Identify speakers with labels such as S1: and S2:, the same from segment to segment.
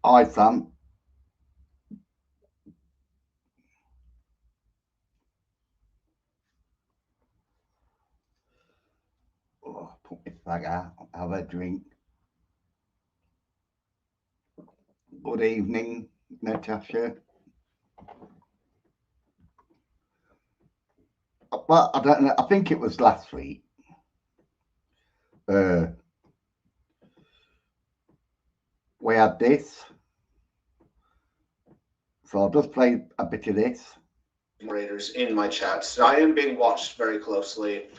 S1: Hi, Sam. Oh, put this bag out. Have a drink. Good evening, Natasha. Well, I don't know. I think it was last week. Uh, we had this. So I'll just play a bit of this.
S2: Moderators in my chats. I am being watched very closely,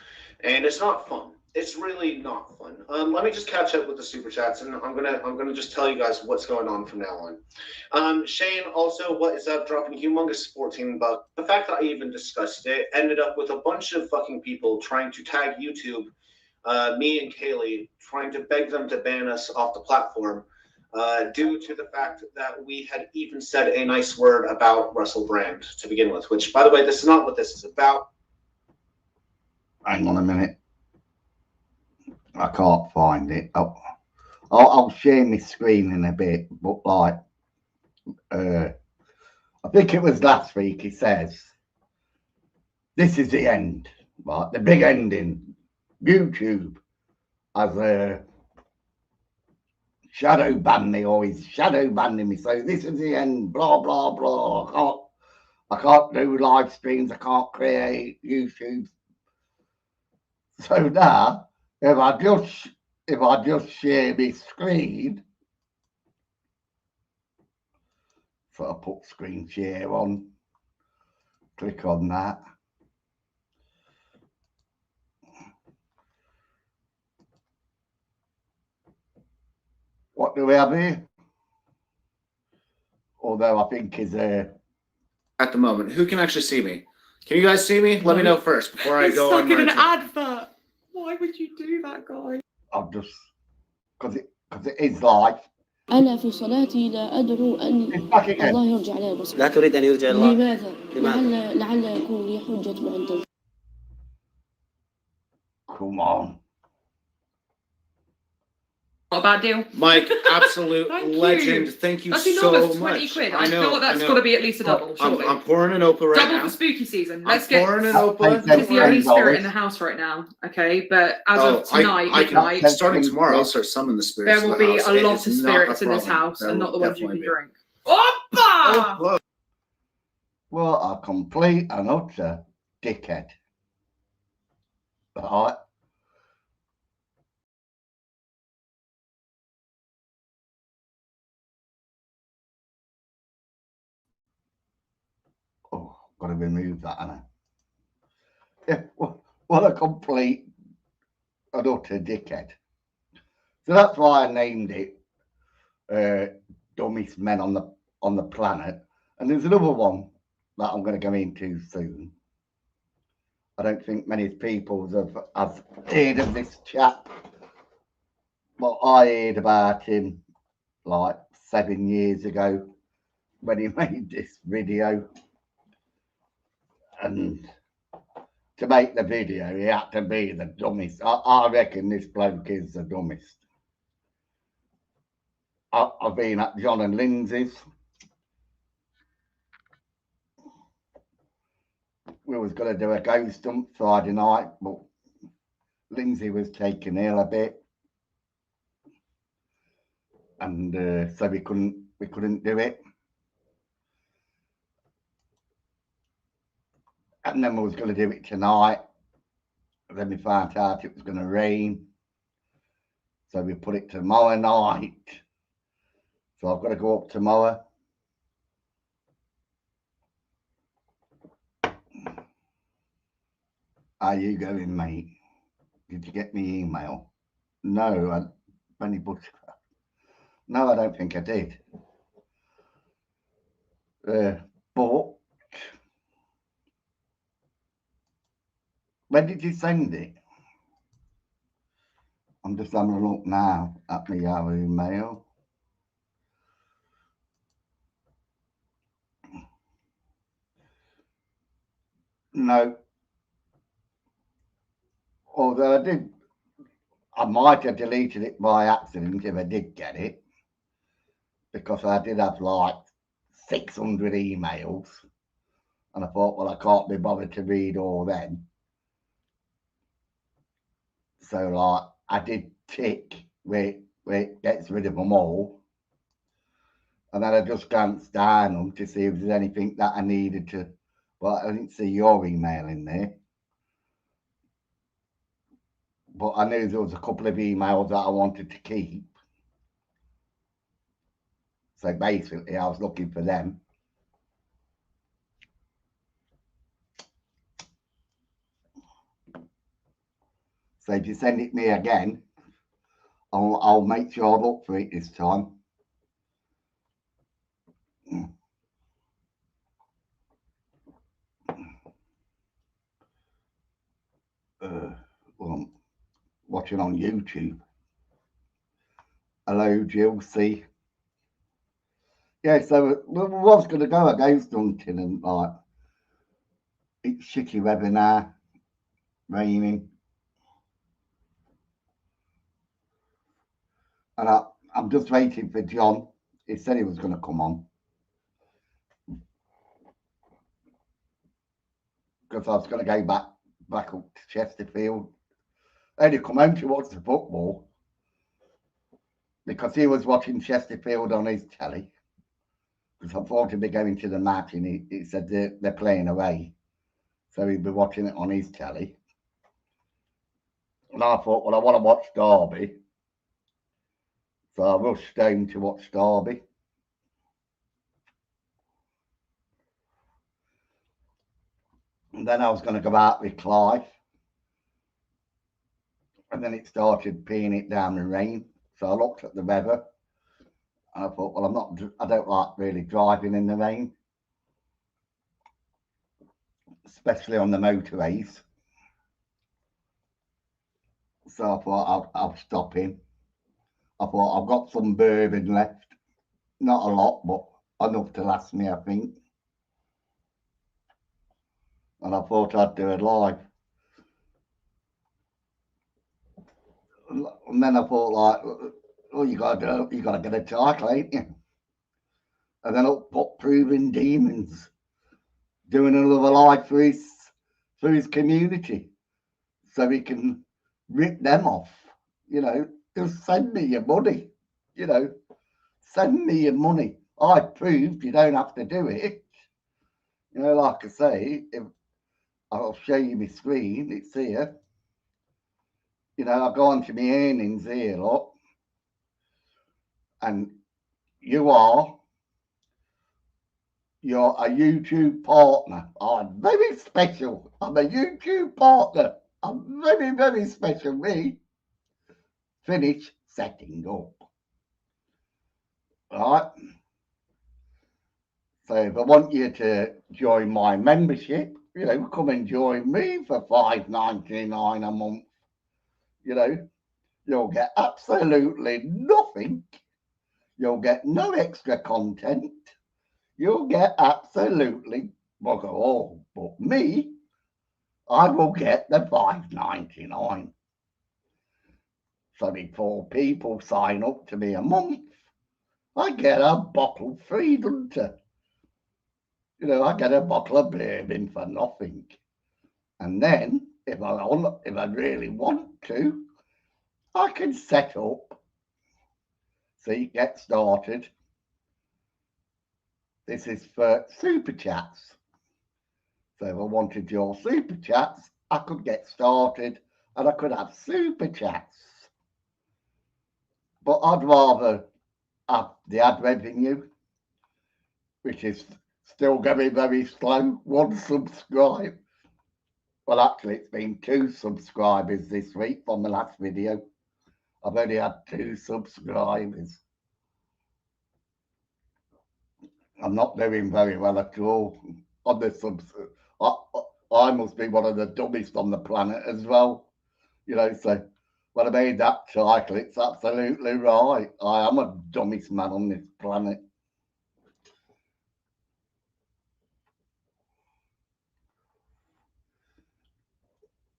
S2: and it's not fun. It's really not fun. Let me just catch up with the super chats, and I'm gonna just tell you guys what's going on from now on. Shane, also, what is up? Dropping humongous 14 bucks. The fact that I even discussed it ended up with a bunch of fucking people trying to tag YouTube, me and Kaylee, trying to beg them to ban us off the platform due to the fact that we had even said a nice word about Russell Brand to begin with, which, by the way, this is not what this is about.
S1: Hang on a minute. I can't find it. I'll share my screen in a bit, but I think it was last week. He says, "This is the end, right? The big ending. YouTube has shadow banned me, or he's shadow banning me. So this is the end. Blah blah blah. I can't do live streams. I can't create YouTube. So now, if I just share my screen, so I put screen share on, click on that. What do we have here? Although I think is
S3: at the moment. Who can actually see me? Can you guys see me? Let me know first before I go on
S4: stuck in
S3: my
S4: an advert. Why would you do that, guy?
S1: I'll just because it is live.
S5: أنا في صلاتي لا أدعو أن
S1: It's back again.
S5: الله يرجع على بصري.
S6: لا تريد أن يرجع الله.
S5: لماذا؟
S6: لماذا؟
S5: لعل يكون لي حجة عند الله.
S1: Come on.
S4: Not a bad deal.
S3: Mike, absolute
S4: Thank
S3: legend.
S4: you.
S3: Thank you
S4: That's
S3: so
S4: enormous,
S3: much.
S4: 20 quid.
S3: I know.
S4: feel like that's got to be at least a double, surely.
S3: I'm pouring an Opa right
S4: double
S3: now.
S4: for spooky season.
S3: I'm
S4: Let's get.
S3: pouring an Opa.
S4: He's the only
S1: $10.
S4: spirit in the house right now, okay? But as of tonight,
S3: I can,
S4: midnight,
S3: starting tomorrow, I'll start summoning the spirits.
S4: there will
S3: of the
S4: be
S3: house.
S4: a
S3: It
S4: lot
S3: is
S4: of
S3: not
S4: spirits
S3: a
S4: in this
S3: problem.
S4: house,
S3: There
S4: and
S3: will
S4: not the ones you
S3: definitely
S4: can
S3: be.
S4: drink. Oppa!
S3: Oh,
S1: Well, a complete and utter dickhead. Right? Oh, got to remove that, haven't I? Yeah, what a complete and utter dickhead. So that's why I named it Dumbest Men on the Planet. And there's another one that I'm going to go into soon. I don't think many people have heard of this chap. Well, I heard about him like 7 years ago when he made this video. And to make the video, he had to be the dumbest. I reckon this bloke is the dumbest. I've been at John and Lindsay's. We was going to do a ghost dump Friday night, but Lindsay was taking ill a bit, and so we couldn't do it. And then we was going to do it tonight. Then we found out it was going to rain, so we put it tomorrow night. So I've got to go up tomorrow. How you going, mate? Did you get me email? No, Benny Bushcraft. No, I don't think I did. But when did you send it? I'm just having a look now at my Yahoo mail. No. Although I might have deleted it by accident if I did get it. because I did have like 600 emails, and I thought, well, I can't be bothered to read all them. So like I did tick where it gets rid of them all, and then I just glanced down them to see if there's anything that I needed to. But I didn't see your email in there. But I knew there was a couple of emails that I wanted to keep. So basically, I was looking for them. So if you send it me again, I'll make sure I look for it this time. Well, I'm watching on YouTube. Hello, Jill C. Yeah, so we was going to go a ghost hunting, and like it's shitty weather now, raining, and I'm just waiting for John. He said he was going to come on because I was going to go back up to Chesterfield. I only come home to watch the football because he was watching Chesterfield on his telly. Because I thought he'd be going to the match, and he said they're playing away, so he'd be watching it on his telly. And I thought, well, I want to watch Derby, so I rushed home to watch Derby. And then I was going to go out with Clive, and then it started peeing it down with rain. So I looked at the weather, and I thought, well, I don't like really driving in the rain, especially on the motorways. So I thought I'll stop in. I thought I've got some bourbon left, not a lot, but enough to last me, I think. And I thought I'd do it live. And then I thought, like, oh, you gotta get a title, ain't you? And then up put Proving Demons, doing another live for his community, so he can rip them off. You know, just send me your money. You know, send me your money. I've proved you don't have to do it. You know, like I say, if I'll show you my screen, it's here. You know, I'll go on to my earnings here, look. And you're a YouTube partner. I'm very special. I'm a YouTube partner. I'm very, very special. Me. Finish setting up. Right. So if I want you to join my membership, you know, come and join me for $5.99 a month. You know, you'll get absolutely nothing. You'll get no extra content. You'll get absolutely bugger all. But me, I will get the $5.99. So before people sign up to me a month, I get a bottle free, don't I? You know, I get a bottle of bourbon for nothing. And then, if I really want to, I can set up. See, get started. This is for super chats. So if I wanted your super chats, I could get started and I could have super chats. But I'd rather have the ad revenue, which is still going very slow. 1 subscribe. Well, actually, it's been 2 subscribers this week from the last video. I've only had 2 subscribers. I'm not doing very well at all on the subs. I must be one of the dumbest on the planet as well. You know, so when I made that title, it's absolutely right. I am a dumbest man on this planet.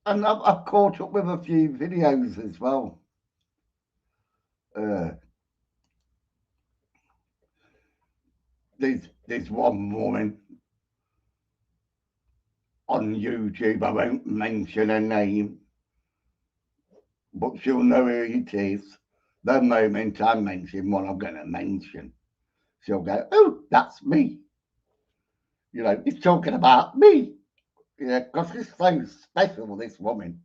S1: And I've caught up with a few videos as well. there's one woman on YouTube, I won't mention her name, but she'll know who it is. The moment I mention what I'm going to mention, she'll go, oh, that's me. You know, he's talking about me. Yeah, because she's so special, this woman.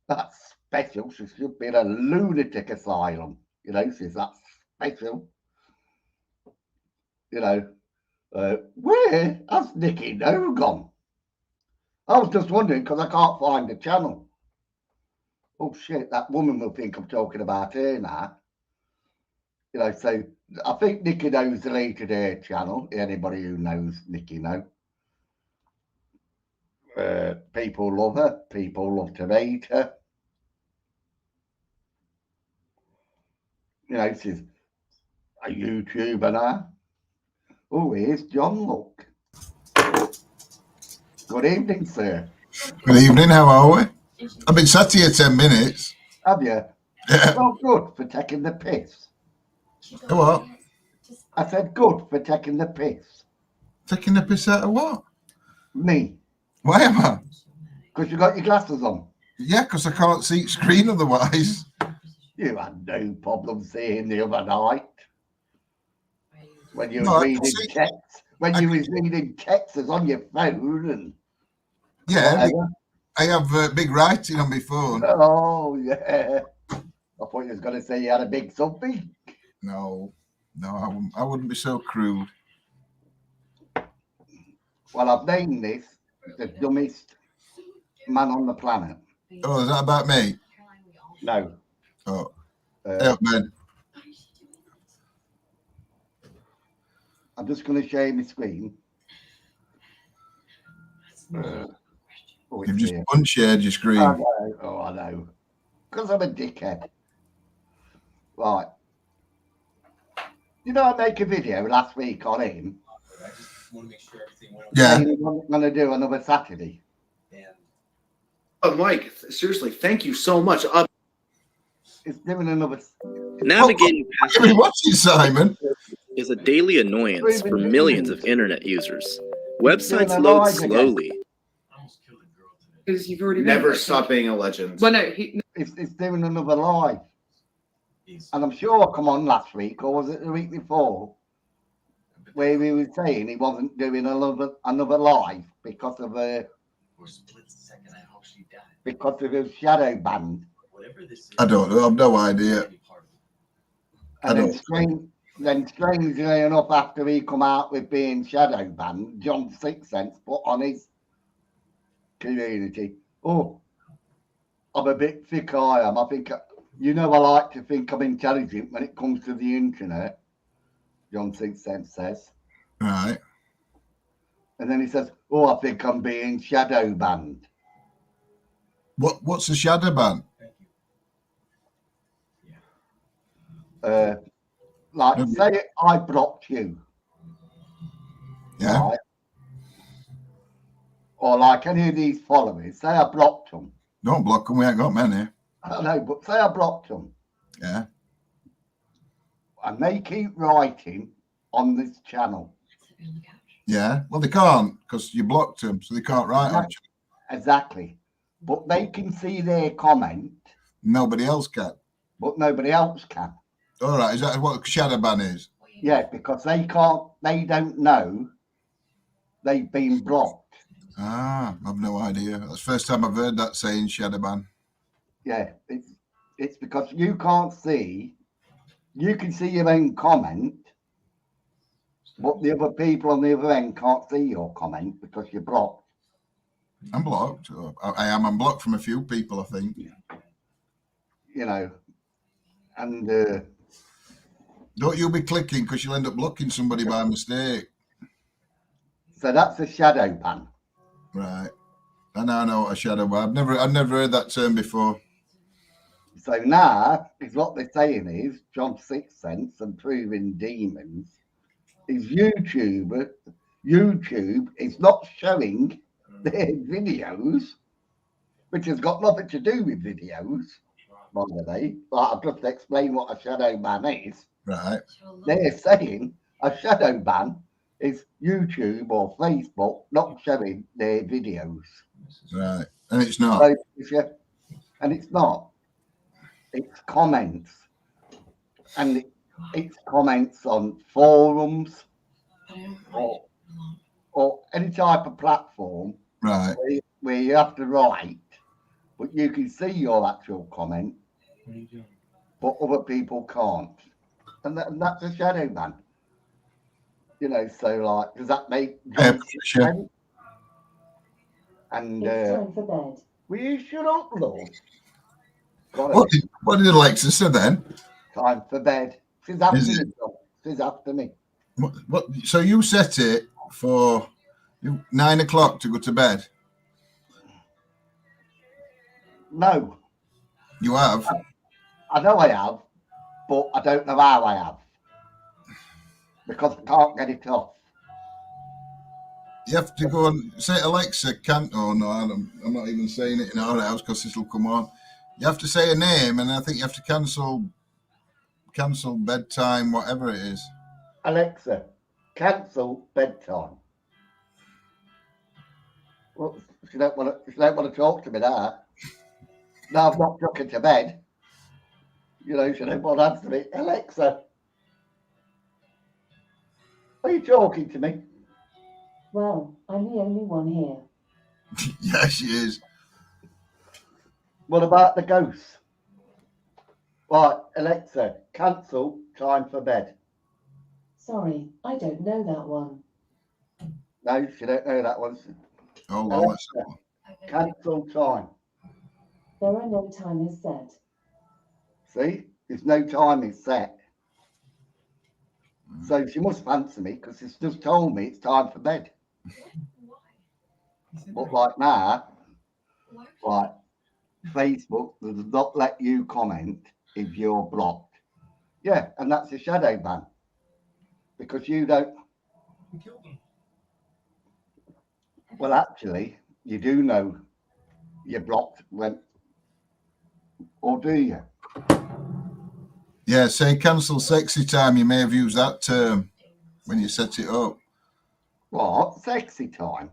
S1: That's special. She should be in a lunatic asylum. You know, she's that special. You know, where has Nicky No gone? I was just wondering because I can't find the channel. Oh shit, that woman will think I'm talking about her now. You know, so I think Nicky No's deleted her channel. Anybody who knows Nicky No. People love her. People love to hate her. You know, she's a YouTuber now. Oh, here's John, look. Good evening, sir.
S6: Good evening, how are we? I've been sat here 10 minutes.
S1: Have you?
S6: Yeah.
S1: Well, good for taking the piss.
S6: What?
S1: I said good for taking the piss.
S6: Taking the piss out of what?
S1: Me.
S6: Why am I?
S1: Because you got your glasses on.
S6: Yeah, because I can't see screen otherwise.
S1: You had no problem seeing the other night. When you
S6: No,
S1: were
S6: I can
S1: reading
S6: see-
S1: texts. When you was reading texts on your phone and
S6: Yeah,
S1: whatever.
S6: I have big writing on my phone.
S1: Oh, yeah. I thought you was going to say you had a big something.
S6: No, I wouldn't be so crude.
S1: Well, I've named this the dumbest man on the planet.
S6: Oh, is that about me?
S1: No.
S6: Oh,
S1: Uh,
S6: help, man.
S1: I'm just going to share my screen. Oh,
S6: You've
S1: it's
S6: just
S1: here.
S6: unshared your screen.
S1: I know. Oh, I know. Because I'm a dickhead. Right. You know, I make a video last week on him.
S6: Yeah.
S1: Saying he wasn't going to do another Saturday.
S3: Oh, Mike, seriously, thank you so much.
S1: It's doing another.
S7: Navigating past
S6: What are you watching, Simon?
S7: is a daily annoyance for millions of internet users. Websites
S1: doing a
S7: load
S1: live again.
S7: slowly.
S4: Because you've already
S3: Never
S4: been.
S3: stop being a legend.
S4: Well, no,
S1: It's doing another live. And I'm sure I come on last week, or was it the week before, where we were saying he wasn't doing another live because of his shadow ban.
S6: I don't know. I've no idea.
S1: And then strangely enough, after he come out with being shadow banned, John Sixcents put on his community. Oh, I'm a bit thick, I am. I think, you know, I like to think I'm intelligent when it comes to the internet, John Sixcents says.
S6: Right.
S1: And then he says, oh, I think I'm being shadow banned.
S6: What's a shadow ban?
S1: Like, say I blocked you.
S6: Yeah.
S1: Right? Or like any of these followers, say I blocked them.
S6: Don't block them. We ain't got many.
S1: I know, but say I blocked them.
S6: Yeah.
S1: And they keep writing on this channel.
S6: Yeah. Well, they can't because you blocked them, so they can't write on you.
S1: Exactly. But they can see their comment,
S6: Nobody else can.
S1: but nobody else can.
S6: All right. Is that what shadow ban is?
S1: Yeah, because they don't know they've been blocked.
S6: Ah, I've no idea. That's the first time I've heard that saying shadow ban.
S1: Yeah, it's because you can't see, you can see your own comment, but the other people on the other end can't see your comment because you're blocked.
S6: I'm blocked. I am. I'm blocked from a few people, I think.
S1: You know, and
S6: Don't you be clicking because you'll end up blocking somebody by mistake.
S1: so that's a shadow ban.
S6: Right. I now know what a shadow ban. I've never heard that term before.
S1: So now is what they're saying is John Sixcents and Proving Demons is YouTube is not showing their videos, which has got nothing to do with videos, by the way. Like I've just explained what a shadow ban is.
S6: Right.
S1: They're saying A shadow ban is YouTube or Facebook not showing their videos.
S6: Right. And it's not.
S1: So and it's not. It's comments. And it's comments on forums or any type of platform
S6: Right.
S1: where you have to write, but you can see your actual comment, but other people can't. And that's a shadow ban. You know, so like, does that make sense? And
S8: It's time for bed.
S1: will you shut up, Lord?
S6: What did Alexa say then?
S1: Time for bed. She's after me. She's after me.
S6: What? So you set it for 9 o'clock to go to bed?
S1: No.
S6: You have?
S1: I know I have, but I don't know how I have. Because I can't get it off.
S6: You have to go and say, Alexa, can't. Oh, no, I'm not even saying it in our house because this will come on. You have to say a name, and I think you have to cancel bedtime, whatever it is.
S1: Alexa, cancel bedtime. Well, she don't want to talk to me now. Now I've not took her to bed. You know, she don't want to answer me. Alexa, are you talking to me?
S8: Well, I'm the only one here.
S6: Yeah, she is.
S1: What about the ghosts? Right, Alexa, cancel time for bed.
S8: Sorry, I don't know that one.
S1: No, she don't know that one.
S6: Hold on.
S1: Alexa, cancel time.
S8: There are no timers set.
S1: See, there's no time is set. So she must fancy me because she's just told me it's time for bed. But like now, like Facebook does not let you comment if you're blocked. Yeah, and that's a shadow ban because you don't. Well, actually, you do know you're blocked when, or do you?
S6: Yeah, say cancel sexy time. You may have used that term when you set it up.
S1: What? Sexy time?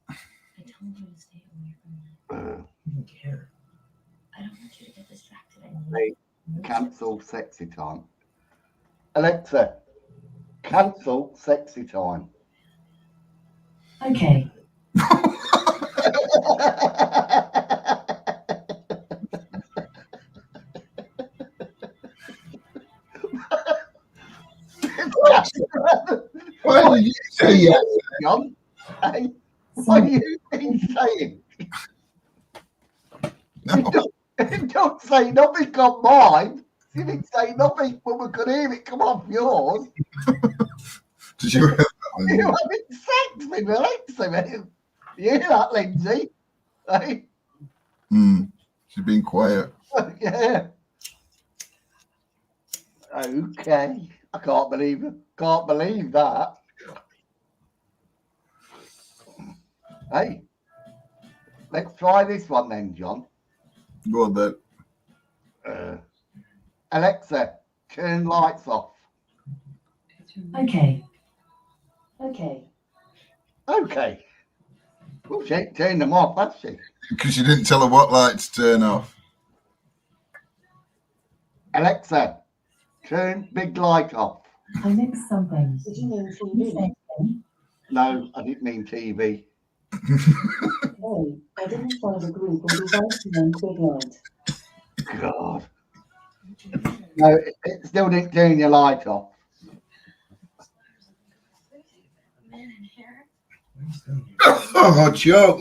S9: I told you to stay away from that. I don't care. I don't want you to get distracted anymore.
S1: Cancel sexy time. Alexa, cancel sexy time.
S8: Okay.
S6: Why did you say yes?
S1: John? Hey, what are you saying?
S6: No.
S1: Don't say nothing on mine. You didn't say nothing, but we could hear it come off yours.
S6: Did you?
S1: You having sex with Alexa, man. You hear that, Lindsay? Hey?
S6: She's been quiet.
S1: Yeah. Okay. I can't believe that. Hey, let's try this one then, John.
S6: Go on then.
S1: Alexa, turn lights off.
S8: Okay. Okay.
S1: Okay. Well, she ain't turned them off, has she?
S6: Because you didn't tell her what lights to turn off.
S1: Alexa, turn big light off.
S8: I mixed something. Did you mean TV?
S1: No, I didn't mean TV.
S8: Hey, I didn't find a group or device named Big Light.
S1: God. No, it still didn't turn your light off.
S6: Oh, joke.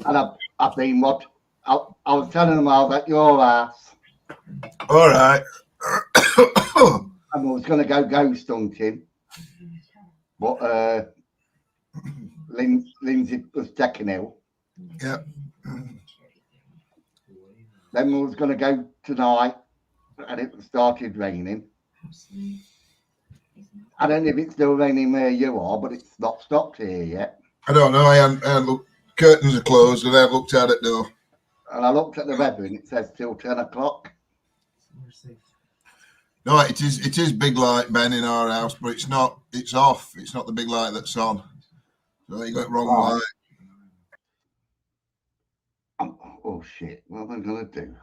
S1: And I've been what? I was telling them I was at your ass.
S6: All right.
S1: And I was going to go ghost hunting. But Lindsay was taken ill.
S6: Yep.
S1: Then we was going to go tonight, and it started raining. I don't know if it's still raining where you are, but it's not stopped here yet.
S6: I don't know. I hadn't looked. Curtains are closed, and I looked out at the door.
S1: And I looked at the weather, and it says till 10 o'clock.
S6: No, it is big light, Ben, in our house, but it's not. It's off. It's not the big light that's on. So you got it wrong light.
S1: Oh shit! What am I gonna do?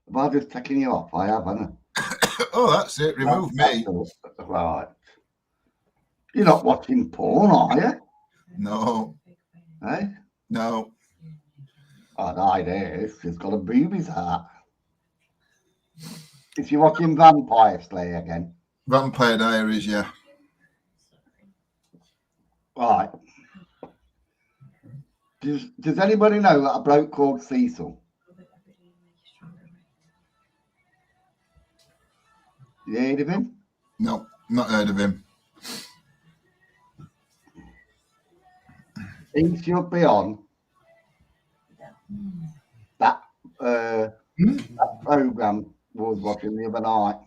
S1: Have I just taken you off? I have, haven't I?
S6: Oh, that's it. Remove me.
S1: Right. You're not watching porn, are you?
S6: No.
S1: Eh?
S6: No.
S1: I'd hide her. She's got a boobies heart. Is she watching Vampire Slayer again?
S6: Vampire Diaries, yeah.
S1: Right. Does anybody know that a bloke called Cecil? You heard of him?
S6: No, not heard of him.
S1: He should be on that program I was watching the other night.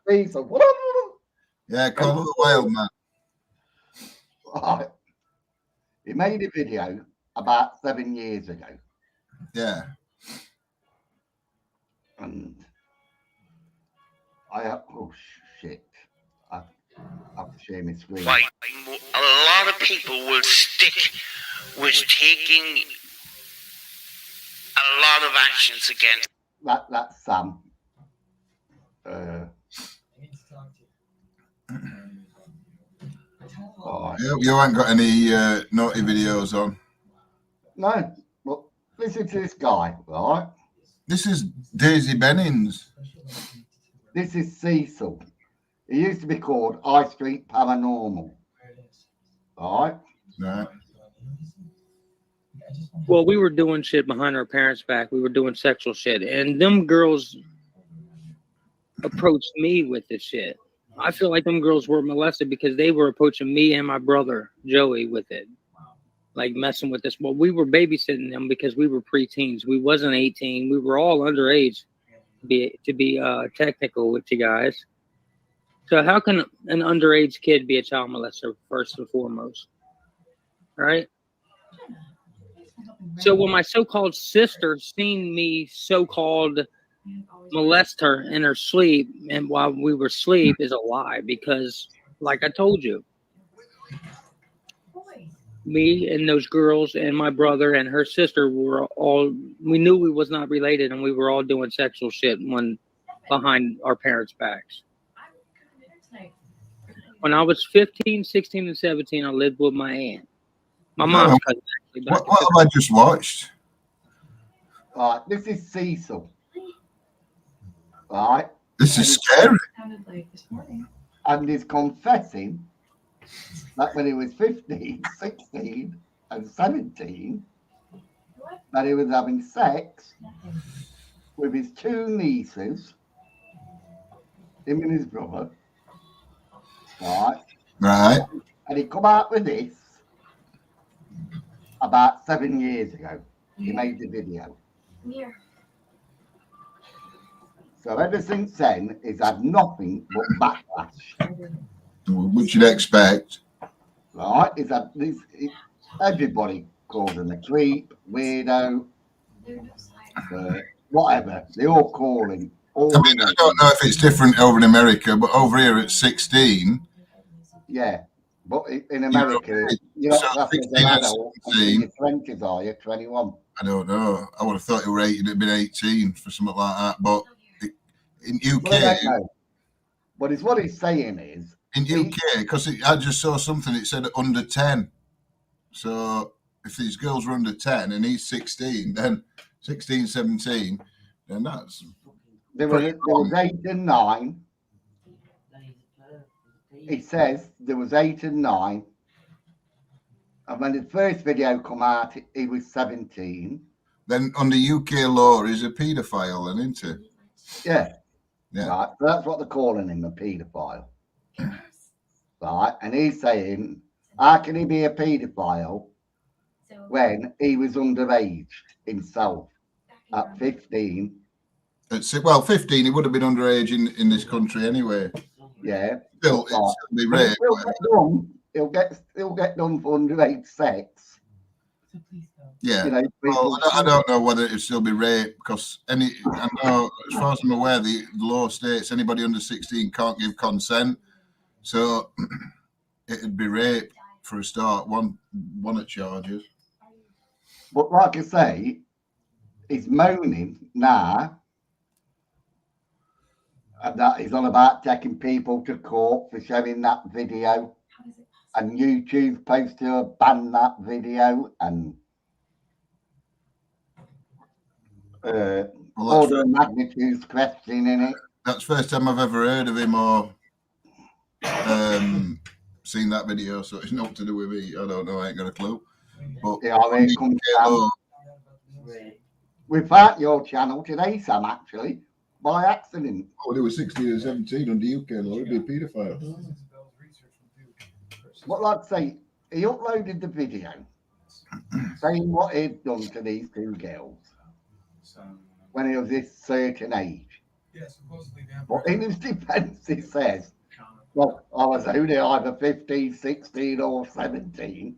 S1: Cecil.
S6: Yeah, Call of the Wild Man.
S1: Right. He made a video about 7 years ago.
S6: Yeah.
S1: And oh shit. I have to share my screen.
S10: Why, a lot of people will stick with taking a lot of actions against.
S1: That's Sam.
S6: You haven't got any naughty videos on?
S1: No. Well, listen to this guy, right?
S6: This is Daisy Bennings.
S1: This is Cecil. He used to be called High Street Paranormal. Right?
S6: Right.
S11: Well, we were doing shit behind our parents' back. We were doing sexual shit. And them girls approached me with this shit. I feel like them girls were molested because they were approaching me and my brother, Joey, with it. Like messing with us. Well, we were babysitting them because we were preteens. We wasn't 18. We were all underage to be technical with you guys. So how can an underage kid be a child molester first and foremost? Right? So when my so-called sister seen me so-called molest her in her sleep and while we were asleep is a lie because like I told you, me and those girls and my brother and her sister we knew we was not related and we were all doing sexual shit behind our parents' backs. When I was 15, 16, and 17, I lived with my aunt. My mom's cousin, actually.
S6: What have I just watched?
S1: Right, this is Cecil. Right?
S6: This is scary.
S1: And he's confessing that when he was 15, 16, and 17, that he was having sex with his two nieces, him and his brother. Right?
S6: Right.
S1: And he come out with this about 7 years ago. He made the video. So ever since then, he's had nothing but backlash.
S6: Which you'd expect.
S1: Right? He's had this. Everybody calls him a creep, weirdo, whatever. They all call him.
S6: I mean, I don't know if it's different over in America, but over here at 16.
S1: Yeah, but in America, you're not classed as an adult until your 20s, are you? 21?
S6: I don't know. I would have thought it'd have been 18 for something like that. But in UK,
S1: well, I don't know. But what he's saying is
S6: in UK, because I just saw something. It said under 10. So if these girls were under 10 and he's 16, then 16, 17, then that's.
S1: There was 8 and 9. It says there was 8 and 9. And when the first video come out, he was 17.
S6: Then under UK law, he's a paedophile, then, isn't he?
S1: Yeah.
S6: Yeah.
S1: Right. So that's what they're calling him, a paedophile. Right. And he's saying, how can he be a paedophile when he was underage himself at 15?
S6: Well, 15, he would have been underage in this country anyway.
S1: Yeah.
S6: Still, it'll be rape.
S1: He'll get done for underage sex.
S6: Yeah.
S1: You know,
S6: Well, I don't know whether it'd still be rape because I know, as far as I'm aware, the law states anybody under 16 can't give consent. So it'd be rape for a start, one of charges.
S1: But like I say, he's moaning now, and that he's on about taking people to court for showing that video, and YouTube's supposed to ban that video, and order of magnitude's questioning it.
S6: That's the first time I've ever heard of him or seen that video, so it's not to do with me. I don't know. I ain't got a clue. But
S1: yeah, I mean, it comes down. We found your channel today, Sam, actually, by accident.
S6: Oh, they were 16 and 17 under UK law. It'd be a paedophile.
S1: But like I say, he uploaded the video saying what he'd done to these two girls when he was this certain age. But in his defense, he says, well, I was only either 15, 16 or 17.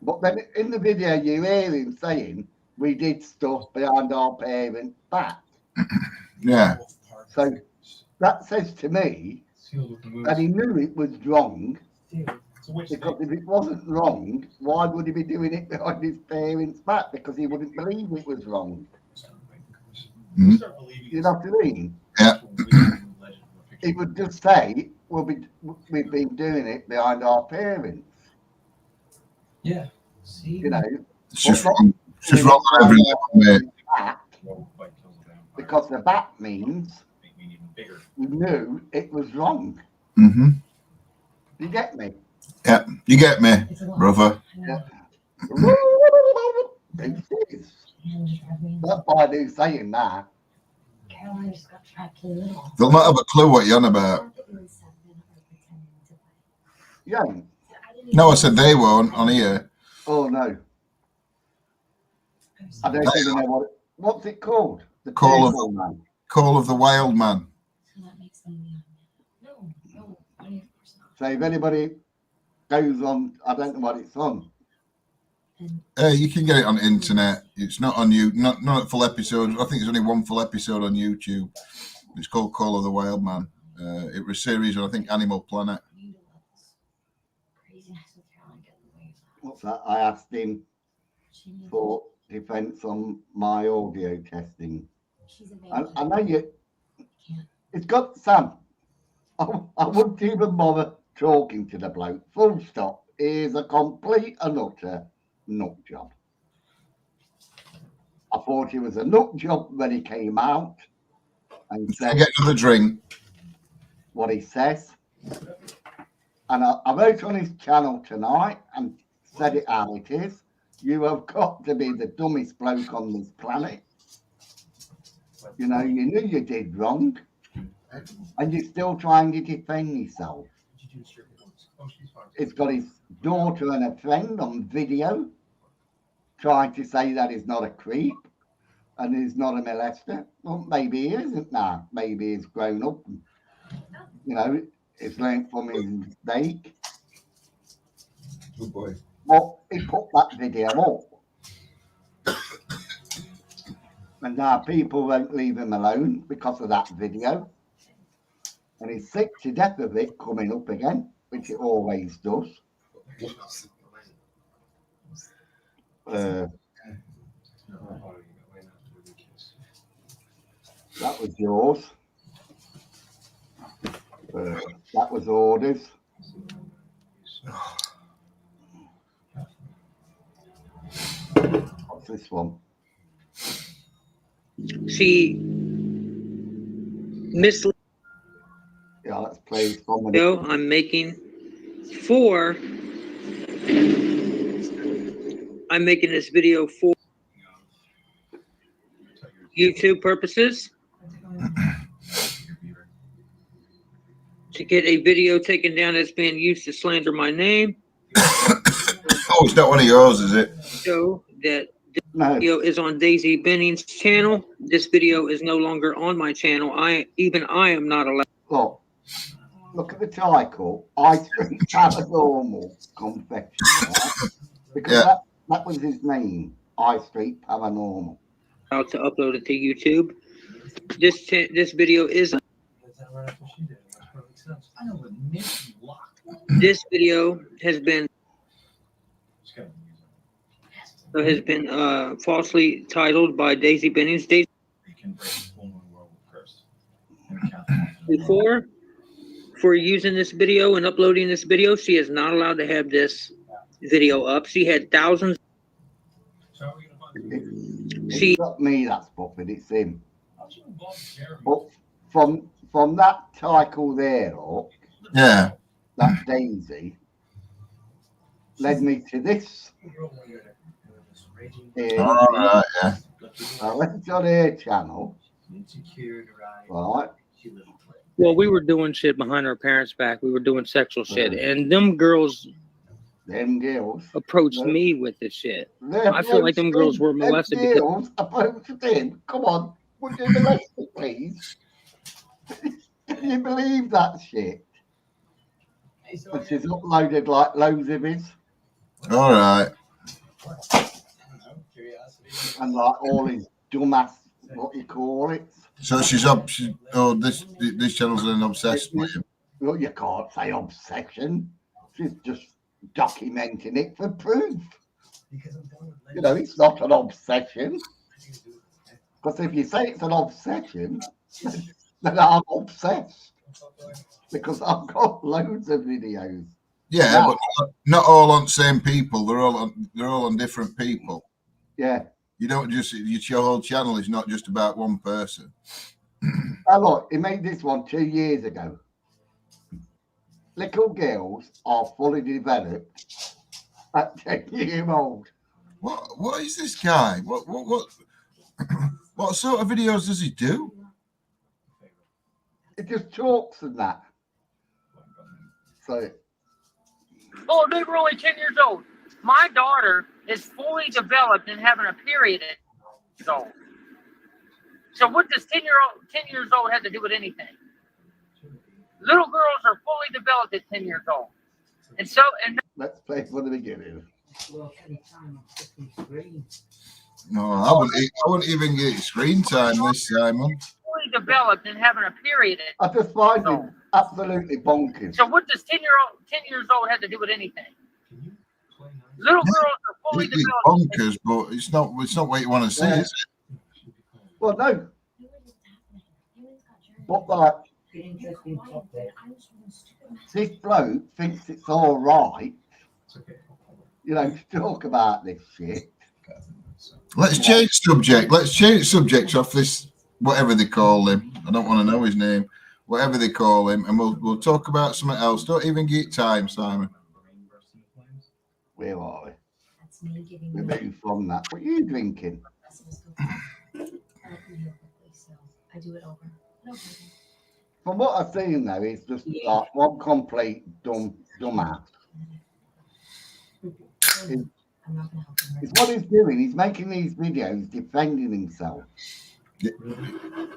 S1: But then in the video, you hear him saying, we did stuff behind our parents' back.
S6: Yeah.
S1: So that says to me that he knew it was wrong, because if it wasn't wrong, why would he be doing it behind his parents' back? Because he wouldn't believe it was wrong.
S6: Mm-hmm.
S1: You know what I mean?
S6: Yeah.
S1: He would just say, well, we've been doing it behind our parents.
S12: Yeah. See?
S1: You know,
S6: it's just wrong. It's just wrong on every level, mate.
S1: Because the back means we knew it was wrong.
S6: Mm-hmm.
S1: You get me?
S6: Yeah, you get me, brother.
S1: Yeah. That's why they're saying that.
S6: They'll not have a clue what you're on about.
S1: Yeah.
S6: No, I said they won't on here.
S1: Oh no. I don't even know what's it called? The
S6: Call
S1: Call Man.
S6: Call of the Wild Man.
S1: So if anybody goes on, I don't know what it's on.
S6: You can get it on the internet. It's not on you, not a full episode. I think there's only one full episode on YouTube. It's called Call of the Wild Man. It was a series on, I think, Animal Planet.
S1: What's that? I asked him for defense on my audio testing. I know you. It's got Sam. I wouldn't even bother talking to the bloke. Full stop. He's a complete and utter nut job. I thought he was a nut job when he came out and said,
S6: "Get another drink."
S1: What he says. And I wrote on his channel tonight and said it how it is. You have got to be the dumbest bloke on this planet. You know, you knew you did wrong, and you're still trying to defend yourself. He's got his daughter and a friend on video trying to say that he's not a creep and he's not a molester. Well, maybe he isn't now. Maybe he's grown up and, you know, he's learned from his mistake.
S6: Good boy.
S1: Well, he put that video up. And now people won't leave him alone because of that video. And he's sick to death of it coming up again, which it always does. That was yours. That was orders. What's this one?
S11: She misled.
S1: Yeah, let's play from
S11: Video I'm making for. I'm making this video for YouTube purposes. To get a video taken down that's being used to slander my name.
S6: Oh, it's not one of yours, is it?
S11: So that this video is on Daisy Benning's channel. This video is no longer on my channel. I am not allowed.
S1: Look at the title. Ice cream paranormal confection. Right? Because That was his name. High Street Paranormal.
S11: Out to upload it to YouTube. This video is. This video has been falsely titled by Daisy Bennings. Daisy, before, for using this video and uploading this video, she is not allowed to have this video up. She had thousands.
S1: It's not me that's buffing, it's him. But from that title there, look,
S6: Yeah.
S1: that Daisy led me to this.
S6: All right, yeah.
S1: I went on her channel. Right.
S11: Well, we were doing shit behind our parents' back. We were doing sexual shit, and them girls approached me with this shit. I feel like them girls were molested.
S1: Them girls approached him. Come on, would you molest it, please? Can you believe that shit? And she's uploaded like loads of it.
S6: All right.
S1: And like all his dumbass, what you call it.
S6: So she's this channel's an obsessed with him.
S1: Well, you can't say obsession. She's just documenting it for proof. You know, it's not an obsession. Because if you say it's an obsession, then I'm obsessed. Because I've got loads of videos.
S6: Yeah, now, but not all on the same people. They're all on different people.
S1: Yeah.
S6: You don't just your whole channel is not just about one person.
S1: Oh, look, he made this one 2 years ago. Little girls are fully developed at 10 years old.
S6: What is this guy? What sort of videos does he do?
S1: It just talks and that. So.
S11: Oh, they were only 10 years old. My daughter is fully developed and having a period at 10 years old. So what does 10 years old have to do with anything? Little girls are fully developed at 10 years old. And so,
S1: let's play from the beginning.
S6: No, I wouldn't even get screen time this time, man.
S11: Fully developed and having a period at
S1: I just find it absolutely bonkers.
S11: So what does 10 years old have to do with anything? Little girls are fully
S6: It's
S11: developed.
S6: bonkers, but it's not what you want to see, is it?
S1: Well, no. But like, this bloke thinks it's all right, you know, to talk about this shit.
S6: Let's change subject. Let's change subjects off this, whatever they call him. I don't want to know his name. Whatever they call him, and we'll talk about something else. Don't even get time, Simon.
S1: Where are we? We're moving from that. What are you drinking? From what I've seen, though, it's just like one complete dumbass. It's what he's doing. He's making these videos defending himself.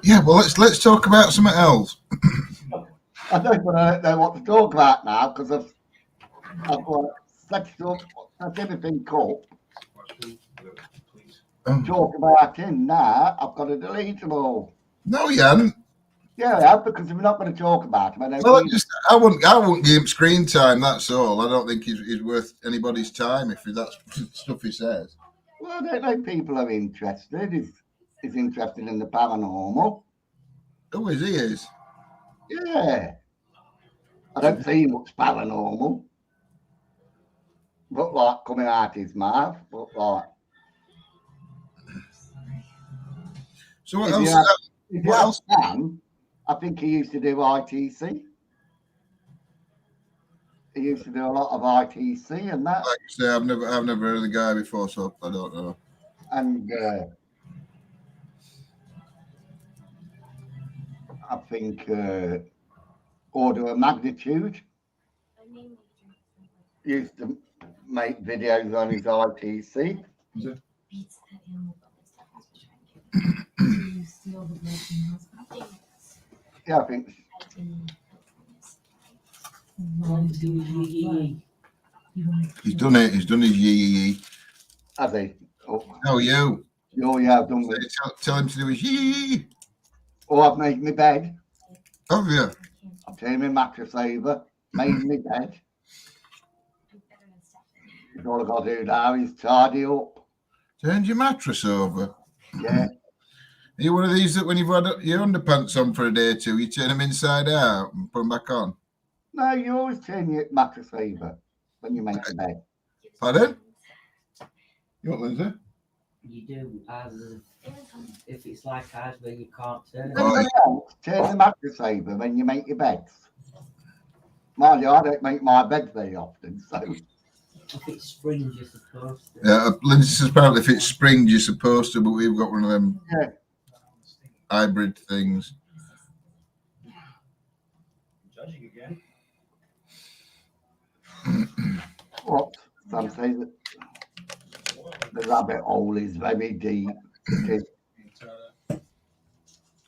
S6: Yeah, well, let's talk about something else.
S1: I don't know what to talk about now because I've set everything up. Talk about him now. I've got to delete them all.
S6: No, you haven't.
S1: Yeah, I have, because if we're not going to talk about him,
S6: I wouldn't give him screen time. That's all. I don't think he's worth anybody's time if that's stuff he says.
S1: Well, I don't know. People are interested. He's interested in the paranormal.
S6: Oh, he is.
S1: Yeah. I don't see much paranormal. Look like coming out his mouth. Look like.
S6: So what else?
S1: What else? I think he used to do ITC. He used to do a lot of ITC and that.
S6: Like I say, I've never heard of the guy before, so I don't know.
S1: And I think order of magnitude used to make videos on his ITC. Yeah, I think.
S6: He's done it. He's done his yee.
S1: Has he? Oh,
S6: No, you.
S1: oh yeah, I've done
S6: So
S1: it.
S6: tell him to do his yee.
S1: Oh, I've made my bed.
S6: Oh, yeah.
S1: I've turned my mattress over, made my bed. All I've got to do now is tidy up.
S6: Turned your mattress over.
S1: Yeah.
S6: Are you one of these that when you've had your underpants on for a day or two, you turn them inside out and put them back on?
S1: No, you always turn your mattress over when you make the bed.
S6: Pardon? You want Lindsay?
S12: You do as if it's like ours where you can't turn it.
S1: Everybody else turn the mattress over when you make your beds. Mind you, I don't make my bed very often, so.
S12: If it's springs, you're supposed to.
S6: Yeah, Lindsay says apparently if it's springs, you're supposed to, but we've got one of them hybrid things.
S12: Judging again.
S1: What? Some say that the rabbit hole is very deep.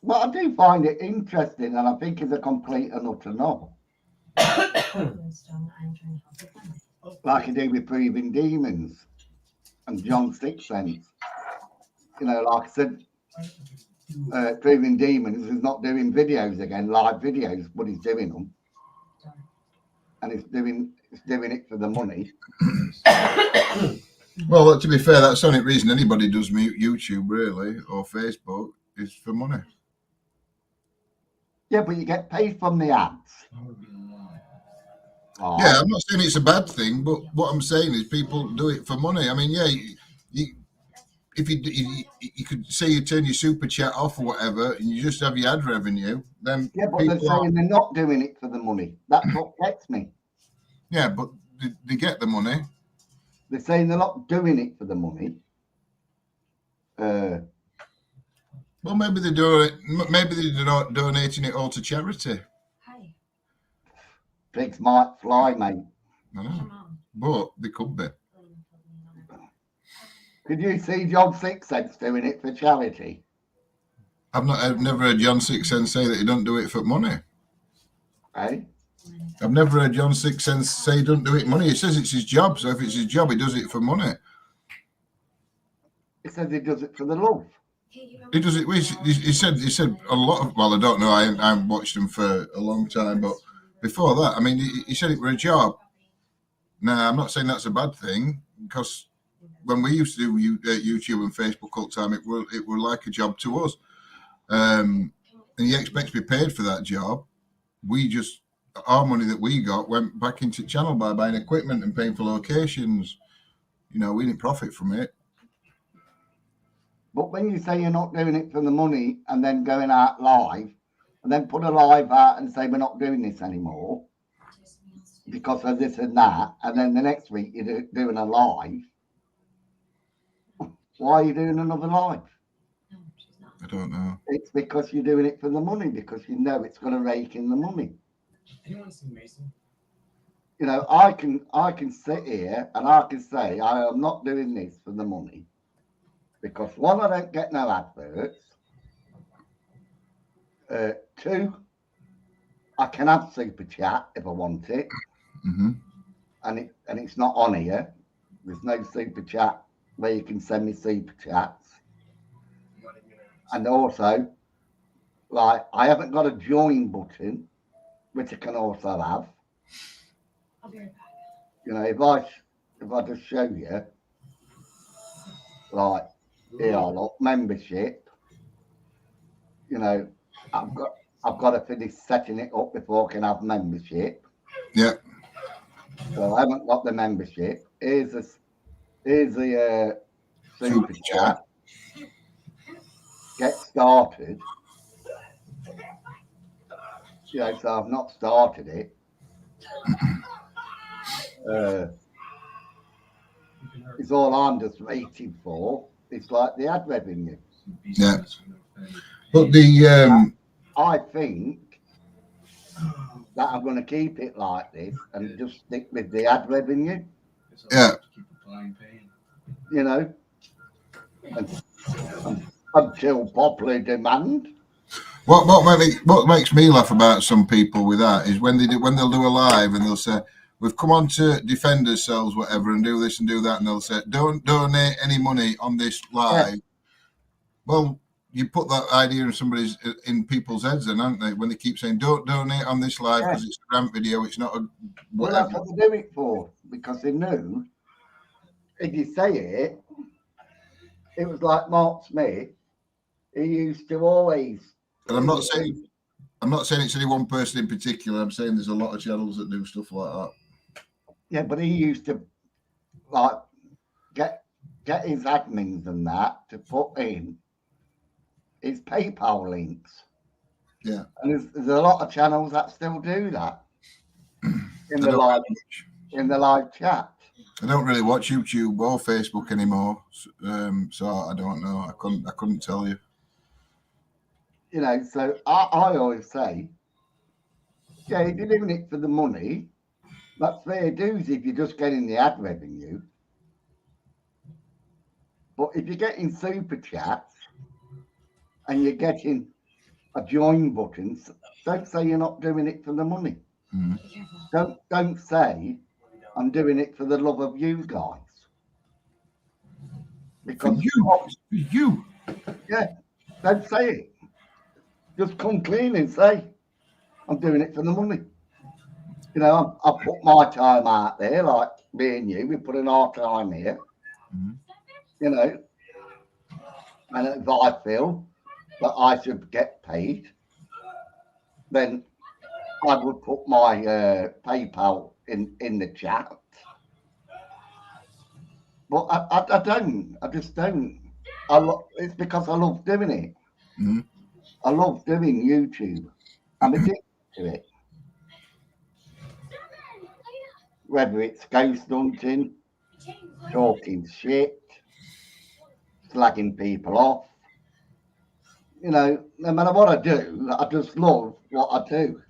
S1: Well, I do find it interesting, and I think it's a complete and utter novel. Like I do with Proving Demons and John Sixth Sense. You know, like I said, Proving Demons is not doing videos again, live videos, but he's doing them. And he's doing it for the money.
S6: Well, to be fair, that's the only reason anybody does YouTube, really, or Facebook, is for money.
S1: Yeah, but you get paid from the ads. Oh.
S6: Yeah, I'm not saying it's a bad thing, but what I'm saying is people do it for money. I mean, yeah, if you could say you turn your super chat off or whatever, and you just have your ad revenue, then
S1: yeah, but they're saying they're not doing it for the money. That's what gets me.
S6: Yeah, but they get the money.
S1: They're saying they're not doing it for the money.
S6: Well, maybe they do it. Maybe they're not donating it all to charity.
S1: Pigs might fly, mate.
S6: I know, but they could be.
S1: Could you see John Sixth Sense doing it for charity?
S6: I've never heard John Sixth Sense say that he don't do it for money.
S1: Hey?
S6: I've never heard John Sixth Sense say he don't do it for money. He says it's his job, so if it's his job, he does it for money.
S1: He says he does it for the love.
S6: He does it. He said a lot of. Well, I don't know. I haven't watched him for a long time, but before that, I mean, he said it were a job. Now, I'm not saying that's a bad thing, because when we used to do YouTube and Facebook all the time, it were like a job to us. And you expect to be paid for that job. Our money that we got went back into channel by buying equipment and paying for locations. You know, we didn't profit from it.
S1: But when you say you're not doing it for the money and then going out live and then put a live out and say we're not doing this anymore because of this and that, and then the next week you're doing a live, why are you doing another live?
S6: I don't know.
S1: It's because you're doing it for the money, because you know it's going to rake in the money.
S12: Anyone seen Mason?
S1: You know, I can sit here and I can say I am not doing this for the money. Because one, I don't get no adverts. Two, I can have super chat if I want it, and it's not on here. There's no super chat where you can send me super chats. And also, like, I haven't got a join button, which I can also have.
S9: I'll be right back.
S1: You know, if I just show you, like. Here, look, membership. You know, I've got to finish setting it up before I can have membership.
S6: Yeah.
S1: So I haven't got the membership. Here's the super chat. Get started. You know, so I've not started it. It's all I'm just waiting for. It's like the ad revenue.
S6: Yeah. But
S1: I think that I'm going to keep it like this and just stick with the ad revenue.
S6: Yeah.
S1: You know, until popular demand.
S6: What makes me laugh about some people with that is when they'll do a live and they'll say, we've come on to defend ourselves, whatever, and do this and do that, and they'll say, don't donate any money on this live. Yeah. Well, you put that idea in people's heads, then, aren't they? When they keep saying, don't donate on this live because it's a rant video, it's not a whatever.
S1: Well, that's what they do it for, because they knew if you say it, it was like Mark Smith. He used to always.
S6: And I'm not saying it's any one person in particular. I'm saying there's a lot of channels that do stuff like that.
S1: Yeah, but he used to like get his admins and that to put in his PayPal links.
S6: Yeah,
S1: and there's a lot of channels that still do that in the live chat.
S6: I don't really watch YouTube or Facebook anymore, so I don't know. I couldn't tell you.
S1: You know, so I always say, yeah, if you're doing it for the money, that's fair dues if you're just getting the ad revenue. But if you're getting super chats and you're getting a join button, don't say you're not doing it for the money. Don't say I'm doing it for the love of you guys. Because
S6: you.
S1: Yeah, don't say it. Just come clean and say I'm doing it for the money. You know, I put my time out there, like me and you. We put in our time here. You know, and if I feel that I should get paid, then I would put my PayPal in the chat. But I don't. I just don't. It's because I love doing it. I love doing YouTube. I'm addicted to it. Whether it's ghost hunting, talking shit, slagging people off. You know, no matter what I do, I just love what I do.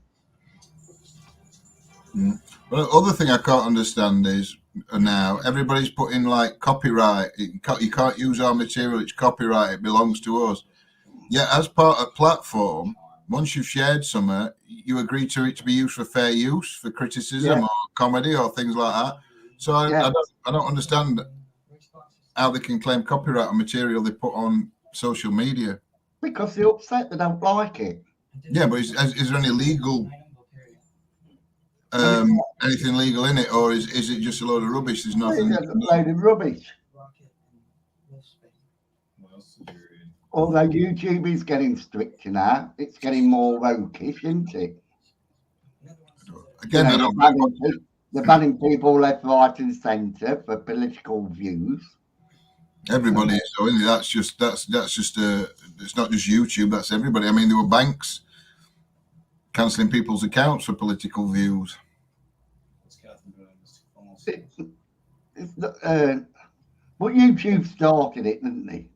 S6: Well, the other thing I can't understand is now everybody's putting like copyright. You can't use our material. It's copyright. It belongs to us. Yeah, as part of platform, once you've shared something, you agree to it to be used for fair use, for criticism or comedy or things like that. So I don't understand how they can claim copyright on material they put on social media.
S1: Because they're upset, they don't like it.
S6: Yeah, but is there any legal, anything legal in it, or is it just a load of rubbish? There's nothing.
S1: It's a load of rubbish. Although YouTube is getting stricter now, it's getting more wokish, isn't it?
S6: Again,
S1: you know, they're banning people left, right, and centre for political views.
S6: Everybody is, so that's just it's not just YouTube, that's everybody. I mean, there were banks cancelling people's accounts for political views.
S1: But YouTube started it, didn't they?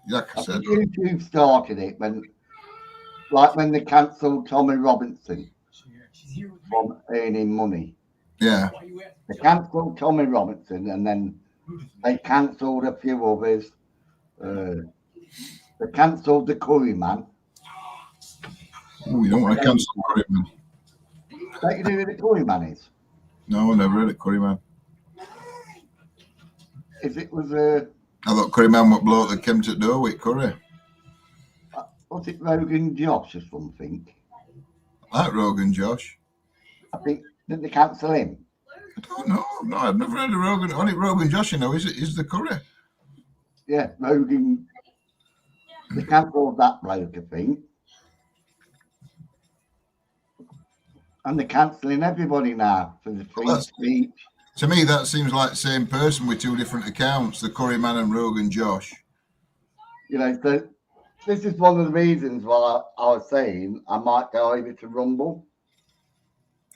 S6: Like I said,
S1: YouTube started it when they cancelled Tommy Robinson from earning money.
S6: Yeah.
S1: They cancelled Tommy Robinson, and then they cancelled a few others. They cancelled the Curry Man.
S6: Oh, you don't want to cancel Curry Man.
S1: Don't you know who the Curry Man is?
S6: No, I never heard of Curry Man.
S1: If it was
S6: I thought Curry Man was bloke that came to the door with curry.
S1: Was it Rogan Josh or something?
S6: I like Rogan Josh.
S1: I think, didn't they cancel him?
S6: I don't know. No, I've never heard of Rogan. Only Rogan Josh, you know, is the curry.
S1: Yeah, Rogan. They cancelled that bloke, I think. And they're cancelling everybody now for the free speech.
S6: To me, that seems like the same person with two different accounts, the Curry Man and Rogan Josh.
S1: You know, so this is one of the reasons why I was saying I might go over to Rumble.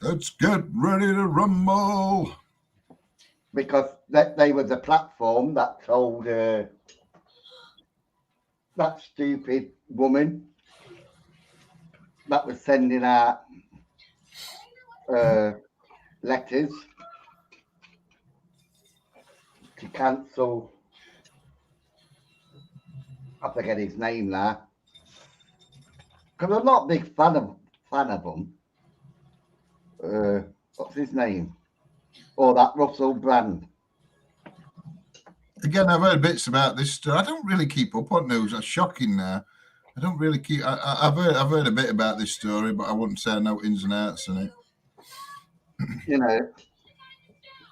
S6: Let's get ready to rumble.
S1: Because they were the platform that told that stupid woman that was sending out letters to cancel. I forget his name now. Because I'm not a big fan of them. what's his name? Or that Russell Brand.
S6: Again, I've heard bits about this story. I don't really keep up on news. That's shocking now. I don't really keep. I've heard a bit about this story, but I wouldn't say I know ins and outs in it.
S1: You know,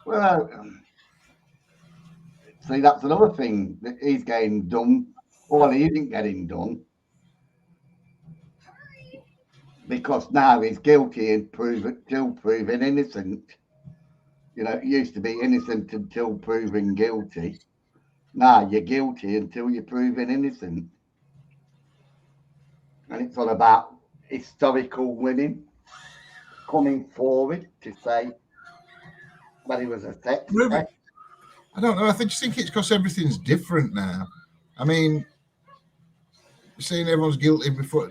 S1: well, see, that's another thing that he's getting done. Well, he isn't getting done because now he's guilty and still proven innocent. You know, it used to be innocent until proven guilty. Now you're guilty until you're proven innocent. And it's all about historical women coming forward to say that he was a sex offender.
S6: I don't know. I just think it's because everything's different now. I mean, saying everyone's guilty before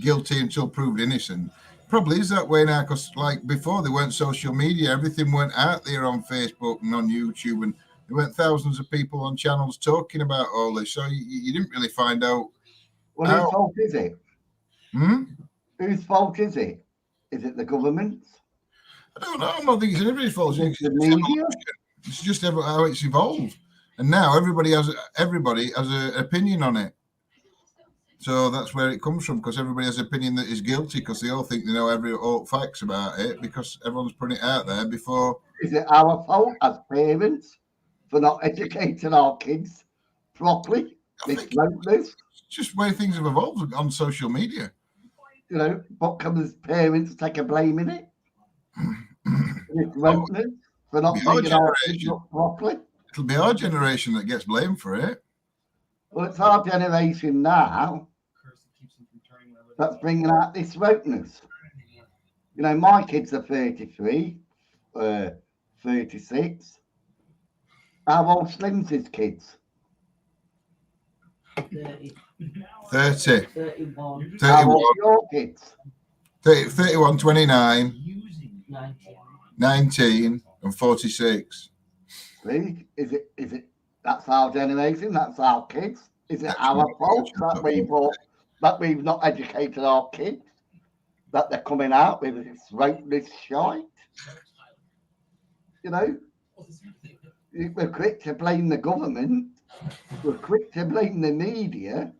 S6: guilty until proved innocent probably is that way now, because like before there weren't social media, everything went out there on Facebook and on YouTube, and there weren't thousands of people on channels talking about all this, so you didn't really find out.
S1: Well, whose fault is it?
S6: Hmm?
S1: Whose fault is it? Is it the government's?
S6: I don't know. I don't think it's anybody's fault.
S1: It's the media.
S6: It's just how it's evolved, and now everybody has an opinion on it. So that's where it comes from, because everybody has an opinion that is guilty, because they all think they know all facts about it, because everyone's putting it out there before.
S1: Is it our fault as parents for not educating our kids properly?
S6: It's just where things have evolved on social media.
S1: You know, what can as parents take a blame in it? For not bringing our kids up properly?
S6: It'll be our generation that gets blamed for it.
S1: Well, it's our generation now that's bringing out this wokeness. You know, my kids are 33, 36. How old Slim's kids?
S12: 30.
S6: 30.
S12: 31.
S6: 31.
S1: How old your kids?
S6: 31, 29,
S12: 19.
S6: 19, and 46.
S1: See, is it? That's our generation. That's our kids. Is it our fault that we've not educated our kids? That they're coming out with this shite? You know, we're quick to blame the government. We're quick to blame the media.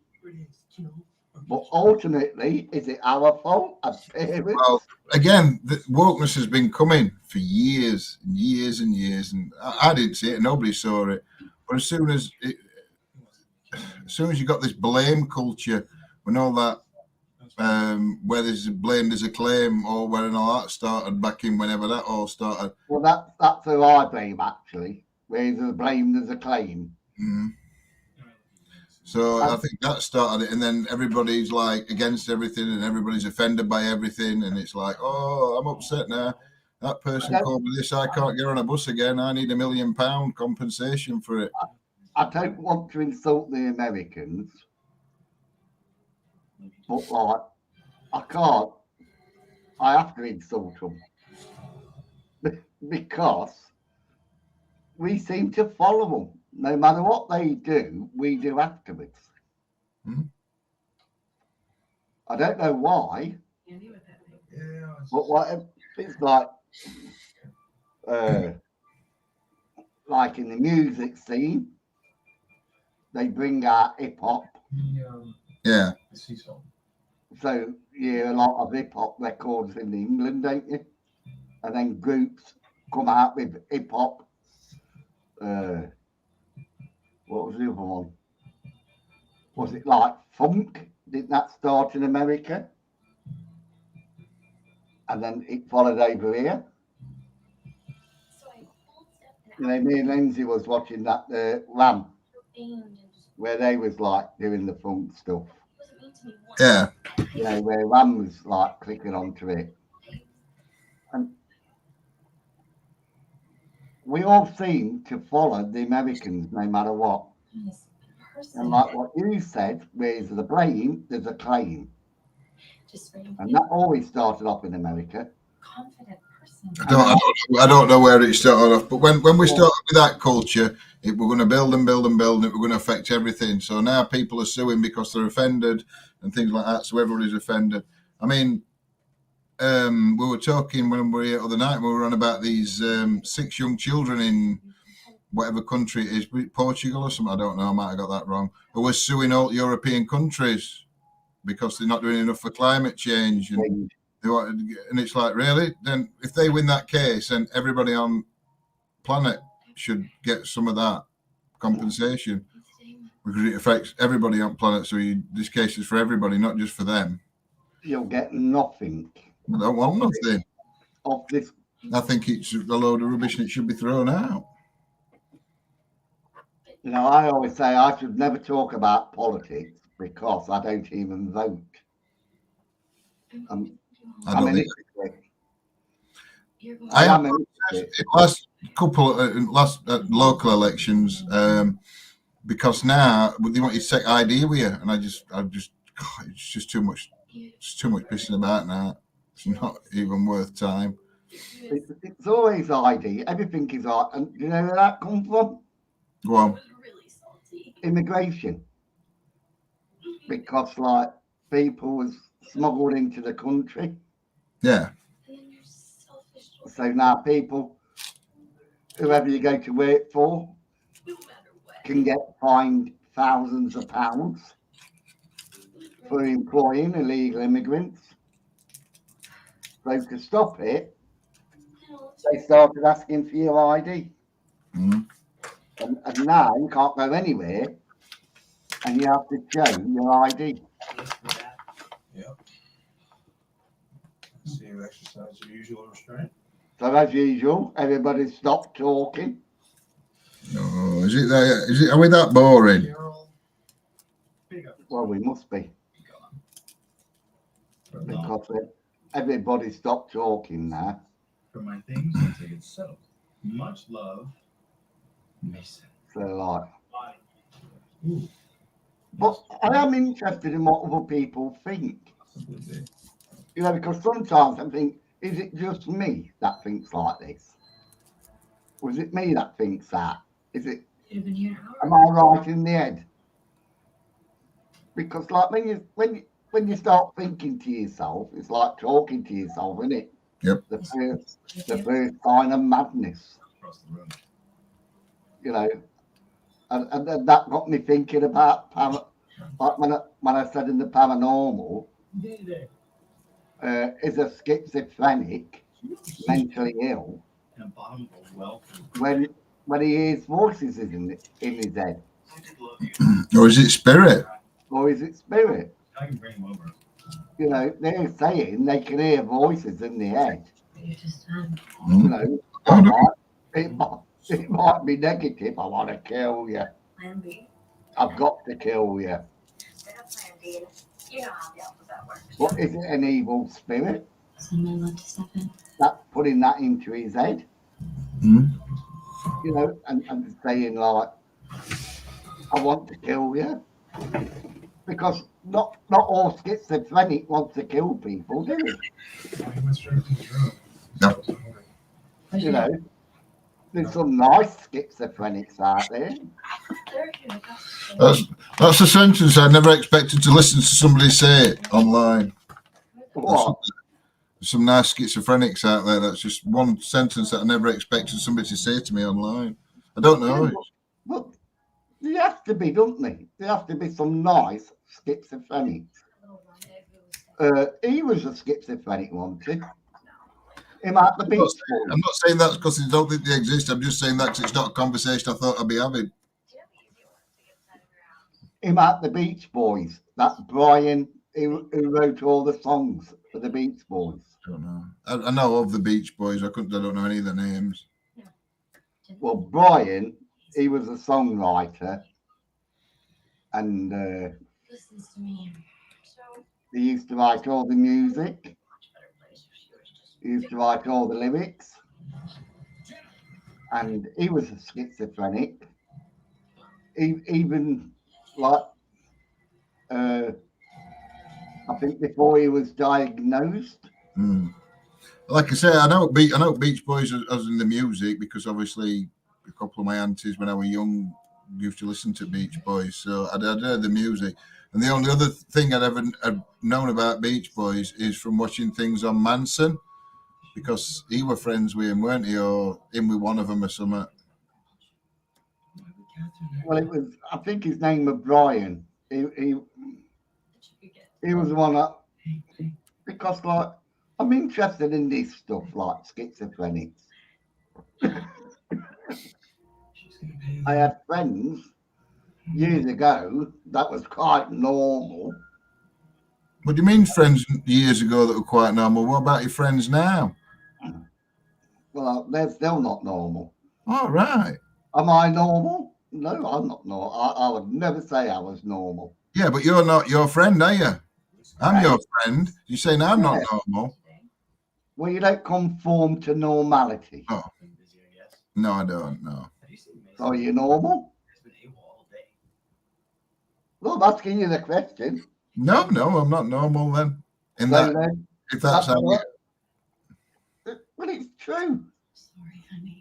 S1: But ultimately, is it our fault as parents?
S6: Well, again, the wokeness has been coming for years and years and years, and I didn't see it. Nobody saw it. But as soon as you got this blame culture, when all that, where there's a blame, there's a claim, or when all that started back in whenever that all started.
S1: Well, that's who I blame actually. Where there's a blame, there's a claim.
S6: Mm-hmm. So I think that started it, and then everybody's like against everything, and everybody's offended by everything, and it's like, oh, I'm upset now. That person called me this. I can't get on a bus again. I need £1 million compensation for it.
S1: I don't want to insult the Americans, but like, I can't. I have to insult them because we seem to follow them. No matter what they do, we do afterwards.
S6: Hmm.
S1: I don't know why, but what it's like in the music scene, they bring out hip hop.
S6: Yeah.
S1: So you hear a lot of hip hop records in England, don't you? And then groups come out with hip hop. What was the other one? Was it like funk? Didn't that start in America? And then it followed over here. You know, me and Lindsay was watching that Rant, where they was like doing the funk stuff.
S6: Yeah.
S1: You know, where Ram was like clicking onto it. And we all seem to follow the Americans no matter what. And like what you said, where's the blame, there's a claim. And that always started off in America.
S6: I don't know where it started off, but when we started with that culture, we're going to build and build and build, and it we're going to affect everything. So now people are suing because they're offended and things like that. So everybody's offended. I mean, we were talking when we were here the other night. We were on about these 6 young children in whatever country it is, Portugal or something. I don't know. I might have got that wrong. Who were suing all European countries because they're not doing enough for climate change, and it's like, really? Then if they win that case, then everybody on planet should get some of that compensation because it affects everybody on planet. So this case is for everybody, not just for them.
S1: You'll get nothing.
S6: I don't want nothing.
S1: Of this.
S6: I think it's a load of rubbish and it should be thrown out.
S1: You know, I always say I should never talk about politics because I don't even vote.
S6: I don't think. I am last couple last local elections because now they want you to take ID with you, and I just God, it's just too much. It's too much pissing about now. It's not even worth time.
S1: It's always ID. Everything is art, and you know where that comes from?
S6: Go on.
S1: Immigration, because like people was smuggled into the country.
S6: Yeah.
S1: So now people, whoever you go to work for, can get fined thousands of pounds for employing illegal immigrants. So to stop it, they started asking for your ID.
S6: Mm-hmm.
S1: And now you can't go anywhere and you have to show your ID.
S13: Yep. So you exercise your usual restraint.
S1: So as usual, everybody stopped talking.
S6: No, is it that? Is it? Are we that boring?
S1: Well, we must be, because everybody stopped talking now.
S13: For my things, I take it so. Much love, Mason.
S1: So like, but I am interested in what other people think. You know, because sometimes I think, is it just me that thinks like this? Or is it me that thinks that? Is it? Am I right in the head? Because like when you start thinking to yourself, it's like talking to yourself, isn't it?
S6: Yep.
S1: The first sign of madness. You know, and that got me thinking about like when I said in the paranormal, is a schizophrenic mentally ill when he hears voices in his head?
S6: Or is it spirit?
S1: Or is it spirit?
S13: I can bring him over.
S1: You know, they're saying they can hear voices in the head.
S6: Mm.
S1: You know, it might be negative. I want to kill you. I've got to kill you. What is it? An evil spirit? That's putting that into his head.
S6: Mm.
S1: You know, and saying like, I want to kill you. Because not all schizophrenic want to kill people, do they?
S6: No.
S1: You know, there's some nice schizophrenics out there.
S6: That's a sentence I never expected to listen to somebody say online.
S1: What?
S6: There's some nice schizophrenics out there. That's just one sentence that I never expected somebody to say to me online. I don't know.
S1: But they have to be, don't they? There have to be some nice schizophrenics. He was a schizophrenic one too. Him at the beach.
S6: I'm not saying that's because I don't think they exist. I'm just saying that because it's not a conversation I thought I'd be having.
S1: Him at the Beach Boys. That Brian who wrote all the songs for the Beach Boys.
S6: I don't know. I know of the Beach Boys. I don't know any of the names.
S1: Well, Brian, he was a songwriter, and he used to write all the music. He used to write all the lyrics, and he was a schizophrenic. Even like, I think before he was diagnosed.
S6: Mm. Like I say, I know Beach Boys as in the music because obviously a couple of my aunties when I was young used to listen to Beach Boys, so I'd heard the music. And the only other thing I'd ever known about Beach Boys is from watching things on Manson, because he were friends with him, weren't he, or him with one of them or something.
S1: Well, it was. I think his name was Brian. He was the one that, because like I'm interested in this stuff like schizophrenics. I had friends years ago that was quite normal.
S6: What do you mean, friends years ago that were quite normal? What about your friends now?
S1: Well, they're still not normal.
S6: All right.
S1: Am I normal? No, I'm not normal. I would never say I was normal.
S6: Yeah, but you're not your friend, are you? I'm your friend. You're saying I'm not normal.
S1: Well, you don't conform to normality.
S6: Oh. No, I don't. No.
S1: So are you normal? Well, I'm asking you the question.
S6: No, I'm not normal then.
S1: So
S6: That,
S1: then,
S6: if that's how
S1: well, it's true.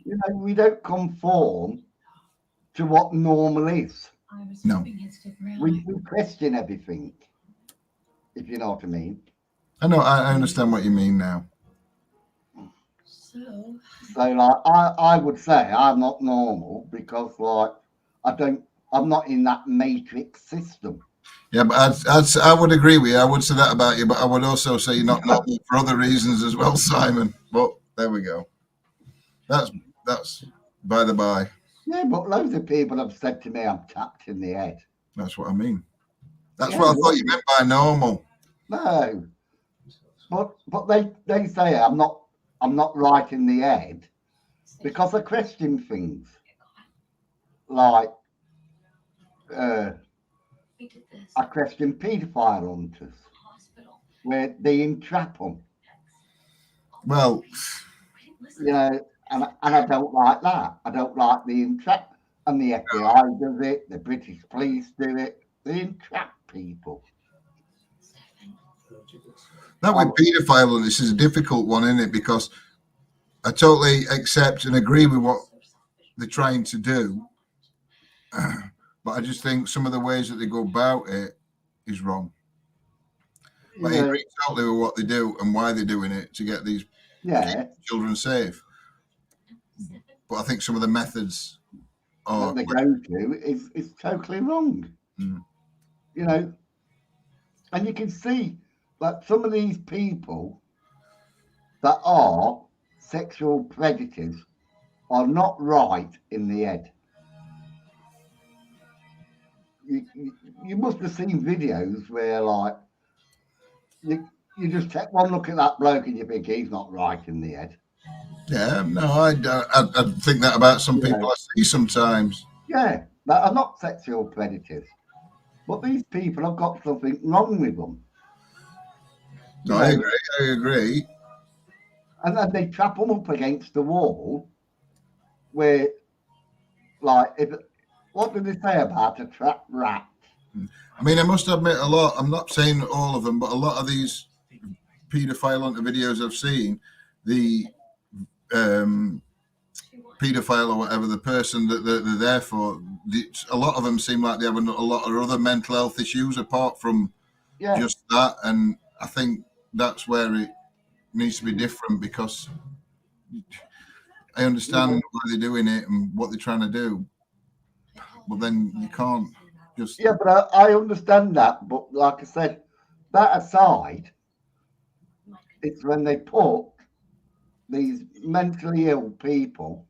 S1: You know, we don't conform to what normal is.
S6: No.
S1: We question everything, if you know what I mean.
S6: I know. I understand what you mean now.
S1: So like, I would say I'm not normal because like I'm not in that matrix system.
S6: Yeah, but I would agree with you. I would say that about you, but I would also say you're not normal for other reasons as well, Simon. But there we go. That's by the by.
S1: Yeah, but loads of people have said to me I'm tapped in the head.
S6: That's what I mean. That's what I thought you meant by normal.
S1: No, but they say I'm not right in the head because I question things like I question paedophile hunters where they entrap them.
S6: Well,
S1: you know, and I don't like that. I don't like the entrap, and the FBI does it. The British police do it. They entrap people.
S6: That with paedophile, this is a difficult one, isn't it? Because I totally accept and agree with what they're trying to do, but I just think some of the ways that they go about it is wrong. But I agree totally with what they do and why they're doing it to get these children safe. But I think some of the methods
S1: that they go to is totally wrong.
S6: Mm.
S1: You know, and you can see that some of these people that are sexual predators are not right in the head. You must have seen videos where like you just take one look at that bloke and you think he's not right in the head.
S6: Yeah, no, I think that about some people I see sometimes.
S1: Yeah, that are not sexual predators, but these people have got something wrong with them.
S6: No, I agree.
S1: And then they trap them up against the wall where, like, what do they say about a trapped rat?
S6: I mean, I must admit a lot, I'm not saying all of them, but a lot of these paedophile hunter videos I've seen, the paedophile or whatever, the person that they're there for, a lot of them seem like they have a lot of other mental health issues apart from just that. And I think that's where it needs to be different, because I understand why they're doing it and what they're trying to do, but then you can't just...
S1: Yeah, but I understand that, but like I said, that aside, it's when they put these mentally ill people,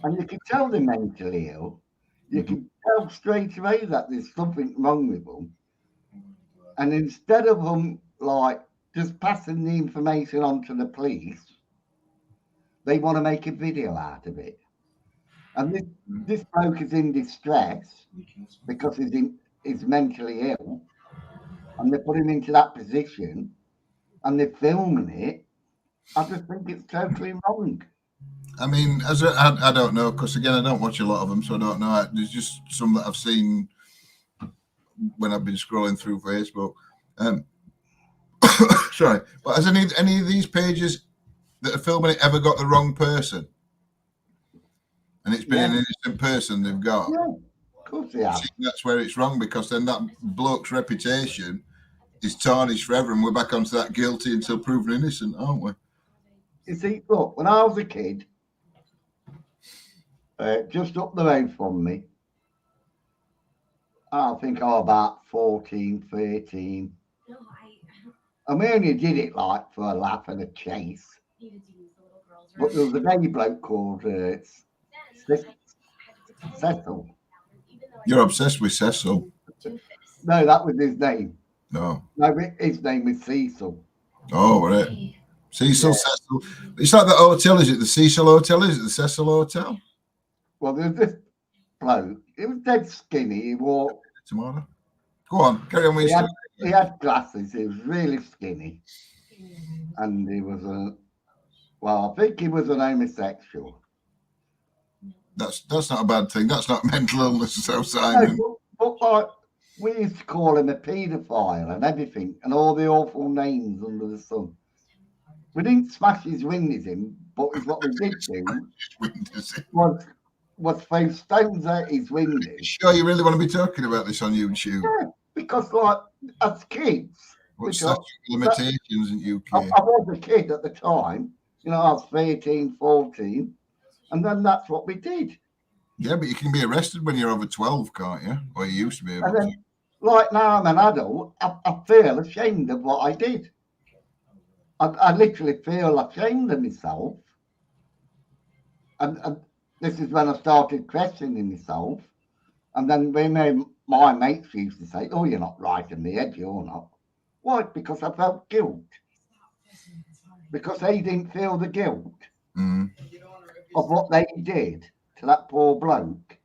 S1: and you can tell they're mentally ill, you can tell straight away that there's something wrong with them, and instead of them like just passing the information on to the police, they want to make a video out of it. And this bloke is in distress because he's mentally ill, and they put him into that position and they're filming it. I just think it's totally wrong.
S6: I mean, I don't know, because again, I don't watch a lot of them, so I don't know. There's just some that I've seen when I've been scrolling through Facebook. Sorry, but has any of these pages that are filming it ever got the wrong person? And it's been an innocent person they've got.
S1: Of course he has.
S6: That's where it's wrong, because then that bloke's reputation is tarnished forever, and we're back onto that guilty until proven innocent, aren't we?
S1: You see, look, when I was a kid, just up the road from me, I think I was about 14, 13. And we only did it like for a laugh and a chase. But there was a baby bloke called Cecil.
S6: You're obsessed with Cecil.
S1: No, that was his name.
S6: No.
S1: No, his name was Cecil.
S6: Oh, right. Cecil, Cecil. It's like the hotel, is it the Cecil Hotel? Is it the Cecil Hotel?
S1: Well, there's this bloke. He was dead skinny. He wore.
S6: Tomorrow. Go on, carry on with your
S1: he had glasses. He was really skinny, and he was I think he was an homosexual.
S6: That's not a bad thing. That's not mental illness, so Simon.
S1: No, but like, we used to call him a paedophile and everything, and all the awful names under the sun. We didn't smash his windows in, but what we did do was throw stones at his windows.
S6: Sure, you really want to be talking about this on YouTube?
S1: Yeah, because like as kids,
S6: what's statute limitations in UK?
S1: I was a kid at the time. You know, I was 13, 14, and then that's what we did.
S6: Yeah, but you can be arrested when you're over 12, can't you? Or you used to be able
S1: and then, like now I'm an adult, I feel ashamed of what I did. I literally feel ashamed of myself. And this is when I started questioning myself. And then when my mates used to say, oh, you're not right in the head, you're not. Why? Because I felt guilt. Because they didn't feel the guilt of what they did to that poor bloke.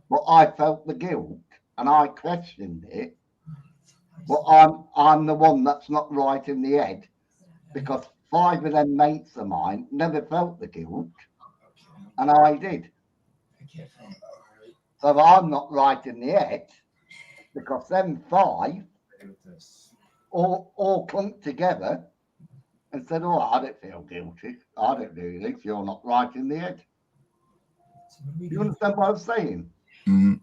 S1: But I felt the guilt and I questioned it. But I'm the one that's not right in the head, because 5 of them mates of mine never felt the guilt, and I did. So I'm not right in the head, because them 5 all clumped together and said, oh, I don't feel guilty. I don't do this. You're not right in the head. You understand what I'm saying?
S6: Mm-hmm.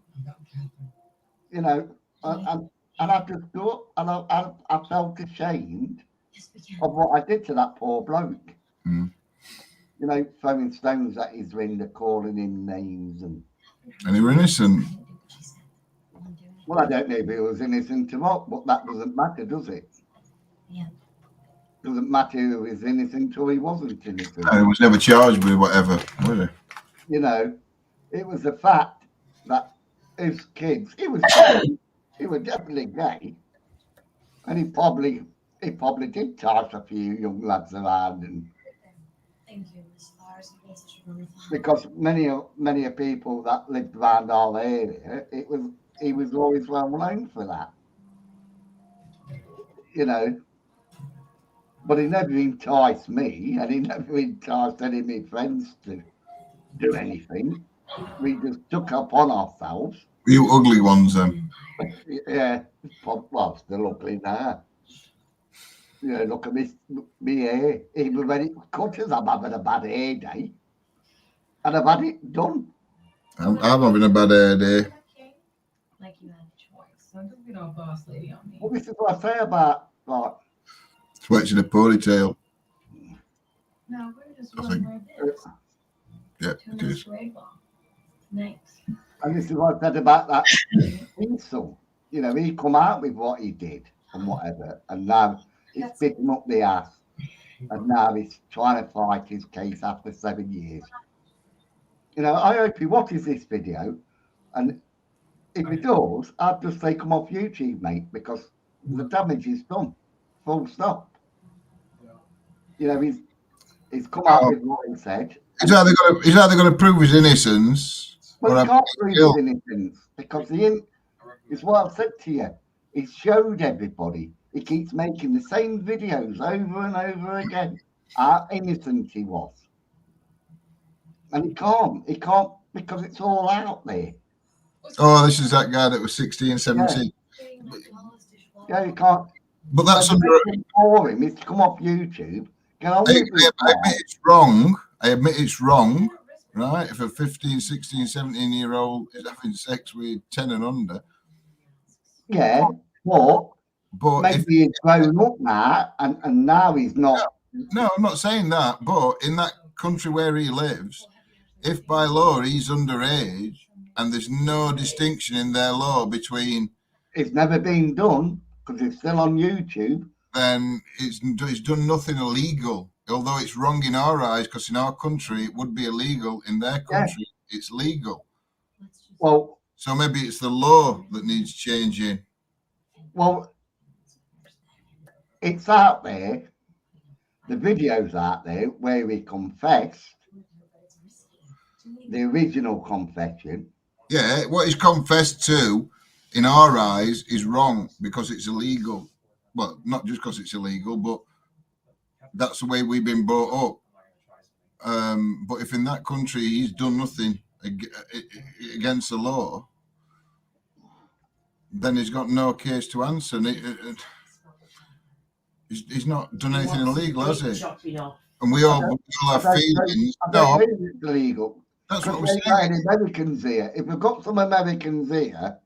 S1: You know, and I just thought, and I felt ashamed of what I did to that poor bloke.
S6: Mm.
S1: You know, throwing stones at his window, calling him names. And
S6: he was innocent.
S1: Well, I don't know if he was innocent or not, but that doesn't matter, does it?
S9: Yeah.
S1: Doesn't matter who is innocent or he wasn't innocent.
S6: And he was never charged with whatever, was he?
S1: You know, it was the fact that his kids, he was definitely gay, and he probably did charge a few young lads around, and because many people that lived around our area, he was always well known for that, you know. But he never enticed me, and he never enticed any of my friends to do anything. We just took upon ourselves.
S6: You ugly ones, then.
S1: Yeah, well, still ugly now. You know, look at me hair. Even when it cutters, I'm having a bad hair day. And I've had it done.
S6: I'm having a bad hair day.
S9: Like you had a choice. So don't be all boss lady on me.
S1: Well, this is what I say about, like...
S6: Switching a ponytail.
S9: No, we're just
S6: I think. Yeah, it is.
S9: Nice.
S1: And this is what I said about that Cecil. You know, he come out with what he did and whatever, and now it's bitten up the ass, and now he's trying to fight his case after 7 years. You know, I hope he watches this video, and if he does, I'd just take him off YouTube, mate, because the damage is done. Full stop. You know, he's come out with what he said.
S6: He's either going to prove his innocence.
S1: Well, he can't prove his innocence because it's what I've said to you. He showed everybody. He keeps making the same videos over and over again. How innocent he was. And he can't because it's all out there.
S6: Oh, this is that guy that was 16, 17.
S1: Yeah, you can't.
S6: But that's under.
S1: For him is to come off YouTube.
S6: I admit it's wrong. I admit it's wrong. right? If a 15, 16, 17-year-old is having sex with 10 and under.
S1: Yeah, but maybe
S6: if
S1: he's grown up now, and now he's not.
S6: No, I'm not saying that. But in that country where he lives, if by law he's underage and there's no distinction in their law between,
S1: It's never been done because it's still on YouTube.
S6: Then it's done nothing illegal. Although it's wrong in our eyes, because in our country it would be illegal. In their country, it's legal.
S1: Well,
S6: so maybe it's the law that needs changing.
S1: Well, it's out there. The video's out there where he confessed the original confession.
S6: Yeah, what he's confessed to, in our eyes, is wrong because it's illegal. Well, not just because it's illegal, but that's the way we've been brought up. But if in that country he's done nothing against the law, then he's got no case to answer. And he's not done anything illegal, has he? And we all have feelings.
S1: No, it's illegal.
S6: That's what we're saying.
S1: Americans here. If we've got some Americans here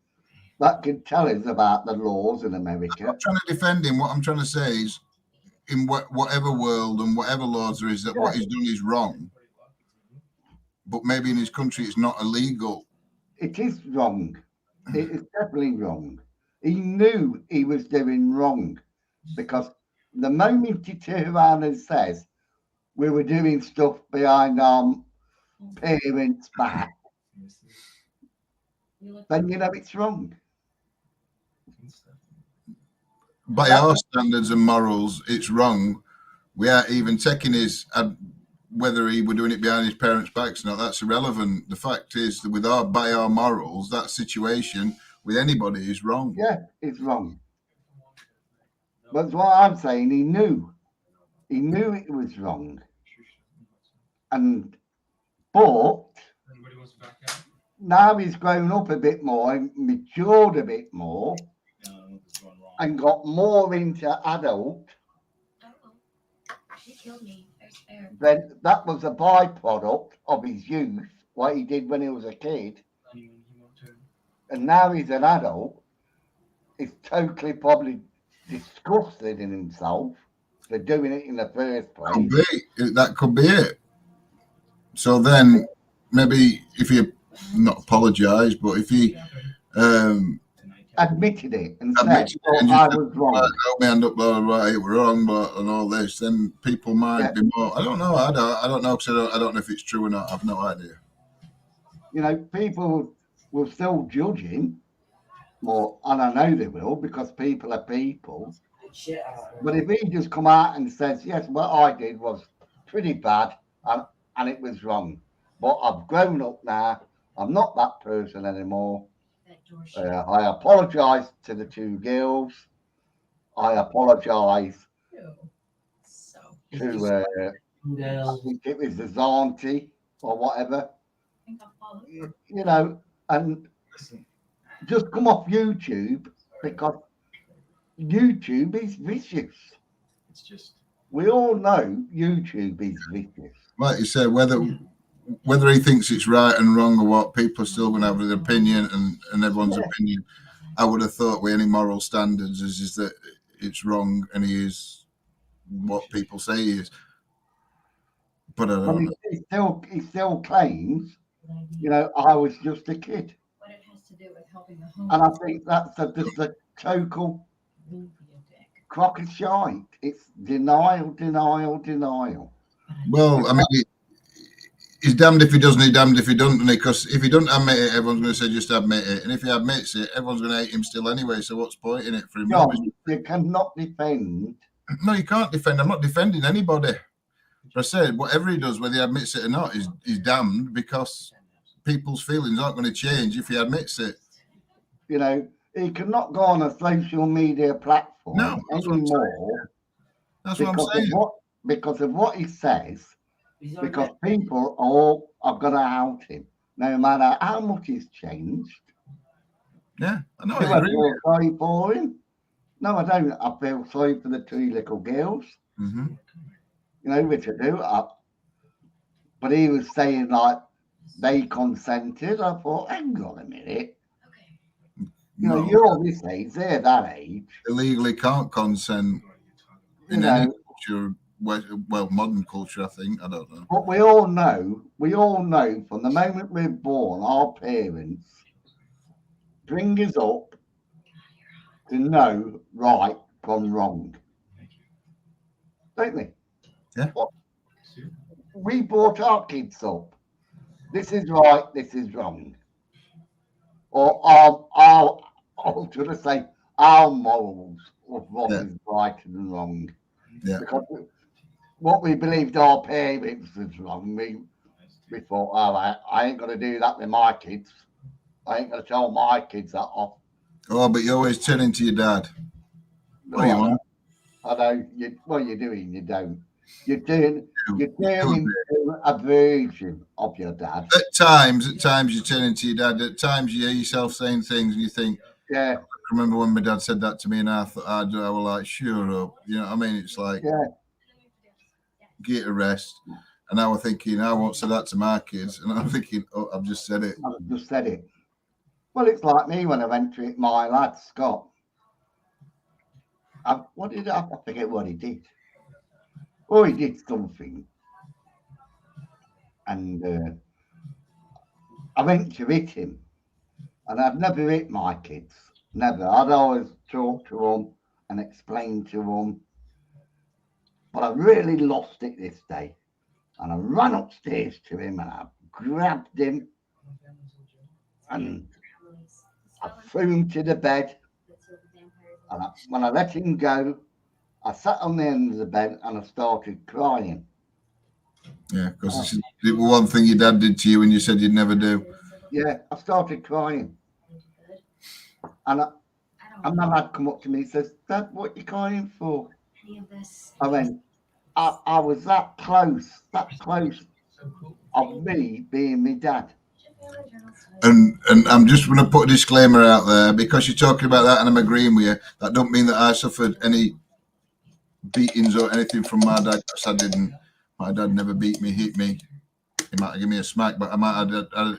S1: that can tell us about the laws in America.
S6: I'm not trying to defend him. What I'm trying to say is, in whatever world and whatever laws there is, that what he's done is wrong. But maybe in his country it's not illegal.
S1: It is wrong. It is definitely wrong. He knew he was doing wrong because the moment he turned around and says we were doing stuff behind our parents' back, then you know it's wrong.
S6: By our standards and morals, it's wrong. We aren't even taking his whether he were doing it behind his parents' backs or not. That's irrelevant. The fact is that by our morals, that situation with anybody is wrong.
S1: Yeah, it's wrong. But what I'm saying, he knew it was wrong. But now he's grown up a bit more and matured a bit more and got more into adult. Then that was a byproduct of his youth, what he did when he was a kid. And now he's an adult. He's totally probably disgusted in himself for doing it in the first place.
S6: That could be it. So then maybe if he not apologise, but if he
S1: admitted it and said, I was wrong.
S6: Help me end up, blah, blah, blah, it was wrong, but and all this, then people might be more. I don't know. I don't know because I don't know if it's true or not. I've no idea.
S1: You know, people will still judge him more, and I know they will because people are people. But if he just come out and says, yes, what I did was pretty bad and it was wrong, but I've grown up now, I'm not that person anymore. I apologise to the two girls. I apologise to I think it was his auntie or whatever. You know, and just come off YouTube because YouTube is vicious.
S13: It's just
S1: we all know YouTube is vicious.
S6: Like you said, whether he thinks it's right and wrong or what, people are still going to have an opinion and everyone's opinion. I would have thought with any moral standards is that it's wrong and he is what people say he is. But I don't know.
S1: He still claims, you know, I was just a kid. And I think that's just a total crock of shite. It's denial.
S6: Well, I mean, he's damned if he doesn't, he's damned if he doesn't, because if he doesn't admit it, everyone's going to say just admit it. And if he admits it, everyone's going to hate him still anyway. So what's the point in it for him?
S1: John, you cannot defend.
S6: No, you can't defend. I'm not defending anybody. But I said, whatever he does, whether he admits it or not, he's damned because people's feelings aren't going to change if he admits it.
S1: You know, he cannot go on a social media platform anymore.
S6: That's what I'm saying.
S1: Because of what he says, because people all are going to out him, no matter how much he's changed.
S6: Yeah, I know.
S1: Do I feel sorry for him? No, I don't. I feel sorry for the two little girls.
S6: Mm-hmm.
S1: You know, which I do. But he was saying, like, they consented. I thought, hang on a minute. You
S6: No,
S1: know, you're this age, they're that age.
S6: they legally can't consent
S1: You
S6: in
S1: know,
S6: any culture. Well, modern culture, I think. I don't know.
S1: but we all know from the moment we're born, our parents bring us up to know right from wrong. Don't they?
S6: Yeah.
S1: We brought our kids up. This is right, this is wrong. Or should I say, our morals of what is right and wrong.
S6: Yeah.
S1: Because what we believed our parents was wrong, we thought, oh, I ain't going to do that with my kids. I ain't going to tell my kids that off.
S6: Oh, but you always turn into your dad. What do you want?
S1: I know. What you're doing, you don't. You're turning into a version of your dad.
S6: At times you turn into your dad. At times you hear yourself saying things and you think,
S1: yeah.
S6: I remember when my dad said that to me and I thought I was like, shut up. You know what I mean? It's like, get a rest. And I was thinking, I won't say that to my kids. And I'm thinking, oh, I've just said it.
S1: I've just said it. Well, it's like me when I went to my lad, Scott. I forget what he did. Oh, he did something. And I went to hit him. And I've never hit my kids. Never. I'd always talk to them and explain to them. But I really lost it this day. And I ran upstairs to him and I grabbed him and I threw him to the bed. And when I let him go, I sat on the end of the bed and I started crying.
S6: Yeah, because this is the one thing your dad did to you and you said you'd never do.
S1: Yeah, I started crying. And my lad come up to me and says, Dad, what are you crying for? I went, I was that close of me being my dad.
S6: And I'm just going to put a disclaimer out there, because you're talking about that and I'm agreeing with you. That don't mean that I suffered any beatings or anything from my dad, because I didn't. My dad never beat me, hit me. He might have given me a smack, but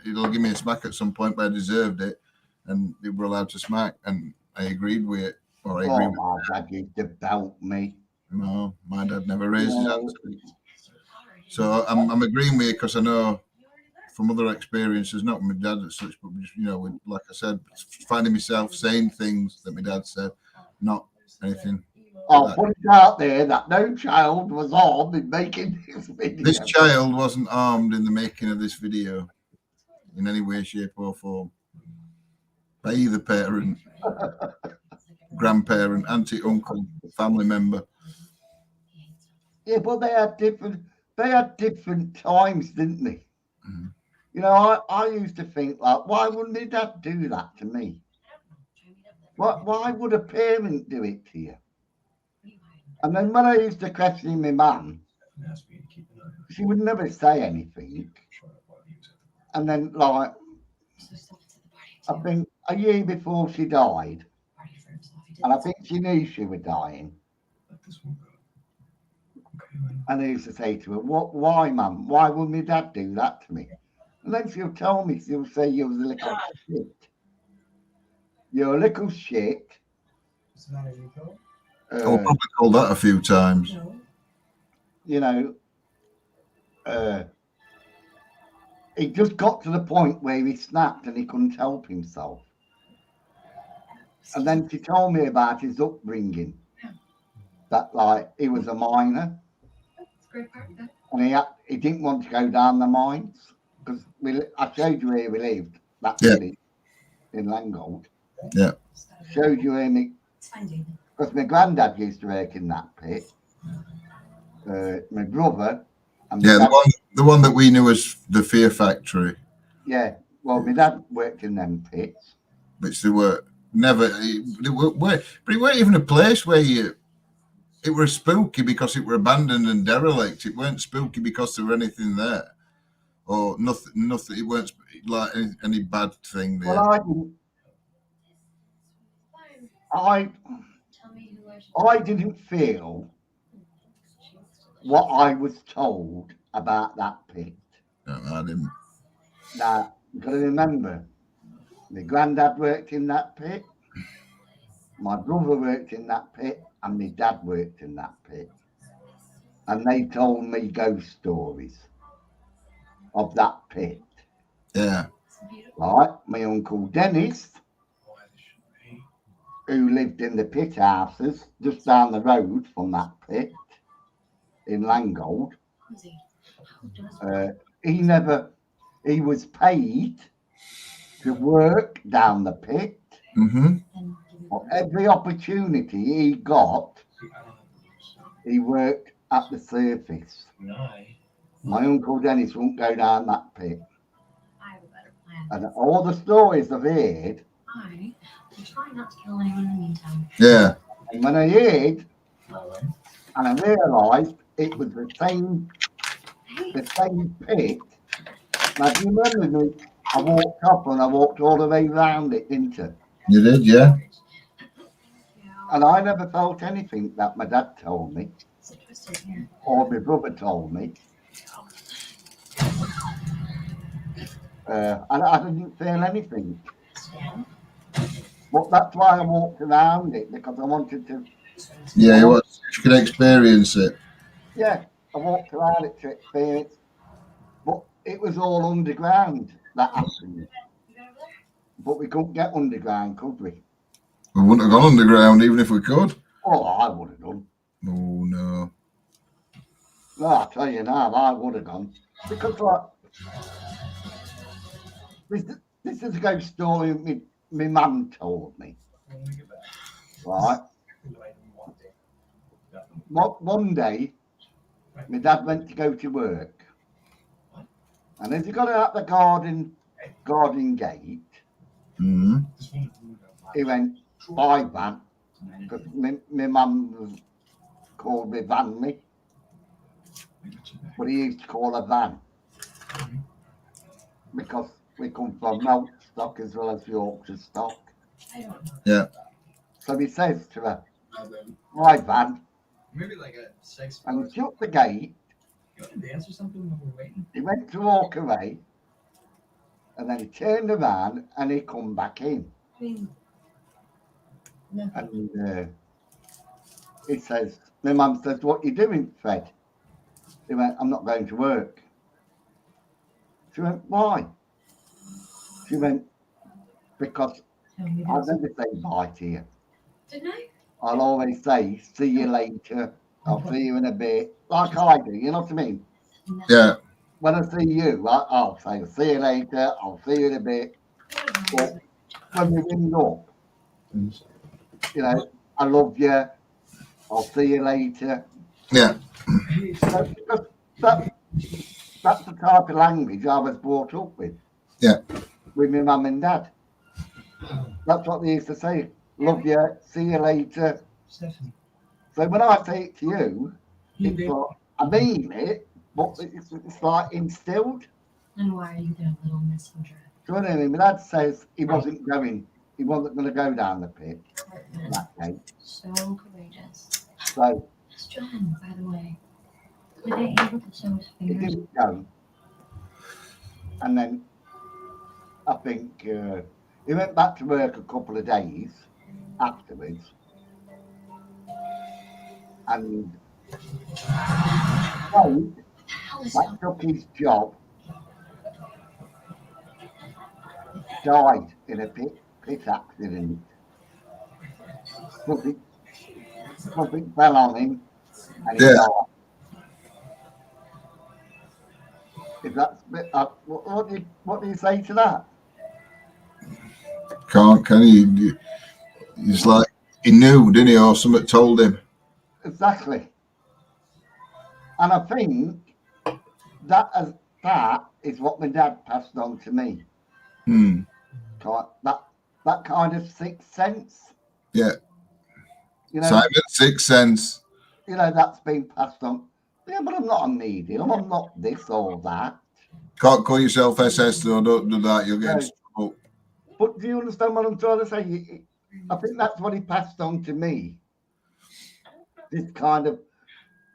S6: he'll give me a smack at some point, but I deserved it, and we were allowed to smack, and I agreed with it. Or I agreed with
S1: my dad used to belt me.
S6: No, my dad never raised his hand to me. So I'm agreeing with you, because I know from other experiences, not my dad as such, but just, like I said, finding myself saying things that my dad said, not anything.
S1: I'll put it out there that no child was armed in making this video.
S6: This child wasn't armed in the making of this video in any way, shape, or form by either parent, grandparent, auntie, uncle, family member.
S1: Yeah, but they had different times, didn't they? Mm-hmm. You know, I used to think, like, why wouldn't my dad do that to me? Why would a parent do it to you? And then when I used to question my mum, she would never say anything. And then, like, I think a year before she died, and I think she knew she was dying. And I used to say to her, why, mum? Why would my dad do that to me? And then she'll tell me, she'll say, you're a little shit. You're a little shit.
S6: I'll probably call that a few times.
S1: You know, he just got to the point where he snapped and he couldn't help himself. And then she told me about his upbringing, that like he was a miner, and he didn't want to go down the mines, because I showed you where we lived, that village in Langold.
S6: Yeah.
S1: Showed you where because my granddad used to work in that pit. My brother. And
S6: the one that we knew as the Fear Factory.
S1: Yeah, well, my dad worked in them pits.
S6: Which they were never, but it weren't even a place where it were spooky because it were abandoned and derelict. It weren't spooky because there were anything there. Or nothing, it weren't like any bad thing there.
S1: Well, I didn't feel what I was told about that pit.
S6: No, I didn't.
S1: Now, you've got to remember, my granddad worked in that pit, my brother worked in that pit, and my dad worked in that pit. And they told me ghost stories of that pit.
S6: Yeah.
S1: Right? My Uncle Dennis, who lived in the pit houses just down the road from that pit in Langold, he was paid to work down the pit. For every opportunity he got, he worked at the surface. My Uncle Dennis wouldn't go down that pit. And all the stories I've heard.
S9: Try not to kill anyone in the meantime.
S6: Yeah.
S1: And when I heard, and I realised it was the same pit. Now, do you remember me? I walked up and I walked all the way around it, didn't I?
S6: You did, yeah.
S1: And I never felt anything that my dad told me or my brother told me. And I didn't feel anything. But that's why I walked around it, because I wanted to.
S6: Yeah, you could experience it.
S1: Yeah, I walked around it to experience. But it was all underground that happened. But we couldn't get underground, could we?
S6: We wouldn't have gone underground even if we could.
S1: Oh, I would have done.
S6: Oh, no.
S1: No, I'll tell you now, I would have gone. Because, like, this is a ghost story my mum told me. Right? One day, my dad went to go to work. And as he got out the garden gate, he went, "Bye, Van." Because my mum was called me Vanley. But he used to call her Van. Because we come from malt stock as well as Yorkshire stock.
S6: Yeah.
S1: So he says to her, "Bye, Van."
S13: Maybe like a sex.
S1: And he shut the gate.
S13: You want to dance or something while we're waiting?
S1: He went to walk away. And then he turned around and he come back in. And he says, my mum says, "What you doing, Fred?" He went, "I'm not going to work." She went, "Why?" She went, "Because I'll never say bye to you.
S9: Didn't I?
S1: I'll always say, see you later. I'll see you in a bit." Like I do, you know what I mean?
S6: Yeah.
S1: When I see you, I'll say, "See you later. I'll see you in a bit." But when we ring up, you know, "I love you. I'll see you later."
S6: Yeah.
S1: That's the type of language I was brought up with.
S6: Yeah.
S1: With my mum and dad. That's what they used to say. "Love you. See you later." So when I say it to you, it's like, I mean it, but it's like instilled.
S9: And why are you their little messenger?
S1: Do you know what I mean? My dad says he wasn't going to go down the pit that day.
S9: So courageous.
S1: So
S9: That's John, by the way. Were they able to show his
S1: he
S9: fingers?
S1: didn't go. And then I think he went back to work a couple of days afterwards. And that took his job, died in a pit accident. Something fell on him and he died. If that's what do you say to that?
S6: Can he? He's like, he knew, didn't he? Or somebody told him.
S1: Exactly. And I think that is what my dad passed on to me. That kind of sixth sense.
S6: Yeah.
S1: You know,
S6: Simon, sixth sense.
S1: You know, that's been passed on. Yeah, but I'm not a medium. I'm not this or that.
S6: Can't call yourself SS though. Don't do that. You'll get in trouble.
S1: But do you understand what I'm trying to say? I think that's what he passed on to me.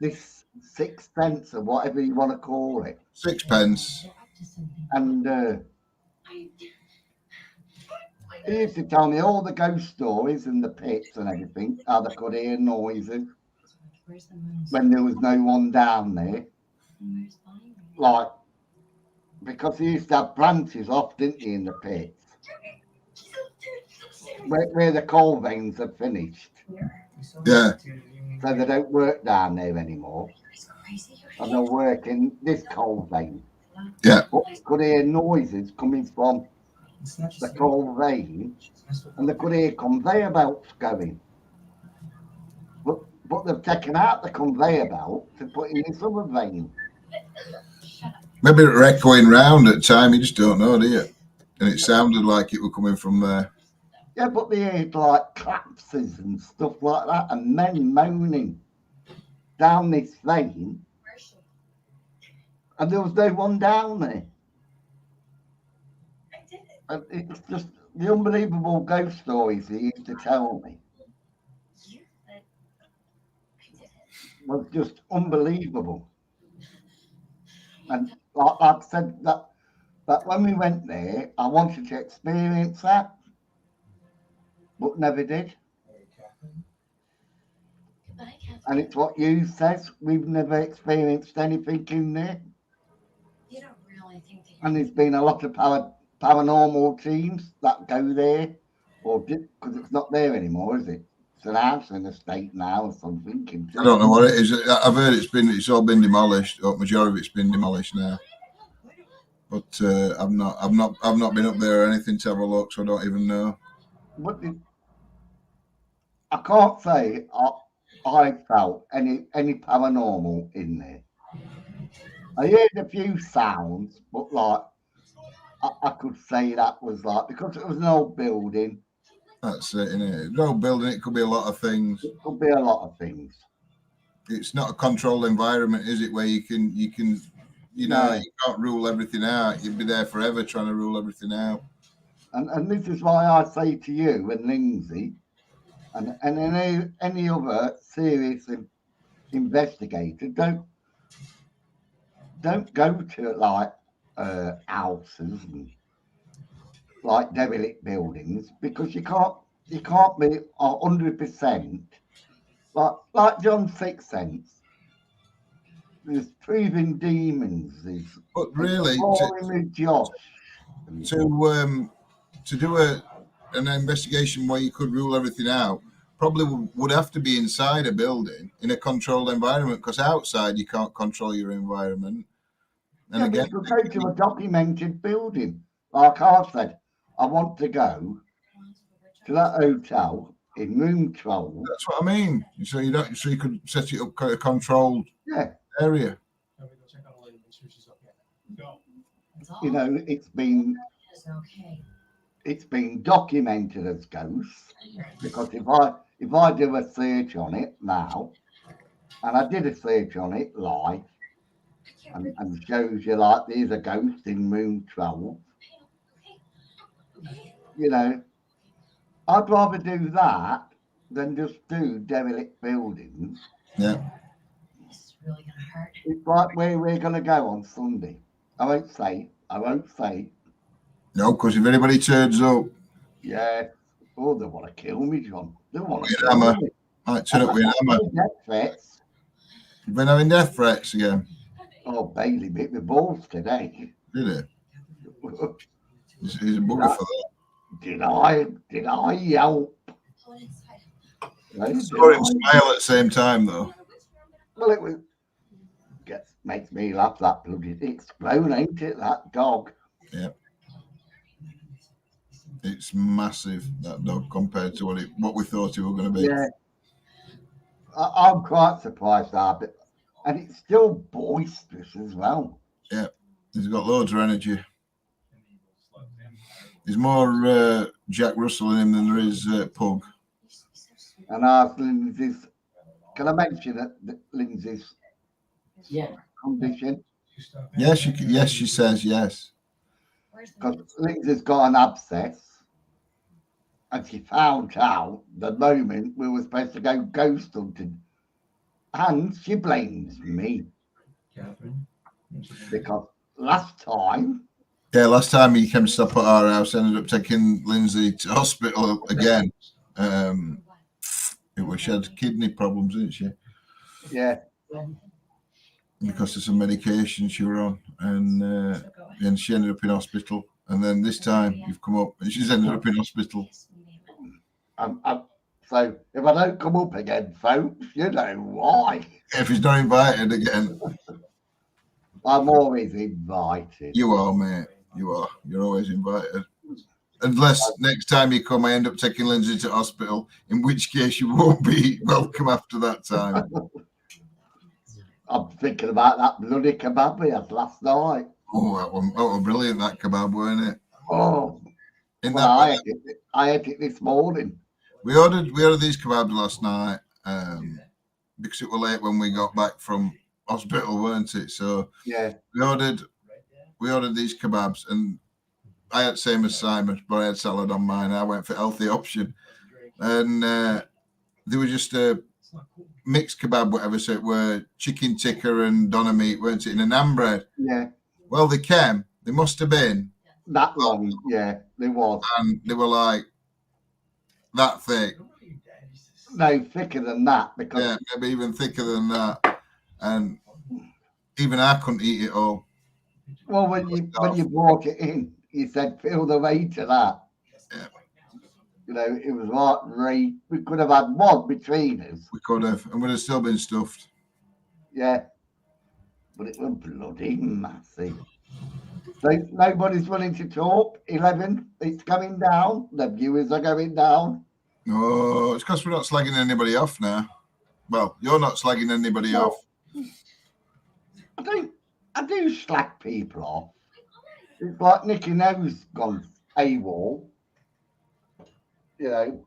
S1: This sixth sense or whatever you want to call it.
S6: Sixpence.
S1: And he used to tell me all the ghost stories and the pits and everything, how they could hear noises when there was no one down there. Like, because he used to have branches off, didn't he, in the pits? Where the coal veins are finished.
S6: Yeah.
S1: So they don't work down there anymore. And they'll work in this coal vein.
S6: Yeah.
S1: But you could hear noises coming from the coal vein, and they could hear conveyor belts going. But they've taken out the conveyor belt to put in this other vein.
S6: Maybe it were echoing round at the time, you just don't know, do you? And it sounded like it were coming from there.
S1: Yeah, but they heard like collapses and stuff like that, and men moaning down this vein, and there was no one down there. And it's just the unbelievable ghost stories he used to tell me was just unbelievable. And like I said, that when we went there, I wanted to experience that, but never did. And it's what you says, we've never experienced anything in there. And there's been a lot of paranormal teams that go there, or because it's not there anymore, is it? It's an house in the state now or something.
S6: I don't know what it is. I've heard it's all been demolished, or majority of it's been demolished now. But I've not been up there or anything to have a look, so I don't even know.
S1: But I can't say I felt any paranormal in there. I heard a few sounds, but like I could say that was like, because it was an old building.
S6: That's it, innit? An old building, it could be a lot of things.
S1: It could be a lot of things.
S6: It's not a controlled environment, is it? Where you can you can't rule everything out. You'd be there forever trying to rule everything out.
S1: And this is why I say to you and Lindsay, and any other serious investigator, don't go to like houses and like derelict buildings, because you can't be 100%. Like John's Sixth Sense, there's proving demons.
S6: But really, to do an investigation where you could rule everything out, probably would have to be inside a building in a controlled environment, because outside you can't control your environment. And
S1: yeah,
S6: again,
S1: but you go to a documented building. Like I said, I want to go to that hotel in room 12.
S6: That's what I mean. So you could set it up a controlled area.
S1: You know, it's been documented as ghosts, because if I do a search on it now, and I did a search on it live, and shows you like there's a ghost in room 12, you know, I'd rather do that than just do derelict buildings.
S6: Yeah.
S1: It's like where we're going to go on Sunday. I won't say.
S6: No, because if anybody turns up,
S1: yeah, oh, they want to kill me, John. They want to
S6: with
S1: kill
S6: hammer.
S1: me.
S6: Might turn up with a hammer.
S1: Death threats.
S6: You've been having death threats again.
S1: Oh, Bailey bit my balls today.
S6: Did it? He's a bugger for that.
S1: Did I yelp?
S6: Saw him smile at the same time, though.
S1: Well, it makes me laugh. That bloody thing's grown, ain't it? That dog.
S6: Yeah. It's massive, that dog, compared to what we thought it was going to be.
S1: Yeah. I'm quite surprised at it. And it's still boisterous as well.
S6: Yeah. He's got loads of energy. There's more Jack Russell in him than there is Pug.
S1: And asked Lindsay's, can I mention that Lindsay's condition?
S6: Yes, she says yes.
S1: Because Lindsay's got an abscess, and she found out the moment we were supposed to go ghost hunting, and she blames me because last time.
S6: Yeah, last time he came to stop at our house, ended up taking Lindsay to hospital again. She had kidney problems, didn't she?
S1: Yeah.
S6: Because of some medication she were on, and she ended up in hospital. And then this time you've come up, and she's ended up in hospital.
S1: So if I don't come up again, folks, you know why.
S6: If he's not invited again,
S1: I'm always invited.
S6: you are, mate. You are. You're always invited. Unless next time you come, I end up taking Lindsay to hospital, in which case you won't be welcome after that time.
S1: I'm thinking about that bloody kebab we had last night.
S6: Oh, that was brilliant, that kebab, weren't it?
S1: Oh, I ate it this morning.
S6: We ordered these kebabs last night because it was late when we got back from hospital, weren't it? So
S1: yeah,
S6: we ordered these kebabs, and I had same as Simon, but I had salad on mine. I went for healthy option, and they were just a mixed kebab, whatever. So it were chicken tikka and doner meat, weren't it, in a naan bread?
S1: Yeah.
S6: Well, they must have been
S1: that long. Yeah, they was,
S6: and they were like that thick.
S1: No, thicker than that, because
S6: maybe even thicker than that, and even I couldn't eat it all.
S1: Well, when you brought it in, you said feel the weight of that.
S6: Yeah.
S1: You know, it was like we could have had one between us.
S6: We could have, and would have still been stuffed.
S1: Yeah, but it was bloody massive. So nobody's willing to talk. 11, it's coming down. The viewers are going down.
S6: No, it's because we're not slagging anybody off now. Well, you're not slagging anybody off.
S1: I do slag people off. It's like Nicky No's gone AWOL. You know,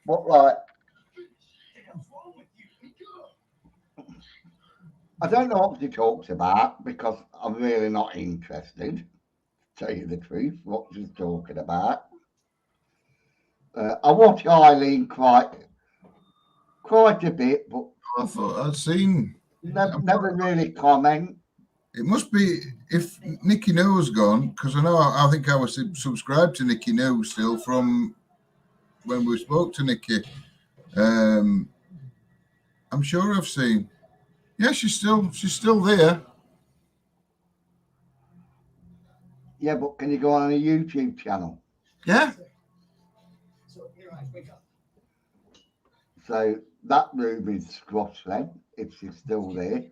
S1: what like? I don't know what she talks about because I'm really not interested. To tell you the truth, what she's talking about. I watch Eileen quite a bit, but
S6: I thought I'd seen.
S1: Never really comment.
S6: It must be if Nicky No's gone, because I think I was subscribed to Nicky No still from when we spoke to Nicky. I'm sure I've seen. Yeah, she's still there.
S1: Yeah, but can you go on a YouTube channel?
S6: Yeah.
S1: So that room is squash then, if she's still there.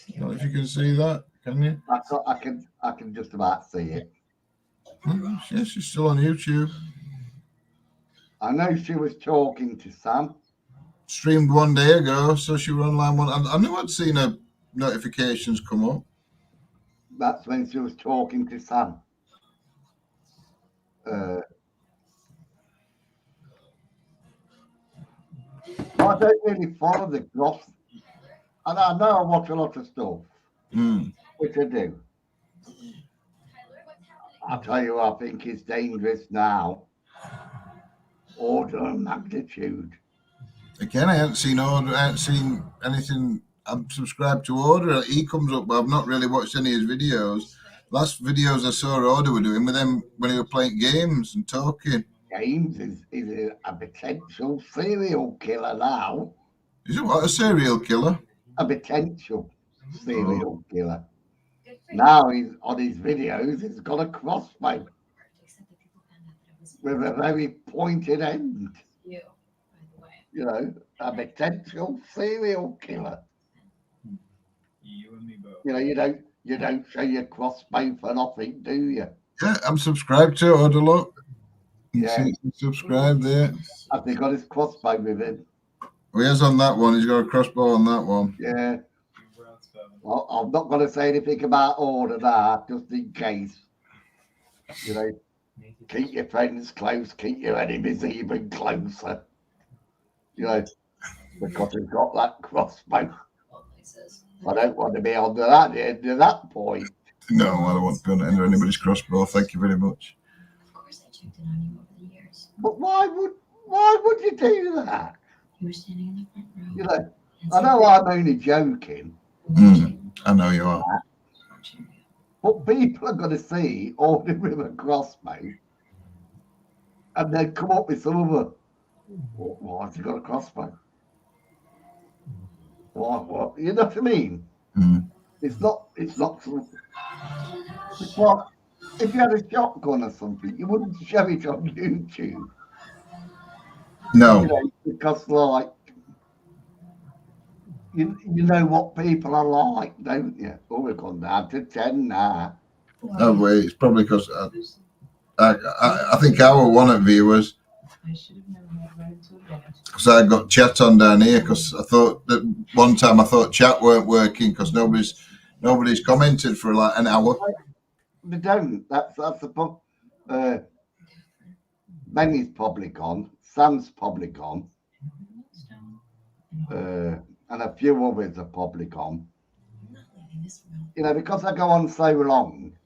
S6: I don't know if you can see that, can you?
S1: I can just about see it.
S6: Yeah, she's still on YouTube.
S1: I know she was talking to Sam.
S6: Streamed one day ago, so she was online one. I knew I'd seen her notifications come up.
S1: That's when she was talking to Sam. I don't really follow the gloss. And I know I watch a lot of stuff, which I do. I'll tell you what I think is dangerous now. Order of magnitude.
S6: Again, I haven't seen Order. I haven't seen anything. I'm subscribed to Order. He comes up, but I've not really watched any of his videos. Last videos I saw Order were doing with them when he were playing games and talking.
S1: Games is a potential serial killer now.
S6: Is it what, a serial killer?
S1: A potential serial killer. Now he's on his videos. He's got a crossbow with a very pointed end. You know, a potential serial killer.
S13: You and me both.
S1: You know, you don't show your crossbow for nothing, do you?
S6: Yeah, I'm subscribed to Order. Look,
S1: yeah,
S6: subscribed there.
S1: Have they got his crossbow with him?
S6: Well, he has on that one. He's got a crossbow on that one.
S1: Yeah. Well, I'm not going to say anything about Order now, just in case. You know, keep your friends close, keep your enemies even closer. You know, because he's got that crossbow. I don't want to be on that end of that point.
S6: No, I don't want to be on the end of anybody's crossbow. Thank you very much.
S9: Of course, I checked in on you over the years.
S1: But why would you do that?
S9: You were standing in the front row.
S1: You know, I know I'm only joking.
S6: I know you are.
S1: But people are going to see Order with a crossbow and then come up with some other. Why has he got a crossbow? What? You know what I mean? It's not some. It's like if you had a shotgun or something, you wouldn't show it on YouTube.
S6: No.
S1: You know, because like you know what people are like, don't you? Oh, we've gone down to 10 now.
S6: No way. It's probably because I think our one viewers, because I got chat on down here, because I thought that one time I thought chat weren't working because nobody's commented for like an hour.
S1: They don't. That's the problem. Benny's probably gone. Sam's probably gone. And a few others are probably gone. You know, because I go on so long.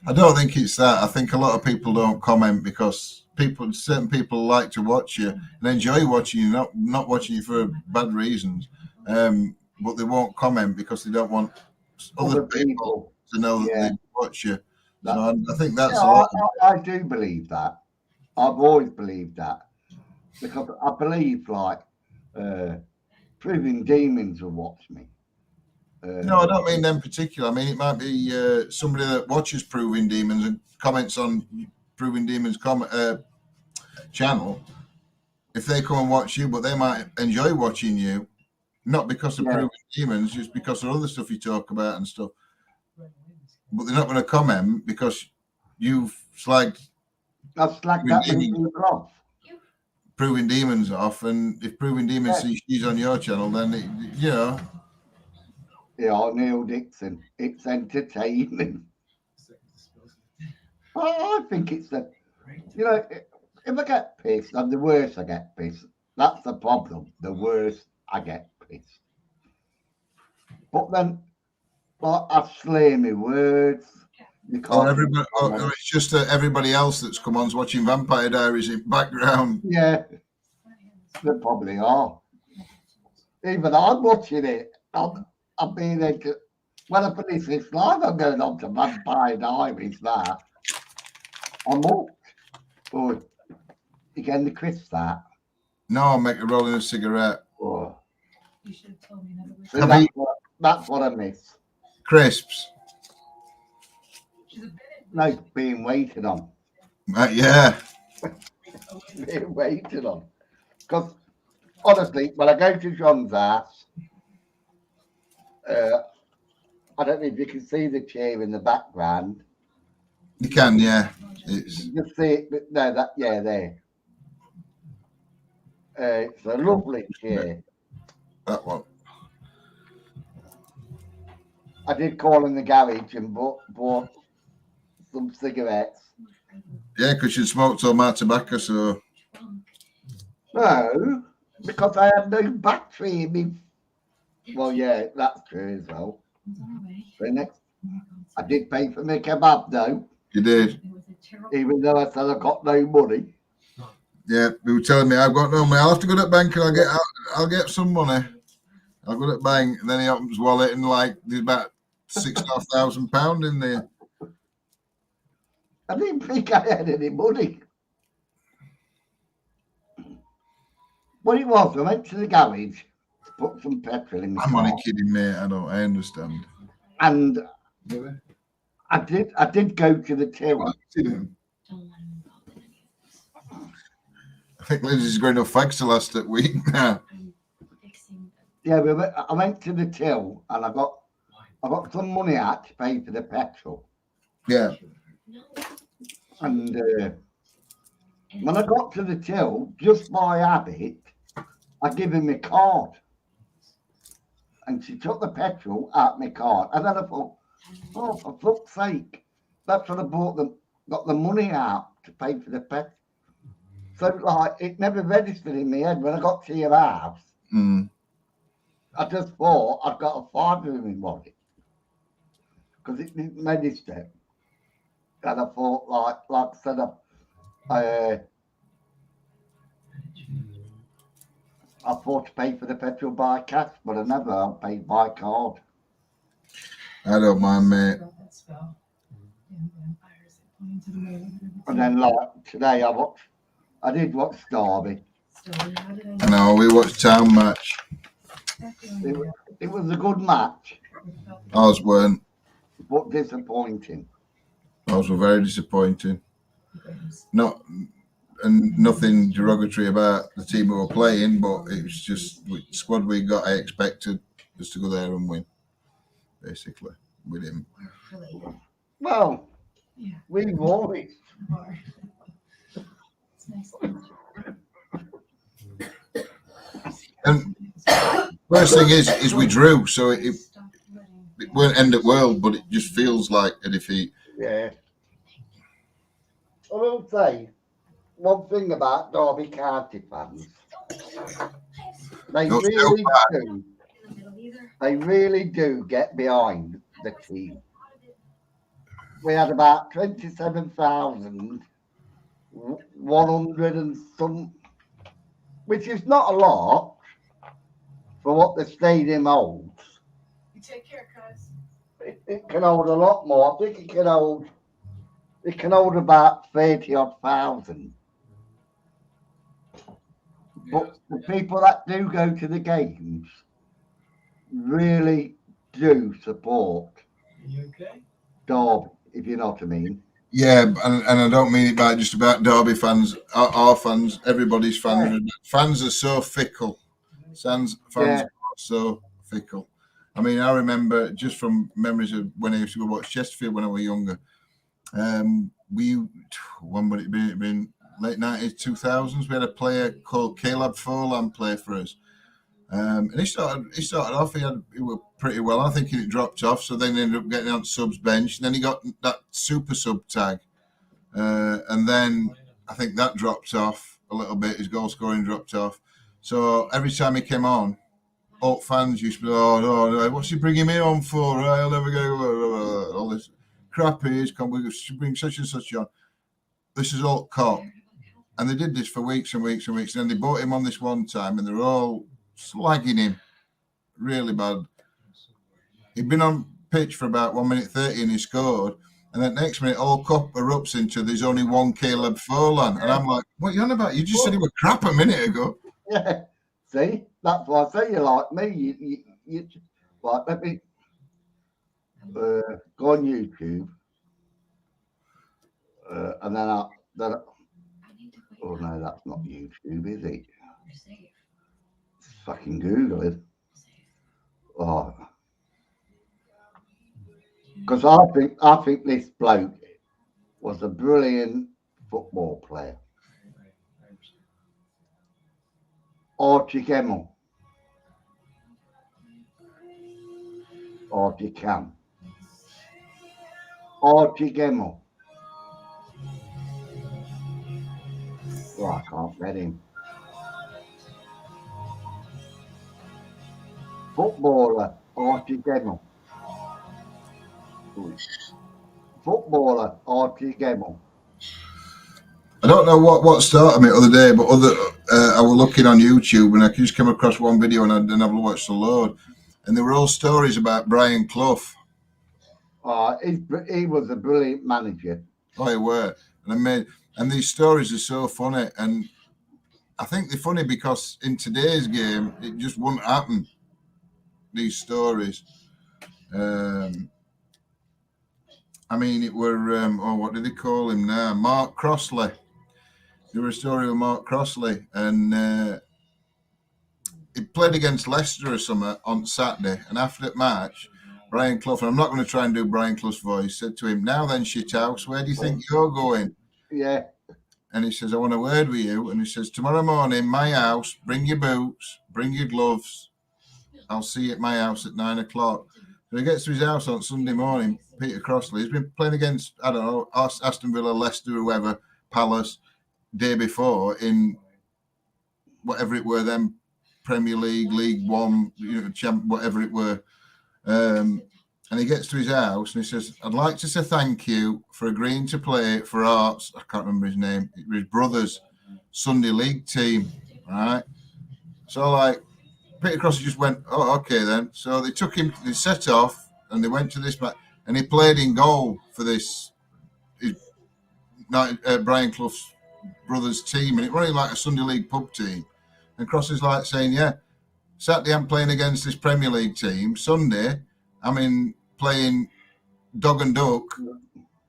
S6: I don't think it's that. I think a lot of people don't comment because certain people like to watch you and enjoy watching you, not watching you for bad reasons. But they won't comment because they don't want other people to know that they watch you. So I think that's a lot.
S1: I do believe that. I've always believed that because I believe like Proving Demons will watch me.
S6: No, I don't mean them particular. I mean, it might be somebody that watches Proving Demons and comments on Proving Demons channel. If they come and watch you, but they might enjoy watching you, not because of Proving Demons, just because of other stuff you talk about and stuff. But they're not going to comment because you've slagged.
S1: I've slagged that many people off.
S6: Proving Demons off, and if Proving Demons sees she's on your channel, then you know.
S1: Yeah, Neil Dixon. It's entertaining. I think it's the, you know, if I get pissed, and the worse I get pissed, that's the problem. The worse I get pissed. But then, like, I slay my words.
S6: It's just everybody else that's come on's watching Vampire Diaries in background.
S1: Yeah, they probably are. Even I'm watching it. I'm being into. When I finish this live, I'm going on to Vampire Diaries now. I'm hooked. Oh, you getting the crisps that?
S6: No, I'm making rolling a cigarette.
S1: Oh.
S9: You should have told me another way.
S1: That's what I miss.
S6: Crisps.
S1: No, being waited on.
S6: Yeah.
S1: Being waited on. Because honestly, when I go to John's house, I don't know if you can see the chair in the background.
S6: You can, yeah.
S1: You just see it, but no, there. It's a lovely chair.
S6: That one.
S1: I did call in the garage and bought some cigarettes.
S6: Yeah, because you smoked all my tobacco, so.
S1: No, because I had no battery in me. Well, yeah, that's true as well. I did pay for my kebab though.
S6: You did.
S1: Even though I said I got no money.
S6: Yeah, they were telling me I've got no money. I'll have to go to the bank and I'll get some money. I'll go to the bank, and then he opens his wallet and like there's about £6,500 in there.
S1: I didn't think I had any money. What it was, I went to the garage to put some petrol in my car.
S6: I'm only kidding, mate. I understand.
S1: And I did go to the till.
S6: I think Liz is going to fags to last that week now.
S1: Yeah, I went to the till and I got some money out to pay for the petrol.
S6: Yeah.
S1: And when I got to the till, just by habit, I give him my card. And she took the petrol out my card. And then I thought, oh, for fuck's sake. That's when I got the money out to pay for the petrol. So, like, it never registered in my head when I got to your house. I just thought I'd got a £5 in my wallet. Because it didn't register. And I thought, like I said, I thought to pay for the petrol by cash, but I never paid by card.
S6: I don't mind, mate.
S1: And then like today, I did watch Derby.
S6: No, we watched Town match.
S1: It was a good match,
S6: Ours weren't.
S1: but disappointing.
S6: Ours were very disappointing. Not and nothing derogatory about the team who were playing, but it was just the squad we got. I expected us to go there and win, basically. We didn't.
S1: Well, we won it.
S6: And first thing is we drew, so it won't end at world, but it just feels like a defeat.
S1: Yeah. I will say one thing about Derby County fans. They really do. They really do get behind the team. We had about 27,100 and some, which is not a lot for what the stadium holds.
S9: You take care, cuz.
S1: It can hold a lot more. I think it can hold about 30-odd thousand. But the people that do go to the games really do support Derby, if you know what I mean.
S6: Yeah, and I don't mean it by just about Derby fans, our fans, everybody's fans. Yeah. Fans are so fickle. Fans are so fickle. I mean, I remember just from memories of when I used to go watch Chesterfield when I was younger. When would it be? It'd been late 90s, 2000s. We had a player called Caleb Folan play for us. And he started off, he was pretty well. I think it dropped off, so then he ended up getting on subs bench. And then he got that super sub tag. And then I think that dropped off a little bit. His goal scoring dropped off. So every time he came on, all fans used to be, oh, what's he bringing me on for? I'll never go. All this crap he is. We should bring such and such on. This is all cop. And they did this for weeks and weeks and weeks. And then they brought him on this one time, and they're all slagging him really bad. He'd been on pitch for about 1 minute 30 and he scored. And then next minute, all cop erupts into there's only one Caleb Folan. And I'm like, what are you on about? You just said he was crap a minute ago.
S1: Yeah. See? That's why I say you're like me. You right, let me go on YouTube. And then oh no, that's not YouTube, is it? Fucking Google it. Oh. Because I think this bloke was a brilliant football player. Archie Gemmell. Archie Cam. Archie Gemmell. Oh, I can't get him. Footballer, Archie Gemmell. Footballer, Archie Gemmell.
S6: I don't know what started me the other day, but I was looking on YouTube and I just came across one video and I didn't have to watch the load. And there were all stories about Brian Clough.
S1: He was a brilliant manager.
S6: Oh, he were. And these stories are so funny. And I think they're funny because in today's game, it just wouldn't happen. These stories. I mean, it were, what do they call him now? Mark Crossley. There was a story of Mark Crossley, and he played against Leicester or something on Saturday, and after that match, Brian Clough, and I'm not going to try and do Brian Clough's voice, said to him, now then, shithouse, where do you think you're going?
S1: Yeah.
S6: And he says, I want a word with you. And he says, tomorrow morning, my house, bring your boots, bring your gloves. I'll see you at my house at 9 o'clock. So he gets to his house on Sunday morning, Peter Crossley. He's been playing against, I don't know, Aston Villa, Leicester, whoever, Palace, day before in whatever it were then, Premier League, League One, whatever it were. And he gets to his house and he says, I'd like to say thank you for agreeing to play for Arts, I can't remember his name, his brother's Sunday League team, right? So like, Peter Crossley just went, oh, okay then. So they took him, they set off, and they went to this match, and he played in goal for this Brian Clough's brothers' team, and it running like a Sunday League pub team. And Cross is like saying, "Yeah, Saturday I'm playing against this Premier League team. Sunday I'm playing dog and duck."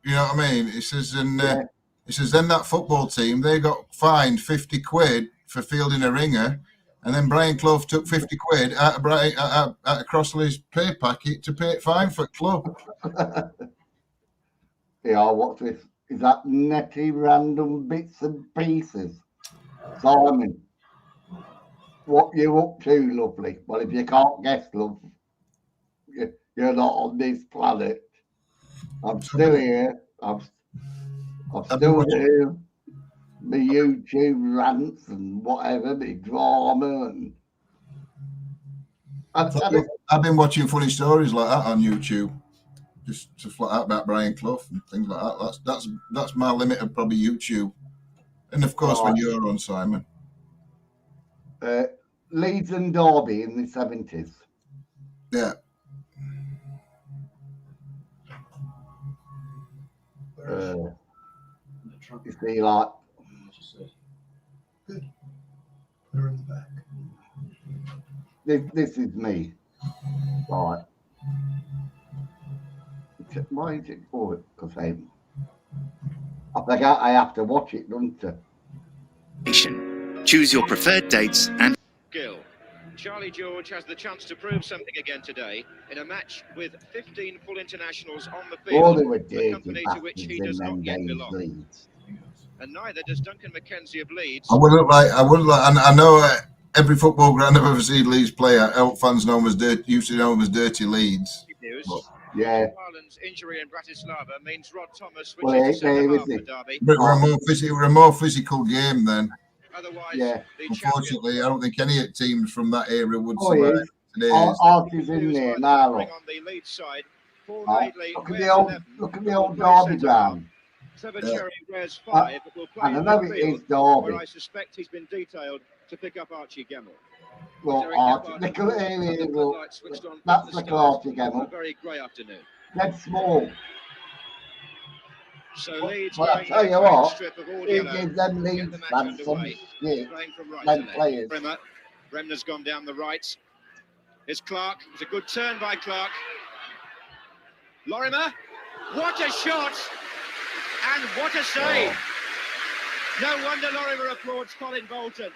S6: You know what I mean? He says, and he says, then that football team, they got fined 50 quid for fielding a ringer, and then Brian Clough took 50 quid out of Crossley's pay packet to pay it fine for club.
S1: Yeah, what's this? Is that netty random bits and pieces? Simon, what you up to, lovely? Well, if you can't guess, love, you're not on this planet. I'm still here. I'm still doing my YouTube rants and whatever, my drama and.
S6: I've been watching funny stories like that on YouTube, just like that about Brian Clough and things like that. That's my limit of probably YouTube, and of course when you're on, Simon.
S1: Leeds and Derby in the 70s.
S6: Yeah.
S1: You see, like.
S13: Good. Put her in the back.
S1: This is me. Right. Why is it forward? Because I forgot I have to watch it, don't I?
S7: Choose your preferred dates and.
S14: Gill. Charlie George has the chance to prove something again today in a match with 15 full internationals on the field.
S1: All they were
S14: a company to which he does not yet belong.
S1: Leeds.
S14: And neither does Duncan McKenzie of Leeds.
S6: I wouldn't like, and I know every football ground I've ever seen Leeds player, Elk fans know him as used to know him as Dirty Leeds.
S14: But,
S1: yeah.
S14: Ireland's injury in Bratislava means Rod Thomas
S1: Well,
S14: switches to centre half for Derby.
S6: But we're a more physical game then.
S14: Otherwise,
S1: yeah.
S6: Unfortunately, I don't think any teams from that area would survive today.
S1: Art is in there now.
S14: On the lead side, Paul Madeley
S1: look at the old Derby ground.
S14: Trevor Cherry wears 5, but will play
S1: I know it is Derby.
S14: where I suspect he's been detailed to pick up Archie Gemmell.
S1: Well, Archie, look at here, look. That's the Archie Gemmell.
S14: Very grey afternoon.
S1: Dead small.
S14: So Leeds
S1: well, I tell you what, it gives them Leeds fans some shit. Them players.
S14: Bremner's gone down the right. Here's Clark. It's a good turn by Clark. Lorimer. What a shot! And what a save! No wonder Lorimer applauds Colin Bolton.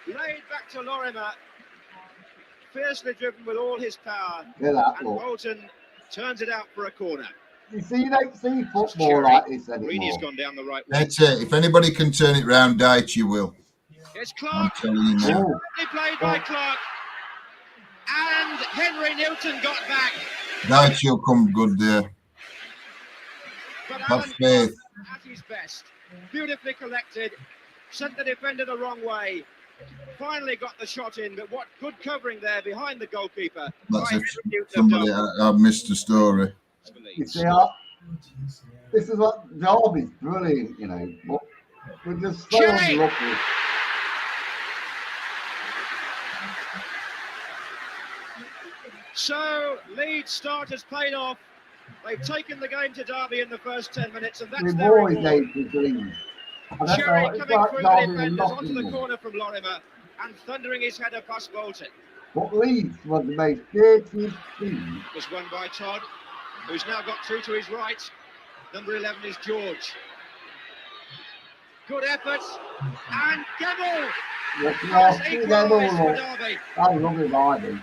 S14: Laid back to Lorimer. Fiercely driven with all his power.
S1: Yeah, that
S14: and Bolton turns it out for a corner.
S1: You see, you don't see football like this anymore.
S14: Reeney's gone down the right way.
S6: That's it. If anybody can turn it round, Deitch will.
S14: It's Clark.
S6: I'm telling you now.
S14: Lovely played by Clark. And Henry Newton got back.
S6: Deitch will come good there.
S14: But
S6: Have
S14: Alan
S6: faith.
S14: Clark at his best. Beautifully collected. Sent the defender the wrong way. Finally got the shot in, but what good covering there behind the goalkeeper.
S6: That's if somebody I missed the story.
S1: You see, this is what Derby's brilliant, you know. But we're just so unlucky.
S14: So Leeds start has paid off. They've taken the game to Derby in the first 10 minutes, and that's
S1: We've
S14: their
S1: always
S14: reward.
S1: hated Leeds.
S14: Cherry coming through the defenders onto the corner from Lorimer and thundering his header past Bolton.
S1: But Leeds was the most dirtiest team.
S14: Was won by Todd, who's now got through to his right. Number 11 is George. Good effort. And Gemmell!
S1: Yes, I love him, Ivy.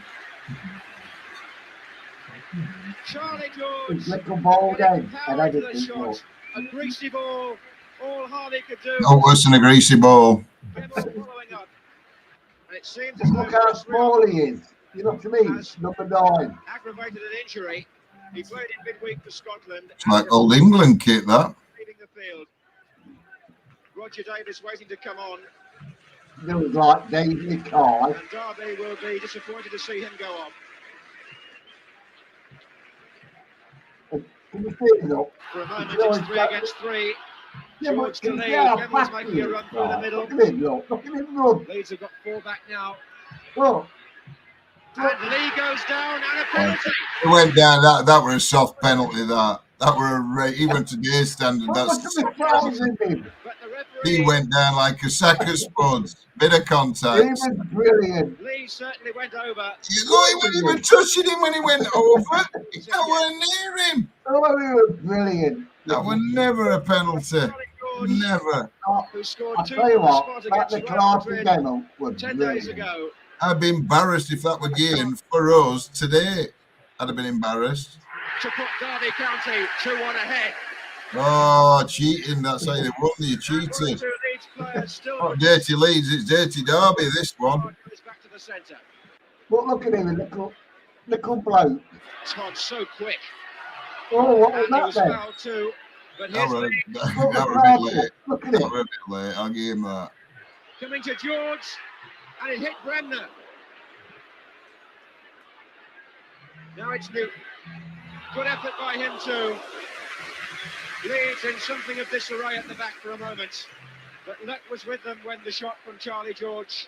S14: Charlie George.
S1: It's little ball game. And I
S14: The
S1: didn't
S14: shot. A greasy ball. All Harley could do.
S6: No worse than a greasy ball.
S14: Gemmell following up. And it seems as
S1: look how small he is. You know what I mean? Number 9.
S14: Aggravated an injury. He played in midweek for Scotland.
S6: It's like old England kit, that.
S14: Leaving the field. Roger Davis waiting to come on.
S1: There was like David Carr.
S14: And Derby will be disappointed to see him go off.
S1: Can you see it up?
S14: For a moment, it's 3 against 3. George to lead. Gemmell's making a run through the middle.
S1: Look at him run.
S14: Leeds have got 4 back now.
S1: Oh.
S14: And Lee goes down and a penalty.
S6: It went down. That were a soft penalty. That were even today's standard. That's he went down like a sack of spuds. Bit of contact.
S1: He was brilliant.
S14: Lee certainly went over.
S6: You know, he wasn't even touching him when he went over. That wasn't near him.
S1: Oh, he was brilliant.
S6: That was never a penalty. Never.
S14: Who scored
S1: I'll
S14: two
S1: tell you
S14: on the
S1: what,
S14: spot
S1: that
S14: against
S1: the
S14: Real
S1: class
S14: Madrid
S1: again was
S14: 10 days
S1: brilliant.
S14: ago.
S6: I'd be embarrassed if that were game for us today. I'd have been embarrassed.
S14: To put Derby County 2-1 ahead.
S6: Oh, cheating. That's how they won. You cheated.
S14: Two Leeds players still
S6: Not dirty Leeds. It's dirty Derby, this one.
S14: goes back to the centre.
S1: But look at him, little bloke.
S14: Todd so quick.
S1: Oh, what was
S14: And he
S1: that
S14: was
S1: then?
S14: fouled too. But
S6: That
S14: here's
S6: were,
S14: Lee
S6: that were a bit late.
S1: Look at
S6: That
S1: him.
S6: were a bit late. I'll give him that.
S14: coming to George. And it hit Bremner. Now it's Newton. Good effort by him too. Leeds in something of disarray at the back for a moment. But luck was with them when the shot from Charlie George.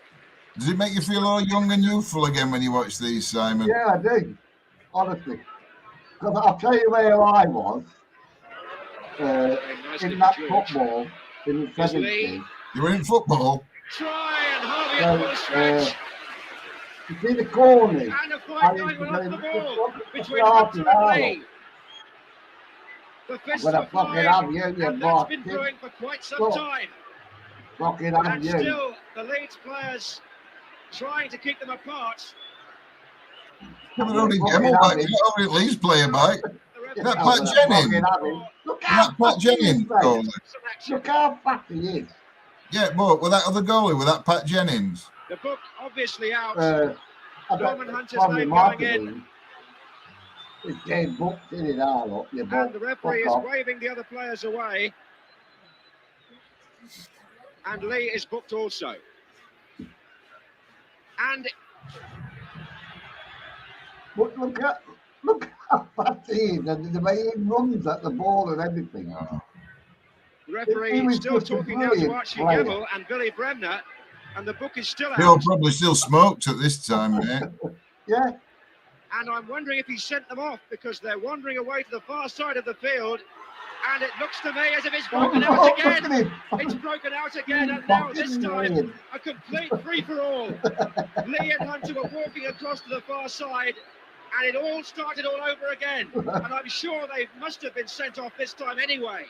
S6: Does it make you feel all young and youthful again when you watch these, Simon?
S1: Yeah, I do. Honestly. Because I'll tell you where I was in that football in the 70s.
S6: You were in football?
S14: Try and Harvey at full stretch.
S1: You see the corners.
S14: And a fight going off the ball between Hunter and Lee. The fist
S1: I'm gonna
S14: of
S1: fucking
S14: flying,
S1: have you, you
S14: and that's been
S1: bastard.
S14: brewing for quite some
S1: Look.
S14: time.
S1: Fucking have
S14: And
S1: you.
S14: still, the Leeds players trying to keep them apart.
S6: You don't only at least play a bike. That Pat Jennings.
S1: Look
S6: That Pat Jennings goalie.
S1: Look how fat he is.
S6: Yeah, but with that other goalie, with that Pat Jennings.
S14: The book obviously out.
S1: I bet
S14: Norman Hunter's
S1: probably
S14: name
S1: might
S14: going
S1: be.
S14: in.
S1: It's getting booked in it all up. You
S14: And the referee is
S1: fuck off.
S14: waving the other players away. And Lee is booked also. And
S1: But look how fat he is, and the way he runs at the ball and everything.
S14: the referee
S1: was
S14: still
S1: just a
S14: talking now to
S1: brilliant
S14: Archie
S1: player.
S14: Gebel and Billy Bremner. And the book is still
S6: He'll
S14: out.
S6: probably still smoked at this time, mate.
S1: Yeah.
S14: And I'm wondering if he sent them off because they're wandering away to the far side of the field. And it looks to me as if it's broken
S1: Oh,
S14: out
S1: look
S14: again.
S1: at him.
S14: It's broken out again, and now this
S1: Fucking
S14: time
S1: brilliant.
S14: a complete free-for-all. Lee and Hunter were walking across to the far side, and it all started all over again. And I'm sure they must have been sent off this time anyway.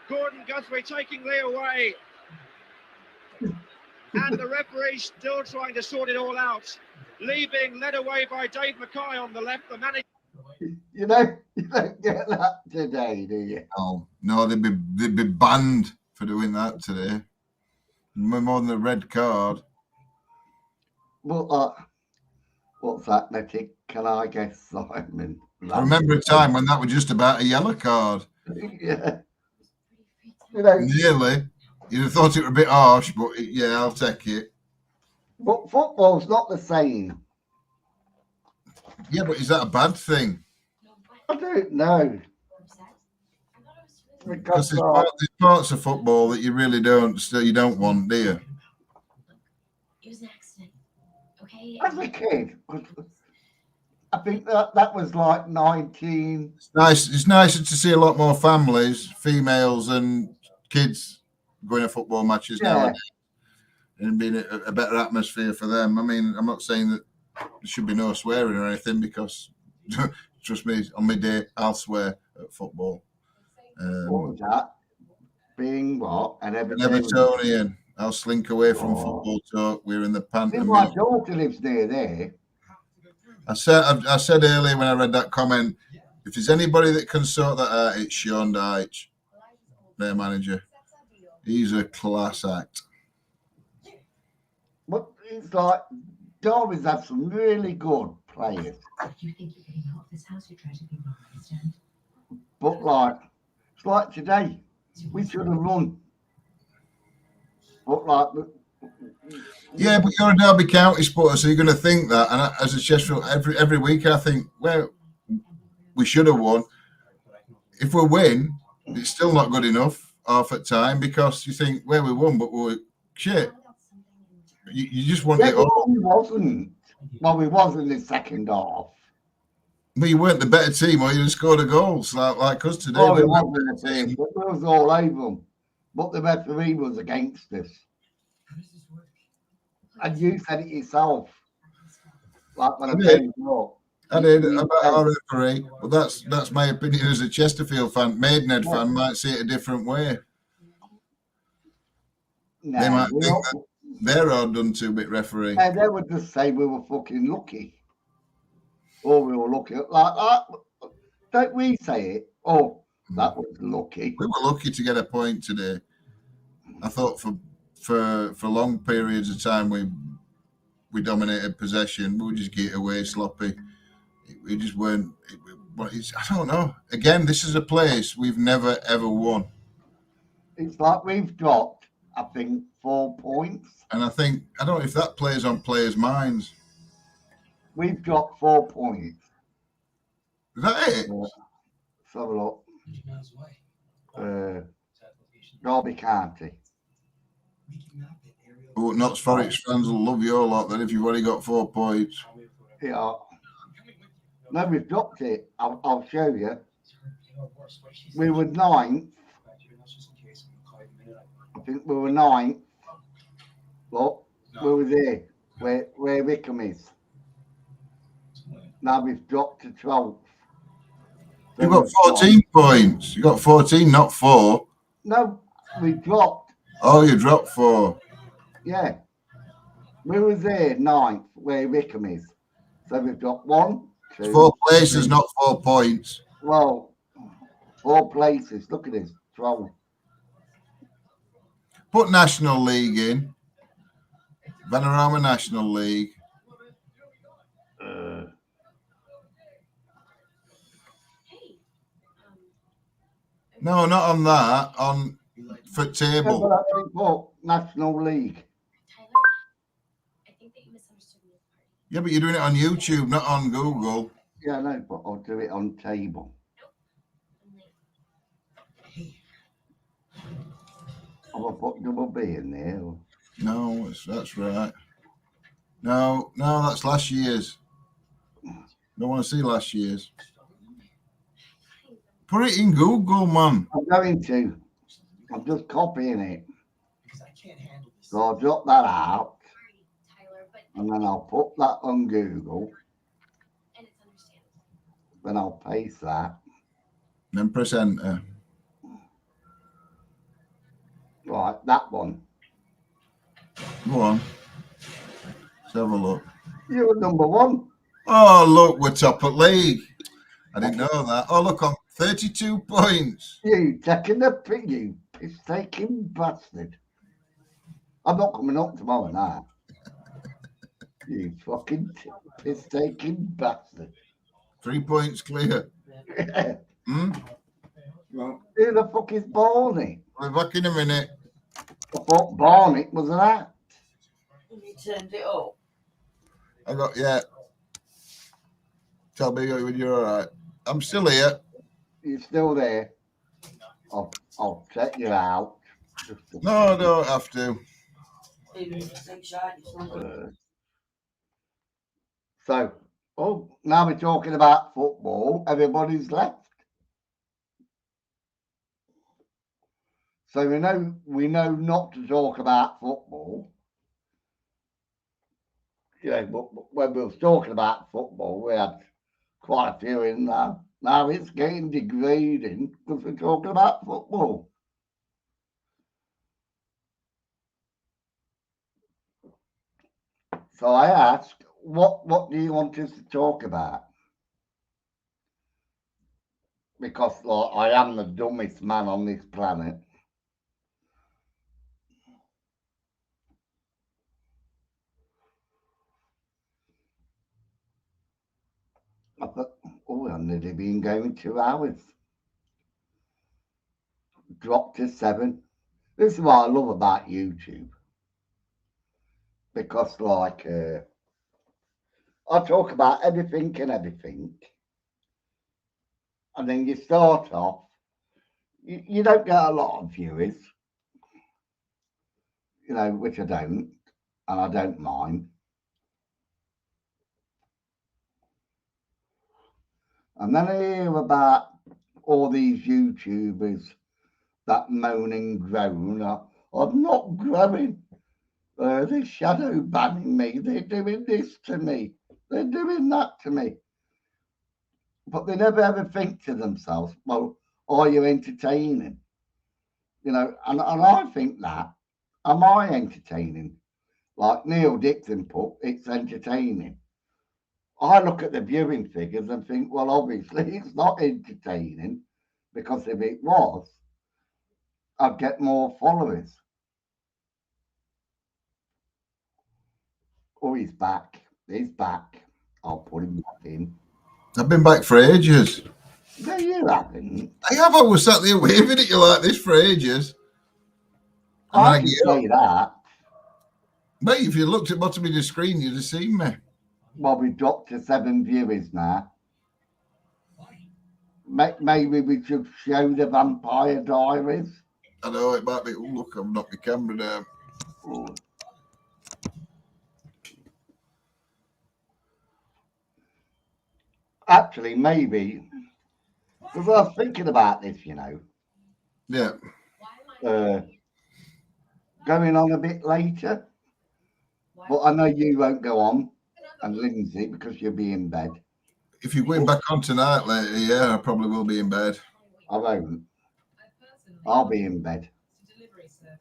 S14: Gordon Guthrie taking Lee away. And the referee still trying to sort it all out. Lee being led away by Dave Mackay on the left, the manager.
S1: You don't get that today, do you?
S6: No, they'd be banned for doing that today. More than a red card.
S1: Well, what's athletic? Can I guess, Simon?
S6: I remember a time when that was just about a yellow card.
S1: Yeah. You know,
S6: Nearly. You'd have thought it were a bit harsh, but yeah, I'll take it.
S1: but football's not the same.
S6: Yeah, but is that a bad thing?
S1: I don't know.
S6: Because there's parts of football that you really don't want, do you?
S9: It was an accident. Okay.
S1: As a kid, I think that was like 19.
S6: It's nicer to see a lot more families, females and kids going to football matches nowadays, and being a better atmosphere for them. I mean, I'm not saying that there should be no swearing or anything, because trust me, on my day I'll swear at football.
S1: What was that? Being what? An
S6: Evertonian. I'll slink away from football talk. We're in the pantomime.
S1: My daughter lives near there.
S6: I said earlier when I read that comment, if there's anybody that can sort that out, it's Sean Dyche, their manager. He's a class act.
S1: But it's like Derby's have some really good players.
S9: You think you're getting out of this house, you try to be wrong, understand?
S1: But it's like today, we should have run. But
S6: yeah, but you're a Derby County supporter, so you're going to think that. And as a Sheffield, every week I think, well, we should have won. If we win, it's still not good enough half at time, because you think, well, we won, but we're shit. You just want it all.
S1: It wasn't. Well, we was in the second half.
S6: But you weren't the better team, or you'd have scored a goal like us today.
S1: Well, we
S6: We
S1: was
S6: were-
S1: in the first, but we was all over them. But the referee was against us. And you said it yourself. Like when I came up.
S6: I did about our referee, but that's my opinion as a Chesterfield fan. Maidenhead fan might see it a different way.
S1: No,
S6: They might think that they're all done 2-bit referee.
S1: And they would just say we were fucking lucky. Or we were lucky. Like, don't we say it? Oh, that was lucky.
S6: We were lucky to get a point today. I thought for long periods of time we dominated possession. We would just get away sloppy. We just weren't. I don't know. Again, this is a place we've never ever won.
S1: It's like we've dropped, I think, 4 points.
S6: And I don't know if that plays on players' minds.
S1: We've dropped 4 points.
S6: Is that it?
S1: Let's have a look. Derby County.
S6: Oh, Notts Forest fans will love your lot then if you've already got 4 points.
S1: Yeah. No, we've dropped it. I'll show you. We were 9th. I think we were 9th. Look, we were there, where Wickham is. Now we've dropped to 12th. So
S6: You've got 14 points. You got 14, not 4.
S1: No, we dropped.
S6: Oh, you dropped 4.
S1: Yeah. We were there 9th, where Wickham is. So we've got 1, 2.
S6: 4 places,
S1: 3.
S6: not 4 points.
S1: Well, 4 places. Look at this. 12.
S6: Put National League in. Vanarama National League. No, not on that. On for table.
S1: No, but I think what National League.
S6: Yeah, but you're doing it on YouTube, not on Google.
S1: Yeah, no, but I'll do it on table. I'll put double B in there. Or...
S6: No, that's right. No, that's last year's. Don't want to see last year's. Put it in Google, man.
S1: I'm going to. I'm just copying it. So I'll drop that out. And then I'll put that on Google. Then I'll paste that.
S6: Then press enter.
S1: Right, that one.
S6: Go on. Let's have a look.
S1: You're number 1.
S6: Oh, look, we're top of league. I didn't know that. Oh, look, I'm 32 points.
S1: You taking the piss, you piss-taking bastard. I'm not coming up tomorrow night. You fucking piss-taking bastard.
S6: 3 points clear. Hmm?
S1: Who the fuck is Barney?
S6: We're back in a minute.
S1: I thought Barney was an act.
S8: You turned it up.
S6: Yeah. Tell me when you're all right. I'm still here.
S1: You're still there. I'll check you out.
S6: No, I don't have to.
S1: So, now we're talking about football. Everybody's left. So we know not to talk about football. Yeah, but when we was talking about football, we had quite a few in there. Now it's getting degrading because we're talking about football. So I asked, what do you want us to talk about? Because I am the dumbest man on this planet. I thought, I've nearly been going 2 hours. Dropped to 7. This is what I love about YouTube. Because I talk about everything and everything. And then you start off, you don't get a lot of viewers. Which I don't, and I don't mind. And then I hear about all these YouTubers that moan and groan. I'm not growing. They're shadow banning me. They're doing this to me. They're doing that to me. But they never ever think to themselves, well, are you entertaining? You know, and I think that, am I entertaining? Like Neil Dixon put, it's entertaining. I look at the viewing figures and think, well, obviously it's not entertaining, because if it was, I'd get more followers. Oh, he's back. He's back. I'll put him back in.
S6: I've been back for ages.
S1: No, you haven't.
S6: I have. I was sat there waving at you like this for ages. And
S1: I can say that.
S6: Mate, if you looked at the bottom of your screen, you'd have seen me.
S1: Well, we've dropped to 7 viewers now. Maybe we should show the Vampire Diaries.
S6: I know it might be. Oh, look, I've knocked the camera down.
S1: Oh. Actually, maybe, because I was thinking about this, you know.
S6: Yeah.
S1: Going on a bit later. But I know you won't go on, and Lindsay, because you'll be in bed.
S6: If you're going back on tonight later, yeah, I probably will be in bed.
S1: I won't. I'll be in bed.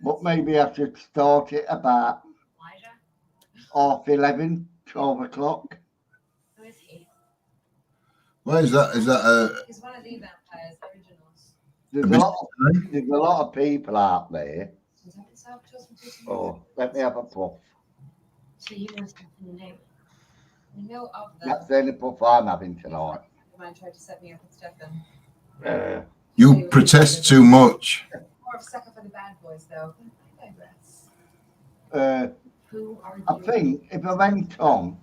S1: But maybe I should start it about 11:30, 12 o'clock.
S6: Why is that? Is that a?
S15: He's one of the vampires, originals.
S1: There's a lot of people out there. Oh, let me have a puff.
S15: So you know something new. We know of them.
S1: That's the only puff I'm having tonight.
S15: The man tried to set me up with Stefan.
S6: You protest too much.
S15: More of a sucker for the bad boys, though. I digress. Who are you?
S1: I think if I went on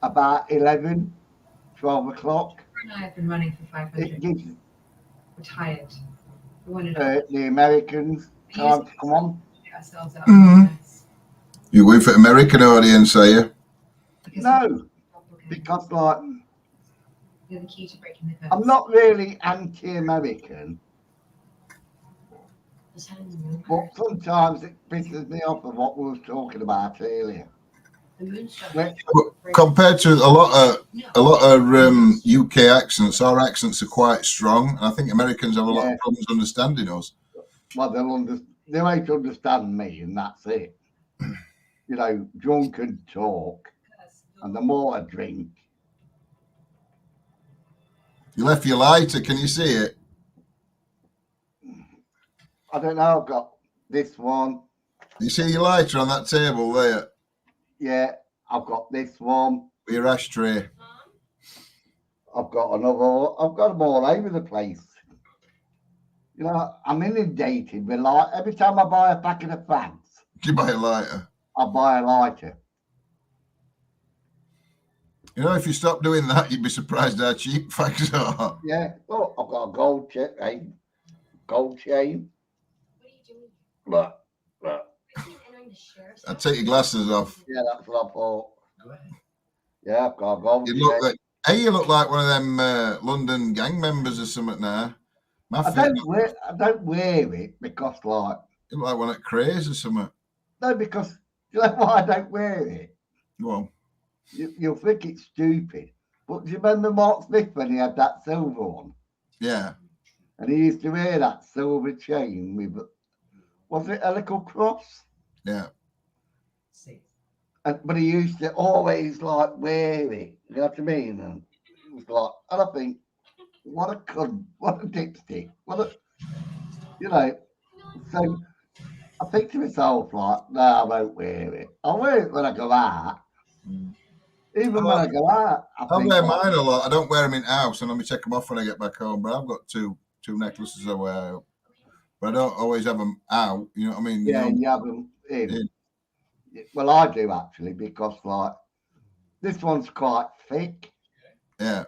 S1: about 11, 12 o'clock,
S15: and I have been running for 500.
S1: it gives
S15: We're tired. We want to
S1: the Americans time to come on.
S15: ourselves out.
S6: You wait for American audience, are you?
S1: No, because like
S15: You're the key to breaking the curse.
S1: I'm not really anti-American, but sometimes it pisses me off of what we was talking about earlier.
S6: Compared to a lot of UK accents, our accents are quite strong, and I think Americans have a lot of problems understanding us.
S1: Well, they won't understand me, and that's it. You know, drunk and talk, and the more I drink.
S6: You left your lighter. Can you see it?
S1: I don't know. I've got this one.
S6: You see your lighter on that table there?
S1: Yeah, I've got this one.
S6: With your ashtray.
S1: I've got another. I've got them all over the place. You know, I'm inundated with light. Every time I buy a packet of fags,
S6: You buy a lighter.
S1: I buy a lighter.
S6: You know, if you stop doing that, you'd be surprised how cheap fags are.
S1: Yeah. Well, I've got a gold chain. Gold chain. Look.
S6: I'd take your glasses off.
S1: Yeah, that's what I thought. Yeah, I've got a gold
S6: You
S1: chain.
S6: look like, hey, you look like one of them London gang members or something now.
S1: I don't wear it because, like,
S6: you look like one at Craze or something.
S1: No, because you know why I don't wear it?
S6: Well,
S1: you'll think it's stupid, but do you remember Mark Smith when he had that silver one?
S6: Yeah.
S1: And he used to wear that silver chain with, was it a little cross?
S6: Yeah.
S1: But he used to always like wear it. You know what I mean? And it was like, and I think, what a cunt, what a dipstick, what a, you know. So I think to myself, like, no, I won't wear it. I'll wear it when I go out. Even when I go out, I
S6: wear mine a lot. I don't wear them in house, and let me take them off when I get back home. But I've got two necklaces I wear, but I don't always have them out. You know what I mean?
S1: Yeah, you have them in. Well, I do actually, because like this one's quite thick.
S6: Yeah.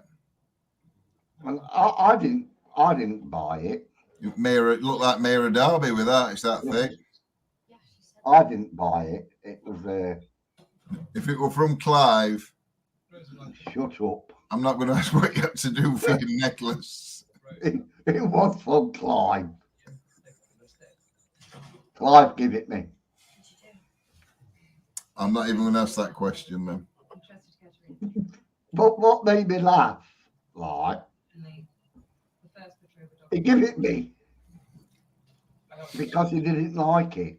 S1: And I didn't buy it.
S6: It looked like Mira Derby with that. It's that thick.
S1: I didn't buy it. It was
S6: If it were from Clive,
S1: Shut up.
S6: I'm not going to ask what you had to do for your necklace.
S1: It was from Clive. Clive give it me.
S6: I'm not even going to ask that question then.
S1: But what made me laugh, like, he gave it me because he didn't like it.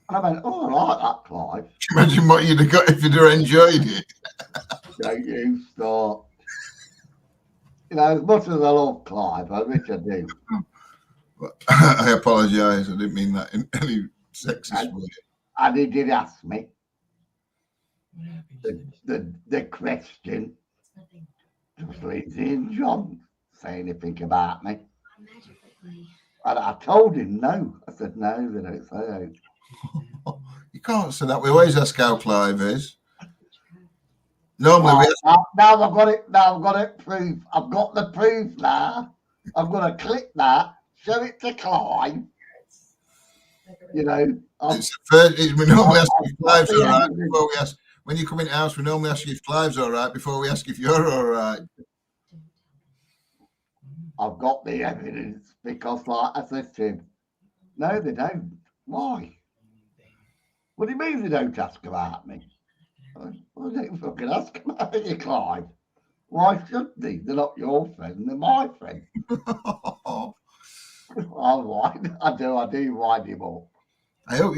S1: And I went, oh, I like that, Clive.
S6: Imagine what you'd have got if you'd have enjoyed it.
S1: Don't you start. You know, as much as I love Clive, which I do.
S6: I apologise. I didn't mean that in any sexist way.
S1: And he did ask me the question. Does Lindsay and John say anything about me? And I told him no. I said, no, they don't say that.
S6: You can't say that. We always ask how Clive is. Normally we ask...
S1: Now I've got it. Now I've got it proof. I've got the proof now. I'm going to click that, show it to Clive. You know,
S6: we normally ask if Clive's all right before we ask. When you come in the house, we normally ask you if Clive's all right before we ask if you're all right.
S1: I've got the evidence because, like I said to him, no, they don't. Why? What do you mean they don't ask about me? Well, they don't fucking ask about you, Clive. Why should they? They're not your friend, they're my friend. I do wind him up.
S6: I hope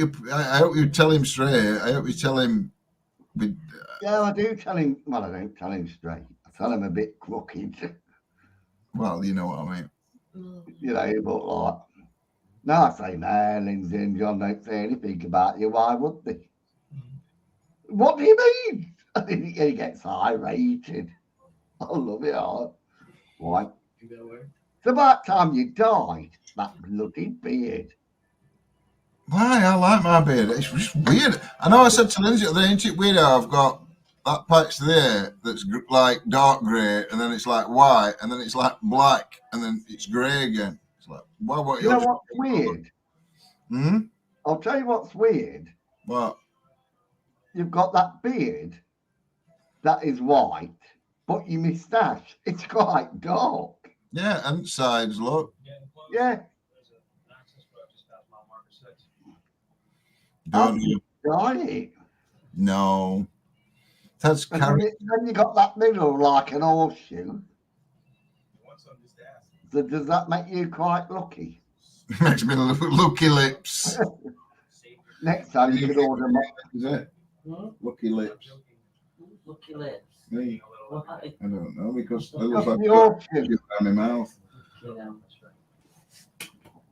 S6: you tell him straight. I hope you tell him.
S1: Yeah, I do tell him. Well, I don't tell him straight. I tell him a bit crooked.
S6: Well, you know what I mean.
S1: You know, but like, no, I say no. Lindsay and John don't say anything about you. Why would they? What do you mean? He gets irate. I love it all. Why? It's about time you died. That bloody beard.
S6: Why? I like my beard. It's just weird. I know I said to Lindsay, ain't it weird how I've got that patch there that's like dark grey, and then it's like white, and then it's like black, and then it's grey again. It's like, why? What?
S1: You know what's weird? I'll tell you what's weird.
S6: What?
S1: You've got that beard that is white, but your moustache, it's quite dark.
S6: Yeah, and sides, look.
S1: Yeah.
S6: Don't you?
S1: Dye it.
S6: No. That's
S1: then you got that middle like an horseshoe. So does that make you quite lucky?
S6: Makes me lucky lips.
S1: Next time you could order more.
S6: Is it? Lucky lips.
S12: Lucky lips.
S6: Me? I don't know because I
S1: Because
S6: love
S1: the horseshoe.
S6: my mouth.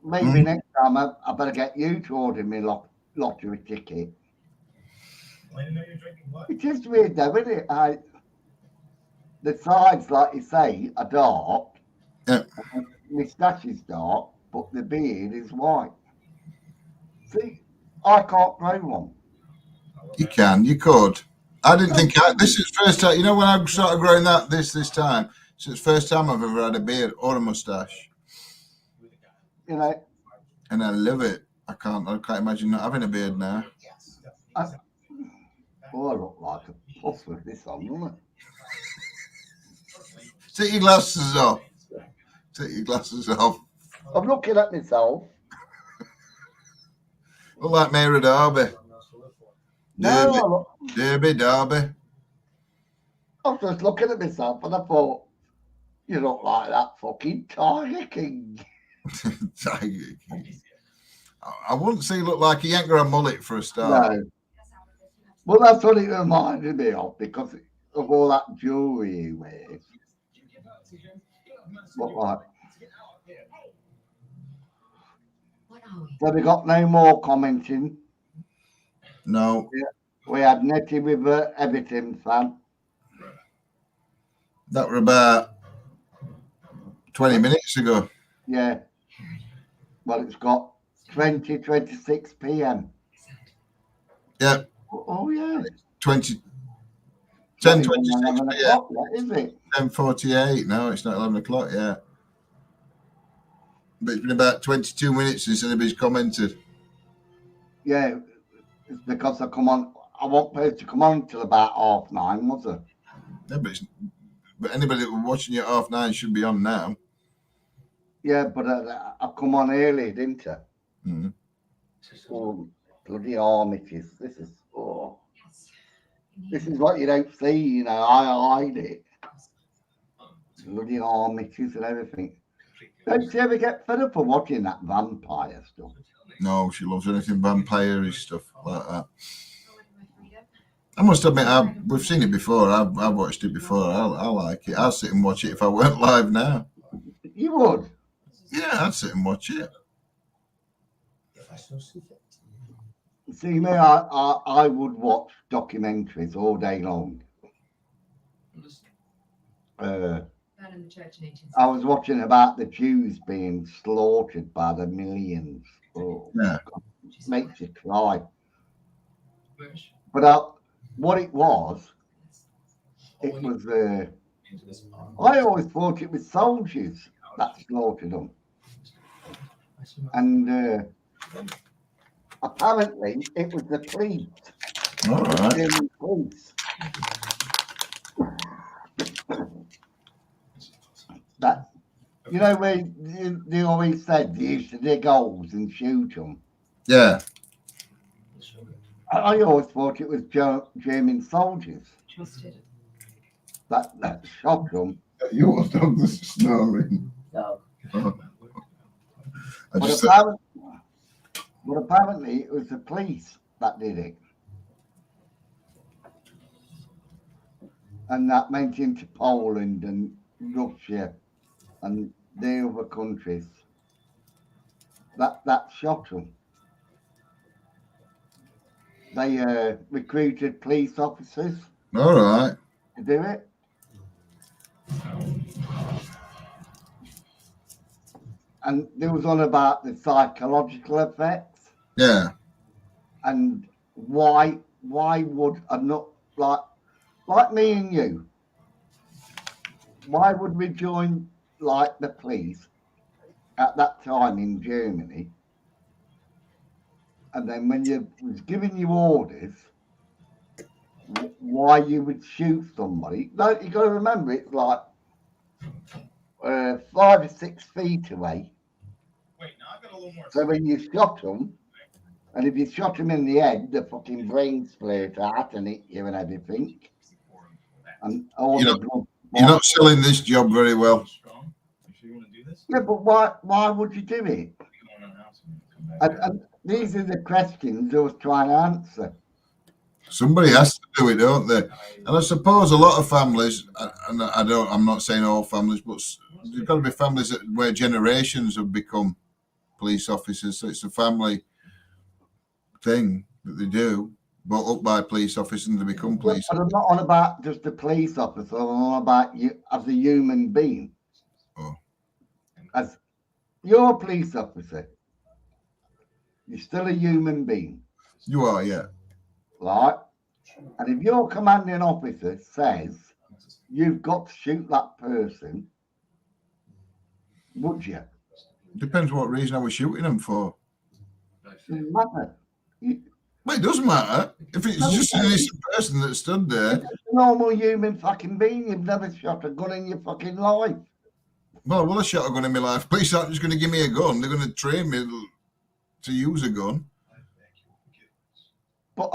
S1: Maybe next time I better get you to order me lottery ticket. It is weird though, isn't it? The sides, like you say, are dark.
S6: Yeah.
S1: Moustache is dark, but the beard is white. See, I can't grow one.
S6: You can, you could. I didn't think this is the first time. You know, when I started growing this time, it's the first time I've ever had a beard or a moustache.
S1: You know,
S6: and I love it. I can't imagine not having a beard now.
S1: I look like a puss with this on, don't I?
S6: Take your glasses off. Take your glasses off.
S1: I'm looking at myself.
S6: Look like Mary Darby.
S1: No,
S6: Derby.
S1: I was just looking at myself and I thought, you look like that fucking Tiger King.
S6: Tiger King. I wouldn't say you look like he ain't got a mullet for a start.
S1: No. Well, that's what it reminded me of because of all that jewellery he wears. Look like. So we got no more commenting.
S6: No.
S1: Yeah. We had Nettie with Everton fan.
S6: That were about 20 minutes ago.
S1: Yeah. Well, it's got 20:26 p.m.
S6: Yeah.
S1: Oh, yeah.
S6: 10:26 p.m.
S1: Is it?
S6: 10:48. No, it's not 11 o'clock yet. But it's been about 22 minutes since anybody's commented.
S1: Yeah, it's because I come on I wasn't supposed to come on till about 9:30, was I?
S6: Yeah, but anybody that was watching you at 9:30 should be on now.
S1: Yeah, but I come on early, didn't I?
S6: Mm-hmm.
S1: Oh, bloody armistice. This is what you don't see, you know. I hide it. Bloody armistice and everything. Don't you ever get fed up of watching that vampire stuff?
S6: No, she loves anything vampire-y stuff like that. I must admit, we've seen it before. I've watched it before. I like it. I'll sit and watch it if I weren't live now.
S1: You would?
S6: Yeah, I'd sit and watch it.
S1: See me, I would watch documentaries all day long. I was watching about the Jews being slaughtered by the millions. Oh,
S6: yeah.
S1: God, it makes you cry. But what it was, I always thought it was soldiers that slaughtered them. And apparently it was the police.
S6: All right.
S1: The police. That, you know, where they always said they used to dig holes and shoot them.
S6: Yeah.
S1: I always thought it was German soldiers that shot them.
S6: Your dog was snoring.
S12: Dog.
S1: But apparently it was the police that did it. And that went into Poland and Russia and the other countries that shot them. They recruited police officers.
S6: All right.
S1: To do it. And there was on about the psychological effects.
S6: Yeah.
S1: And why would I not like me and you? Why would we join like the police at that time in Germany? And then when you was giving you orders, why you would shoot somebody? No, you got to remember it's like 5 or 6 feet away.
S13: Wait, now I've got a little more.
S1: So when you shot them, and if you shot them in the head, the fucking brain split out and hit you and everything. And all
S6: you're not selling this job very well.
S1: Yeah, but why would you do it? And these are the questions I was trying to answer.
S6: Somebody has to do it, don't they? And I suppose a lot of families, and I'm not saying all families, but there's got to be families where generations have become police officers. So it's a family thing that they do, brought up by police officers and they become police.
S1: But I'm not on about just a police officer. I'm on about you as a human being.
S6: Oh.
S1: As you're a police officer, you're still a human being.
S6: You are, yeah.
S1: Right? And if your commanding officer says you've got to shoot that person, would you?
S6: Depends what reason I was shooting them for.
S1: Doesn't matter.
S6: Well, it doesn't matter. If it's just an innocent person that stood there.
S1: If it's a normal human fucking being, you've never shot a gun in your fucking life.
S6: Well, I shot a gun in my life. Police aren't just going to give me a gun. They're going to train me to use a gun.
S1: But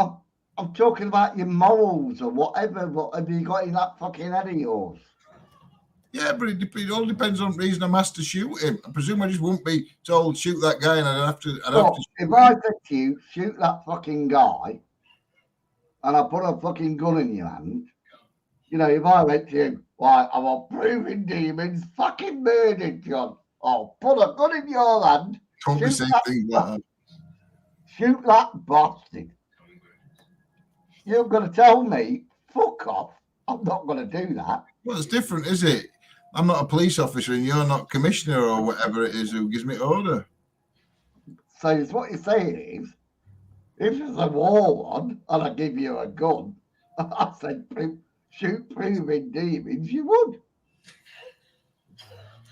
S1: I'm talking about your morals or whatever you got in that fucking head of yours.
S6: Yeah, but it all depends on the reason I'm asked to shoot him. I presume I just won't be told shoot that guy and I'd have to
S1: if I said to you, shoot that fucking guy, and I put a fucking gun in your hand, you know, if I went to you, why, I want proving demons fucking murdered, John. I'll put a gun in your hand.
S6: Don't be saying things like that.
S1: Shoot that bastard. You're going to tell me, fuck off. I'm not going to do that.
S6: Well, it's different, is it? I'm not a police officer and you're not commissioner or whatever it is who gives me order.
S1: So what you're saying is, if it's a war one and I give you a gun, I said shoot proving demons, you would.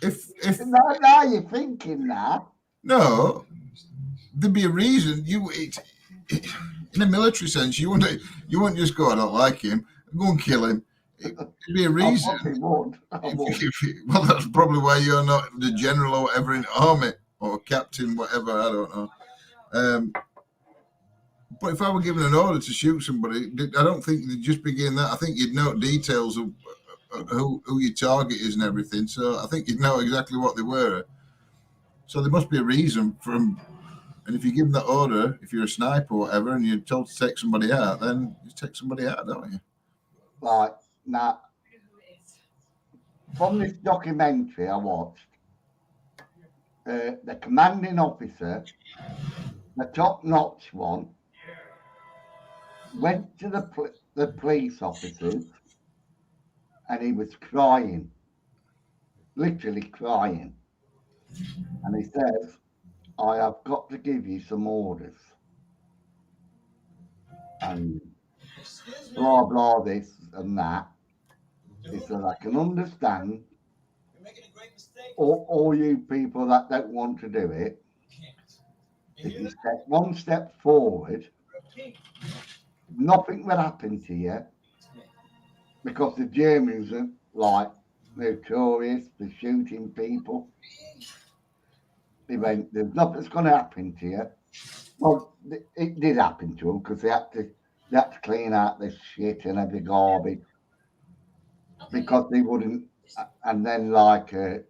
S6: If
S1: now you're thinking that.
S6: No, there'd be a reason. in a military sense, you wouldn't just go, I don't like him, go and kill him. It'd be a reason.
S1: Well,
S6: that's probably why you're not the general or whatever in the army or captain, whatever. I don't know. But if I were given an order to shoot somebody, I don't think they'd just begin that. I think you'd know details of who your target is and everything. So I think you'd know exactly what they were. So there must be a reason for them. And if you give them that order, if you're a sniper or whatever, and you're told to take somebody out, then you take somebody out, don't you?
S1: Right, now, from this documentary I watched, the commanding officer, the top-notch one, went to the police officers and he was crying, literally crying. And he says, I have got to give you some orders. And blah, blah, this and that. He said, I can understand all you people that don't want to do it. If you step one step forward, nothing will happen to you, because the Germans are like notorious for shooting people. They went, there's nothing's going to happen to you. Well, it did happen to them, because they had to clean out the shit and every garbage, because they wouldn't. And then like the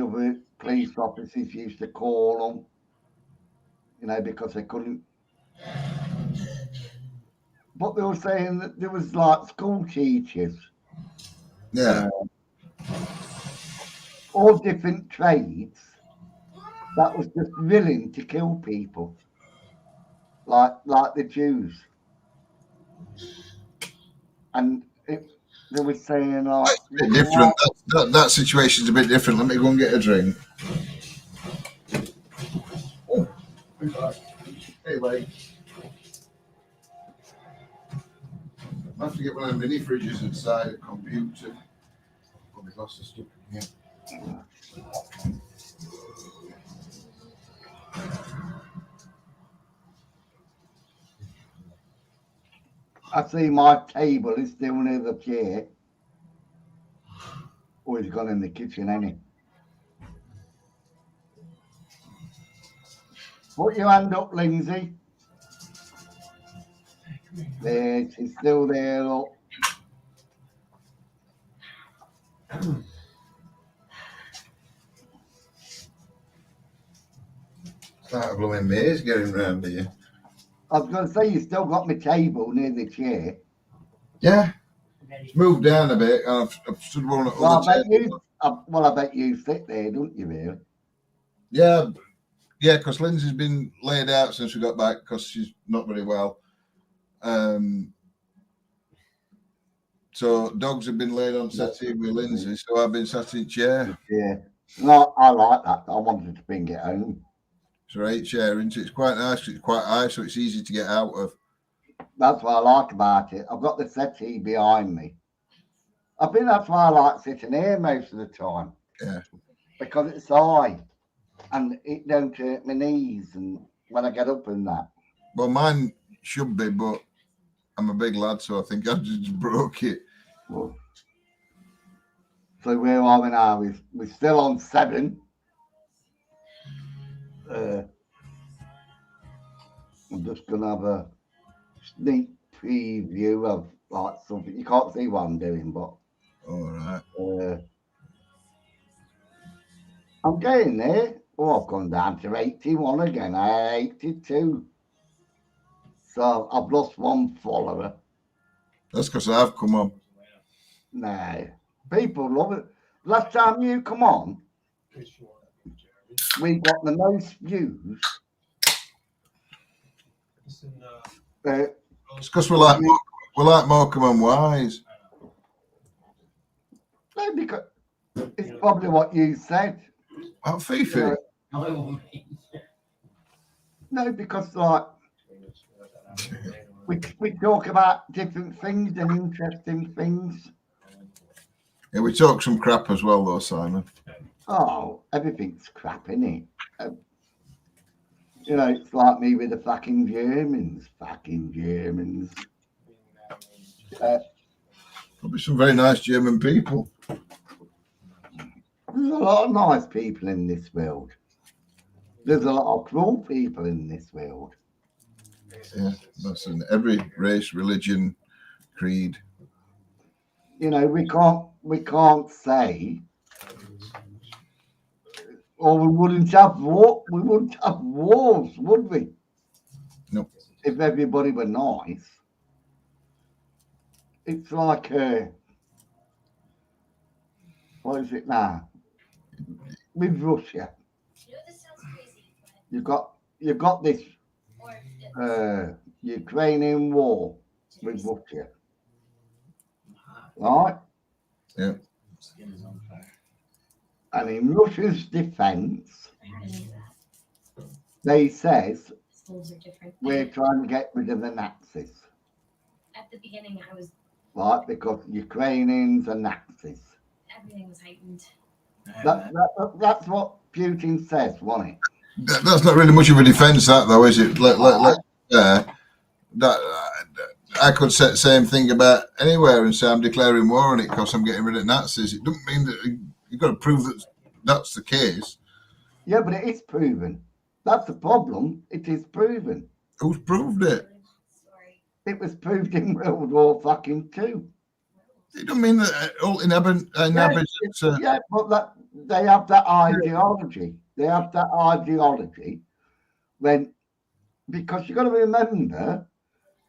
S1: other police officers used to call them, you know, because they couldn't. But they were saying that there was like school teachers, all different trades, that was just willing to kill people, like the Jews. And they were saying like,
S6: it's a bit different. That situation's a bit different. Let me go and get a drink. Oh, hey, mate. I have to get one of the mini fridges inside a computer. Probably lost the stuff in here.
S1: I see my table is still near the chair. Or he's gone in the kitchen, ain't he? Put your hand up, Lindsay. There, she's still there, look.
S6: It's like a blooming maze getting round here.
S1: I was going to say, you still got my table near the chair.
S6: Yeah. It's moved down a bit. I've stood one at
S1: Well,
S6: other
S1: I bet you sit there, don't you, really?
S6: Yeah, because Lindsay's been laid out since we got back because she's not very well. So dogs have been laid on settee with Lindsay, so I've been sat in chair.
S1: Yeah. No, I like that. I wanted to bring it home.
S6: It's a right chair, isn't it? It's quite nice. It's quite high, so it's easy to get out of.
S1: That's what I like about it. I've got the settee behind me. I think that's why I like sitting here most of the time.
S6: Yeah.
S1: Because it's high and it don't hurt my knees and when I get up and that.
S6: Well, mine should be, but I'm a big lad, so I think I just broke it.
S1: Well, so where are we now? We're still on 7. I'm just going to have a sneak preview of like something. You can't see what I'm doing, but
S6: all right.
S1: I'm getting there. Oh, I've gone down to 81 again. 82. So I've lost 1 follower.
S6: That's because I've come on.
S1: No, people love it. Last time you come on, we got the most views.
S6: It's because we're like Morecambe and Wise.
S1: No, because it's probably what you said.
S6: What, Fifi?
S1: No, because like we talk about different things and interesting things.
S6: Yeah, we talk some crap as well, though, Simon.
S1: Oh, everything's crap, isn't it? You know, it's like me with the fucking Germans. Fucking Germans.
S6: Probably some very nice German people.
S1: There's a lot of nice people in this world. There's a lot of cruel people in this world.
S6: Yeah, that's in every race, religion, creed.
S1: You know, we can't say, or we wouldn't have war. We wouldn't have wars, would we?
S6: No.
S1: If everybody were nice. It's like what is it now? With Russia, you've got this Ukrainian war with Russia, right?
S6: Yeah.
S1: And in Russia's defense, they says we're trying to get rid of the Nazis.
S9: At the beginning, I was.
S1: Right, because Ukrainians are Nazis.
S9: Everything was heightened.
S1: That's what Putin says, wasn't it?
S6: That's not really much of a defence, that though, is it? That I could say the same thing about anywhere and say I'm declaring war on it because I'm getting rid of Nazis. It doesn't mean that you've got to prove that that's the case.
S1: Yeah, but it is proven. That's the problem. It is proven.
S6: Who's proved it?
S1: It was proved in World War fucking II.
S6: It doesn't mean that all inhabitants.
S1: Yeah, but they have that ideology. They have that ideology because you've got to remember,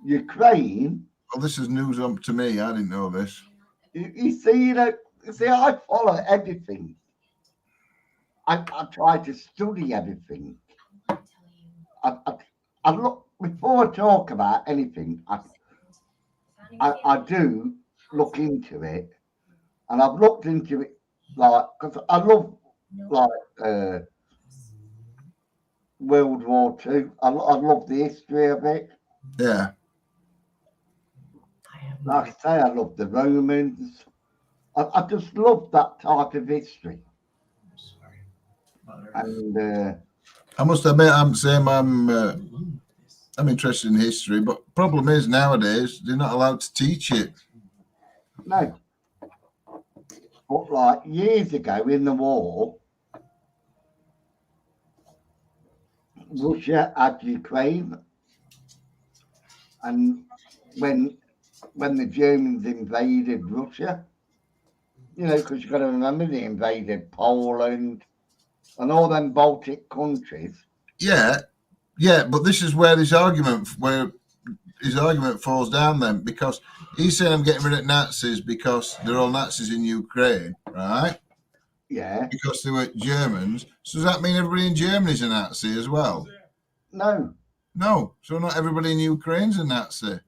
S1: Ukraine.
S6: Well, this is news up to me. I didn't know this.
S1: You see, I follow everything. I try to study everything. I look before I talk about anything. I do look into it, and I've looked into it because I love World War II. I love the history of it.
S6: Yeah.
S1: Like I say, I love the Romans. I just love that type of history. And
S6: I must admit, I'm interested in history, but problem is nowadays they're not allowed to teach it.
S1: No. But like years ago in the war, Russia had Ukraine, and when the Germans invaded Russia, you know, because you've got to remember they invaded Poland and all them Baltic countries.
S6: Yeah, but this is where his argument falls down then, because he's saying I'm getting rid of Nazis because they're all Nazis in Ukraine, right?
S1: Yeah.
S6: Because they were Germans. So does that mean everybody in Germany's a Nazi as well?
S1: No.
S6: No. So not everybody in Ukraine's a Nazi.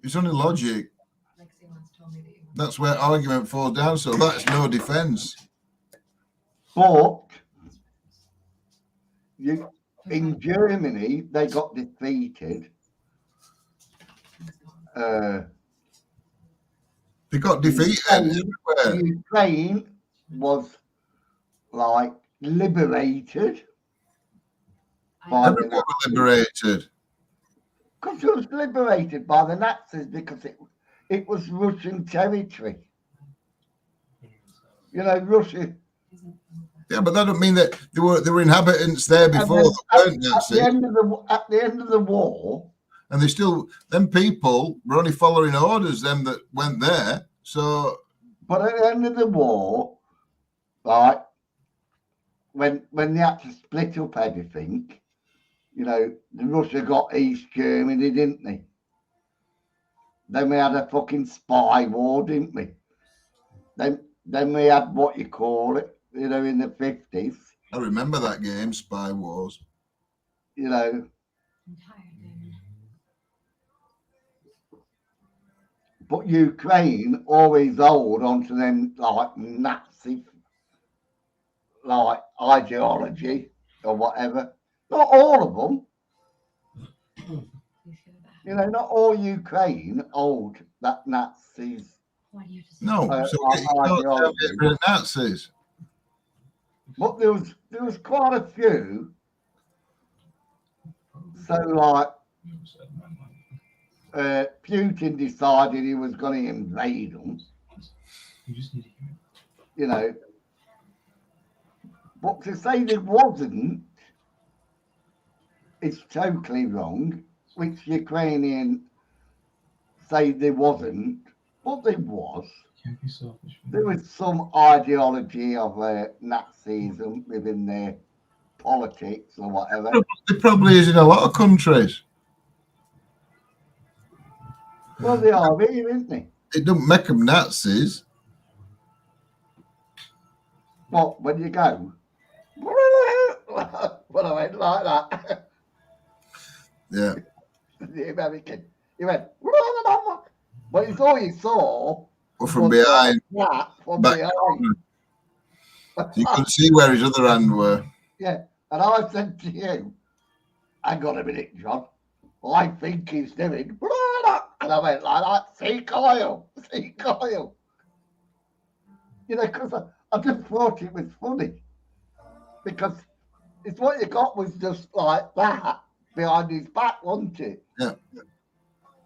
S6: It's only logic. That's where argument falls down. So that's no defence.
S1: But in Germany, they got defeated.
S6: They got defeated everywhere.
S1: Ukraine was like liberated.
S6: Everywhere were liberated.
S1: Because it was liberated by the Nazis because it was Russian territory. You know, Russia.
S6: Yeah, but that don't mean that there were inhabitants there before that weren't Nazis.
S1: At the end of the war.
S6: And they still, them people were only following orders, them that went there. So,
S1: but at the end of the war, right, when they had to split up everything, you know, Russia got East Germany, didn't they? Then we had a fucking spy war, didn't we? Then we had what you call it, you know, in the 50s.
S6: I remember that game, Spy Wars.
S1: You know. But Ukraine always hold onto them like Nazi like ideology or whatever. Not all of them. You know, not all Ukraine hold that Nazis.
S6: No, so get rid of Nazis.
S1: But there was quite a few. So like Putin decided he was going to invade them. You know, but to say there wasn't, it's totally wrong. Which Ukrainian say there wasn't, but there was. There was some ideology of Nazism within their politics or whatever.
S6: There probably is in a lot of countries.
S1: Well, they are here, isn't they?
S6: It don't make them Nazis.
S1: What, when you go? When I went like that.
S6: Yeah.
S1: The American. He went, but it's all you saw.
S6: Or from behind.
S1: From
S6: Back
S1: behind.
S6: You couldn't see where his other hand were.
S1: Yeah. And I said to you, hang on a minute, John. I think he's doing. And I went like that. See, Kyle. See, Kyle. You know, because I just thought it was funny. Because it's what you got was just like that behind his back, wasn't it?
S6: Yeah.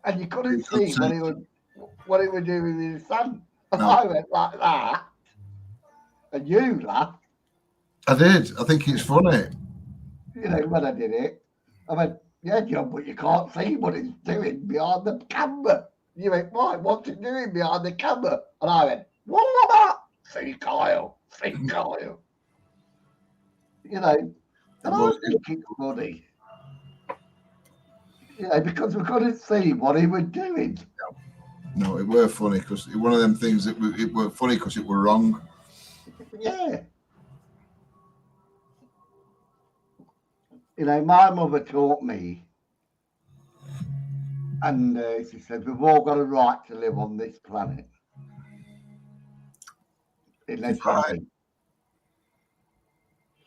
S1: And you couldn't see what he was doing with his hand. And I went like that. And you laughed.
S6: I did. I think it's funny.
S1: You know, when I did it, I went, yeah, John, but you can't see what he's doing behind the camera. You went, why? What's he doing behind the camera? And I went, what about? See, Kyle. See, Kyle. You know, and I think it's funny. You know, because we couldn't see what he was doing.
S6: No, it were funny because one of them things that it were funny because it were wrong.
S1: Yeah. You know, my mother taught me, and she said, we've all got a right to live on this planet. Unless
S6: Right.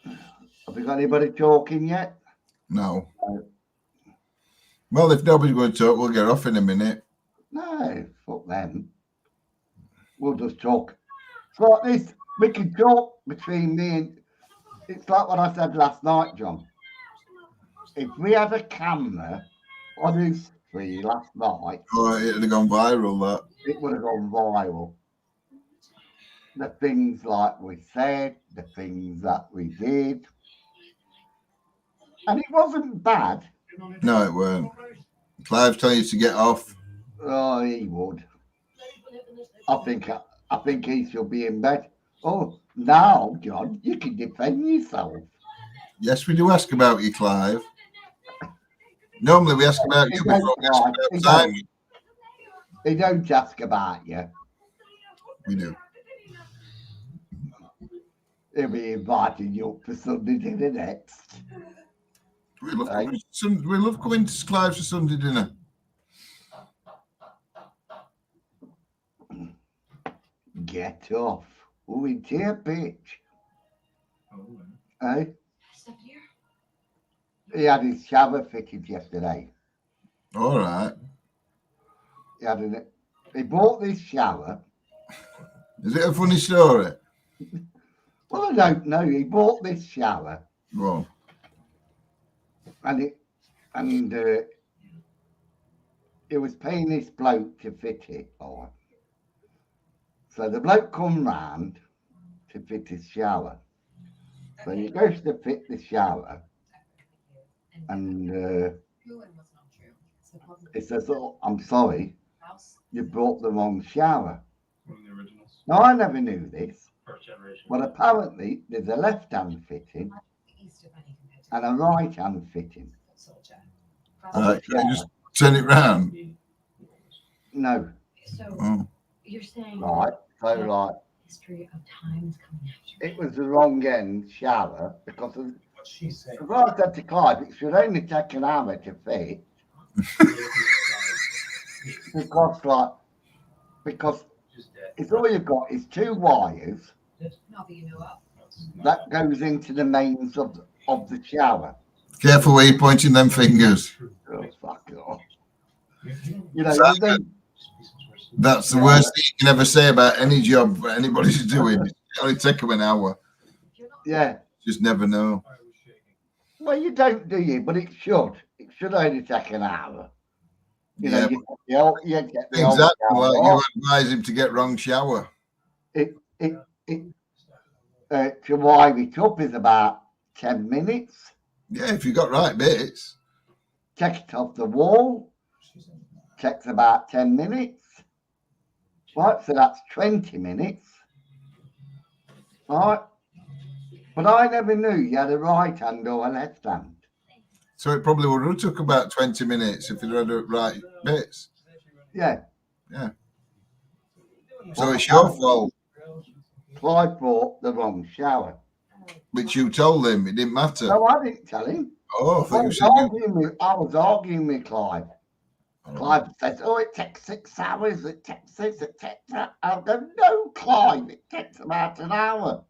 S1: Have we got anybody talking yet?
S6: No. Well, if nobody's going to talk, we'll get off in a minute.
S1: No, fuck them. We'll just talk. It's like this. We can talk between me and... It's like what I said last night, John. If we had a camera on his tree last night...
S6: Oh, it would have gone viral, that.
S1: It would have gone viral. The things like we said, the things that we did. And it wasn't bad.
S6: No, it weren't. Clive's telling you to get off.
S1: Oh, he would. I think he should be in bed. Oh, now, John, you can defend yourself.
S6: Yes, we do ask about you, Clive. Normally we ask about you before we ask about time.
S1: They don't ask about you.
S6: We do.
S1: He'll be inviting you up for Sunday dinner next.
S6: We love coming to Clive for Sunday dinner.
S1: Get off. Oh, into your bitch. Eh? He had his shower fitted yesterday.
S6: All right.
S1: He bought this shower.
S6: Is it a funny story?
S1: Well, I don't know. He bought this shower.
S6: Well.
S1: And it was paying this bloke to fit it, right? So the bloke come round to fit his shower. So he goes to fit the shower, and he says, "Oh, I'm sorry, you brought the wrong shower." Now I never knew this, but apparently there's a left-hand fitting and a right-hand fitting.
S6: Can you just turn it round?
S1: No.
S9: So you're saying
S1: Right. So like
S9: history of time is coming after
S1: it was the wrong end shower because of what I said to Clive, it should only take an hour to fit. because it's all you've got is two wires that goes into the mains of the shower.
S6: Careful where you're pointing them fingers.
S1: Oh, fuck off. You know,
S6: that's the worst thing you can ever say about any job anybody's doing. It only take them an hour.
S1: Yeah.
S6: Just never know.
S1: Well, you don't, do you? But it should. It should only take an hour. You know,
S6: Yeah,
S1: you get the old
S6: exactly.
S1: shower
S6: Well, you
S1: off.
S6: advise him to get wrong shower.
S1: To wind it up is about 10 minutes.
S6: Yeah, if you got right bits.
S1: Take it off the wall. Takes about 10 minutes. Right, so that's 20 minutes. Right. But I never knew you had a right hand or a left hand.
S6: So it probably would have took about 20 minutes if you had the right bits.
S1: Yeah.
S6: Yeah. So it's your fault.
S1: Clive bought the wrong shower.
S6: Which you told him, it didn't matter.
S1: No, I didn't tell him.
S6: Oh, I thought you said
S1: I was arguing with Clive. Clive says, oh, it takes 6 hours, it takes this, it takes that. I'll go, no, Clive, it takes about an hour.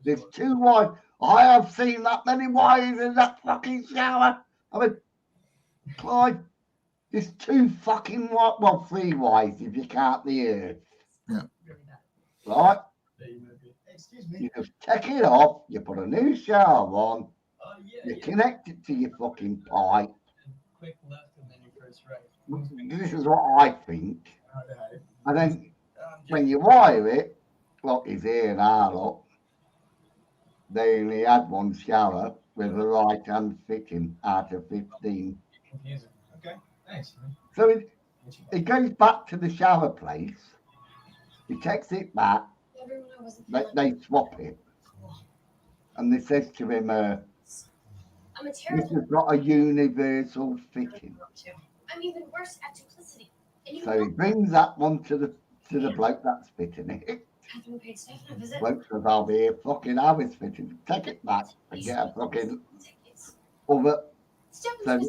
S1: There's 2 wires. I have seen that many wires in that fucking shower. I mean, Clive, there's 2 fucking wires, well, 3 wires if you count the earth.
S6: Yeah.
S1: Right? You just take it off, you put a new shower on, you connect it to your fucking pipe. This is what I think. And then when you wire it, look, he's here now, look. They only had 1 shower with a right hand fitting out of 15.
S13: Okay, thanks.
S1: So it goes back to the shower place. He takes it back. They swap it. And they says to him, this has got a universal fitting.
S9: I'm even worse at duplicity.
S1: So he brings that one to the bloke that's fitting it. Bloke says, I'll be here fucking hours fitting. Take it back and get a fucking other. So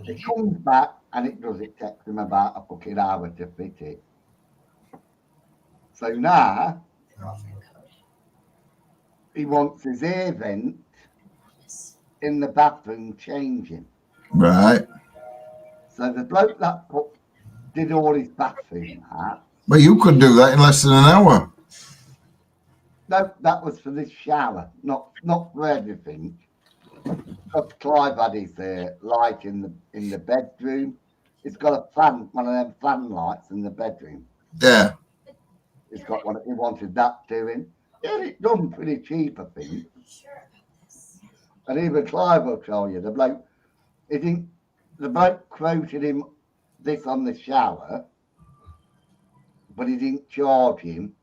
S1: it comes back and it takes him about a fucking hour to fit it. So now he wants his air vent in the bathroom changing.
S6: Right.
S1: So the bloke that did all his bathroom hat.
S6: Well, you could do that in less than an hour.
S1: No, that was for this shower, not for everything. Because Clive had his light in the bedroom. It's got a fan, one of them fan lights in the bedroom.
S6: Yeah.
S1: It's got one. He wanted that doing. Yeah, it's done pretty cheap, I think. And even Clive will tell you the bloke. The bloke quoted him this on the shower, but he didn't charge him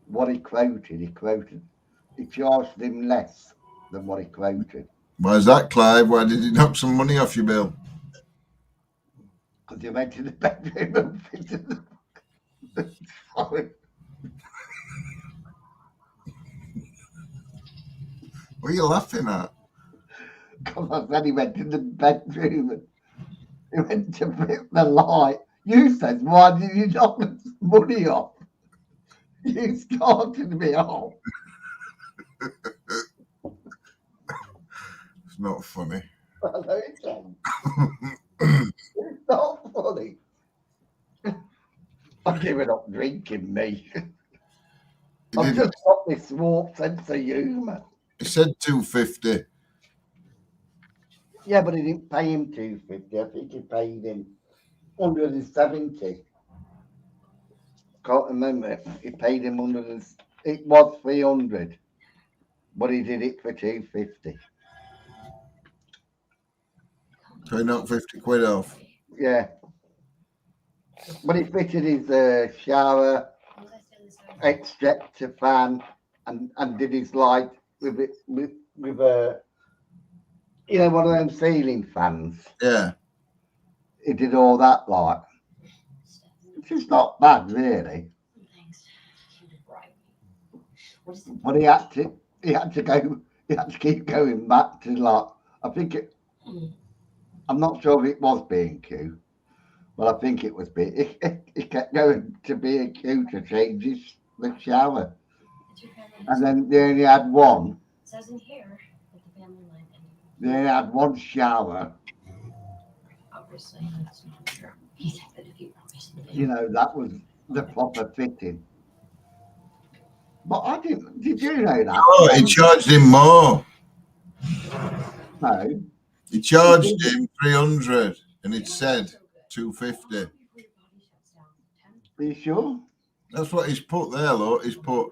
S1: what he quoted. He charged him less than what he quoted.
S6: Why is that, Clive? Why did he knock some money off your bill?
S1: Because he went to the bedroom and fitted the
S6: What are you laughing at?
S1: Because I said he went to the bedroom and he went to fit the light. You said, why did you knock the money off? You started me off.
S6: It's not funny.
S1: I know it's not. It's not funny. I'm giving up drinking, me. I've just got this warped sense of humour.
S6: He said 250.
S1: Yeah, but he didn't pay him 250. I think he paid him 170. Can't remember. He paid him 100. It was 300, but he did it for 250.
S6: So he knocked 50 quid off.
S1: Yeah. But he fitted his shower, extractor fan, and did his light with it with a one of them ceiling fans.
S6: Yeah.
S1: He did all that light. Which is not bad really. But he had to keep going back to I'm not sure if it was B&Q, but I think it was he kept going to B&Q to change the shower. And then they only had one. They only had one shower. That was the proper fitting. But I didn't. Did you know that?
S6: Oh, he charged him more.
S1: No.
S6: He charged him 300 and it said 250.
S1: Are you sure?
S6: That's what he's put there, look. He's put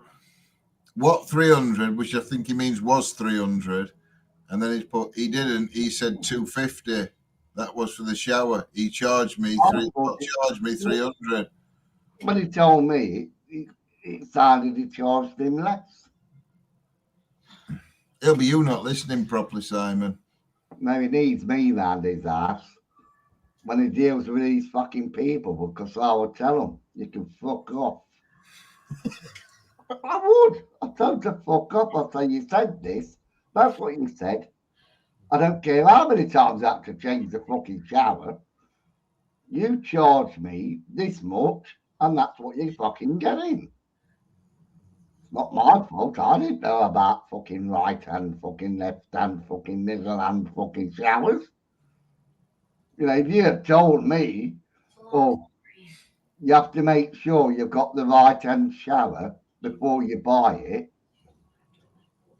S6: what 300, which I think he means was 300. And then he's put, he didn't, he said 250. That was for the shower. He charged me 300.
S1: When he told me, it sounded he charged him less.
S6: It'll be you not listening properly, Simon.
S1: No, he needs me round his ass when he deals with these fucking people, because I would tell him, you can fuck off. I would. I told him to fuck off. I'd say, you said this. That's what you said. I don't care how many times I have to change the fucking shower. You charge me this much, and that's what you're fucking getting. It's not my fault. I didn't know about fucking right hand, fucking left hand, fucking middle hand, fucking showers. You know, if you had told me, oh, you have to make sure you've got the right hand shower before you buy it.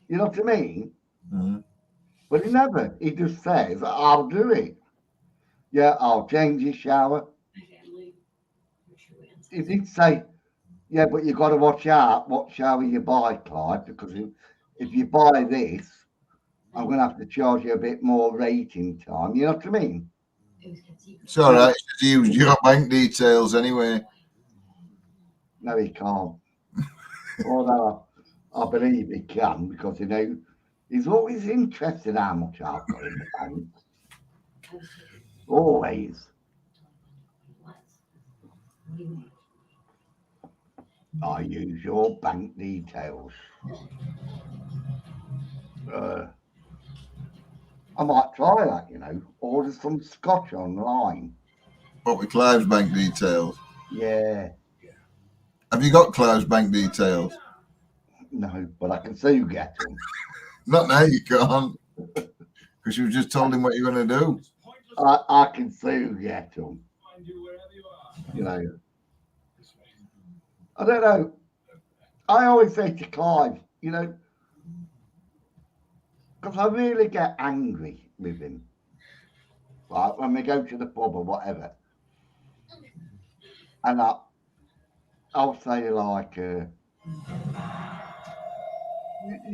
S1: You know what I mean?
S6: Mm-hmm.
S1: But he never. He just says, I'll do it. Yeah, I'll change your shower. He did say, yeah, but you've got to watch out what shower you buy, Clive, because if you buy this, I'm going to have to charge you a bit more rating time. You know what I mean?
S6: It's all right. He used your bank details anyway.
S1: No, he can't. Although I believe he can, because, you know, he's always interested in how much I've got in the bank. Always. I use your bank details. I might try that, you know. Order some scotch online.
S6: What, with Clive's bank details?
S1: Yeah.
S6: Have you got Clive's bank details?
S1: No, but I can still get them.
S6: Not now, you can't. Because you've just told him what you're going to do.
S1: I can still get them. You know. I don't know. I always say to Clive, you know, because I really get angry with him. Like when we go to the pub or whatever. And I'll say like, you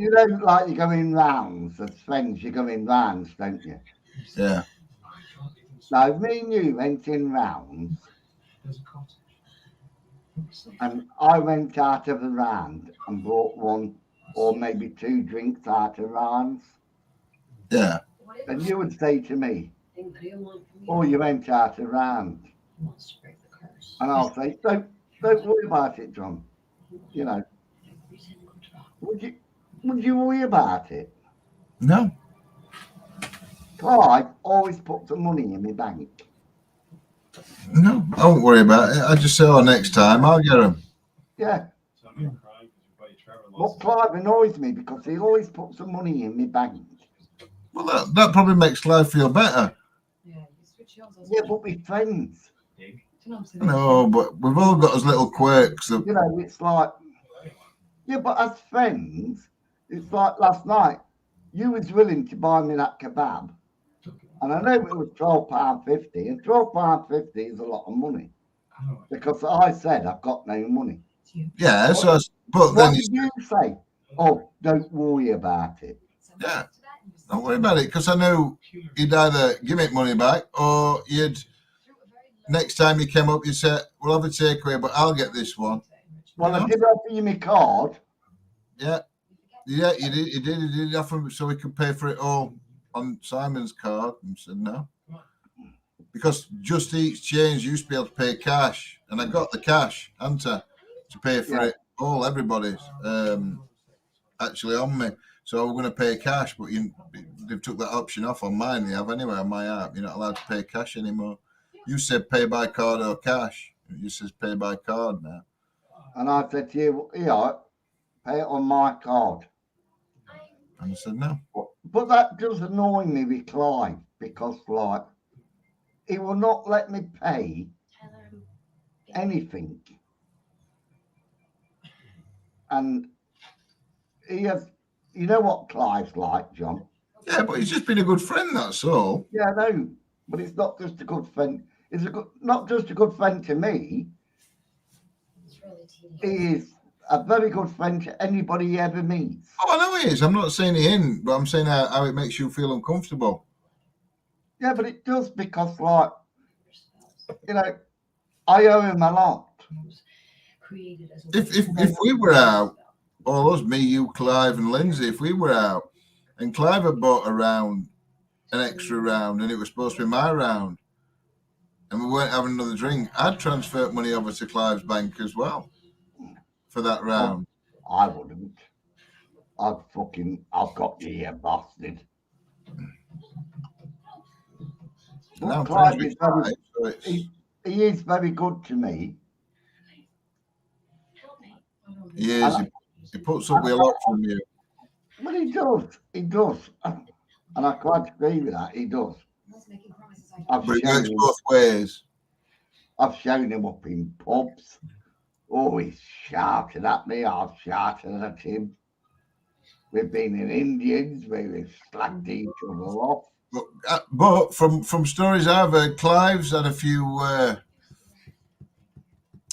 S1: know, like you go in rounds as friends, you go in rounds, don't you?
S6: Yeah.
S1: Now, if me and you went in rounds, and I went out of the round and brought one or maybe two drinks out of rounds,
S6: yeah,
S1: then you would say to me, oh, you went out of round. And I'll say, don't worry about it, John. You know, would you worry about it?
S6: No.
S1: Clive always puts the money in my bank.
S6: No, I won't worry about it. I just say, oh, next time I'll get them.
S1: Yeah. But Clive annoys me because he always puts the money in my bank.
S6: Well, that probably makes Clive feel better.
S1: Yeah, but we're friends.
S6: No, but we've all got us little quirks.
S1: You know, it's like, yeah, but as friends, it's like last night, you was willing to buy me that kebab. And I know it was £12.50, and £12.50 is a lot of money. Because I said I've got no money.
S6: Yeah,
S1: what
S6: but then
S1: did you say? Oh, don't worry about it.
S6: Yeah, don't worry about it, because I knew you'd either give me money back or you'd, next time you came up, you said, we'll have a takeaway, but I'll get this one.
S1: Well, I did offer you my card.
S6: Yeah, you did offer so we could pay for it all on Simon's card. And said no. Because Just Eat's change used to be able to pay cash, and I got the cash, hadn't I, to pay for it all, everybody's actually on me. So we're going to pay cash, but they've took that option off on mine. They have anyway on my app. You're not allowed to pay cash anymore. You said pay by card or cash. It just says pay by card now.
S1: And I said to you, yeah, pay it on my card.
S6: And I said no.
S1: But that does annoy me with Clive, because like he will not let me pay anything. And he has. You know what Clive's like, John?
S6: Yeah, but he's just been a good friend, that's all.
S1: Yeah, I know. But it's not just a good friend. It's not just a good friend to me. He is a very good friend to anybody he ever meets.
S6: Oh, I know he is. I'm not saying he isn't, but I'm saying how it makes you feel uncomfortable.
S1: Yeah, but it does because, like, you know, I owe him a lot.
S6: If we were out, all us, me, you, Clive, and Lindsay, if we were out, and Clive had bought a round, an extra round, and it was supposed to be my round, and we weren't having another drink, I'd transfer money over to Clive's bank as well for that round.
S1: I wouldn't. I've got you here, bastard.
S6: Now
S1: Clive is he is very good to me.
S6: He is. He puts up with a lot from you.
S1: But he does. And I quite agree with that, he does.
S6: But it works both ways.
S1: I've shown him up in pubs. Oh, he's shouted at me, I've shouted at him. We've been in Indians where we've slagged each other off.
S6: But from stories I've heard, Clive's had a few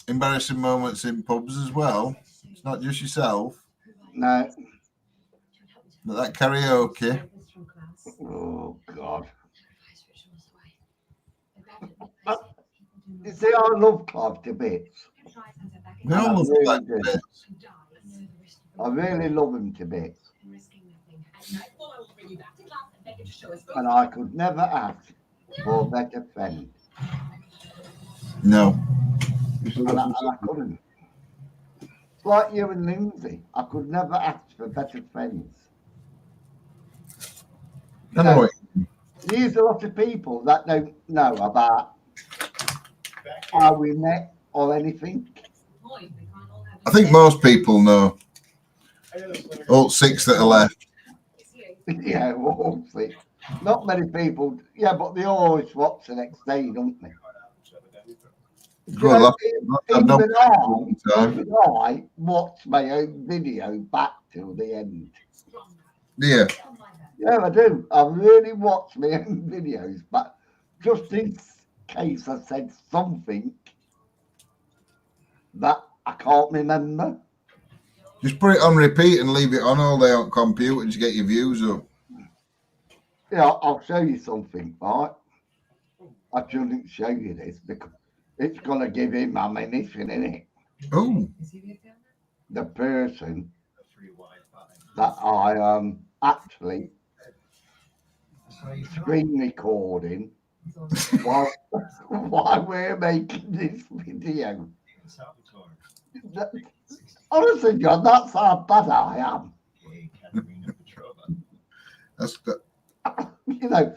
S6: embarrassing moments in pubs as well. It's not just yourself.
S1: No.
S6: But that karaoke.
S1: Oh, God. You see, I love Clive to bits.
S6: We all love Clive to bits.
S1: I really love him to bits. And I could never ask for a better friend.
S6: No.
S1: And I couldn't. It's like you and Lindsay. I could never ask for better friends.
S6: I know what
S1: There's a lot of people that don't know about how we met or anything.
S6: I think most people know. All 6 that are left.
S1: Yeah, all 6. Not many people. Yeah, but they always watch the next day, don't they?
S6: Well,
S1: Even I watch my own video back till the end.
S6: Yeah.
S1: Yeah, I do. I really watch my own videos, but just in case I said something that I can't remember.
S6: Just put it on repeat and leave it on all day on computer to get your views up.
S1: Yeah, I'll show you something, right? I shouldn't show you this because it's going to give him ammunition in it.
S6: Oh.
S1: The person that I actually screen recording while we're making this video. Honestly, John, that's how bad I am.
S6: That's the...
S1: You know,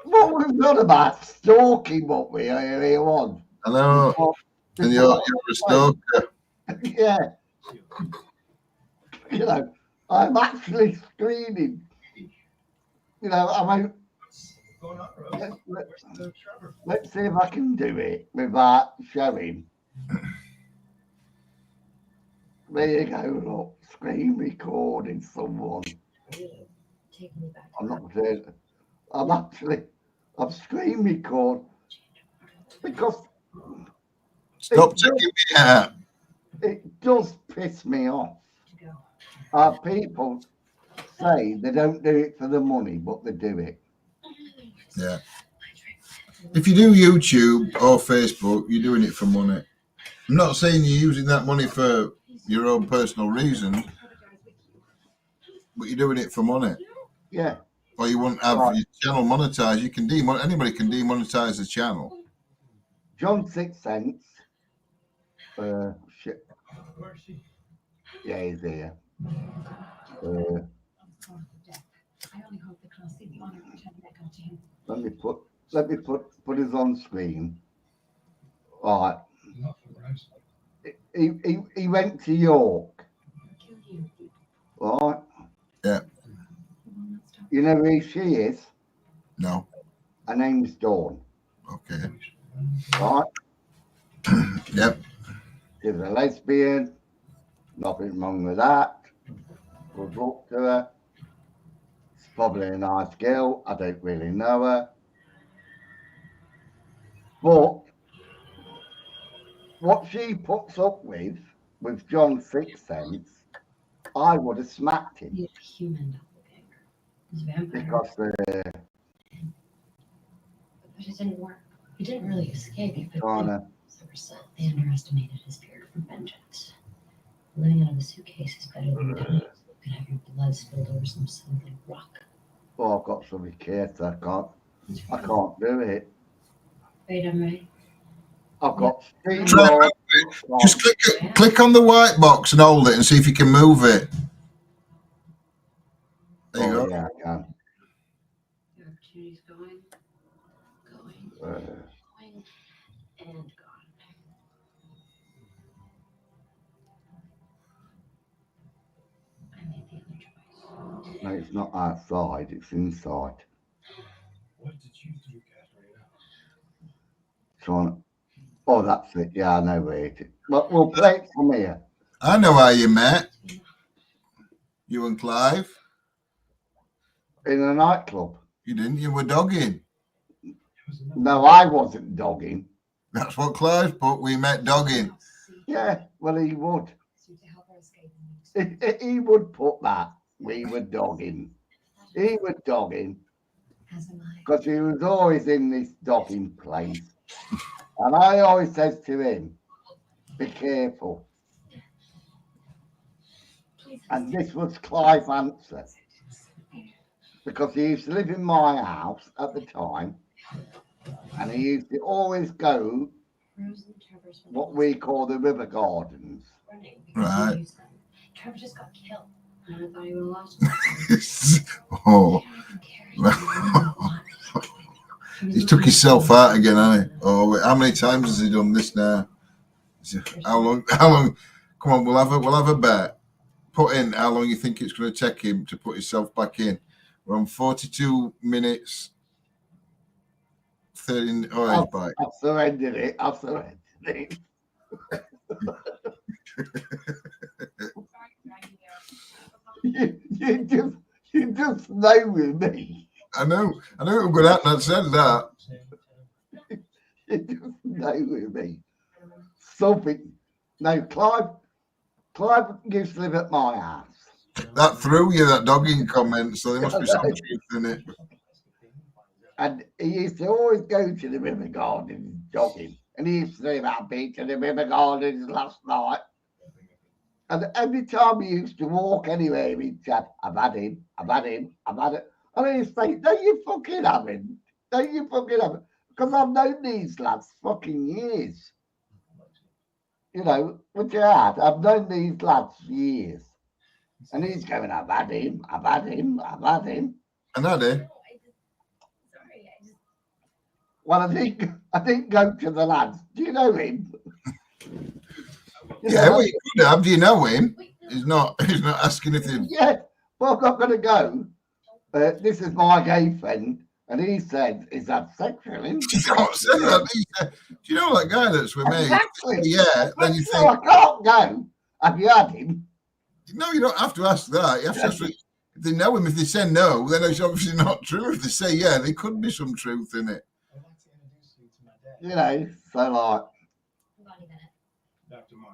S1: what we've done about stalking what we really want.
S6: I know. And you're a stalker.
S1: Yeah. You know, I'm actually screening. You know, I mean, let's see if I can do it without showing. There you go, look, screen recording someone. I'm not saying, I'm screen record because
S6: stop checking me out.
S1: It does piss me off. People say they don't do it for the money, but they do it.
S6: Yeah. If you do YouTube or Facebook, you're doing it for money. I'm not saying you're using that money for your own personal reasons, but you're doing it for money.
S1: Yeah.
S6: Or you won't have your channel monetized. You can anybody can demonetize the channel.
S1: John 6 cents. Shit. Yeah, he's there. Let me put us on screen. All right. He went to York. Right.
S6: Yeah.
S1: You know who she is?
S6: No.
S1: Her name's Dawn.
S6: Okay.
S1: Right.
S6: Yep.
S1: She's a lesbian. Nothing wrong with that. Good luck to her. She's probably a nice girl. I don't really know her. But what she puts up with John's sixth sense, I would have smacked him.
S9: He's a human doppelganger. He's a vampire.
S1: Because
S9: But it didn't work. He didn't really escape. He could They underestimated his fear for vengeance. Living out of a suitcase is better than dying. You could have your blood spilled over some solid rock.
S1: well, I've got some kids. I can't do it.
S9: Wait, I'm right.
S1: I've got steam.
S6: Just click on the white box and hold it and see if you can move it. There you go.
S1: Yeah, I can.
S9: The opportunity's going, and gone. I made the other choice.
S1: No, it's not outside, it's inside.
S13: What did you do, Katerina?
S1: Trying. Oh, that's it. Yeah, I know where it is. But we'll play it from here.
S6: I know how you met. You and Clive.
S1: In a nightclub.
S6: You didn't? You were dogging.
S1: No, I wasn't dogging.
S6: That's what Clive put. We met dogging.
S1: Yeah, well, he would. He would put that. We were dogging. He was dogging. Because he was always in this dogging place. And I always says to him, be careful. And this was Clive's answer. Because he used to live in my house at the time. And he used to always go what we call the river gardens.
S6: Right.
S9: Trevor just got killed. I thought he would have lost.
S6: Oh. He took himself out again, hasn't he? Oh, wait, how many times has he done this now? How long? Come on, we'll have a bet. Put in how long you think it's going to take him to put himself back in. We're on 42 minutes. 30. Oh,
S1: I've surrendered it. I've surrendered it. you just know with me.
S6: I know it was going to happen. I said that.
S1: You just know with me. Something. No, Clive used to live at my house.
S6: That threw you, that dogging comment, so there must be some truth in it.
S1: And he used to always go to the river gardens jogging. And he used to say about being to the river gardens last night. And every time he used to walk anywhere, he'd say, I've had him. And he'd say, don't you fucking have him. Because I've known these lads fucking years. You know, what you had? I've known these lads for years. And he's going, I've had him.
S6: And had he?
S1: Well, I didn't go to the lads. Do you know him?
S6: Well, you could have. Do you know him? He's not asking if he...
S1: Yeah, well, I'm not going to go. This is my gay friend. And he said, is that sexual?
S6: You can't say that. Do you know that guy that's with me?
S1: Exactly.
S6: Yeah. Then you think...
S1: No, I can't go. Have you had him?
S6: No, you don't have to ask that. You have to ask if they know him. If they say no, then it's obviously not true. If they say yeah, there could be some truth in it.
S1: You know, so like,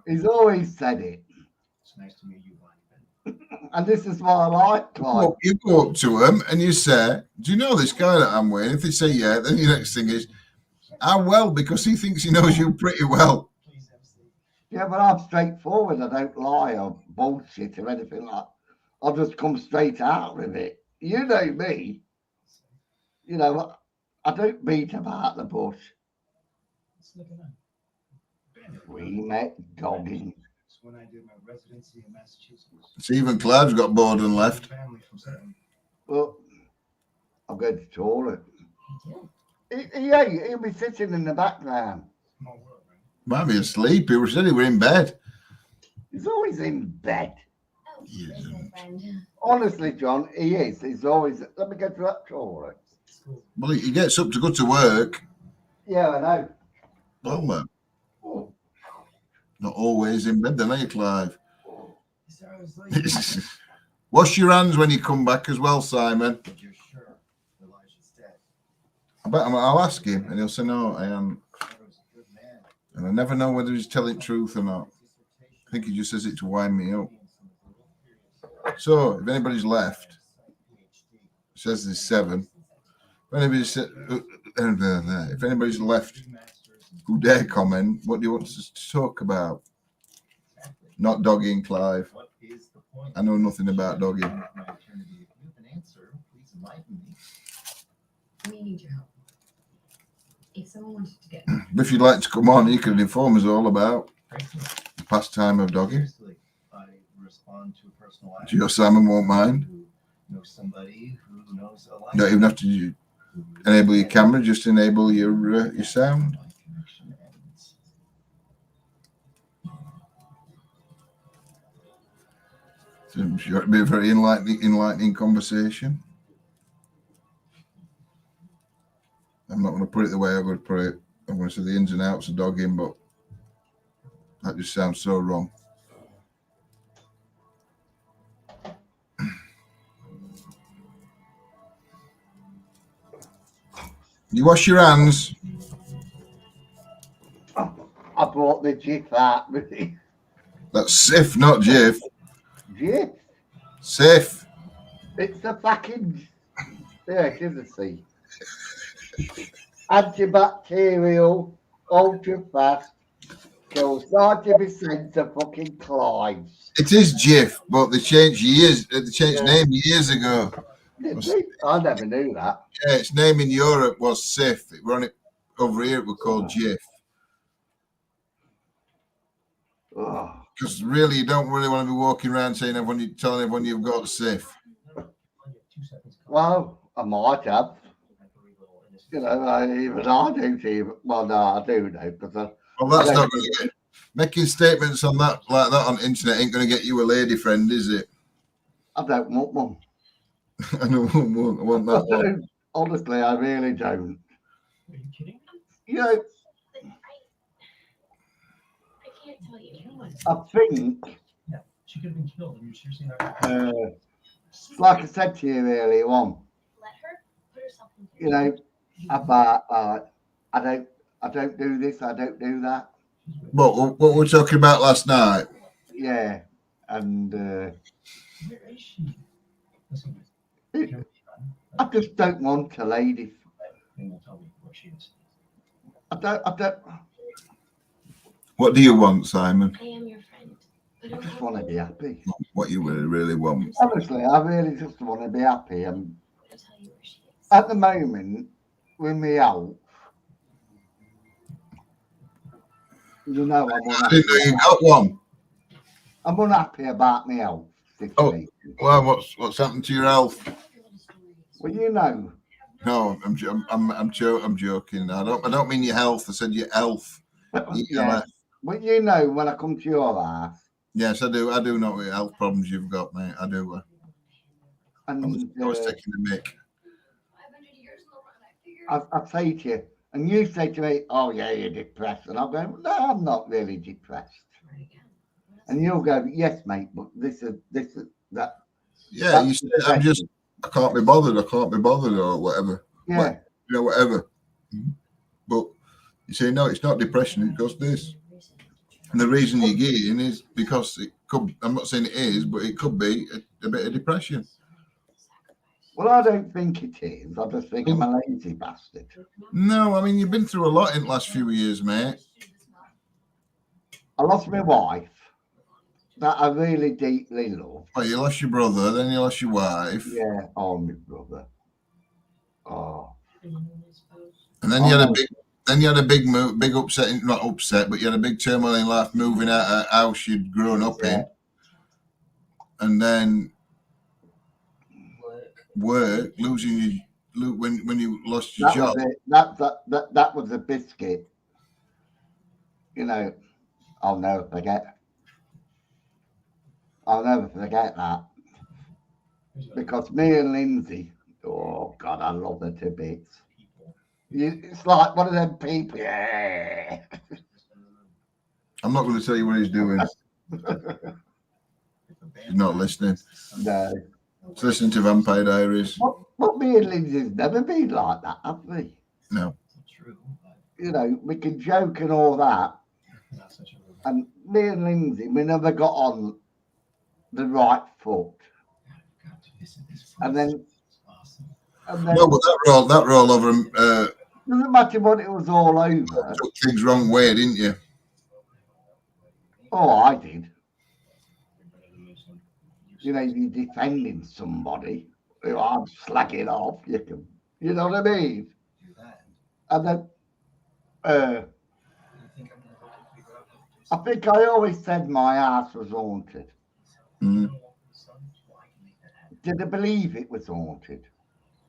S1: he's always said it.
S13: It's nice to meet you,
S1: And this is what I like. Clive.
S6: You go up to them and you say, do you know this guy that I'm with? If they say yeah, then your next thing is, how well? Because he thinks he knows you pretty well.
S1: Yeah, but I'm straightforward. I don't lie or bullshit or anything like that. I'll just come straight out with it. You know me. You know, I don't beat about the bush. We met dogging.
S13: When I did my residency in Massachusetts.
S6: So even Clive's got bored and left.
S1: Well, I'm going to the toilet. Yeah, he'll be sitting in the background.
S6: Might be asleep. He said he was in bed.
S1: He's always in bed. Honestly, John, he is. He's always. Let me get to that toilet.
S6: Well, he gets up to go to work.
S1: Yeah, I know.
S6: Well, not always in bed, then, are you, Clive? Wash your hands when you come back as well, Simon. I bet I'll ask him, and he'll say no, I am. And I never know whether he's telling truth or not. I think he just says it to wind me up. So, if anybody's left, it says there's 7. If anybody's left who dare comment, what do you want us to talk about? Not dogging Clive. I know nothing about dogging.
S9: We need your help. If someone wanted to get.
S6: If you'd like to come on, you can inform us all about the pastime of dogging. Geo Simon won't mind. You don't even have to enable your camera, just enable your sound. I'm sure it'll be a very enlightening conversation. I'm not going to put it the way I would put it. I'm going to say the ins and outs of dogging, but that just sounds so wrong. You wash your hands.
S1: I bought the Jif out, really.
S6: That's Sif, not Jif.
S1: Jif?
S6: Sif.
S1: It's a fucking... Yeah, it is a C. Antibacterial, ultra fast, kills 90% of fucking Clives.
S6: It is Jif, but they changed name years ago.
S1: Did they? I never knew that.
S6: Yeah, its name in Europe was Sif. We're on it over here. It was called Jif. Because really, you don't really want to be walking around telling everyone you've got Sif.
S1: Well, I might have. You know, I do too. Well, no, I do know. Because
S6: Well, that's not going to get... Making statements on that like that on the internet ain't going to get you a lady friend, is it?
S1: I don't want one.
S6: I don't want that one.
S1: Honestly, I really don't. Are you kidding? You know,
S9: I can't tell you.
S1: I think,
S13: Yeah, she could have been killed. You're seriously not.
S1: like I said to you earlier on,
S9: Let her put herself in.
S1: you know, about I don't do this, I don't do that.
S6: What we were talking about last night?
S1: Yeah, and I just don't want a lady. I don't.
S6: What do you want, Simon?
S9: I am your friend.
S1: I just want to be happy.
S6: What you really want?
S1: Honestly, I really just want to be happy. And at the moment, with my health, you know,
S6: I didn't know you got one.
S1: I'm unhappy about my health.
S6: Oh, well, what's happened to your health?
S1: Well, you know.
S6: No, I'm joking. I don't mean your health. I said your health.
S1: Yeah. Well, you know, when I come to your house.
S6: Yes, I do. I do know what health problems you've got, mate. I do.
S1: And
S6: I was taking the mick.
S1: I say to you, and you say to me, "Oh yeah, you're depressed," and I'll go, "No, I'm not really depressed." And you'll go, "Yes, mate, but this is that."
S6: Yeah, you say I can't be bothered. I can't be bothered, or whatever.
S1: Yeah,
S6: you know, whatever. But you say no, it's not depression. It goes this, and the reason you're getting is because it could. I'm not saying it is, but it could be a bit of depression.
S1: Well, I don't think it is. I just think I'm a lazy bastard.
S6: No, I mean, you've been through a lot in the last few years, mate.
S1: I lost my wife that I really deeply love.
S6: Well, you lost your brother, then you lost your wife.
S1: Yeah, oh, my brother. Oh.
S6: And then you had a big upset, not upset, but you had a big turmoil in life moving out of a house you'd grown up in. And then work, losing your when you lost your job.
S1: That was a biscuit. You know, I'll never forget that. Because me and Lindsay, oh God, I love her to bits. It's like one of them people. Yeah.
S6: I'm not going to tell you what he's doing. She's not listening.
S1: No.
S6: She's listening to Vampire Diaries.
S1: But me and Lindsay's never been like that, have we?
S6: No.
S1: You know, we can joke and all that. And me and Lindsay, we never got on the right foot. And then
S6: No, but that roll over.
S1: Doesn't matter what it was all over.
S6: Took things wrong way, didn't you?
S1: Oh, I did. You know, you're defending somebody who I'm slacking off. You know what I mean? And then, I think I always said my house was haunted.
S6: Mm.
S1: Did I believe it was haunted?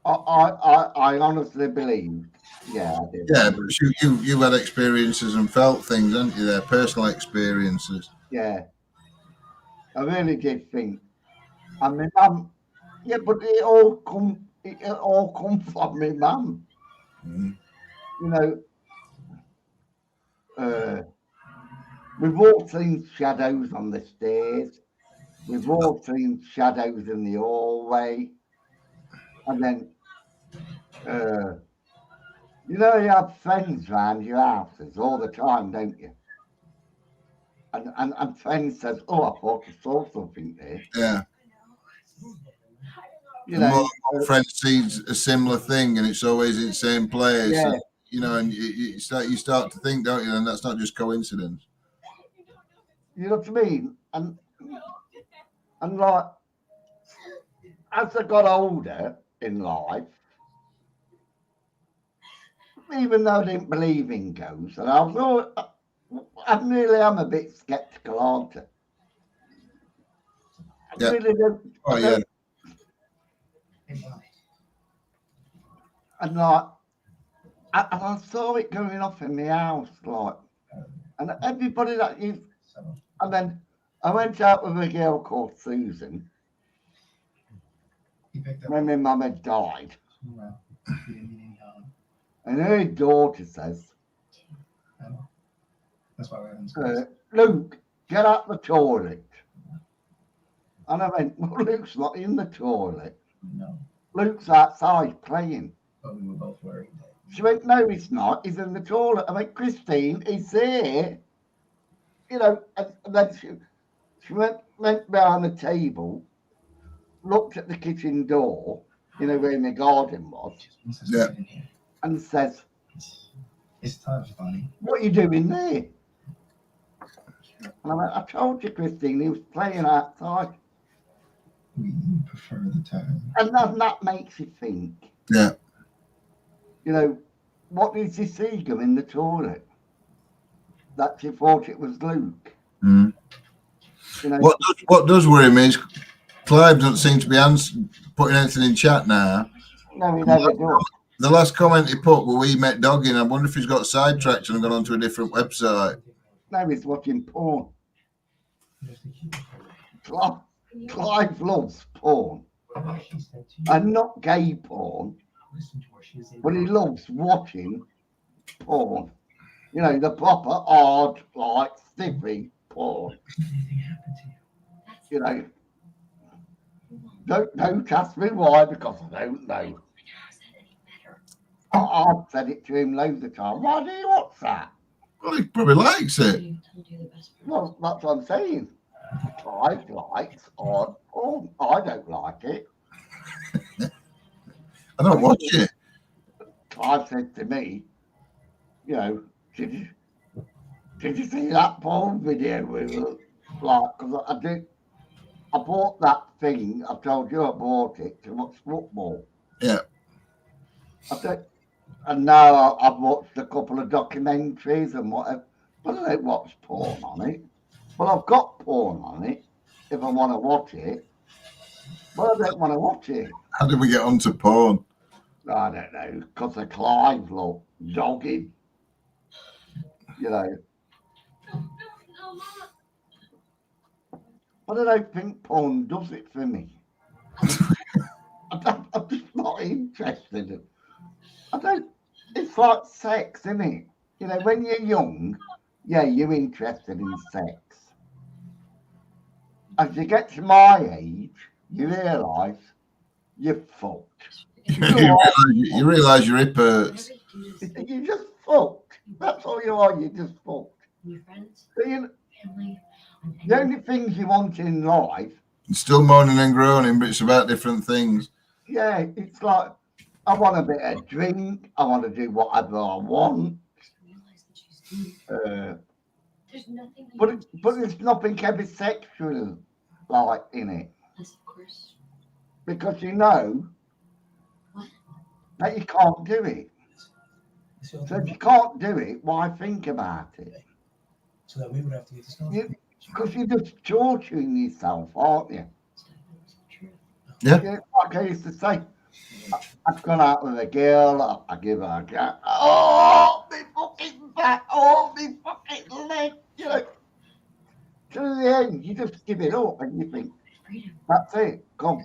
S1: I honestly believed. Yeah, I did.
S6: Yeah, but you had experiences and felt things, haven't you? There, personal experiences.
S1: Yeah, I really did think. I mean, mum. Yeah, but it all come from my mum.
S6: Mm.
S1: You know, we've all seen shadows on the stairs. We've all seen shadows in the hallway, and then, you know, you have friends round your houses all the time, don't you? And friends says, "Oh, I thought I saw something there."
S6: Yeah.
S1: You know,
S6: more friends see a similar thing, and it's always in the same place.
S1: Yeah.
S6: And, you know, and you start to think, don't you? And that's not just coincidence.
S1: You know what I mean? And like, as I got older in life, even though I didn't believe in ghosts, and I really am a bit skeptical, aren't I?
S6: Yeah.
S1: Really don't.
S6: Oh, yeah.
S1: And like, I saw it going off in my house, like, and everybody that used, and then I went out with a girl called Susan when my mum had died, and her daughter says, "Luke, get out the toilet." And I went, "Well, Luke's not in the toilet.
S13: No.
S1: Luke's outside playing."
S13: But we were both worried.
S1: She went, "No, he's not. He's in the toilet." I went, "Christine, he's there." You know, and then she went behind the table, looked at the kitchen door, you know, where my garden was,
S6: Yeah,
S1: and says,
S13: "It's tough, funny.
S1: What are you doing there?" And I went, "I told you, Christine, he was playing outside."
S13: We prefer the term.
S1: And that makes you think.
S6: Yeah.
S1: You know, what did she see go in the toilet? That she thought it was Luke.
S6: Mm.
S1: You know,
S6: What does worry me is Clive doesn't seem to be putting anything in chat now.
S1: No, he never does.
S6: The last comment he put were "We met dogging." I wonder if he's got sidetracked and gone onto a different website.
S1: No, he's watching porn. Clive loves porn. And not gay porn, but he loves watching porn. You know, the proper hard, like, stiffy porn. You know, don't ask me why, because I don't know. I've said it to him loads of times. "Why do you watch that?"
S6: Well, he probably likes it.
S1: Well, that's what I'm saying. Clive likes hard porn. I don't like it.
S6: I don't watch it.
S1: Clive said to me, you know, did you see that porn video with, like, because I bought that thing. I told you I bought it to watch football.
S6: Yeah.
S1: And now I've watched a couple of documentaries and whatever, but I don't watch porn on it. Well, I've got porn on it if I want to watch it, but I don't want to watch it.
S6: How did we get onto porn?
S1: I don't know, because of Clive, look, dogging. You know. But I don't think porn does it for me. I'm just not interested. It's like sex, isn't it? You know, when you're young, yeah, you're interested in sex. as you get to my age, you realise you're fucked.
S6: You realise your hip hurts.
S1: You're just fucked. That's all you are. You're just fucked.
S9: Your friends,
S1: The
S9: family,
S1: only things you want in life,
S6: It's still moaning and groaning, but it's about different things.
S1: yeah, it's like I want a bit of drink. I want to do whatever I want.
S9: There's nothing.
S1: But there's nothing ever sexual like in it.
S9: Yes, of course.
S1: Because you know that you can't do it. So if you can't do it, why think about it?
S13: So that we would have to get this going.
S1: Because you're just torturing yourself, aren't you?
S6: Yeah.
S1: Like I used to say, I've gone out with a girl, I give her a go. Oh, me fucking back, oh, me fucking leg, you know. To the end, you just give it up and you think, that's it, come.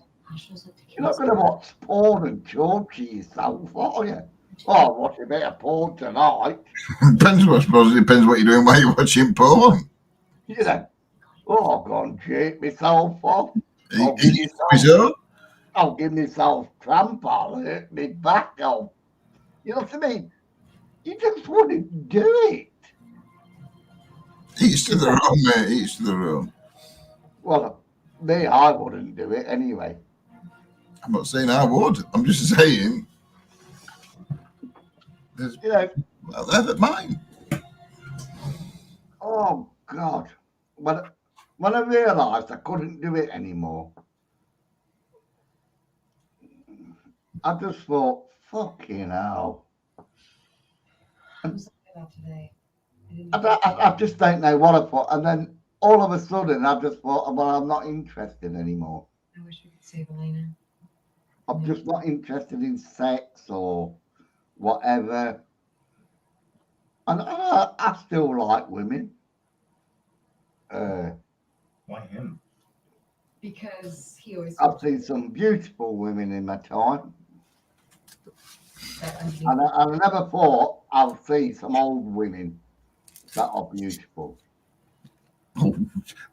S1: You're not going to watch porn and torture yourself, are you? Oh, I'll watch a bit of porn tonight.
S6: Depends, I suppose. It depends what you're doing while you're watching porn.
S1: You know, oh, I'll go and jerk myself off. I'll give myself cramp, I'll hurt my back, you know what I mean? You just want to do it.
S6: Each to their own, mate. Each to their own.
S1: Well, me, I wouldn't do it anyway.
S6: I'm not saying I would. I'm just saying. You
S1: know,
S6: well, they're mine.
S1: Oh God! When I realised I couldn't do it anymore, I just thought, "Fucking hell!" I just don't know what I thought, and then all of a sudden, I just thought, "Well, I'm not interested anymore."
S9: I wish we could save Elena.
S1: I'm just not interested in sex or whatever. And I still like women.
S13: Why him?
S15: Because he always.
S1: I've seen some beautiful women in my time. And I never thought I'll see some old women that are beautiful.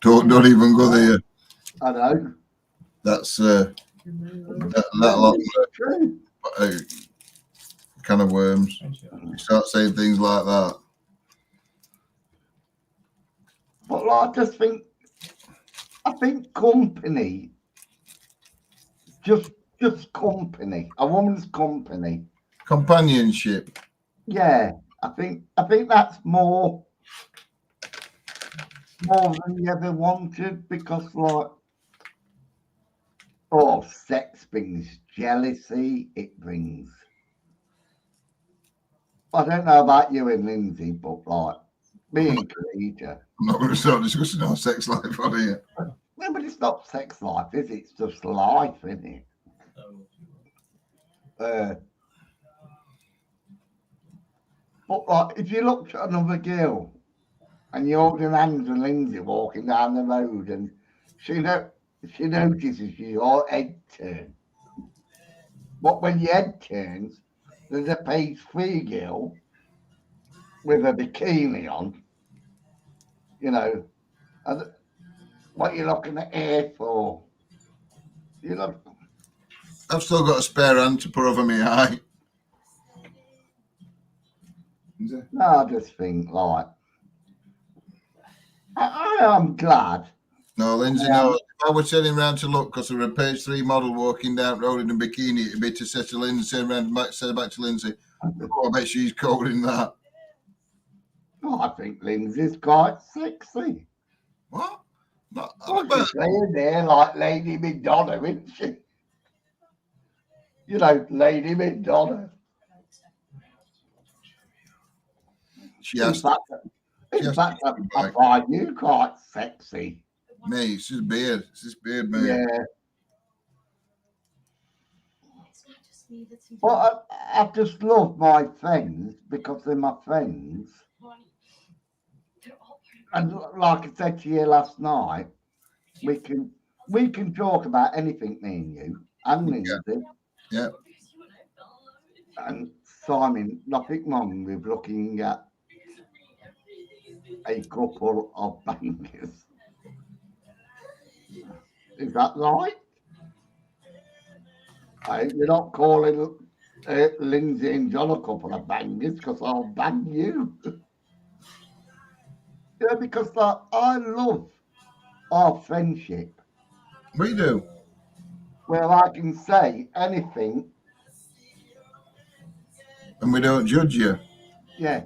S6: Don't even go there.
S1: I know.
S6: That's that lot kind of worms. You start saying things like that.
S1: But like, I think company, just company, a woman's company,
S6: companionship.
S1: Yeah, I think that's more than you ever wanted, because like, sex brings jealousy. It brings. I don't know about you and Lindsay, but like me and Khadija.
S6: I'm not going to start discussing our sex life on here.
S1: No, but it's not sex life, is it? It's just life, isn't it? But like, if you looked at another girl and you're holding hands with Lindsay walking down the road, and she notices your head turn. But when your head turns, there's a page 3 girl with a bikini on, you know, and what you're looking at here for? You know,
S6: I've still got a spare hand to put over my eye.
S1: No, I just think like I am glad.
S6: No, Lindsay, no. If I was turning around to look because there was a page 3 model walking down road in a bikini, it'd be to say to Lindsay, turn around and say back to Lindsay, oh, I bet she's cold in that.
S1: Oh, I think Lindsay's quite sexy.
S6: What?
S1: She's laying there like Lady Madonna, isn't she? You know, Lady Madonna. In fact, I find you quite sexy.
S6: Me, it's his beard. It's his beard, mate.
S1: Yeah. Well, I just love my friends because they're my friends. And like I said to you last night, we can talk about anything, me and you, and Lindsay.
S6: Yeah.
S1: And Simon, nothing wrong with looking at a couple of bangers. Is that right? You're not calling Lindsay and John a couple of bangers because I'll bang you. Yeah, because I love our friendship.
S6: We do.
S1: Well, I can say anything.
S6: And we don't judge you.
S1: Yeah.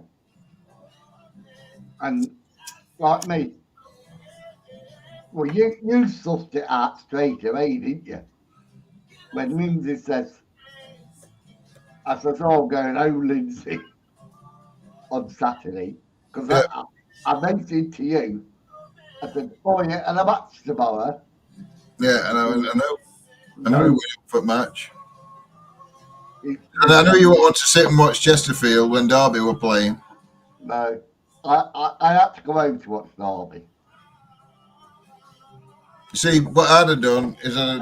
S1: And like me, well, you sussed it out straight away, didn't you? When Lindsay says, I said, oh, I'm going home, Lindsay, on Saturday. Because I mentioned to you, I said, oh, yeah, and I'm at tomorrow.
S6: Yeah, and I know
S1: No.
S6: you went up for a match. And I know you want to sit and watch Chesterfield when Derby were playing.
S1: No, I had to go home to watch Derby.
S6: See, what I'd have done is I'd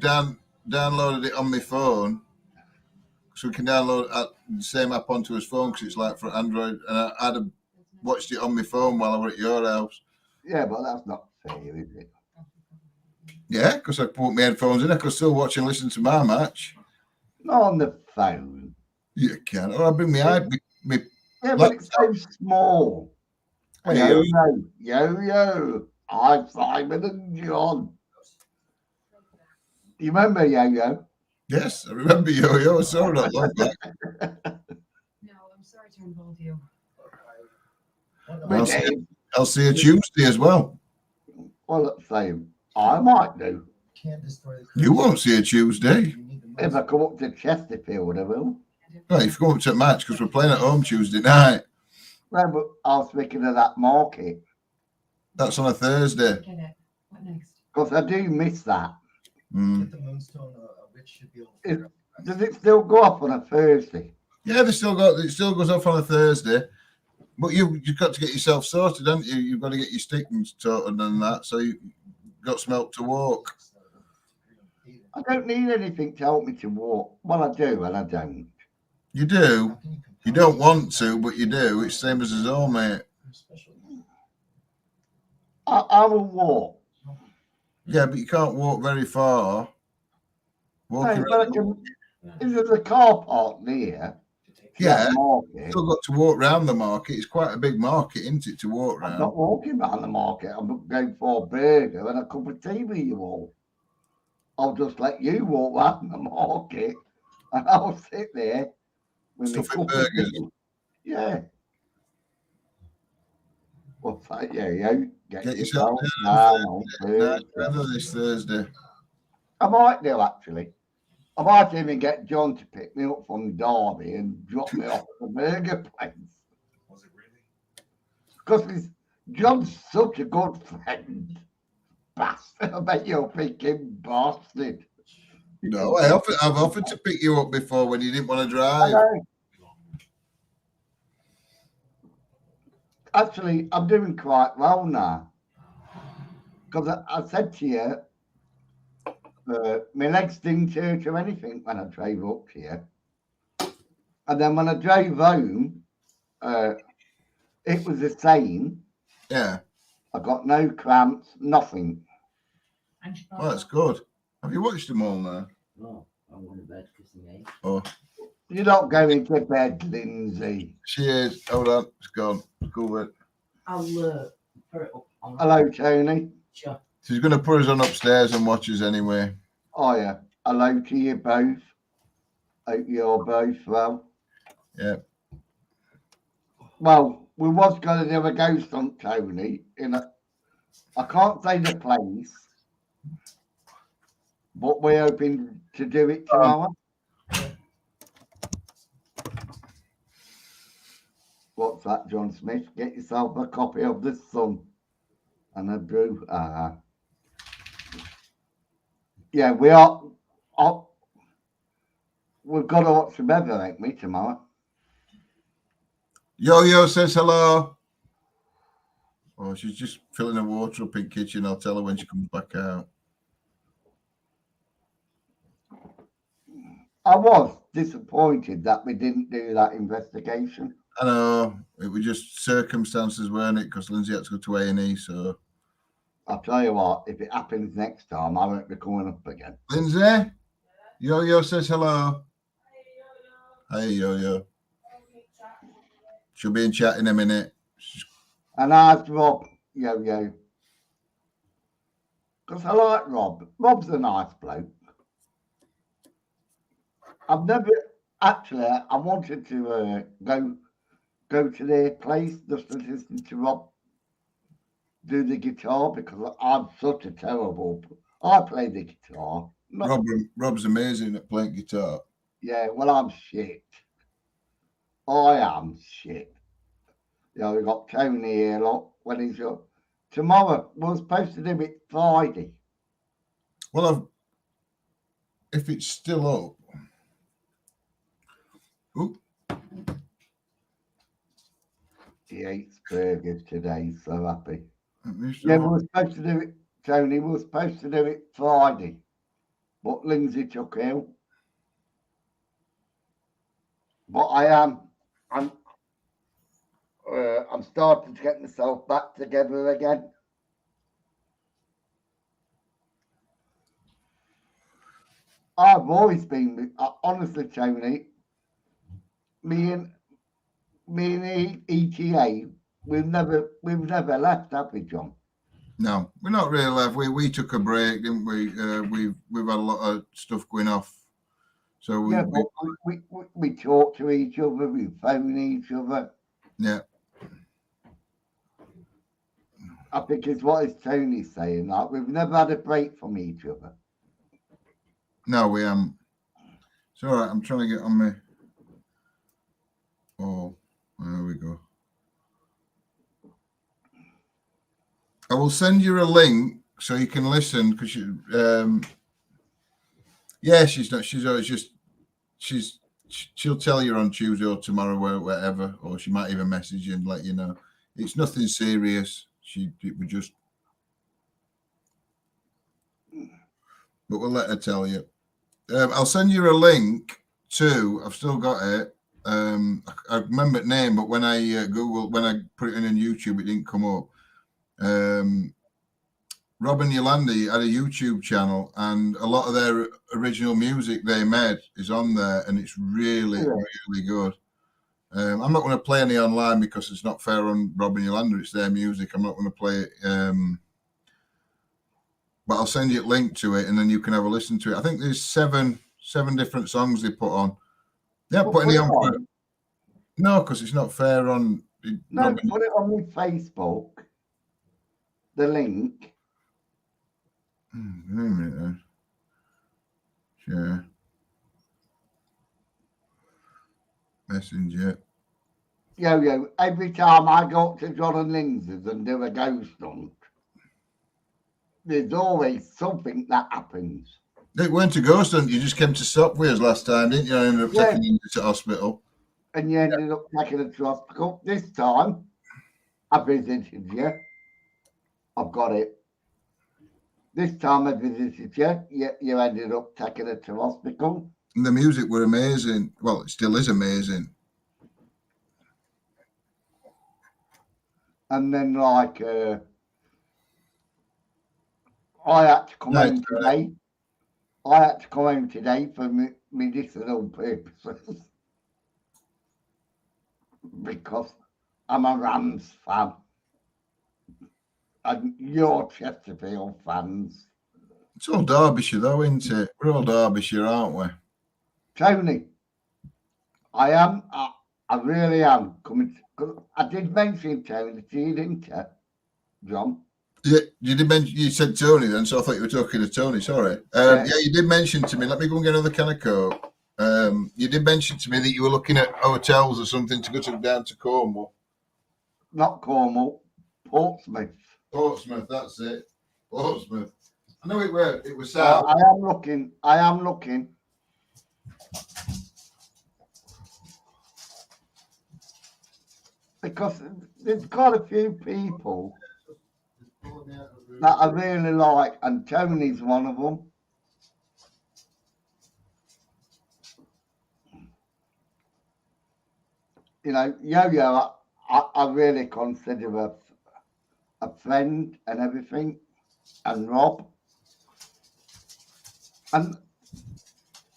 S6: have downloaded it on my phone, so we can download the same app onto his phone because it's like for Android, and I'd have watched it on my phone while I were at your house.
S1: Yeah, but that's not fair, is it?
S6: Yeah, because I put my headphones in, I could still watch and listen to my match.
S1: Not on the phone.
S6: You can. Or I bring my iPad.
S1: Yeah, but it's so small.
S6: Hey,
S1: Yo. I'm Simon and John. Do you remember Yo-Yo?
S6: Yes, I remember Yo-Yo. I saw it not long back.
S15: No, I'm sorry to involve you.
S6: I'll see you Tuesday as well.
S1: Well, let's say I might do.
S6: You won't see a Tuesday.
S1: If I come up to Chesterfield, I will.
S6: No, if you come up to a match, because we're playing at home Tuesday night.
S1: No, but I was thinking of that market.
S6: That's on a Thursday.
S15: Get it. What next?
S1: Because I do miss that.
S6: Mm.
S1: Does it still go off on a Thursday?
S6: Yeah, it still goes off on a Thursday. But you've got to get yourself sorted, haven't you? You've got to get your stick sorted and that, so you've got some help to walk.
S1: I don't need anything to help me to walk. Well, I do, and I don't.
S6: You do. You don't want to, but you do. It's the same as his own, mate.
S1: I will walk.
S6: Yeah, but you can't walk very far.
S1: No, but I can. Is there a car park near?
S6: Yeah, you've still got to walk around the market. It's quite a big market, isn't it, to walk around?
S1: I'm not walking around the market. I'm going for a burger and a cup of tea with you all. I'll just let you walk around the market and I'll sit there with my cup of tea. Yeah. What's that? Yeah. Get yourself down on Thursday.
S6: This Thursday.
S1: I might do, actually. I might even get John to pick me up from Derby and drop me off at the burger place.
S13: Was it really?
S1: Because John's such a good friend. Bastard. I bet you'll pick him, bastard.
S6: No, I've offered to pick you up before when you didn't want to drive.
S1: Actually, I'm doing quite well now. Because I said to you, my legs didn't hurt or anything when I drove up here. And then when I drove home, it was the same.
S6: Yeah.
S1: I got no cramps, nothing.
S6: Well, that's good. Have you watched them all now?
S12: No, I'm going to bed kissing me.
S6: Oh.
S1: You're not going to bed, Lindsay.
S6: She is. Hold on. It's gone. Go with.
S12: I'll put it up on.
S1: Hello, Tony.
S12: Sure.
S6: She's going to put us on upstairs and watch us anyway.
S1: Oh, yeah. Hello to you both. Hope you're both well.
S6: Yeah.
S1: Well, we was going to do a ghost hunt, Tony. I can't say the place, but we're hoping to do it tomorrow. What's that, John Smith? Get yourself a copy of The Sun and a brew. Yeah, we are. We've got to watch the weather, ain't we, tomorrow?
S6: Yo says hello. Oh, she's just filling her water up in the kitchen. I'll tell her when she comes back out.
S1: I was disappointed that we didn't do that investigation.
S6: I know. It was just circumstances, weren't it? Because Lindsay had to go to A&E, so
S1: I'll tell you what, if it happens next time, I won't be coming up again.
S6: Lindsay, Yo-Yo says hello. Hey, Yo-Yo. She'll be in chat in a minute.
S1: And I asked Rob, Yo-Yo, because I like Rob. Rob's a nice bloke. I've never, actually, I wanted to go to their place just to listen to Rob do the guitar because I'm such a terrible. I play the guitar.
S6: Rob's amazing at playing guitar.
S1: Yeah, well, I'm shit. I am shit. We've got Tony here, look, when he's up. Tomorrow, we're supposed to do it Friday.
S6: Well, if it's still up. Oop.
S1: He eats burgers today, so happy. Yeah, we were supposed to do it, Tony, we were supposed to do it Friday, but Lindsay took ill. But I'm starting to get myself back together again. I've always been, honestly, Tony, me and ETA, we've never left, have we, John?
S6: No, we're not really left. We took a break, didn't we? We've had a lot of stuff going off. So
S1: we talk to each other, we phone each other.
S6: Yeah.
S1: I think it's what is Tony saying, like we've never had a break from each other.
S6: No, we haven't. It's all right. I'm trying to get on my. Oh, there we go. I will send you a link so you can listen because yeah, she's not. She's always just. She'll tell you on Tuesday or tomorrow, wherever, or she might even message you and let you know. It's nothing serious. It would just. But we'll let her tell you. I'll send you a link to. I've still got it. I remember the name, but when I when I put it in on YouTube, it didn't come up. Rob and Yolanda had a YouTube channel, and a lot of their original music they made is on there, and it's really, really good. I'm not going to play any online because it's not fair on Rob and Yolanda. It's their music. I'm not going to play it. But I'll send you a link to it, and then you can have a listen to it. I think there's seven different songs they put on. Yeah, put any on. No, because it's not fair on.
S1: No, put it on my Facebook. The link.
S6: Wait a minute then. Sure. Messenger.
S1: Yo, every time I go up to John and Lindsay's and do a ghost hunt, there's always something that happens.
S6: It weren't a ghost hunt. You just came to stop with us last time, didn't you? I ended up taking you to hospital.
S1: And you ended up taking us to hospital. This time, I visited you. I've got it. This time I visited you. You ended up taking her to hospital.
S6: And the music were amazing. Well, it still is amazing.
S1: And then, like, I had to come home today. I had to come home today for medicinal purposes because I'm a Rams fan. And you're Chesterfield fans.
S6: It's all Derbyshire, though, isn't it? We're all Derbyshire, aren't we?
S1: Tony, I am. I really am coming. I did mention Tony to you, didn't you, John?
S6: Yeah, you did mention. You said Tony then, so I thought you were talking to Tony. Sorry. Yeah, you did mention to me. Let me go and get another can of Coke. You did mention to me that you were looking at hotels or something to go down to Cornwall.
S1: Not Cornwall, Portsmouth.
S6: Portsmouth, that's it. Portsmouth. I know it were. It was south.
S1: I am looking. Because there's quite a few people that I really like, and Tony's one of them. You know, Yo-Yo, I really consider a friend and everything. and Rob. And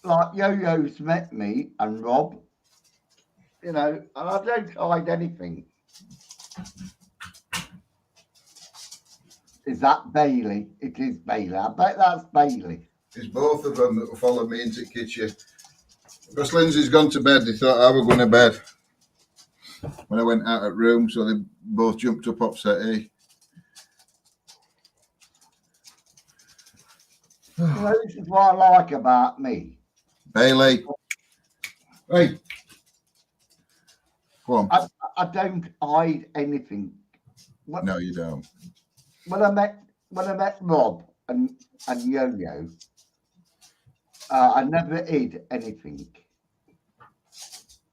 S1: like Yo-Yo's met me and Rob, you know, and I don't hide anything. Is that Bailey? It is Bailey. I bet that's Bailey.
S6: It's both of them that followed me into the kitchen. Because Lindsay's gone to bed, they thought I was going to bed when I went out of room, so they both jumped up opposite me.
S1: You know, this is what I like about me.
S6: Bailey. Hey. Go on.
S1: I don't hide anything.
S6: No, you don't.
S1: When I met Rob and Yo-Yo, I never hid anything.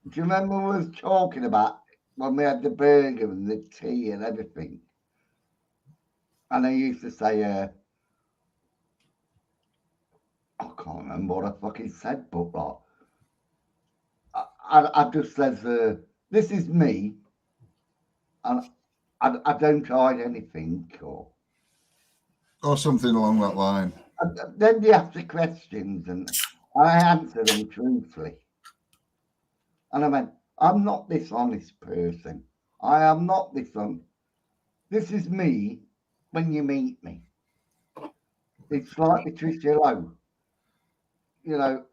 S1: Do you remember we was talking about when we had the burger and the tea and everything? And I used to say, I can't remember what I fucking said, but like, I just says, this is me, and I don't hide anything,
S6: or something along that line.
S1: And then they ask the questions, and I answer them truthfully. And I went, I'm not this honest person. I am not this one. This is me when you meet me. It's like Patricia Lowe. You know,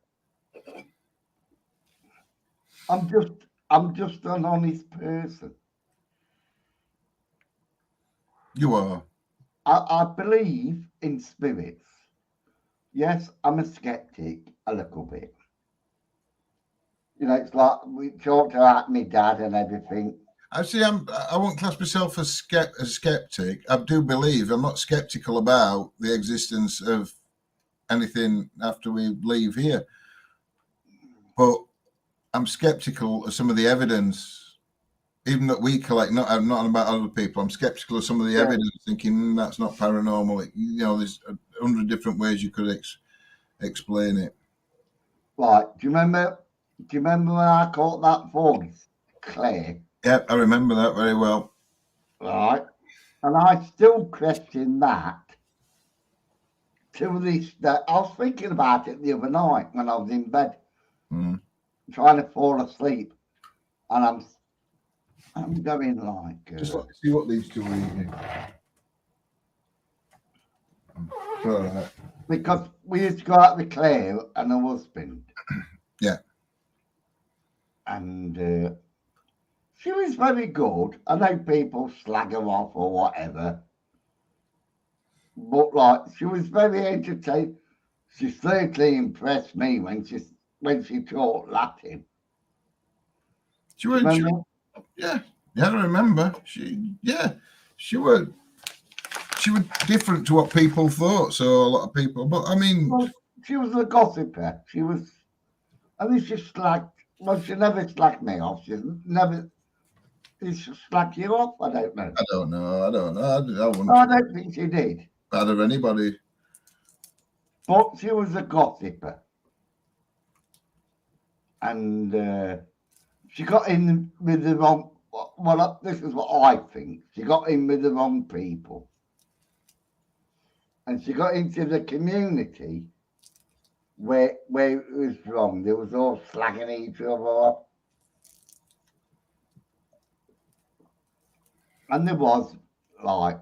S1: I'm just an honest person.
S6: You are.
S1: I believe in spirits. Yes, I'm a skeptic a little bit. You know, it's like we talked about my dad and everything.
S6: Actually, I won't class myself as a skeptic. I do believe I'm not skeptical about the existence of anything after we leave here, but I'm skeptical of some of the evidence, even that we collect. Not about other people. I'm skeptical of some of the evidence, thinking that's not paranormal. You know, there's 100 different ways you could explain it.
S1: Right? Do you remember when I caught that voice, Claire?
S6: Yeah, I remember that very well.
S1: Right, and I still question that to this day. I was thinking about it the other night when I was in bed, trying to fall asleep, and I'm going like.
S6: Just let me see what these two are eating. All right.
S1: Because we used to go out with Claire and her husband.
S6: Yeah.
S1: And she was very good. I know people slag her off or whatever. But like, she was very entertaining. She certainly impressed me when she taught Latin.
S6: She was, yeah, I remember. She was different to what people thought. So a lot of people, but I mean,
S1: well, she was a gossiper. She was. I mean, she slagged. Well, she never slagged me off. She never. Did she slag you off? I don't know.
S6: I don't know.
S1: I don't think she did.
S6: Out of anybody.
S1: But she was a gossiper. And she got in with the wrong. Well, this is what I think. She got in with the wrong people. And she got into the community where it was wrong. They was all slagging each other off. And there was like.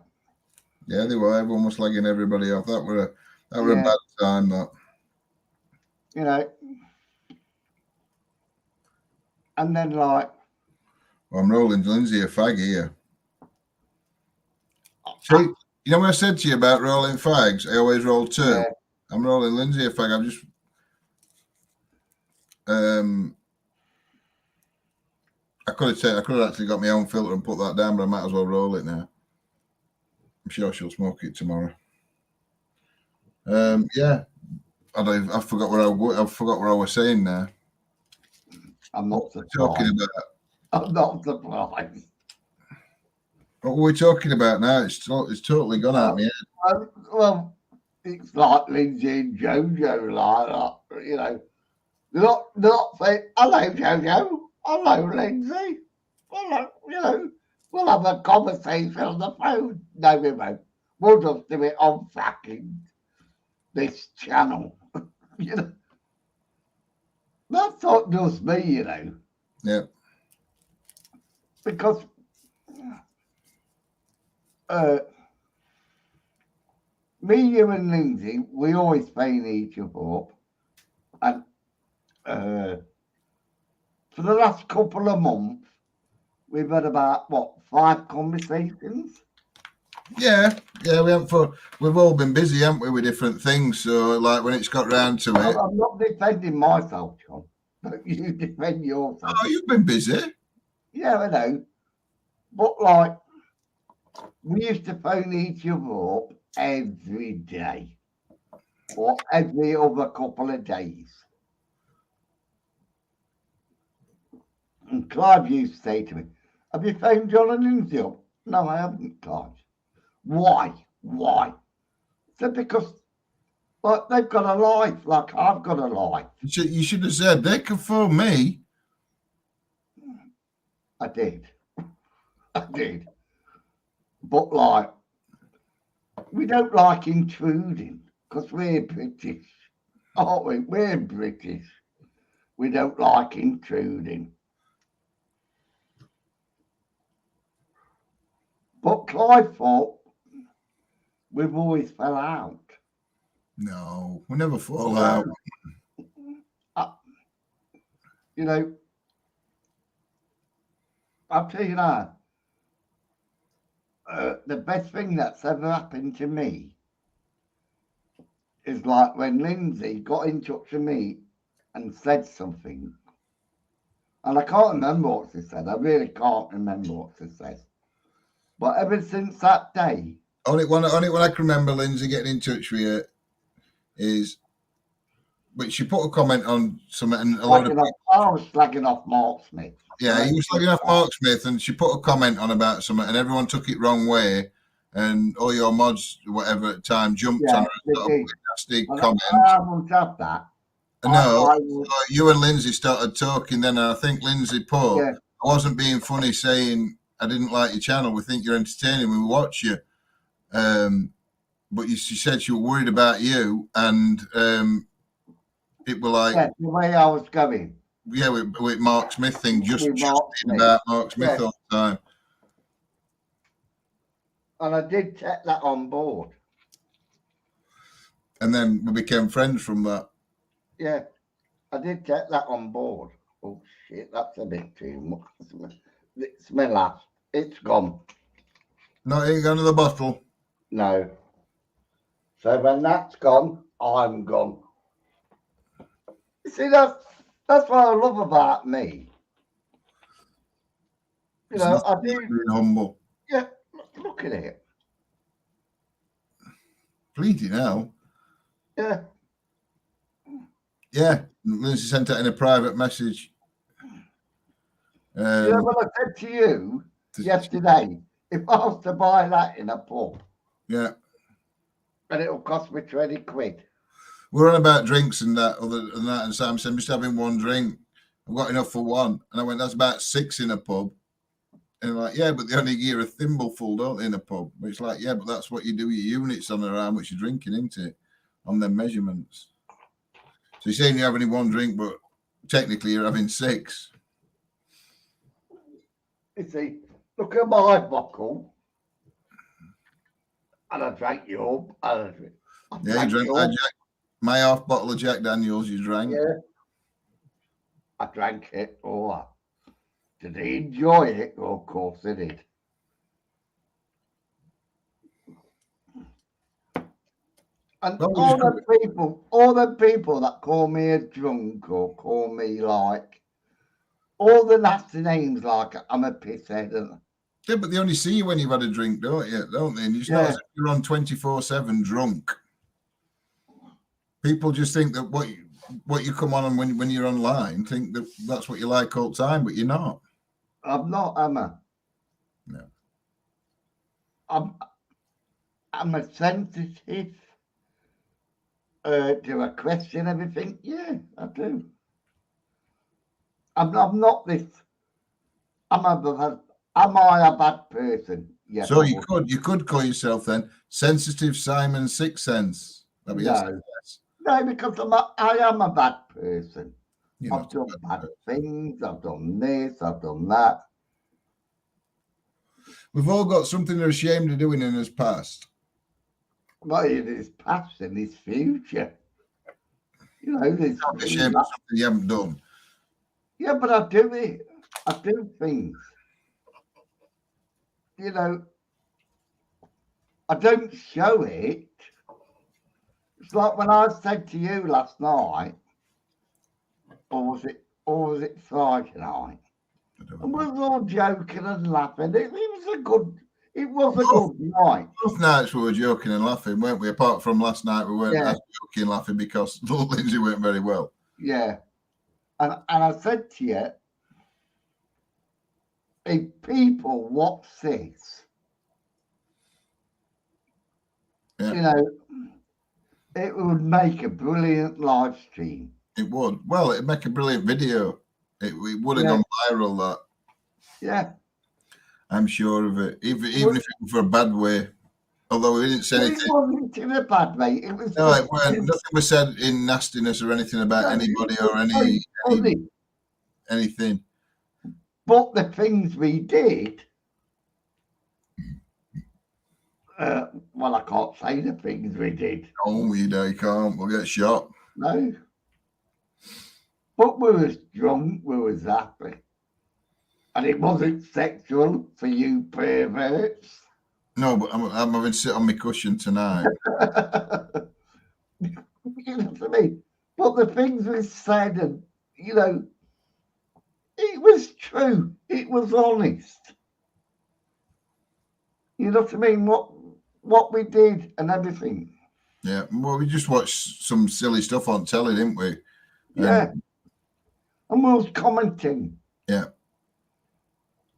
S6: Yeah, they were. Everyone was slagging everybody off. That were a bad time, that.
S1: You know. And then like.
S6: Well, I'm rolling Lindsay a fag here. See, you know what I said to you about rolling fags? I always roll two. Yeah. I'm rolling Lindsay a fag. I'm just I could have actually got my own filter and put that down, but I might as well roll it now. I'm sure she'll smoke it tomorrow. Yeah, I forgot what I was saying now.
S1: I'm not surprised.
S6: Talking about.
S1: I'm not surprised.
S6: What were we talking about now? It's totally gone out of my head.
S1: Well, it's like Lindsay and Jojo, like that. You know, they're not saying, "Hello, Jojo. Hello, Lindsay." Well, you know, we'll have a conversation on the phone. No, we won't. we'll just do it on fucking this channel. You know, that's not just me, you know.
S6: Yeah.
S1: Because me, you, and Lindsay, we always phone each other up, and for the last couple of months, we've had about what 5 conversations.
S6: Yeah, we've all been busy, haven't we, with different things. So, like when it's got round to it,
S1: I'm not defending myself, John, but you defend yourself.
S6: Oh, you've been busy.
S1: Yeah, I know, but like we used to phone each other up every day, or every other couple of days. And Clive used to say to me, "Have you phoned John and Lindsay up?" "No, I haven't, Clive." "Why? Why?" So because like they've got a life, like I've got a life.
S6: You should have said they can phone me.
S1: I did. I did. But like, we don't like intruding because we're British, aren't we? We're British. We don't like intruding. But Clive thought we've always fell out.
S6: No, we never fall out.
S1: You know, I'll tell you now, the best thing that's ever happened to me is like when Lindsay got in touch with me and said something. And I can't remember what she said. I really can't remember what she said. But ever since that day,
S6: Only one I can remember Lindsay getting in touch with you is, but she put a comment on something, and a lot of people,
S1: I was slagging off Mark Smith.
S6: Yeah, he was slagging off Mark Smith, and she put a comment on about something, and everyone took it wrong way, and all your mods, whatever, at the time jumped on her and started putting nasty comments.
S1: I haven't had that.
S6: No, you and Lindsay started talking then, and I think Lindsay put, I wasn't being funny saying I didn't like your channel. We think you're entertaining. We watch you. But she said she was worried about you, and it was like
S1: the way I was going.
S6: Yeah, with Mark Smith thing, just
S1: Smith.
S6: about Mark Smith all the time.
S1: And I did take that on board.
S6: And then we became friends from that.
S1: Yeah, I did take that on board. Oh shit, that's a bit too much. It's my last. It's gone.
S6: No, it ain't gone to the bottle.
S1: No. So when that's gone, I'm gone. You see, that's what I love about me. You know, I do.
S6: Being humble.
S1: Yeah, look at it.
S6: Bleeding hell.
S1: Yeah.
S6: Yeah, Lindsay sent that in a private message.
S1: Yeah, well, I said to you yesterday, if I was to buy that in a pub,
S6: yeah,
S1: and it'll cost me 20 quid.
S6: We're on about drinks and that, other than that, and Sam said, I'm just having one drink. I've got enough for one. And I went, that's about 6 in a pub. And like, yeah, but they only give a thimbleful, don't they, in a pub? But it's like, yeah, but that's what you do with your units on around which you're drinking, isn't it? On their measurements. So you're saying you're having one drink, but technically you're having 6.
S1: You see, look at my bottle. And I drank you up.
S6: Yeah, you drank that my half bottle of Jack Daniels you drank.
S1: Yeah. I drank it. Oh, did he enjoy it? Oh, of course he did. And all the people that call me a drunk or call me like all the nasty names, like I'm a pisshead.
S6: Yeah, but they only see you when you've had a drink, don't they? And it's not as if you're on 24/7 drunk. People just think that what you come on when you're online, think that that's what you like all the time, but you're not.
S1: I'm not, am I?
S6: No.
S1: I'm a sensitive. Do I question everything? Yeah, I do. I'm not this. Am I a bad person? Yes,
S6: So
S1: I
S6: you
S1: would.
S6: could call yourself then Sensitive Simon Sixth Sense. That'd be
S1: No, no, because I am a bad person. I've done bad things. I've done this. I've done that.
S6: We've all got something we're ashamed of doing in his past.
S1: Not in his past, in his future. You know, there's
S6: Not ashamed of something you haven't done.
S1: Yeah, but I do it. I do things. You know, I don't show it. It's like when I said to you last night, or was it Friday night? And we were all joking and laughing. It was a good night.
S6: Both nights we were joking and laughing, weren't we? Apart from last night, we weren't as joking and laughing because Lindsay weren't very well.
S1: Yeah. And I said to you, if people watch this, you know, it would make a brilliant live stream.
S6: It would. Well, it'd make a brilliant video. It would have gone viral, that.
S1: Yeah.
S6: I'm sure of it. Even if it was for a bad way. Although we didn't say anything.
S1: It wasn't in a bad way. It was
S6: no, it weren't. Nothing was said in nastiness or anything about anybody or anything.
S1: But the things we did, well, I can't say the things we did.
S6: Oh, you can't. We'll get shot.
S1: No. But we was drunk, we was happy. And it wasn't sexual for you perverts.
S6: No, but I'm having to sit on my cushion tonight.
S1: You know what I mean? But the things we said, and, you know, it was true. It was honest. You know what I mean? What we did and everything.
S6: Yeah, well, we just watched some silly stuff on telly, didn't we?
S1: Yeah. And we was commenting.
S6: Yeah.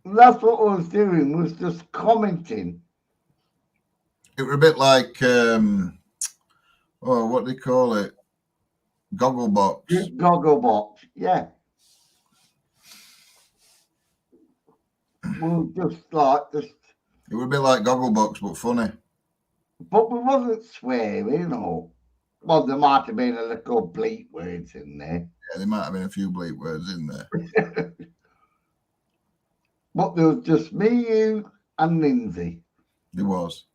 S1: And that's what I was doing, was just commenting.
S6: It was a bit like, what do they call it? Gogglebox.
S1: Gogglebox, yeah. Well,
S6: it would be like Gogglebox, but funny.
S1: But we wasn't swearing, or well, there might have been a little bleak words in there.
S6: Yeah, there might have been a few bleak words in there.
S1: But there was just me, you, and Lindsay.
S6: There was.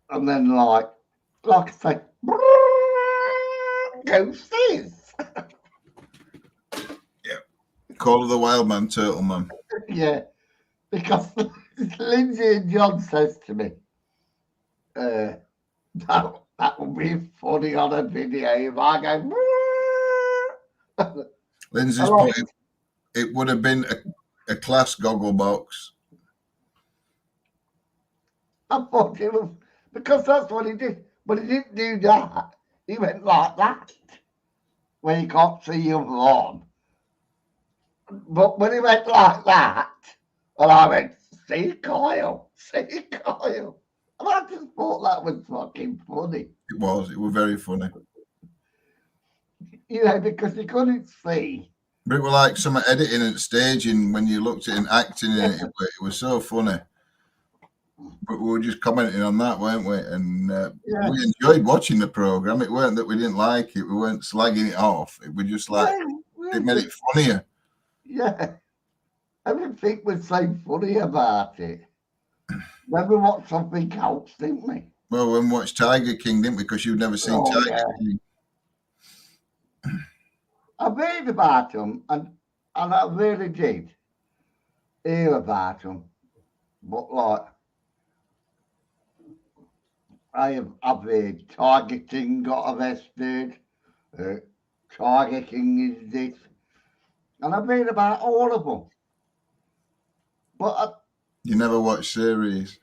S1: And then, like I said, ghosties.
S6: Yeah. Call of the Wild Man, Turtle Man.
S1: Yeah, because Lindsay and John says to me, that would be funny on a video if I go.
S6: Lindsay's point, it would have been a class Gogglebox.
S1: I thought it was, because that's what he did. But he didn't do that. He went like that, when he can't see your lawn. But when he went like that, and I went, see Kyle. And I just thought that was fucking funny.
S6: It was very funny.
S1: You know, because you couldn't see.
S6: But it was like some editing and staging when you looked at him acting in it. It was so funny. But we were just commenting on that, weren't we? And we enjoyed watching the program. It weren't that we didn't like it. We weren't slagging it off. It was just like, it made it funnier.
S1: Yeah. Everything was so funny about it. Then we watched something else, didn't we?
S6: Well, when we watched Tiger King, didn't we? Because you'd never seen Tiger King.
S1: I've heard about them, and I really did hear about them. But, like, I've heard Tiger King got arrested. Tiger King is this. And I've heard about all of them. But
S6: you never watched series?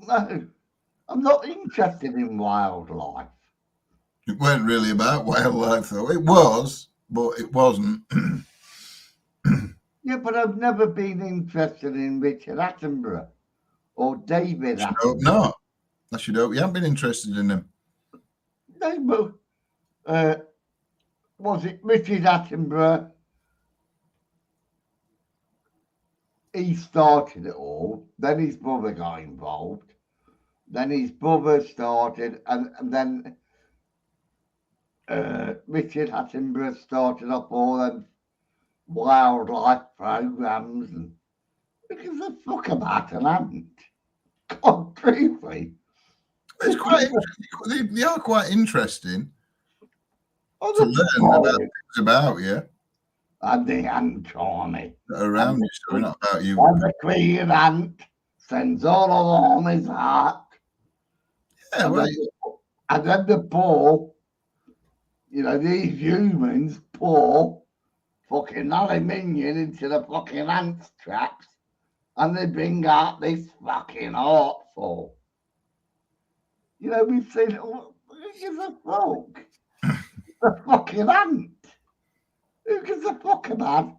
S1: No, I'm not interested in wildlife.
S6: It weren't really about wildlife, though. It was, but it wasn't.
S1: Yeah, but I've never been interested in Richard Attenborough or David Attenborough.
S6: I hope not. I should hope you haven't been interested in them.
S1: No, but was it Richard Attenborough? he started it all. Then his brother got involved. Then his brother started, and then Richard Attenborough started up all them wildlife programs. And who gives a fuck about an ant? God, truthfully.
S6: It's quite interesting. They are quite interesting to learn about things about you.
S1: And the ant army.
S6: Around you, so not about you.
S1: And the queen ant sends all along his heart.
S6: Yeah,
S1: and then the poor, these humans pour fucking aluminium into the fucking ants traps, and they bring out this fucking art form. We've seen, who gives a fuck? The fucking ant. Who gives a fuck about?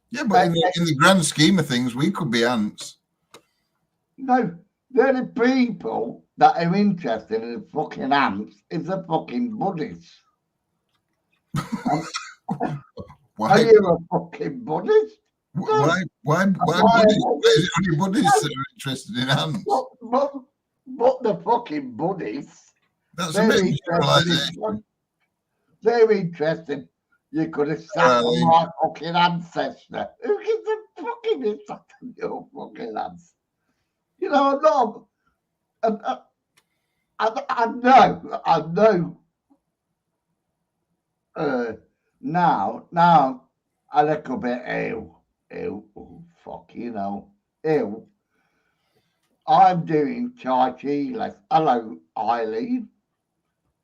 S6: Yeah, but in the grand scheme of things, we could be ants.
S1: No, they're the people that are interested in fucking ants is the fucking Buddhists.
S6: Why?
S1: Are you a fucking Buddhist?
S6: Why Buddhists? Why is it only Buddhists that are interested in ants?
S1: But the fucking Buddhists,
S6: That's a bit generalization.
S1: They're interested. You could have sat on my fucking ancestor. Who gives a fucking is sat on your fucking ancestor? I know. Now, a little bit ill. I'm doing Tai Chi lessons. Hello, Eileen.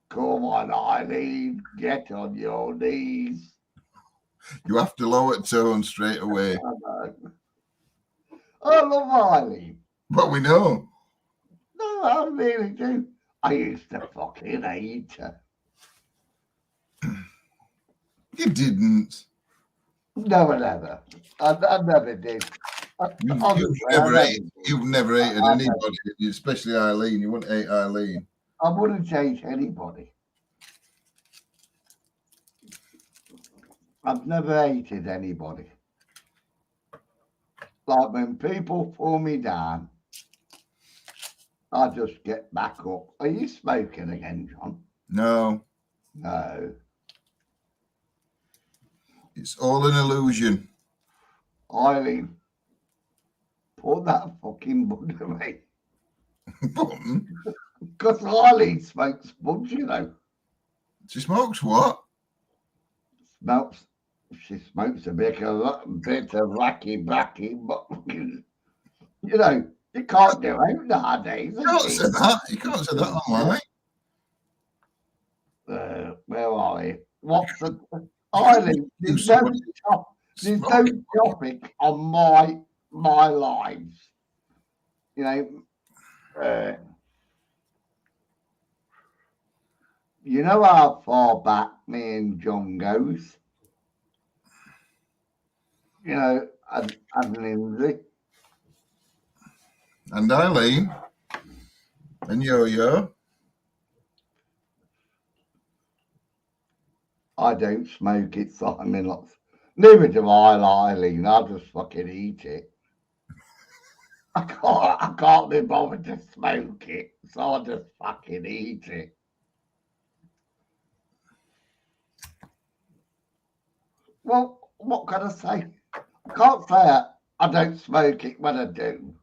S1: Come on, Eileen. Get on your knees.
S6: You have to lower tone straight away.
S1: I love Eileen.
S6: But we know.
S1: No, I really do. I used to fucking hate her.
S6: You didn't.
S1: No, never. I never did.
S6: You've never hated anybody, especially Eileen. You wouldn't hate Eileen.
S1: I wouldn't hate anybody. I've never hated anybody. Like when people pull me down, I just get back up. Are you smoking again, John?
S6: No.
S1: No.
S6: It's all an illusion.
S1: Eileen, pull that fucking bud away.
S6: Button?
S1: Because Eileen smokes buds,
S6: She smokes what?
S1: She smokes a bit of wacky, but you can't do it nowadays.
S6: You can't say that. You can't say that online.
S1: Where are you? What's the Eileen? There's no topic on my lives. You know how far back me and John goes? And Lindsay.
S6: And Eileen. And Yo-Yo.
S1: I don't smoke it, Simon. Neither do I, Eileen. I just fucking eat it. I can't be bothered to smoke it, so I just fucking eat it. Well, what can I say? I can't say I don't smoke it when I do.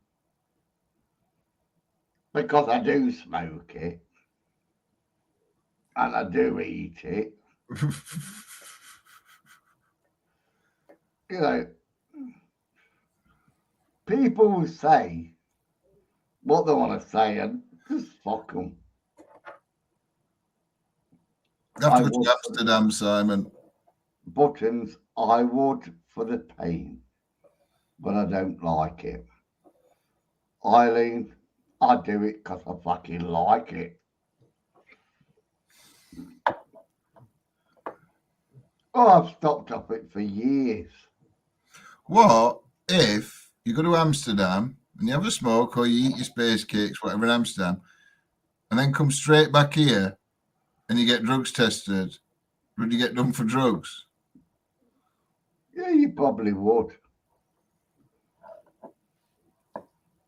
S1: Because I do smoke it. And I do eat it. People will say what they want to say and just fuck them.
S6: You have to go to Amsterdam, Simon.
S1: Buttons, I would for the pain, but I don't like it. Eileen, I do it because I fucking like it. Oh, I've stopped up it for years.
S6: What if you go to Amsterdam and you have a smoke or you eat your space cakes, whatever, in Amsterdam, and then come straight back here and you get drugs tested? Would you get done for drugs?
S1: Yeah, you probably would.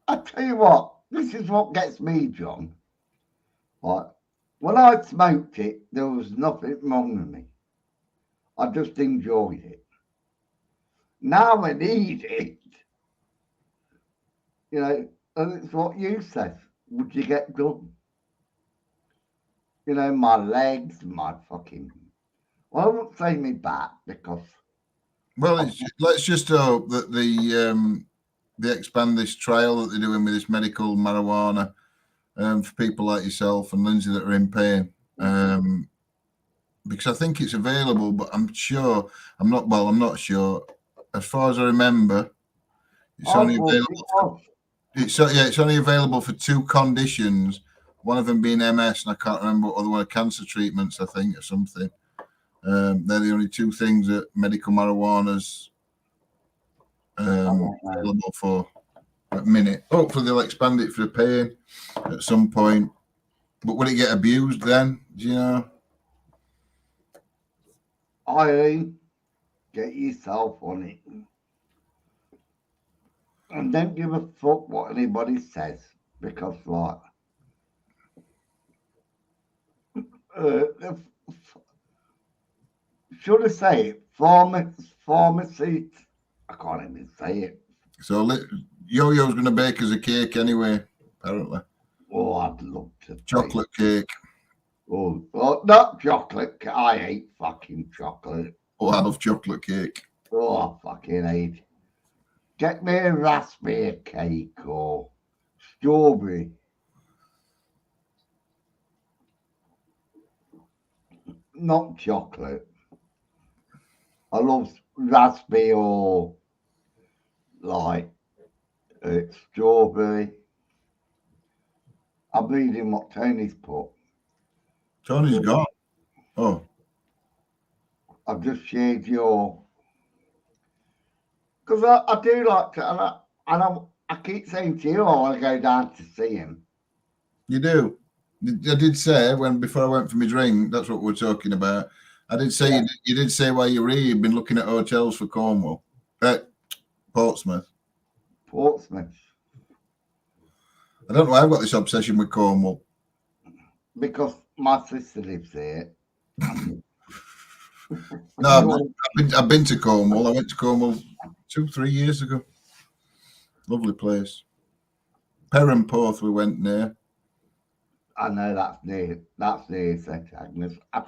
S1: I tell you what, this is what gets me, John. Right. When I smoked it, there was nothing wrong with me. I just enjoyed it. Now I need it. You know, and it's what you said. Would you get done? You know, my legs, my fucking. Well, I won't say me back because.
S6: Well, let's just hope that they expand this trial that they're doing with this medical marijuana for people like yourself and Lindsay that are in pain. Because I think it's available, but I'm not sure. As far as I remember, it's only available. It's only available for 2 conditions. One of them being MS, and I can't remember what other one, cancer treatments, I think, or something. They're the only 2 things that medical marijuana's available for at the minute. Hopefully they'll expand it for pain at some point. But will it get abused then? Do you know?
S1: Eileen, get yourself on it. And don't give a fuck what anybody says, because like should I say it? Pharmacy. I can't even say it.
S6: So Yo-Yo's going to bake us a cake anyway, apparently.
S1: Oh, I'd love to.
S6: Chocolate cake.
S1: Oh, not chocolate. I hate fucking chocolate.
S6: Oh, I love chocolate cake.
S1: Oh, I fucking hate. Get me a raspberry cake or strawberry. Not chocolate. I love raspberry or like strawberry. I'm reading what Tony's put.
S6: Tony's gone. Oh.
S1: I've just shared your. Because I do like to, and I keep saying to you, I want to go down to see him.
S6: You do. I did say before I went for my drink, that's what we're talking about. I did say you did say while you were here, you've been looking at hotels for Cornwall, Portsmouth.
S1: Portsmouth.
S6: I don't know why I've got this obsession with Cornwall.
S1: Because my sister lives there.
S6: No, I've been to Cornwall. I went to Cornwall 2-3 years ago. Lovely place. Perranporth we went near.
S1: I know that's near St Agnes. I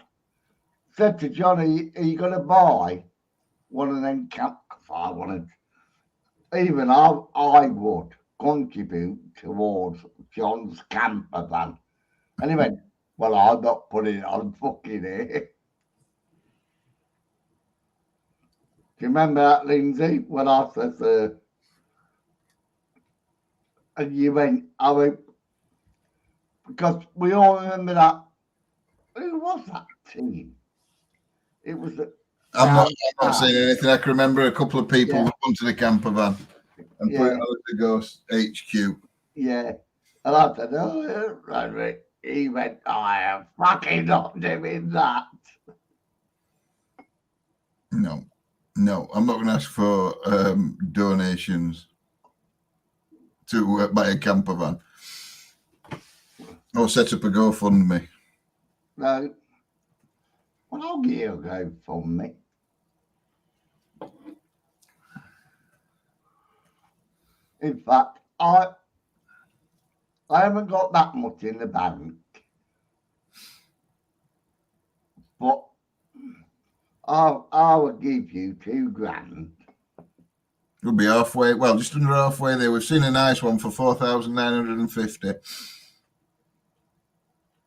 S1: said to Johnny, are you going to buy one of them camp? I wanted, even I would contribute towards John's camper van. And he went, well, I'm not putting it on fucking here. Do you remember that, Lindsay, when I said, and you went, I went, because we all remember that. Who was that team? It was
S6: I'm not saying anything. I can remember a couple of people who come to the camper van and put it on the Ghost HQ.
S1: Yeah. And I said, oh, right. He went, I am fucking not doing that.
S6: No, I'm not going to ask for donations to buy a camper van or set up a GoFundMe.
S1: No. Well, I'll give you a GoFundMe. In fact, I haven't got that much in the bank, but I will give you $2,000.
S6: We'll be halfway. Well, just under halfway there. We've seen a nice one for 4,950.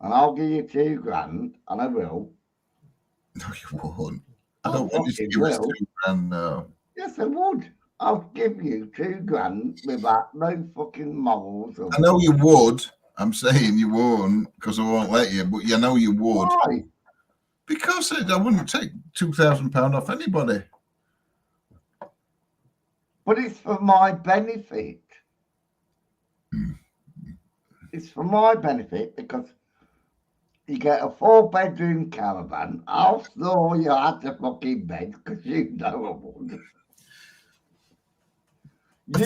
S1: And I'll give you $2,000, and I will.
S6: No, you won't. I don't want you to give us $2,000. No.
S1: Yes, I would. I'll give you $2,000 without no fucking morals.
S6: I know you would. I'm saying you won't because I won't let you, but you know you would.
S1: Why?
S6: Because I wouldn't take £2,000 off anybody.
S1: But it's for my benefit. It's for my benefit because you get a 4-bedroom caravan. I'll store you at the fucking bed because you know I would.
S6: You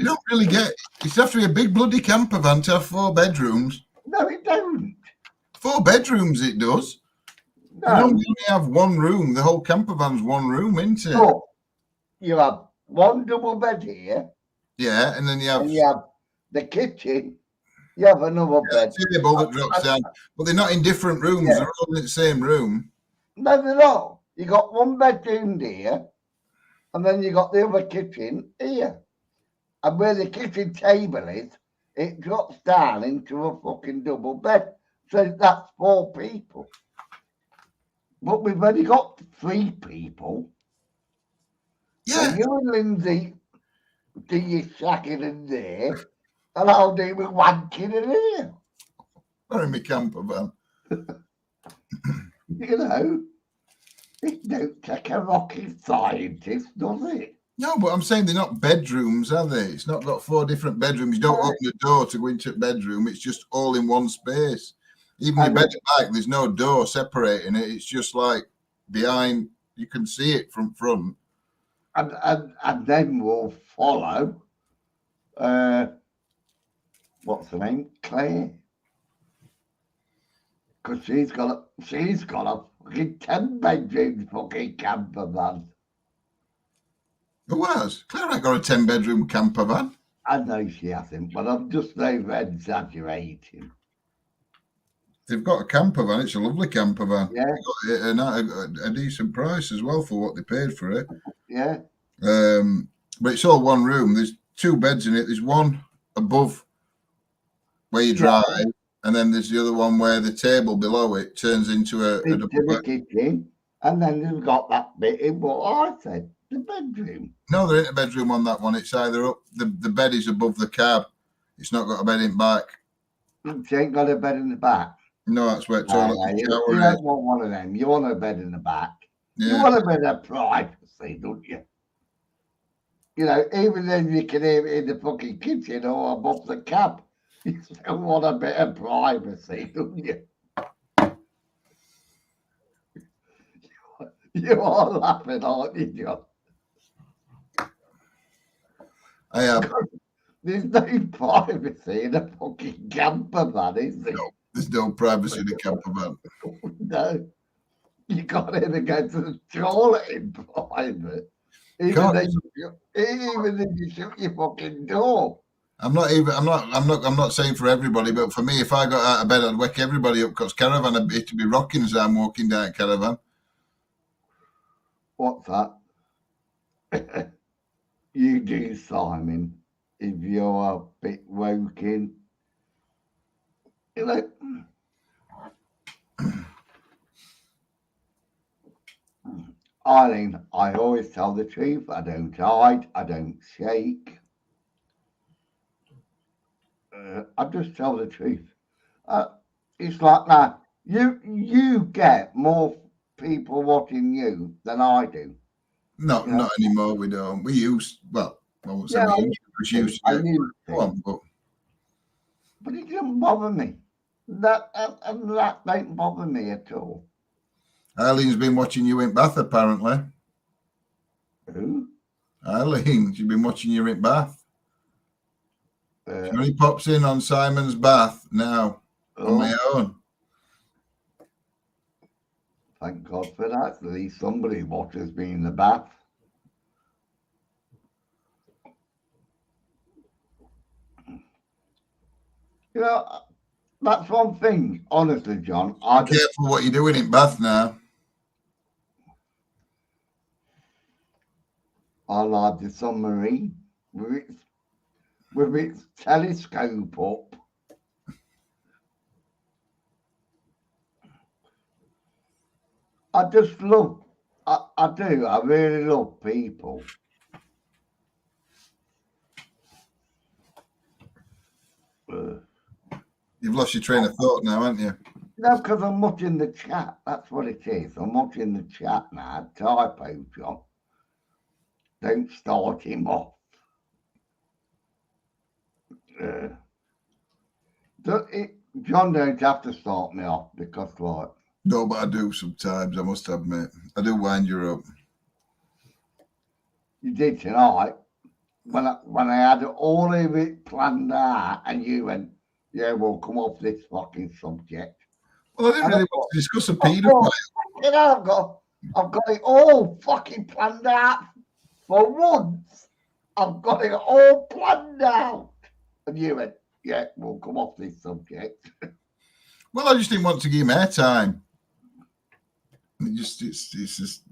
S6: don't really get. It has to be a big bloody camper van to have 4 bedrooms.
S1: No, it don't.
S6: 4 bedrooms, it does.
S1: No.
S6: You don't only have 1 room. The whole camper van's 1 room, isn't it?
S1: So you have 1 double bed here.
S6: Yeah, and then you have
S1: the kitchen. You have another bed.
S6: Table that drops down, but they're not in different rooms.
S1: Yeah.
S6: They're all in the same room.
S1: No, they're not. You got 1 bedroom here, and then you got the other kitchen here. And where the kitchen table is, it drops down into a fucking double bed. So that's 4 people. But we've only got 3 people.
S6: Yeah.
S1: So you and Lindsay do your shacking in there, and I'll do my wanking in here.
S6: Not in my camper van.
S1: You know, it don't take a rocket scientist, does it?
S6: No, but I'm saying they're not bedrooms, are they? It's not got 4 different bedrooms. You don't open the door to go into a bedroom. It's just all in one space. Even your bed at back, there's no door separating it. It's just like behind. You can see it from front.
S1: And then we'll follow. What's her name? Claire. Because she's got a fucking 10-bedroom fucking camper van.
S6: Who has? Claire ain't got a 10-bedroom camper van.
S1: I know she hasn't, but I'm just over exaggerating.
S6: They've got a camper van. It's a lovely camper van.
S1: Yeah.
S6: They got a decent price as well for what they paid for it.
S1: Yeah.
S6: But it's all 1 room. There's 2 beds in it. There's one above where you drive, and then there's the other one where the table below it turns into a double
S1: kitchen, and then they've got that bit in what I said, the bedroom.
S6: No, there ain't a bedroom on that one. It's either up. The bed is above the cab. It's not got a bed in back.
S1: She ain't got a bed in the back.
S6: No, that's where toilet and
S1: You
S6: shower is.
S1: don't want one of them. You want a bed in the back.
S6: Yeah.
S1: You want a bit of privacy, don't you? You know, even then you can hear it in the fucking kitchen or above the cab. You still want a bit of privacy, don't you? You are laughing, aren't you, John?
S6: I am.
S1: There's no privacy in a fucking camper van, is there?
S6: No, there's no privacy in a camper van.
S1: No. You can't even go to the toilet in private. Even if you shut your fucking door.
S6: I'm not saying for everybody, but for me, if I got out of bed, I'd wake everybody up because caravan it'd be rocking as I'm walking down caravan.
S1: What's that? You do, Simon, if you're a bit woken. You know. Eileen, I always tell the truth. I don't hide. I don't shake. I just tell the truth. It's like that. You get more people watching you than I do.
S6: No, not anymore. We don't. We used. Well, I won't say we used to. Go on,
S1: but it doesn't bother me. That don't bother me at all.
S6: Eileen's been watching you in Bath, apparently.
S1: Who?
S6: Eileen, she's been watching you in Bath. She only pops in on Simon's Bath now on my own.
S1: Thank God for that. At least somebody watches me in the bath. You know, that's one thing, honestly, John.
S6: Be careful what you're doing in Bath now.
S1: I like the submarine with its telescope up. I just love, I do, I really love people.
S6: You've lost your train of thought now, haven't you?
S1: No, because I'm watching the chat. That's what it is. I'm watching the chat now. Typo, John. Don't start him off. John don't have to start me off because what?
S6: No, but I do sometimes, I must admit. I do wind you up.
S1: you did tonight when I had all of it planned out, and you went, "Yeah, we'll come off this fucking subject."
S6: Well, I didn't really want to discuss a
S1: Oh,
S6: paedophile.
S1: you know, I've got it all fucking planned out for once. I've got it all planned out, and you went, "Yeah, we'll come off this subject."
S6: Well, I just didn't want to give him airtime. It's just.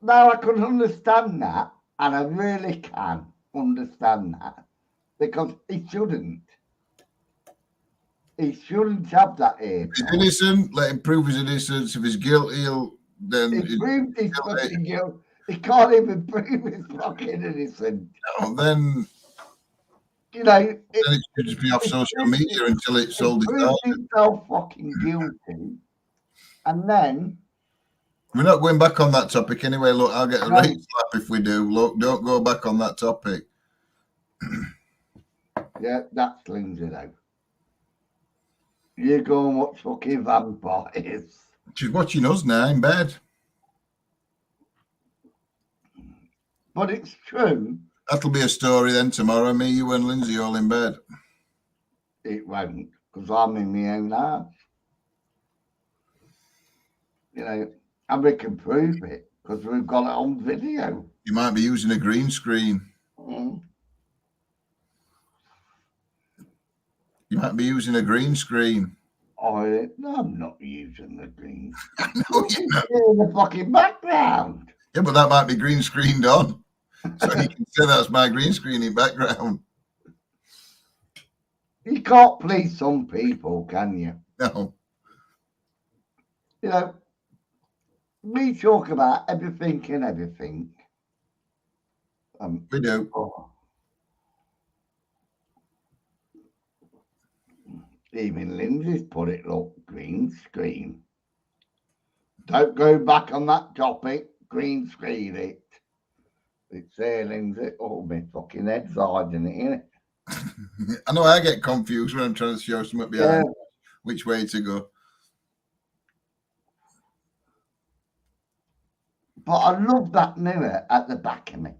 S1: Now I can understand that, and I really can understand that, because he shouldn't. He shouldn't have that air.
S6: If he's innocent, let him prove his innocence. If he's guilty, then
S1: he proved his fucking guilt. He can't even prove his fucking innocent.
S6: No, then
S1: you know,
S6: then it should just be off social media until it's sold.
S1: He proved himself fucking guilty, and then
S6: we're not going back on that topic anyway. Look, I'll get a rate slap if we do. Look, don't go back on that topic.
S1: Yeah, that's Lindsay though. You go and watch fucking vampires.
S6: She's watching us now in bed.
S1: But it's true.
S6: That'll be a story then tomorrow. Me, you, and Lindsay all in bed.
S1: It won't, because I'm in my own house. You know, and we can prove it because we've got it on video.
S6: You might be using a green screen.
S1: Mm.
S6: You might be using a green screen.
S1: No, I'm not using the green screen.
S6: No, you're not.
S1: In the fucking background.
S6: Yeah, but that might be green screened on. So you can say that's my green screen in background.
S1: You can't please some people, can you?
S6: No.
S1: You know, we talk about everything and everything.
S6: We do.
S1: Even Lindsay's put it, look, green screen. Don't go back on that topic, green screen it. It's there, Lindsay. Oh, my fucking head's hiding it, isn't it?
S6: I know I get confused when I'm trying to show something behind which way to go.
S1: But I love that mirror at the back of me.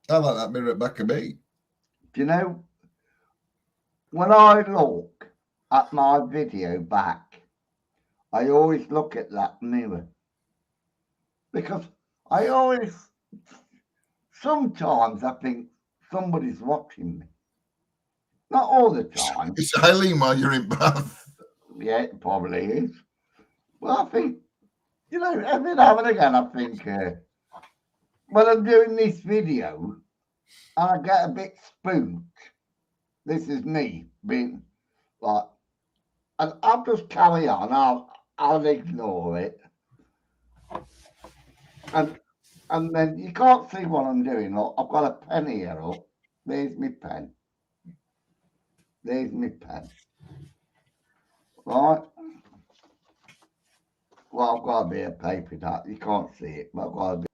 S6: I like that mirror at the back of me.
S1: Do you know, when I look at my video back, I always look at that mirror. Because I always, sometimes I think somebody's watching me. Not all the time.
S6: It's Eileen while you're in bath.
S1: Yeah, it probably is. Well, I think, you know, every now and again, I think, when I'm doing this video, and I get a bit spooked, this is me being like, and I'll just carry on, I'll ignore it. And then you can't see what I'm doing. Look, I've got a pen here. Look. There's my pen. There's my pen. Right? Well, I've got a bit of paper that you can't see it, but I've got a bit.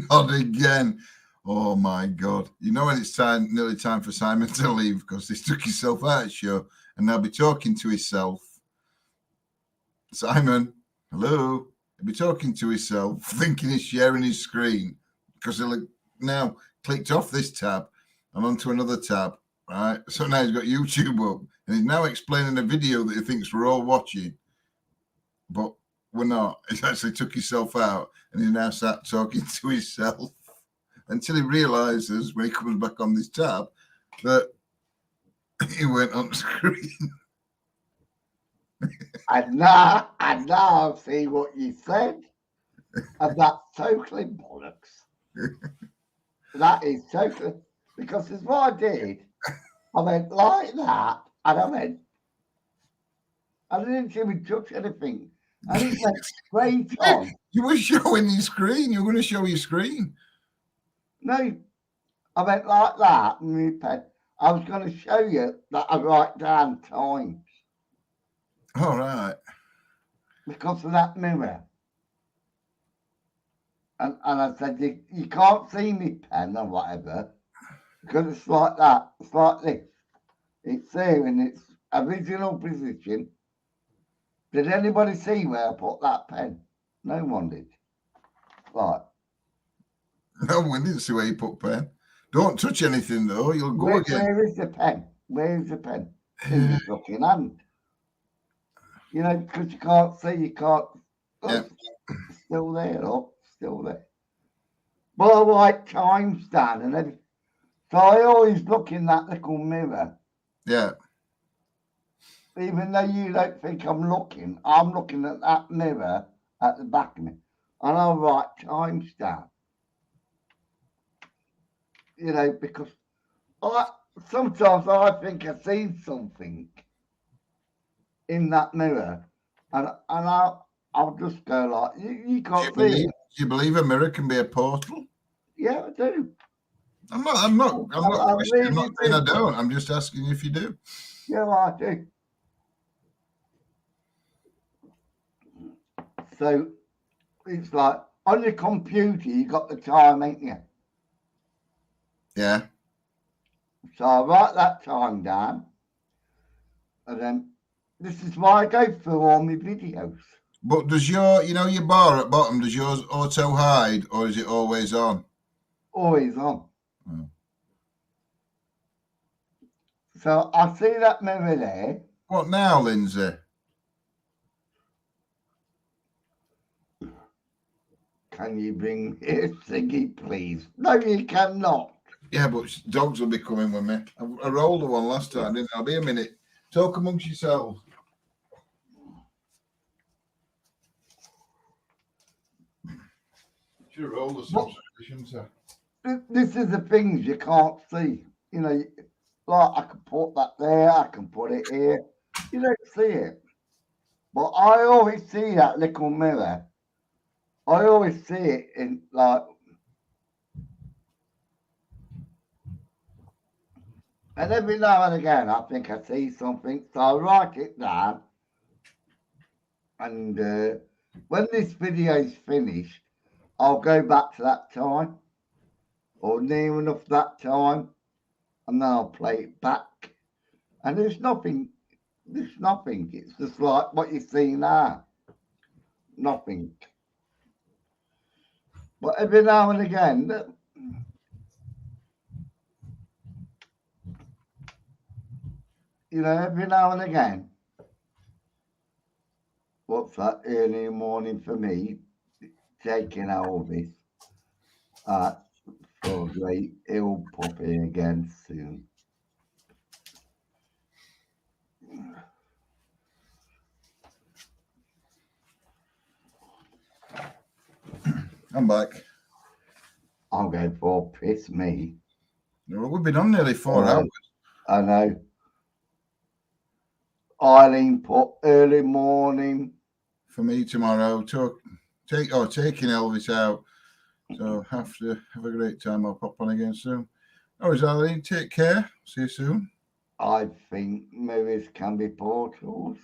S6: Not again. Oh my God. You know when it's nearly time for Simon to leave because he took himself out of the show and now be talking to himself. Simon, hello. He'll be talking to himself, thinking he's sharing his screen because he'll now clicked off this tab and onto another tab, right? So now he's got YouTube up and he's now explaining a video that he thinks we're all watching, but we're not. He actually took himself out and he now sat talking to himself until he realizes when he comes back on this tab that he went on screen.
S1: And now I see what you said. And that's totally bollocks. That is totally, because it's what I did. I went like that, and I didn't even touch anything. And it went straight on.
S6: You were showing your screen. You were going to show your screen.
S1: No, I went like that. And I was going to show you that I write down times.
S6: All right.
S1: Because of that mirror. And I said, you can't see me pen or whatever. Because it's like that. It's like this. It's there in its original position. Did anybody see where I put that pen? No one did. Right.
S6: No, we didn't see where you put pen. Don't touch anything though. You'll go again.
S1: Where is the pen? Where is the pen? In your fucking hand. You know, because you can't see, you can't. Look, still there, look, still there. Well, like time stand and everything. So I always look in that little mirror.
S6: Yeah.
S1: Even though you don't think I'm looking at that mirror at the back of me. And I'll write time stamp. You know, because sometimes I think I see something in that mirror. And I'll just go like, you can't see it.
S6: Do you believe a mirror can be a portal?
S1: Yeah, I do.
S6: I'm not saying I don't. I'm just asking if you do.
S1: Yeah, well, I do. So it's like on your computer, you got the time, ain't you?
S6: Yeah.
S1: So I write that time down, and then this is why I go through all my videos.
S6: But does your bar at bottom, does yours auto hide or is it always on?
S1: Always on.
S6: Oh.
S1: So I see that mirror there.
S6: What now, Lindsay?
S1: Can you bring me a ciggy, please? No, you cannot.
S6: Yeah, but dogs will be coming with me. I rolled the one last time, didn't I? I'll be a minute. Talk amongst yourselves. Should have rolled the subject, shouldn't I?
S1: This is the things you can't see. You know, like I can put that there, I can put it here. You don't see it. But I always see that little mirror. I always see it in like. And every now and again, I think I see something, so I write it down. And when this video is finished, I'll go back to that time, or near enough that time, and then I'll play it back. And there's nothing. It's just like what you see now. Nothing. But every now and again, you know, every now and again, what's that early morning for me, taking Elvis, probably ill puppy again soon.
S6: I'm back.
S1: I'm going for piss me.
S6: Well, we've been on nearly 4 hours.
S1: I know. Eileen put early morning.
S6: For me tomorrow, taking Elvis out. So have a great time. I'll pop on again soon. All right, Eileen, take care. See you soon.
S1: I think mirrors can be portals.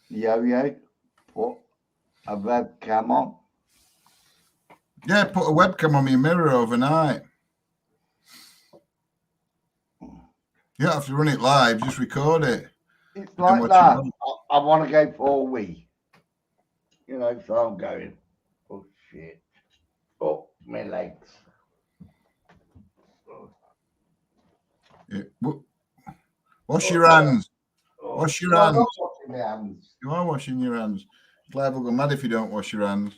S1: Yo-yo, put a webcam on.
S6: Yeah, put a webcam on your mirror overnight. You don't have to run it live, just record it.
S1: It's like that. I want to go for a wee. You know, so I'm going. Oh, shit. Oh, my legs.
S6: Yeah. Wash your hands. Wash your hands.
S1: I'm not washing my hands.
S6: You are washing your hands. Clive will go mad if you don't wash your hands.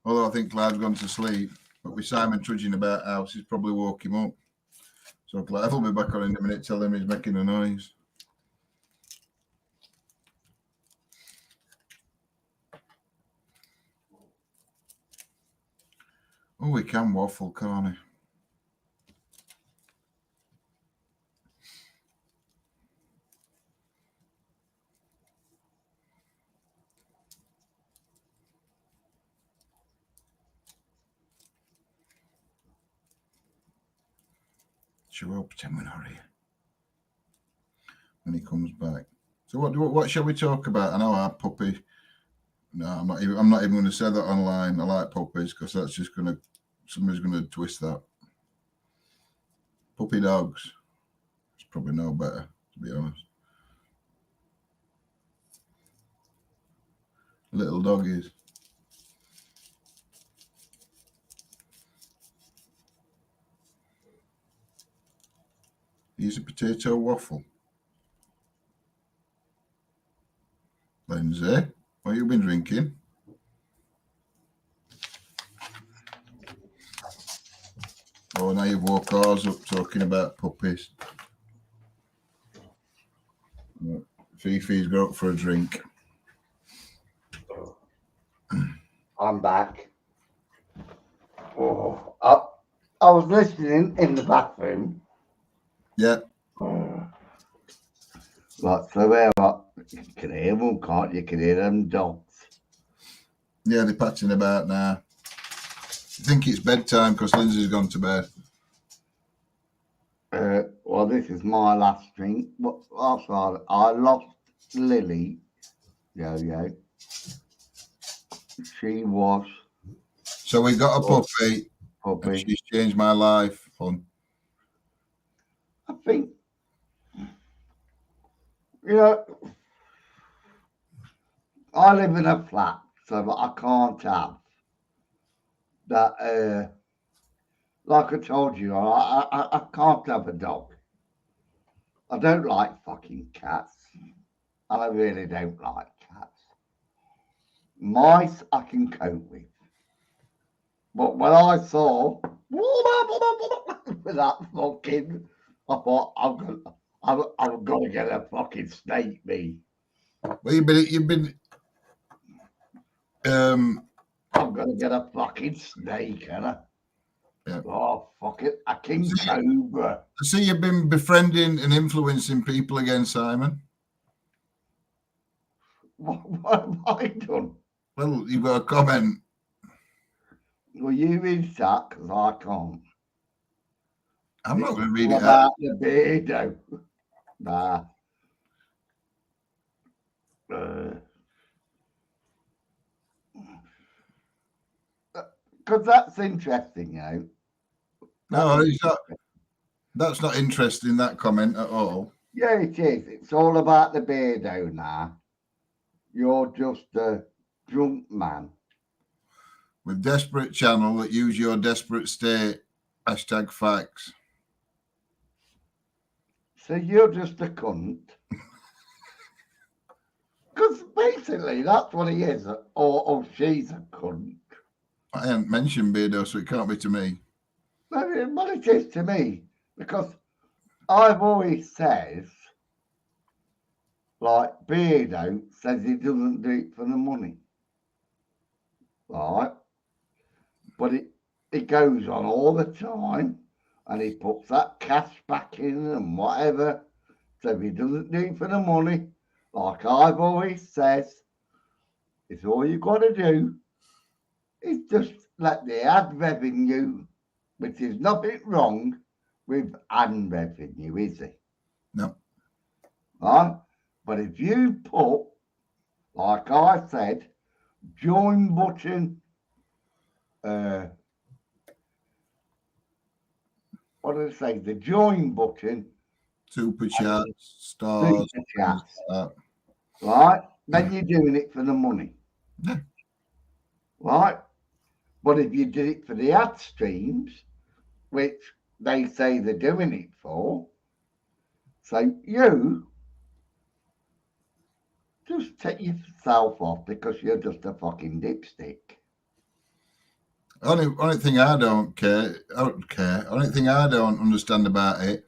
S6: Although I think Clive's gone to sleep. But with Simon trudging about house, he's probably woke him up. So Clive will be back on in a minute, tell him he's making a noise. Oh, we can waffle, can't he? Sure, we'll pretend we're not here when he comes back. So what shall we talk about? I know our puppy. No, I'm not even going to say that online. I like puppies because that's just somebody's going to twist that. Puppy dogs. It's probably no better, to be honest. Little doggies. Use a potato waffle. Lindsay, what have you been drinking? Oh, now you've woke ours up talking about puppies. Fifi's got up for a drink.
S1: I'm back. Oh, I was listening in the bathroom.
S6: Yeah.
S1: Like, so where you can hear them, can't you? You can hear them dogs.
S6: Yeah, they're patching about now. I think it's bedtime because Lindsay's gone to bed.
S1: Well, this is my last drink. I lost Lily. Yo. She was.
S6: So we got a puppy. And she's changed my life. Fun.
S1: I think, you know, I live in a flat, so I can't have that. Like I told you, I can't have a dog. I don't like fucking cats. I really don't like cats. Mice I can cope with. But when I saw that fucking, I thought I'm gonna get a fucking snake, me.
S6: Well, you've been.
S1: I'm gonna get a fucking snake, and
S6: yeah.
S1: Oh fuck it, a king cobra.
S6: I see you've been befriending and influencing people again, Simon.
S1: What have I done?
S6: Well, you've got a comment.
S1: Well, you read that because I can't.
S6: I'm not going to read
S1: it
S6: out.
S1: About the beardo. Nah. Because that's interesting, you know.
S6: No, it's not. That's not interesting, that comment at all.
S1: Yeah, it is. It's all about the beardo now. You're just a drunk man.
S6: With desperate channel that use your desperate state. Hashtag facts.
S1: So you're just a cunt. Because basically that's what he is. Or she's a cunt.
S6: I haven't mentioned beardo, so it can't be to me.
S1: Well, it is to me. Because I've always said, like, Beardo says he doesn't do it for the money. Right? But it goes on all the time, and he puts that cash back in and whatever. So if he doesn't do it for the money, like I've always said, it's all you got to do is just let the ad revenue, which is nothing wrong with ad revenue, is it?
S6: No.
S1: Right? But if you put, like I said, join button, what did I say? The join button.
S6: Super chats, stars.
S1: Super chats. Right? Then you're doing it for the money.
S6: Yeah.
S1: Right? But if you did it for the ad streams, which they say they're doing it for, so you just take yourself off because you're just a fucking dipstick.
S6: Only thing I don't care. Only thing I don't understand about it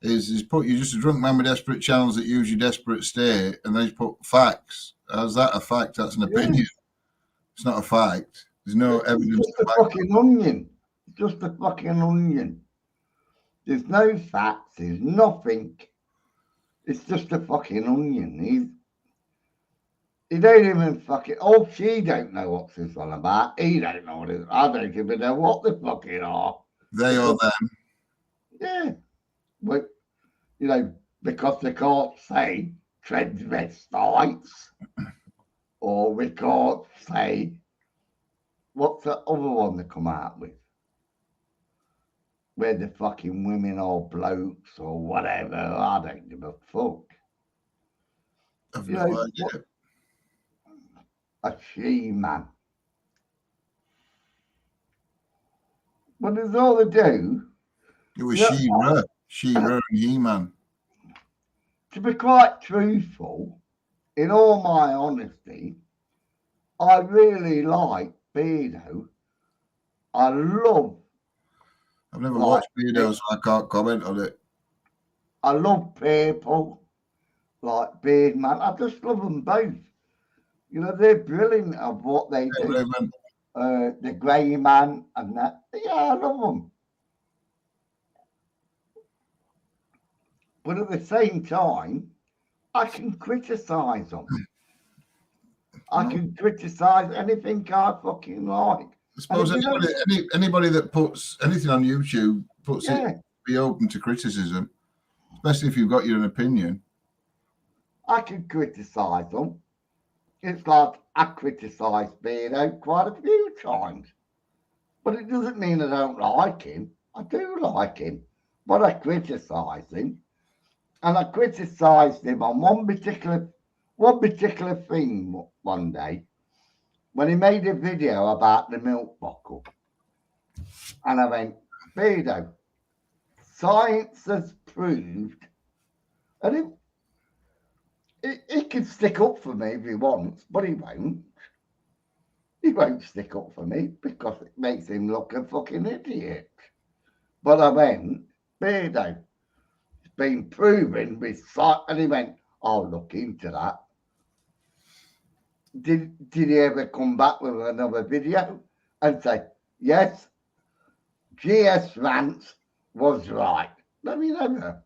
S6: is you're just a drunk man with desperate channels that use your desperate state, and then you put facts. How's that a fact? That's an opinion. Yeah. It's not a fact. There's no evidence.
S1: It's just a fucking onion. It's just a fucking onion. There's no facts. There's nothing. It's just a fucking onion. He don't even fucking. Oh, she don't know what's this all about. He don't know what it is. I don't even know what the fucking are.
S6: They or them.
S1: Yeah. But, you know, because they can't say transvestites, or we can't say, what's the other one they come out with? Where the fucking women are blokes or whatever. I don't give a fuck.
S6: I've no idea.
S1: a she-man. But that's all they do.
S6: It was She-Ra and He-Man.
S1: To be quite truthful, in all my honesty, I really like Beardo. I love.
S6: I've never watched Beardo, so I can't comment on it.
S1: I love people like Beardman. I just love them both. You know, they're brilliant at what they do. The Grey Man and that. Yeah, I love them. But at the same time, I can criticise them. I can criticise anything I fucking like.
S6: I suppose anybody that puts anything on YouTube puts it be open to criticism, especially if you've got your own opinion.
S1: I can criticise them. It's like I criticise Beardo quite a few times. But it doesn't mean I don't like him. I do like him. But I criticise him. And I criticised him on one particular thing one day when he made a video about the milk bottle. And I went, Beardo, science has proved, and he can stick up for me if he wants, but he won't. He won't stick up for me because it makes him look a fucking idiot. But I went, Beardo, it's been proven with science, and he went, I'll look into that. Did he ever come back with another video and say, yes, GS Rant was right? Let me know.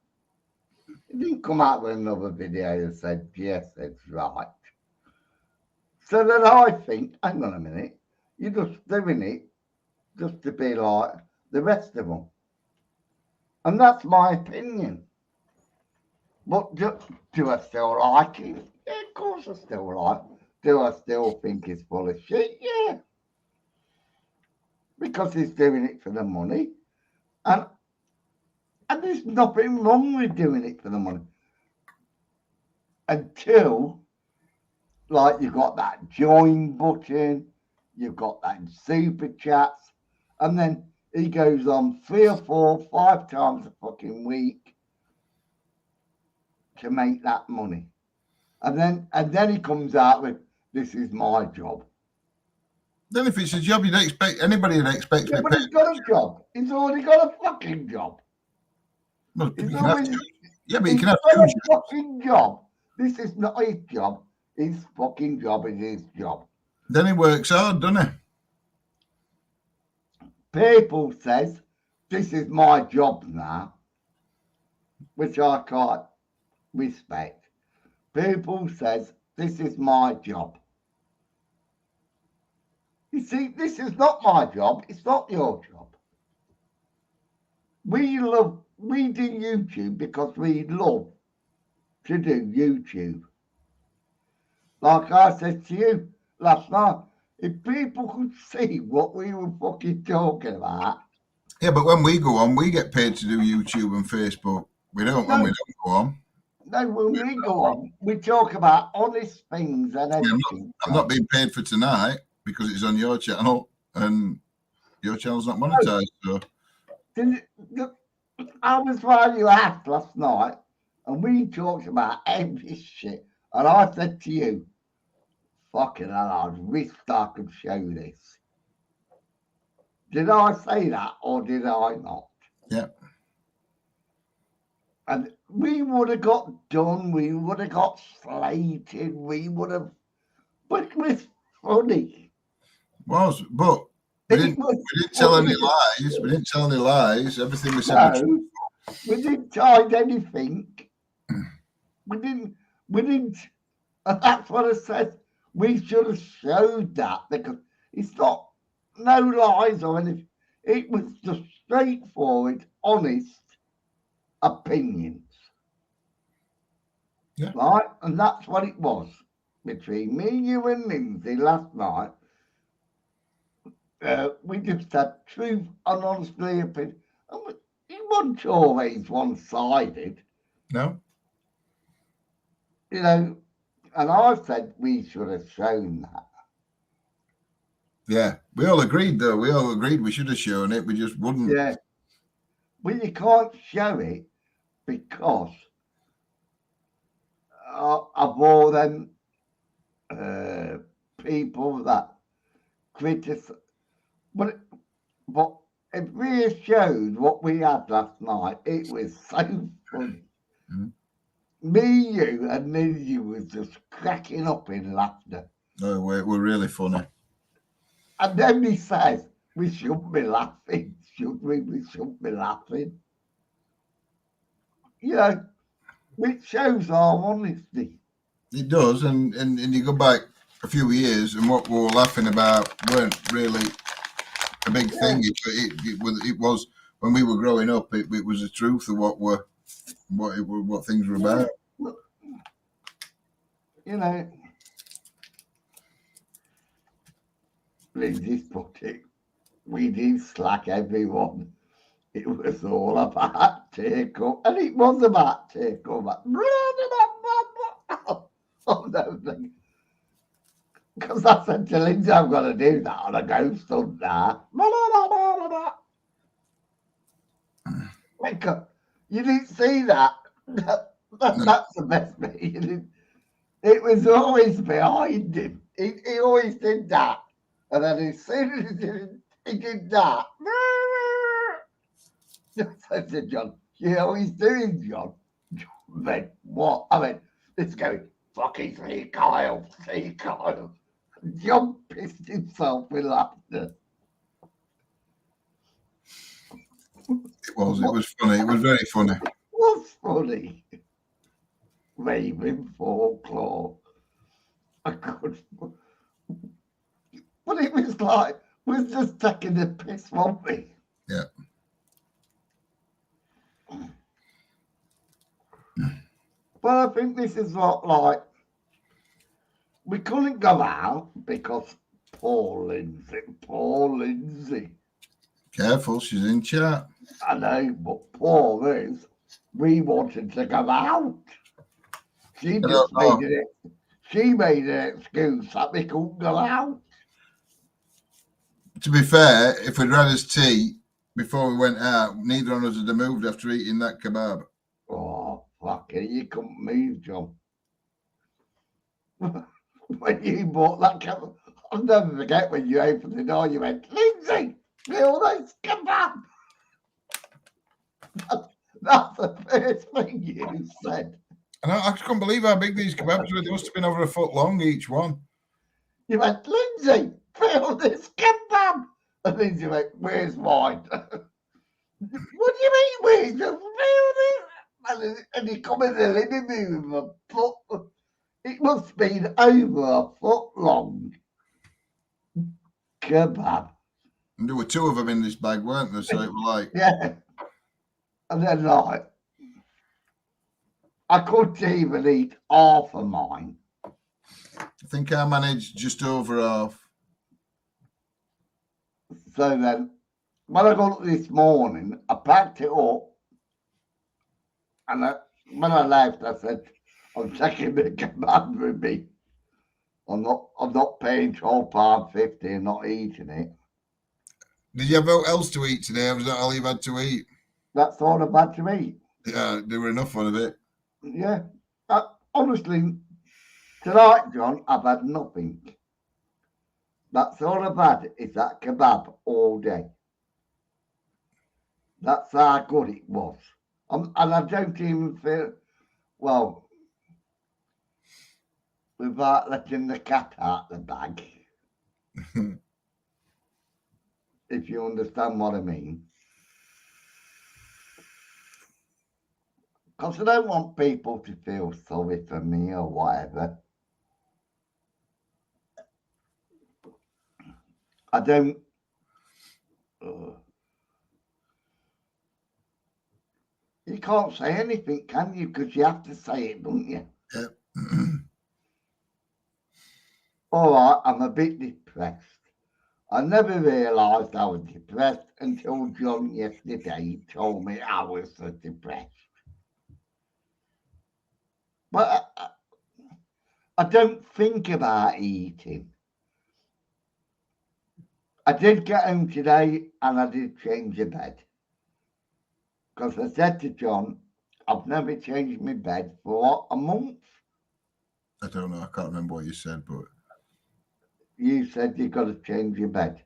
S1: He didn't come out with another video and said, yes, it's right. So then I think, hang on a minute, you're just doing it just to be like the rest of them. And that's my opinion. But do I still like him? Yeah, of course I still like him. Do I still think he's full of shit? Yeah. Because he's doing it for the money. And there's nothing wrong with doing it for the money. Until, like, you've got that join button, you've got that super chats, and then he goes on 3 or 4, 5 times a fucking week to make that money. And then he comes out with, this is my job.
S6: Then if it's a job, you'd expect anybody would expect to be
S1: But
S6: paid.
S1: he's got a job. He's already got a fucking job.
S6: Well,
S1: He's
S6: you
S1: always,
S6: can
S1: he's
S6: have
S1: got
S6: two
S1: a
S6: jobs.
S1: fucking job. This is not his job. His fucking job is his job.
S6: Then he works hard, doesn't he?
S1: People says, this is my job now, which I quite respect. People says, this is my job. You see, this is not my job. It's not your job. We do YouTube because we love to do YouTube. Like I said to you last night, if people could see what we were fucking talking about.
S6: Yeah, but when we go on, we get paid to do YouTube and Facebook. We don't when we don't go on.
S1: No, when we go on, we talk about honest things and everything.
S6: I'm not being paid for tonight because it's on your channel and your channel's not monetized. So
S1: I was while you asked last night and we talked about every shit. And I said to you, fucking hell, I wish I could show this. Did I say that or did I not?
S6: Yeah.
S1: And we would have got done, we would have got slated, we would have, but it was funny.
S6: Was, but we didn't tell any lies. We didn't tell any lies. Everything we said was true.
S1: We didn't hide anything. We didn't, and that's what I said. We should have showed that because it's not no lies or anything. It was just straightforward, honest opinions.
S6: Yeah.
S1: Right? And that's what it was between me, you, and Lindsay last night. We just had truth and honestly opinion. It wasn't always one-sided.
S6: No.
S1: You know, and I said we should have shown that.
S6: Yeah, we all agreed though. We all agreed we should have shown it. We just wouldn't.
S1: Yeah. Well, you can't show it because of all them people that criticize. But if we had showed what we had last night, it was so funny. Me, you, and Lindsay was just cracking up in laughter.
S6: No, we're really funny.
S1: And then he says, we shouldn't be laughing, should we? We shouldn't be laughing. You know, which shows our honesty.
S6: It does, and you go back a few years, and what we were laughing about weren't really a big thing. It was when we were growing up. It was the truth of what things were about.
S1: You know, Lindsay's put it. We did slack everyone. It was all about take-up, and it was about take-up. Oh no, because I said to Lindsay, I'm going to do that on a ghost hunt now. You didn't see that. That's the best bit. It was always behind him. He always did that. And then as soon as he did that, I said to John, you know what he's doing, John? John went, what? I mean, it's going, fucking see Kyle. John pissed himself with laughter.
S6: It was funny. It was very funny.
S1: It was funny. Raving folklore. I could, but it was like, we're just taking the piss, weren't we?
S6: Yeah.
S1: But I think this is what, like, we couldn't go out because poor Lindsay.
S6: Careful, she's in chat.
S1: I know, but poor Liz, we wanted to go out. She made an excuse that we couldn't go out.
S6: To be fair, if we'd had his tea before we went out, neither of us would have moved after eating that kebab.
S1: Oh, fuck it, you couldn't move, John. When you bought that kebab, I'll never forget when you opened the door, you went, Lindsay, feel this kebab. That's the first thing you said.
S6: And I couldn't believe how big these kebabs were. They must have been over a foot long, each one.
S1: You went, Lindsay, feel this kebab. And Lindsay went, where's mine? What do you mean, where's the feel this? And he come in the living room with a foot. It must have been over a foot long kebab.
S6: And there were two of them in this bag, weren't there? So it was like...
S1: Yeah. And then, like, I couldn't even eat half of mine.
S6: I think I managed just over half.
S1: So then, when I got up this morning, I packed it up. And when I left, I said, I'm taking the kebab with me. I'm not paying £12.50 and not eating it.
S6: Did you have anything else to eat today? Or was that all you had to eat?
S1: That's all I've had to eat.
S6: Yeah, there were enough of it.
S1: Yeah. Honestly, tonight, John, I've had nothing. That's all I've had is that kebab all day. That's how good it was. And I don't even feel, well, without letting the cat out the bag. If you understand what I mean. Because I don't want people to feel sorry for me or whatever. I don't. You can't say anything, can you? Because you have to say it, don't you?
S6: Yep.
S1: All right, I'm a bit depressed. I never realised I was depressed until John yesterday told me I was so depressed. But I don't think about eating. I did get home today and I did change the bed. Because I said to John, I've never changed my bed for what, a month?
S6: I don't know. I can't remember what you said, but
S1: You said you've got to change your bed.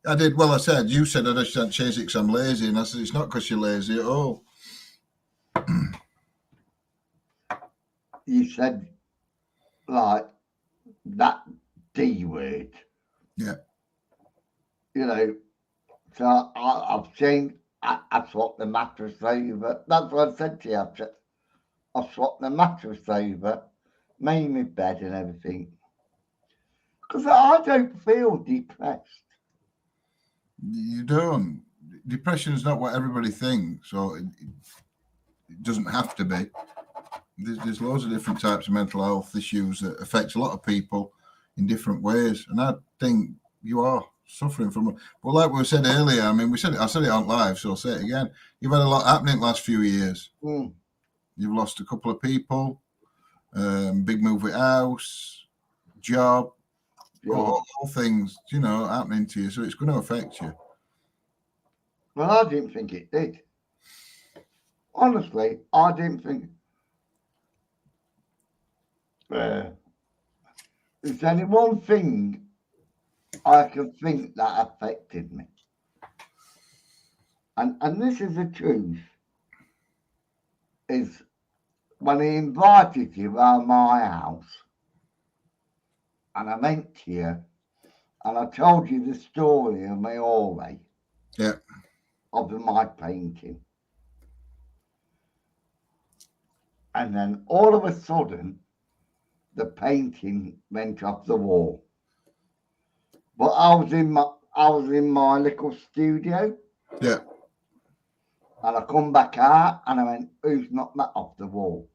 S6: I did. Well, I said, you said I just can't change it because I'm lazy. And I said, it's not because you're lazy at all.
S1: You said, like, that D word.
S6: Yeah.
S1: You know, so I've changed, I swapped the mattress over. That's what I said to you. I've swapped the mattress over, made my bed and everything. Because I don't feel depressed.
S6: You don't. Depression is not what everybody thinks, so it doesn't have to be. There's loads of different types of mental health issues that affect a lot of people in different ways, and I think you are suffering from it. Well, like we said earlier, I mean, I said it on live, so I'll say it again. You've had a lot happening the last few years.
S1: Mm.
S6: You've lost a couple of people, big move with house, job, all things, you know, happening to you. So it's going to affect you.
S1: Well, I didn't think it did. Honestly, I didn't think. There's only one thing I can think that affected me. And this is the truth, is when he invited you around my house, and I went to you, and I told you the story of my hallway.
S6: Yeah.
S1: Of my painting. And then all of a sudden, the painting went off the wall. But I was in my little studio.
S6: Yeah.
S1: And I come back out and I went, who's knocked that off the wall?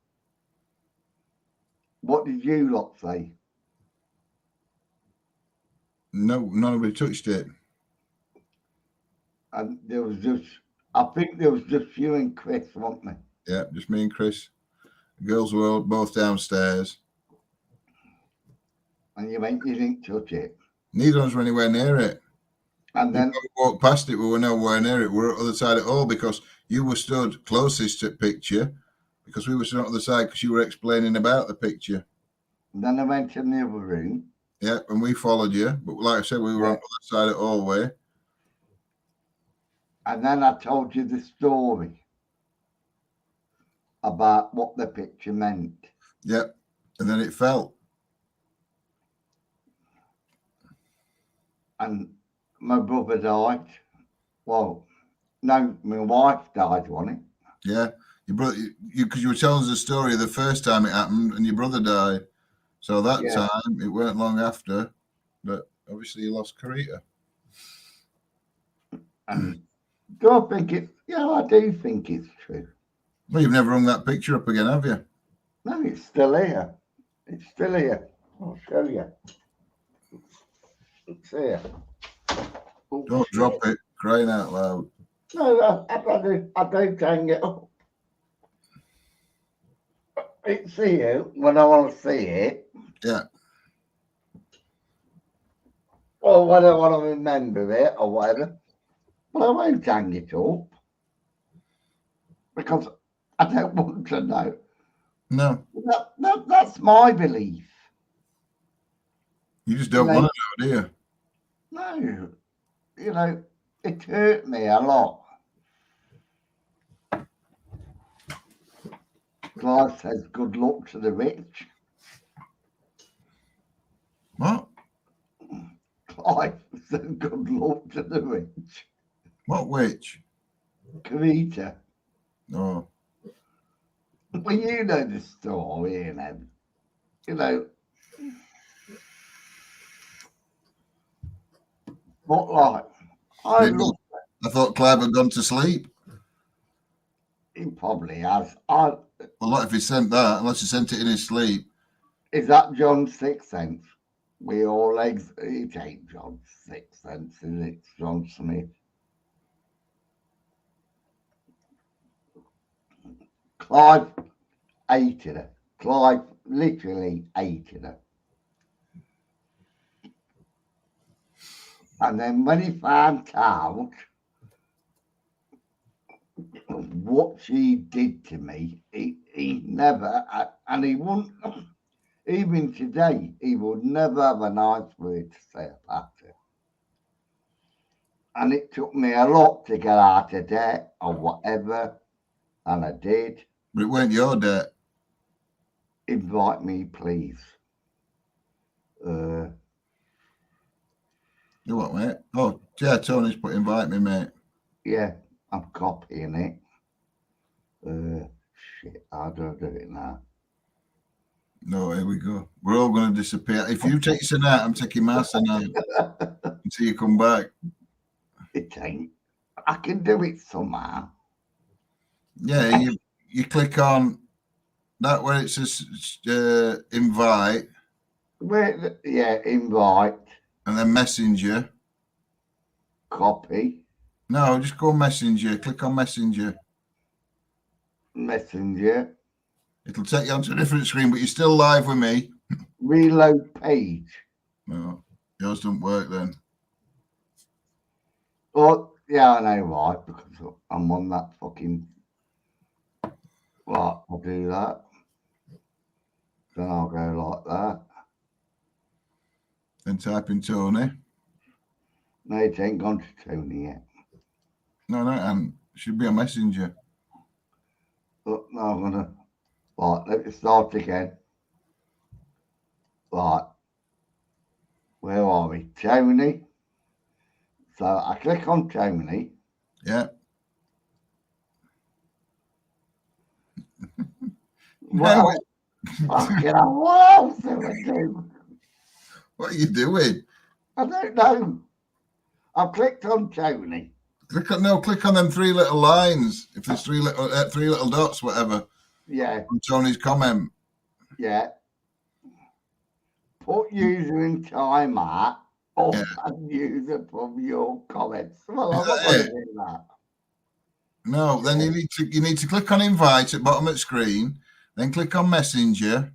S1: What did you lot say?
S6: No, nobody touched it.
S1: And there was just, I think there was just you and Chris, wasn't there?
S6: Yeah, just me and Chris. The girls were both downstairs.
S1: And you went, you didn't touch it.
S6: Neither of us were anywhere near it.
S1: And then
S6: we walked past it, we were nowhere near it. We were at the other side of it all because you were stood closest to the picture because we were stood on the other side because you were explaining about the picture.
S1: And then I went in the other room.
S6: Yeah, and we followed you. But like I said, we were on the other side of the hallway.
S1: And then I told you the story about what the picture meant.
S6: Yep. And then it fell.
S1: And my brother died. Well, no, my wife died, wasn't it?
S6: Yeah. Your brother, because you were telling us the story the first time it happened and your brother died. So that time, it weren't long after, but obviously you lost Karita.
S1: And do I think it? Yeah, I do think it's true.
S6: Well, you've never hung that picture up again, have you?
S1: No, it's still here. It's still here. I'll show you. It's here.
S6: Don't drop it, crying out loud.
S1: No, I don't hang it up. It's here when I want to see it.
S6: Yeah.
S1: Or when I want to remember it or whatever. But I won't hang it up. Because I don't want to know.
S6: No.
S1: That's my belief.
S6: You just don't want to know, do you?
S1: No. You know, it hurt me a lot. Clive says good luck to the rich.
S6: What?
S1: Clive says good luck to the rich.
S6: What witch?
S1: Karita.
S6: Oh.
S1: Well, you know the story, you know. You know. What like?
S6: I thought Clive had gone to sleep.
S1: He probably has.
S6: Well, not if he sent that, unless he sent it in his sleep.
S1: Is that John's sixth sense? We all it ain't John's sixth sense, is it? John Smith. Clive hated her. Clive literally hated her. And then when he found out what she did to me, he never, and he wouldn't, even today, he would never have a nice word to say about it. And it took me a lot to get out of debt or whatever, and I did.
S6: But it weren't your debt.
S1: Invite me, please.
S6: You what, mate? Oh, yeah, Tony's put invite me, mate.
S1: Yeah, I'm copying it. Shit, how do I do it now?
S6: No, here we go. We're all going to disappear. If you take your out, I'm taking my out until you come back.
S1: It ain't. I can do it somehow.
S6: Yeah, you click on that where it says invite.
S1: Yeah, invite.
S6: And then messenger.
S1: Copy.
S6: No, just go messenger. Click on messenger.
S1: Messenger.
S6: It'll take you onto a different screen, but you're still live with me.
S1: Reload page.
S6: No, yours don't work then.
S1: Oh, yeah, I know why, because I'm on that fucking... Right, I'll do that. Then I'll go like that.
S6: Then type in Tony.
S1: No, it ain't gone to Tony yet.
S6: No, and should be a messenger.
S1: Oh, no, I'm gonna... Right, let me start again. Right. Where are we? Tony. So I click on Tony.
S6: Yeah.
S1: Well, what else do I do?
S6: What are you doing?
S1: I don't know. I've clicked on Tony.
S6: Click on them three little lines. If there's three little dots, whatever.
S1: Yeah.
S6: On Tony's comment.
S1: Yeah. Put user in timeout or user from your comments. Well, I'm not going to do that.
S6: No, then you need to click on invite at bottom of the screen, then click on messenger,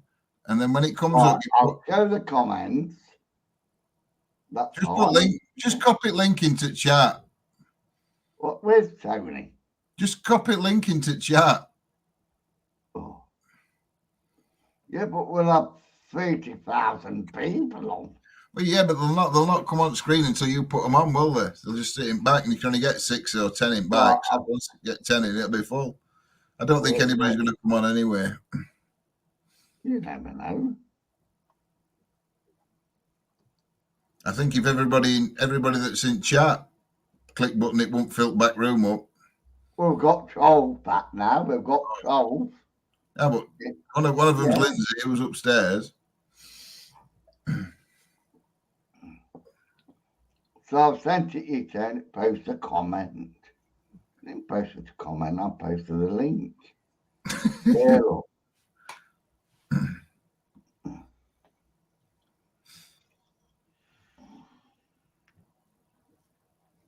S6: and then when it comes up,
S1: I'll show the comments. That's
S6: just copy link into chat.
S1: Where's Tony?
S6: Just copy link into chat.
S1: Oh. Yeah, but we'll have 30,000 people on.
S6: Well, yeah, but they'll not come on screen until you put them on, will they? They'll just sit in back, and you can only get 6 or 10 in back. So once you get 10 in, it'll be full. I don't think anybody's going to come on anyway.
S1: You never know.
S6: I think if everybody that's in chat click button, it won't fill back room up.
S1: We've got trolls back now. We've got trolls.
S6: Yeah, but one of them's Lindsay, who was upstairs.
S1: So I've sent it you to post a comment. I didn't post a comment, I posted a link. Yeah, look.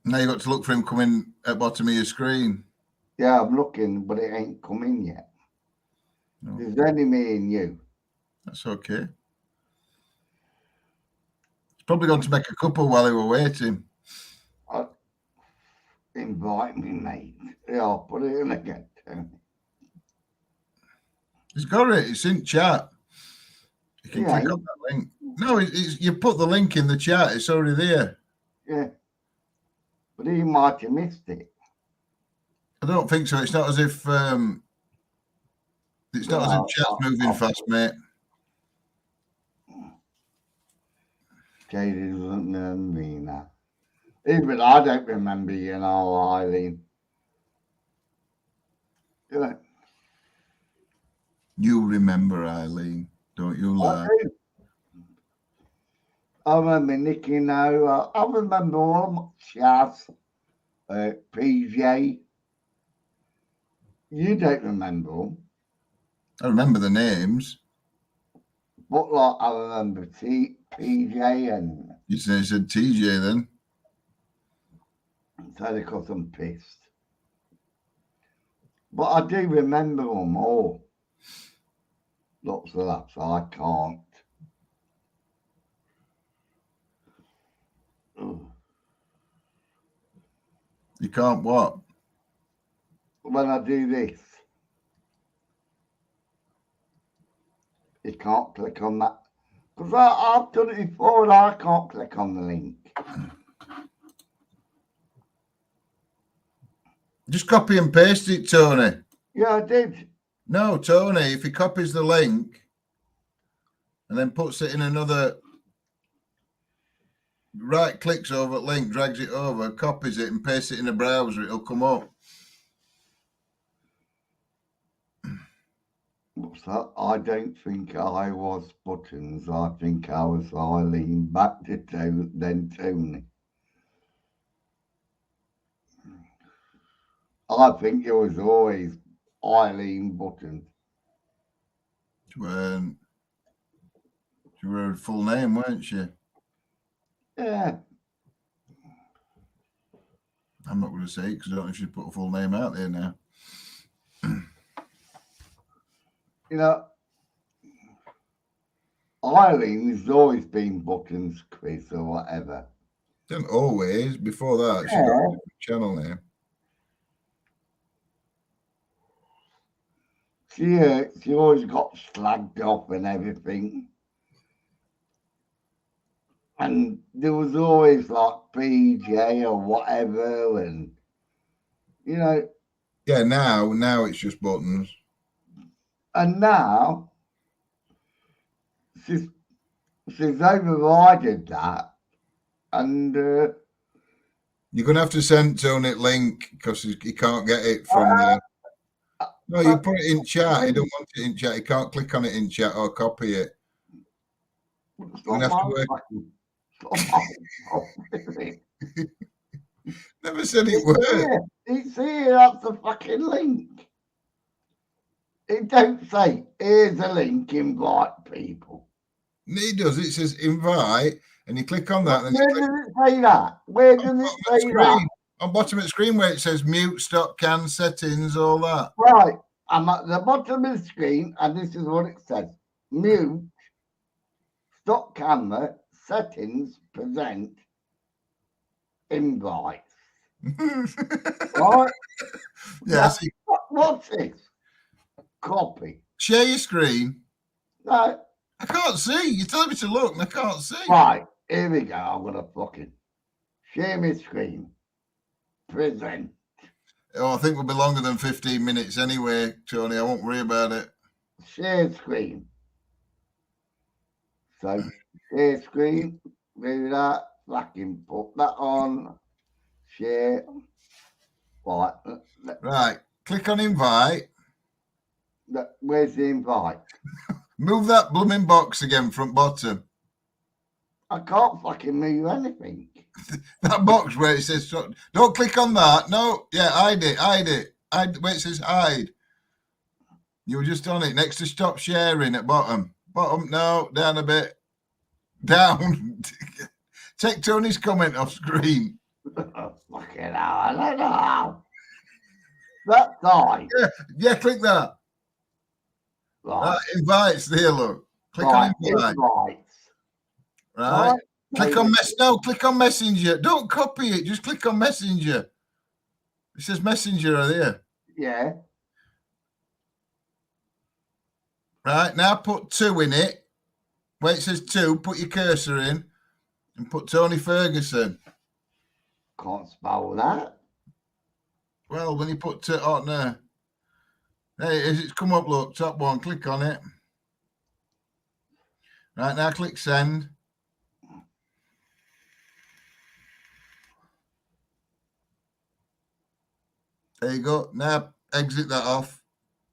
S6: Now you got to look for him coming at bottom of your screen.
S1: Yeah, I'm looking, but it ain't coming yet. No. There's only me and you.
S6: That's okay. He's probably going to make a couple while they were waiting.
S1: Invite me, mate. Yeah, I'll put it in again.
S6: He's got it. It's in chat. You can click on that link. No, you put the link in the chat. It's already there.
S1: Yeah. But he might have missed it.
S6: I don't think so. It's not as if chat's moving fast, mate.
S1: Katie doesn't remember me now. Even I don't remember you know, Eileen. Yeah.
S6: You remember Eileen, don't you lie?
S1: I remember Nicky now. I remember all my chats. PJ. You don't remember them.
S6: I remember the names.
S1: But like I remember PJ and...
S6: You said TJ then.
S1: So because I'm pissed. But I do remember them all. Lots of that, so I can't. Ugh.
S6: You can't what?
S1: When I do this, you can't click on that. Because I've done it before and I can't click on the link.
S6: Just copy and paste it, Tony.
S1: Yeah, I did.
S6: No, Tony, if he copies the link and then puts it in another, right clicks over the link, drags it over, copies it and pastes it in a browser, it'll come up.
S1: What's that? I don't think I was Buttons. I think I was Eileen. Back to then Tony. I think it was always Eileen Buttons.
S6: She were her full name, weren't she?
S1: Yeah.
S6: I'm not going to say it because I don't know if she'd put a full name out there now.
S1: You know, Eileen has always been Buttons Quiz or whatever.
S6: Didn't always. Before that, she got a channel name.
S1: She always got slagged off and everything. And there was always like PJ or whatever, and you know.
S6: Yeah, now it's just Buttons.
S1: And now she's overrided that, and
S6: you're gonna have to send Tony a link because he can't get it from there. No, you put it in chat. He don't want it in chat. He can't click on it in chat or copy it. You're gonna have to work. Never said it worked.
S1: It's here. That's the fucking link. It don't say here's a link. Invite people.
S6: It does. It says invite, and you click on that.
S1: Where does it say that? Where does it say that?
S6: On bottom of the screen where it says mute, stop, can, settings, all that.
S1: Right. I'm at the bottom of the screen, and this is what it says: mute, stop camera, settings, present, invites. Right?
S6: Yeah.
S1: What's this? Copy.
S6: Share your screen.
S1: No.
S6: I can't see. You're telling me to look, and I can't see.
S1: Right. Here we go. I'm gonna fucking share my screen. Present.
S6: Oh, I think we'll be longer than 15 minutes anyway, Tony. I won't worry about it.
S1: Share screen. So share screen. Do that. Fucking put that on. Share. Right.
S6: Right. Click on invite.
S1: Where's the invite?
S6: Move that blooming box again, front bottom.
S1: I can't fucking move anything.
S6: That box where it says, don't click on that. No, yeah, hide it. Where it says hide. You were just on it next to stop sharing at bottom. Bottom, no, down a bit. Down. Take Tony's comment off screen.
S1: Fucking hell, I don't know. That side.
S6: Yeah, click that. Right. Invites there, look. Click on invite. Right. Click on click on Messenger. Don't copy it. Just click on Messenger. It says Messenger there.
S1: Yeah.
S6: Right. Now put 2 in it. Where it says 2, put your cursor in and put Tony Ferguson.
S1: Can't spell that.
S6: Well, when you put 2 on there. Hey, it's come up, look, top one. Click on it. Right, now click send. There you go. Now exit that off.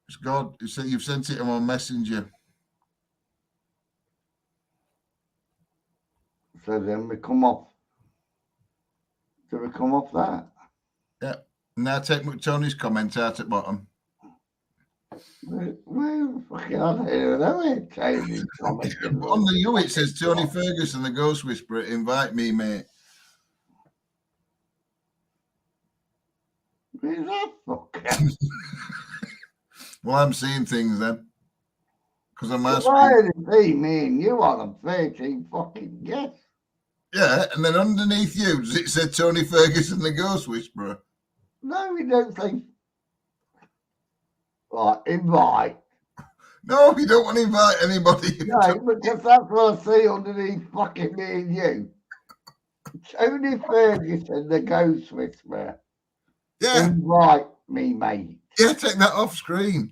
S6: It's gone. So you've sent it on Messenger.
S1: So then we come off. Do we come off that?
S6: Yeah. Now take Tony's comment out at bottom.
S1: Where fucking on here?
S6: On the U it says Tony Ferguson, the Ghost Whisperer. Invite me, mate.
S1: Where's that fucker?
S6: Well, I'm seeing things then. Because I'm asking.
S1: Why did it be me and you on a 13 fucking guess?
S6: Yeah, and then underneath you, it said Tony Ferguson, the Ghost Whisperer.
S1: No, we don't say. Right, invite.
S6: No, you don't want to invite anybody.
S1: No, because that's what I see underneath fucking me and you. Tony Ferguson, the Ghost Whisperer.
S6: Yeah.
S1: Invite me, mate.
S6: Yeah, take that off screen.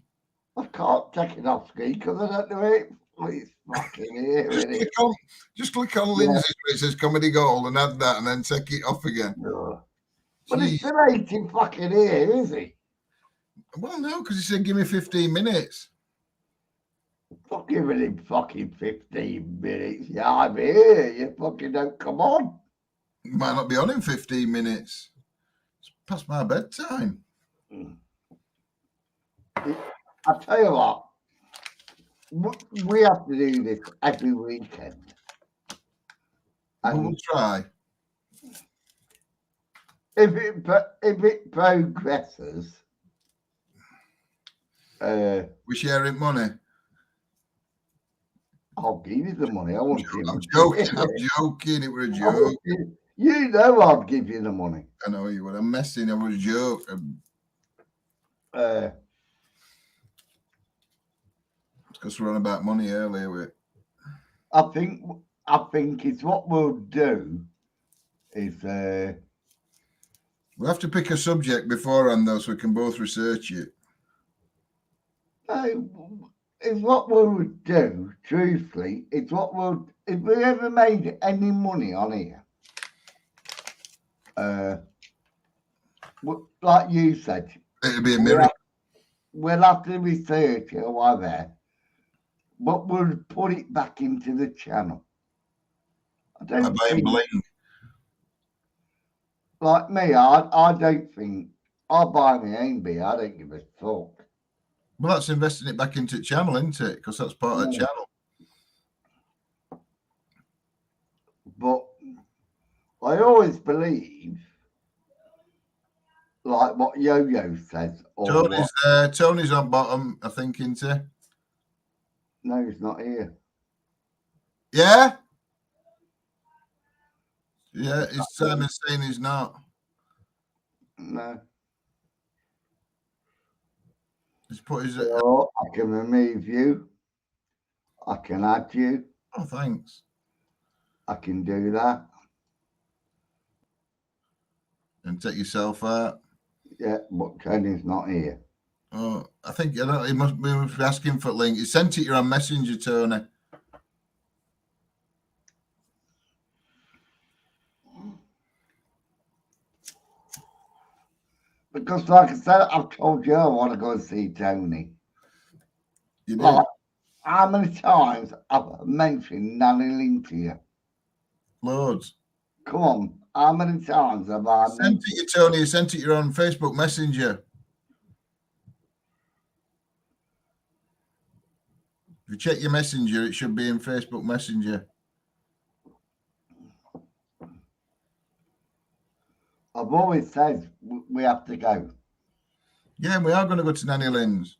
S1: I can't take it off screen because I don't know it. It's fucking here,
S6: Just click on Lindsay's where it says comedy gold and add that and then take it off again.
S1: But it's still 18 fucking here, is he?
S6: Well, no, because he said give me 15 minutes.
S1: Fuck giving him fucking 15 minutes. Yeah, I'm here. You fucking don't come on.
S6: You might not be on in 15 minutes. It's past my bedtime.
S1: I'll tell you what. We have to do this every weekend.
S6: We'll try.
S1: If it progresses,
S6: we're sharing money.
S1: I'll give you the money. I want you.
S6: I'm joking. It was a joke.
S1: You know I'll give you the money.
S6: I know you were. I'm messing. It was a joke. Because we're on about money earlier.
S1: I think it's what we'll do is
S6: we'll have to pick a subject beforehand though, so we can both research it.
S1: It's what we would do, truthfully. It's what we'll if we ever made any money on here. Like you said,
S6: it'll be a miracle.
S1: We'll have to research it or whatever. But we'll put it back into the channel. I don't think, like me, I don't think I'll buy my own beer. I don't give a fuck.
S6: Well, that's investing it back into the channel, isn't it? Because that's part of the channel.
S1: But I always believe, like what Yo-Yo says. Or
S6: Tony's on bottom, I think, isn't he?
S1: No, he's not here.
S6: Yeah? Yeah, is Simon saying he's not?
S1: No.
S6: He's put his.
S1: So I can remove you. I can add you.
S6: Oh, thanks.
S1: I can do that.
S6: And take yourself out.
S1: Yeah, but Tony's not here.
S6: Oh, I think he must be asking for a link. He sent it you on Messenger, Tony.
S1: Because, like I said, I've told you I want to go and see Tony.
S6: You do?
S1: Like, how many times I've mentioned Nanny Lynn to you?
S6: Loads.
S1: Come on. How many times have I
S6: sent it you, Tony? You sent it you on Facebook Messenger. If you check your Messenger, it should be in Facebook Messenger.
S1: I've always said we have to go.
S6: Yeah, we are going to go to Nanny Lynn's.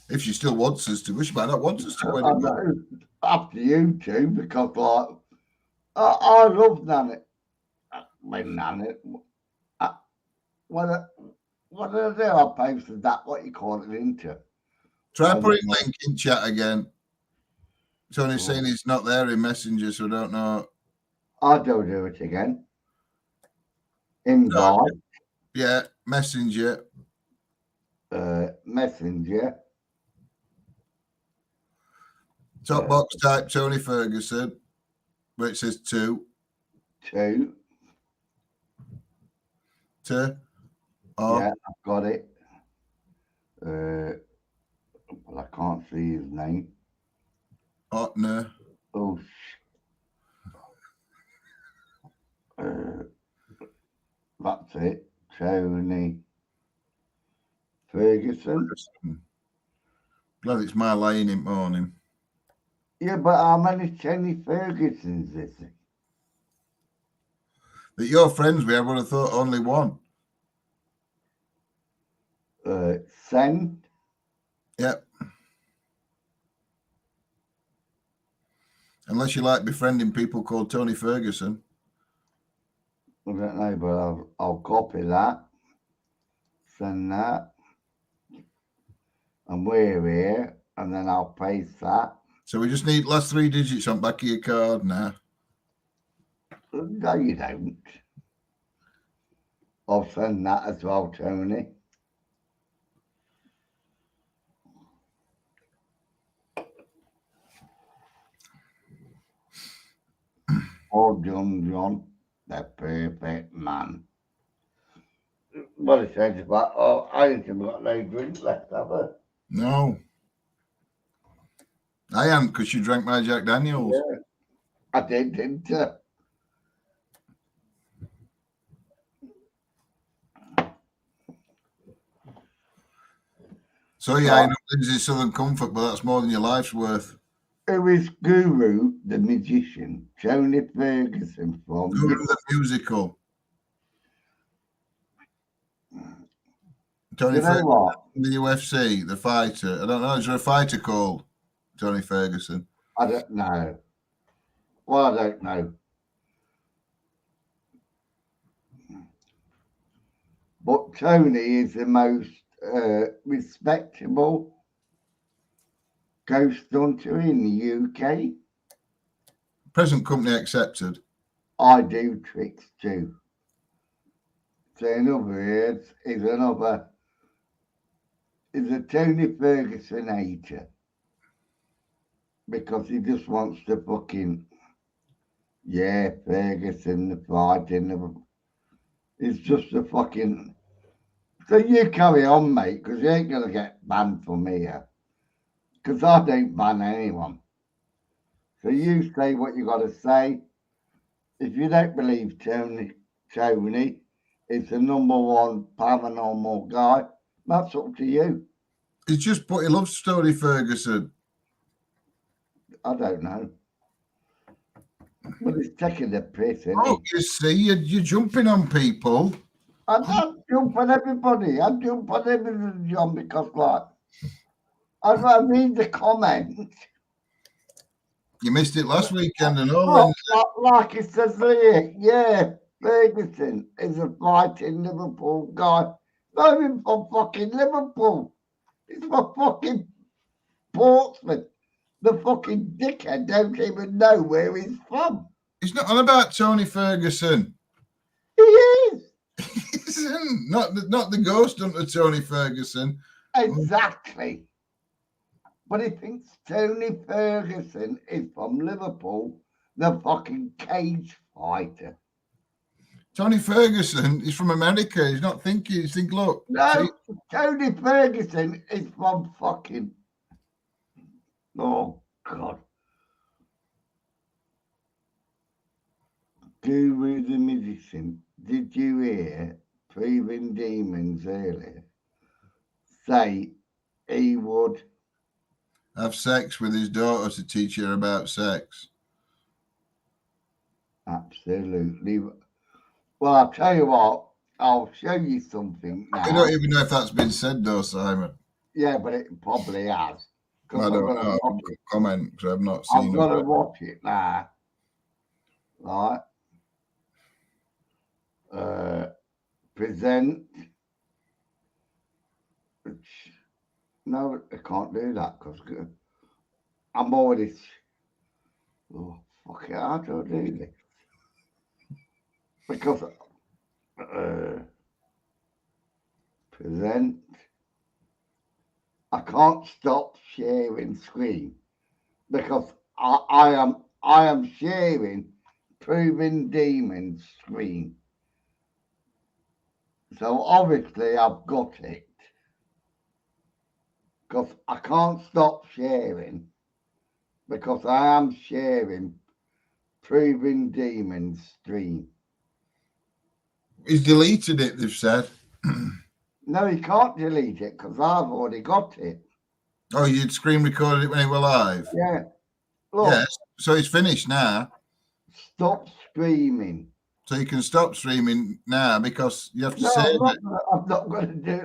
S6: If she still wants us to, she might not want us to.
S1: I know. After you two, because like I love Nanny. When Nanny, what did I do? I posted that. What you call it into?
S6: Try putting link in chat again. Tony's saying he's not there in Messenger, so I don't know.
S1: I don't do it again. Invite.
S6: Yeah, Messenger.
S1: Messenger.
S6: Top box type Tony Ferguson, where it says 2.
S1: 2.
S6: Oh.
S1: Yeah, I've got it. Well, I can't see his name.
S6: Oh, no.
S1: Oh, that's it. Tony Ferguson.
S6: Glad it's my line in morning.
S1: Yeah, but how many Tony Fergusons is it?
S6: That you're friends with, I would have thought only one.
S1: Send.
S6: Yep. Unless you like befriending people called Tony Ferguson.
S1: I don't know, but I'll copy that, send that, and we're here, and then I'll paste that.
S6: So we just need last 3 digits on back of your card now.
S1: No, you don't. I'll send that as well, Tony. Well done, John. The perfect man. What it says about, oh, I ain't even got no drink left, have I?
S6: No. I am, because you drank my Jack Daniels.
S1: Yeah, I did, didn't I?
S6: So yeah, I know Lindsay Southern Comfort, but that's more than your life's worth.
S1: Who is Guru the magician? Tony Ferguson from
S6: Guru the musical. Tony Ferguson,
S1: what?
S6: the UFC, the fighter. I don't know. Is there a fighter called Tony Ferguson?
S1: I don't know. Well, I don't know. But Tony is the most respectable ghost hunter in the UK.
S6: Present company accepted.
S1: I do tricks too. So in other words, is a Tony Ferguson hater. Because he just wants to fucking, yeah, Ferguson, the fighting. It's just a fucking. So you carry on, mate, because you ain't going to get banned from here. Because I don't ban anyone. So you say what you got to say. If you don't believe Tony is the #1 paranormal guy, that's up to you.
S6: It's just, but he loves Tony Ferguson.
S1: I don't know. But he's taking the piss, isn't
S6: Oh, you see, you're jumping on people.
S1: I don't jump on everybody. I jump on everybody, John, because, like, I read the comments.
S6: You missed it last weekend and all.
S1: Like it says here, yeah, Ferguson is a fighting Liverpool guy. Not even from fucking Liverpool. It's for fucking Portsmouth. The fucking dickhead don't even know where he's from.
S6: It's not all about Tony Ferguson.
S1: He is.
S6: Not the ghost hunter Tony Ferguson.
S1: Exactly. But he thinks Tony Ferguson is from Liverpool, the fucking cage fighter.
S6: Tony Ferguson is from America. He's not thinking. He's thinking, look.
S1: No,
S6: see?
S1: Tony Ferguson is from fucking. Oh, God. Guru the magician. Did you hear Proving Demons earlier say he would
S6: Have sex with his daughter to teach her about sex?
S1: Absolutely. Well, I'll tell you what, I'll show you something now.
S6: I don't even know if that's been said, though, Simon.
S1: Yeah, but it probably has.
S6: I don't know. Comment, because I've not seen it.
S1: I've got to watch it now. Right. Present. No, I can't do that because I'm already. Oh, fuck it, how do I do this? Because present. I can't stop sharing screen because I am sharing Proving Demons screen. So obviously I've got it because I can't stop sharing because I am sharing Proving Demons stream.
S6: He's deleted it, they've said.
S1: No, he can't delete it because I've already got it.
S6: Oh, you'd screen recorded it when he were live?
S1: Yeah. Look,
S6: yes. So it's finished now.
S1: Stop streaming.
S6: So you can stop streaming now because you have to save it.
S1: I'm not going to do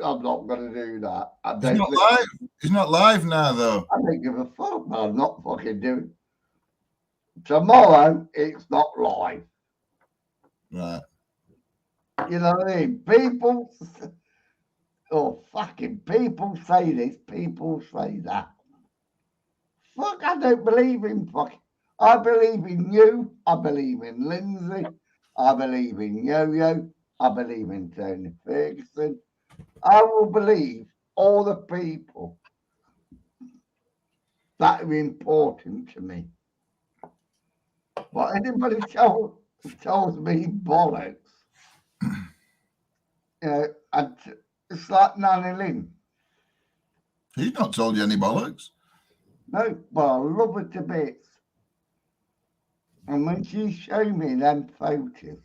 S1: that.
S6: It's not live. It's not live now, though.
S1: I don't give a fuck, but I'm not fucking doing. tomorrow it's not live.
S6: Right.
S1: You know what I mean? People, fucking people say this, people say that. Fuck, I don't believe in fucking. I believe in you. I believe in Lindsay. I believe in Yo-Yo. I believe in Tony Ferguson. I will believe all the people that are important to me. But anybody tells me bollocks, and it's like Nanny Lynn.
S6: He's not told you any bollocks.
S1: No, but I love her to bits. And when she showed me them photos,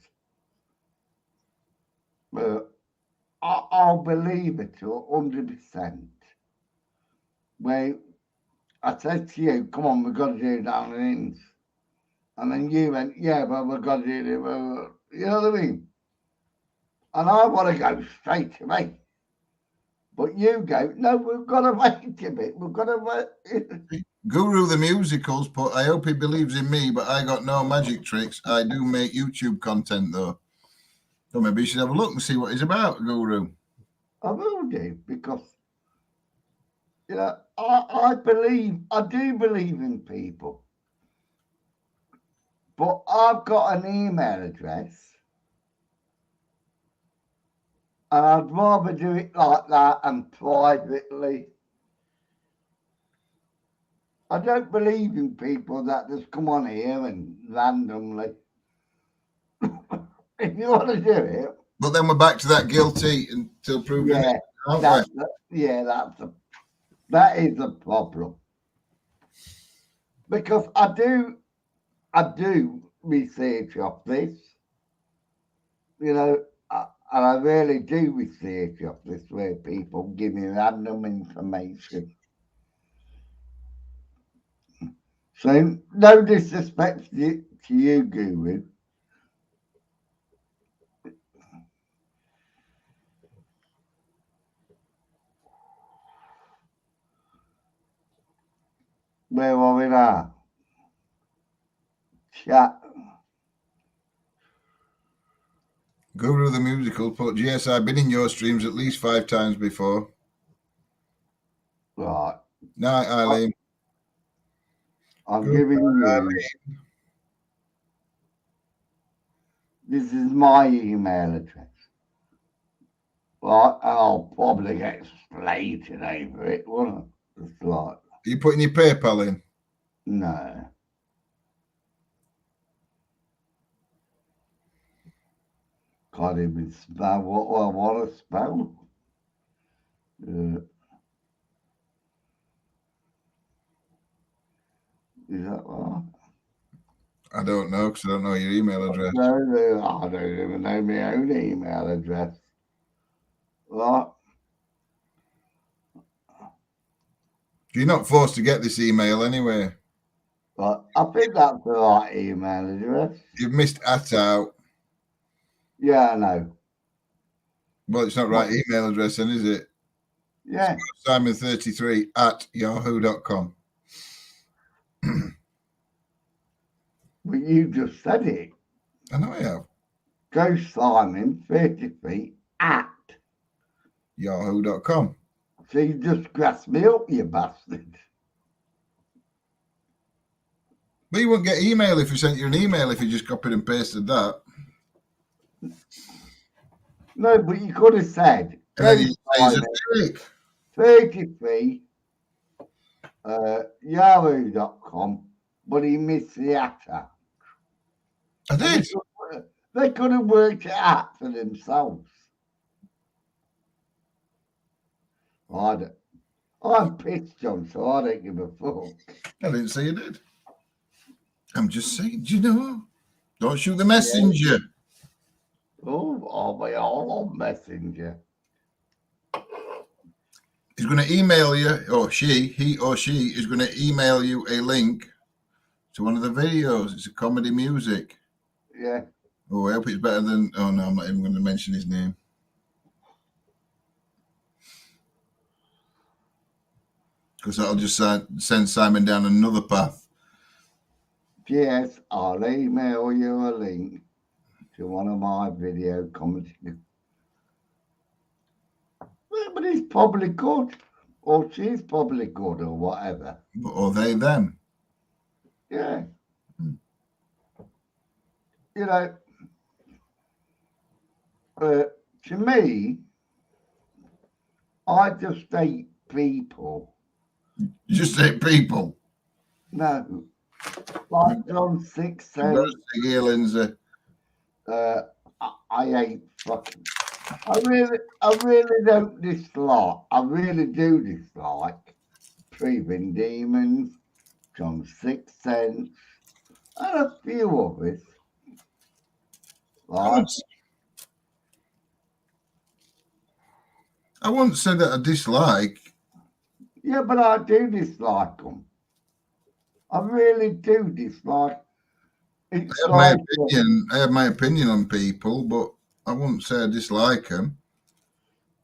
S1: I'll believe it to 100%. Where I said to you, come on, we've got to do it down in Inns. And then you went, yeah, but we've got to do it. You know what I mean? And I want to go straight away. But you go, no, we've got to wait a bit. We've got to wait.
S6: Guru the Musicals put, I hope he believes in me, but I got no magic tricks. I do make YouTube content, though. So maybe you should have a look and see what he's about, Guru.
S1: I will do, because, I do believe in people. But I've got an email address, and I'd rather do it like that and privately. I don't believe in people that just come on here and randomly. If you want to do it.
S6: But then we're back to that guilty until proven innocent, aren't we?
S1: That is a problem. Because I do research of this, and I really do research of this, where people give me random information. So no disrespect to you, Guru. Where are we now? Chat.
S6: Guru the Musical put, yes, I've been in your streams at least 5 times before.
S1: Right.
S6: Night, Eileen.
S1: I'm giving you. This is my email address. Right, and I'll probably get slated over it, won't I? It's like.
S6: Are you putting your PayPal in?
S1: No. Can't even spell what I want to spell. Is that right?
S6: I don't know, because I don't know your email address.
S1: No, I don't even know my own email address. Right.
S6: You're not forced to get this email anyway.
S1: But I think that's the right email address.
S6: You've missed out.
S1: Yeah, I know.
S6: Well, it's not right email address then, is it?
S1: Yeah.
S6: Simon33 at yahoo.com.
S1: But you just said it.
S6: I know I have.
S1: Go Simon33 at
S6: yahoo.com.
S1: So you just grasped me up, you bastard.
S6: But you won't get email if we sent you an email if you just copied and pasted that.
S1: No, but you could have said
S6: And then you say it's a fake.
S1: 33 yahoo.com, but he missed the at.
S6: I did.
S1: They could have worked it out for themselves. I'm pissed, John, so I don't give a fuck.
S6: I didn't say you did. I'm just saying, do you know? Don't shoot the messenger.
S1: Oh, I'll be all on Messenger.
S6: He's going to email you, or he or she is going to email you a link to one of the videos. It's a comedy music.
S1: Yeah.
S6: Oh, I hope it's better than. Oh, no, I'm not even going to mention his name. Because that'll just send Simon down another path.
S1: Yes, I'll email you a link to one of my video comments. But he's probably good, or she's probably good, or whatever.
S6: Or they, them.
S1: Yeah. You know, to me, I just hate people.
S6: You just hate people.
S1: No, like John 6 said.
S6: Here, Lindsay.
S1: I hate fucking. I really don't dislike. I really do dislike Proving Demons, John 6 Sense, and a few others. Like,
S6: I wouldn't say that I dislike.
S1: yeah, but I do dislike them. I really do dislike. It's
S6: I have my opinion on people, but I wouldn't say I dislike them.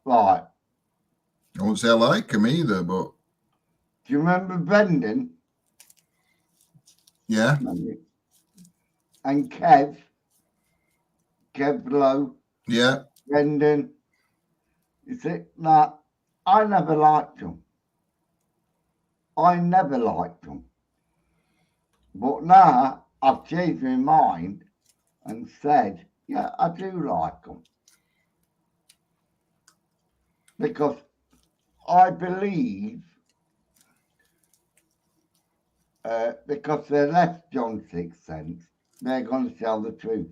S1: Right.
S6: I wouldn't say I like them either, but.
S1: Do you remember Brendan?
S6: Yeah.
S1: And Kev Lowe.
S6: Yeah.
S1: Brendan. You see, now, I never liked them. I never liked them. But now I've changed my mind and said, yeah, I do like them. Because I believe, because they're left John 6 Sense, they're going to tell the truth.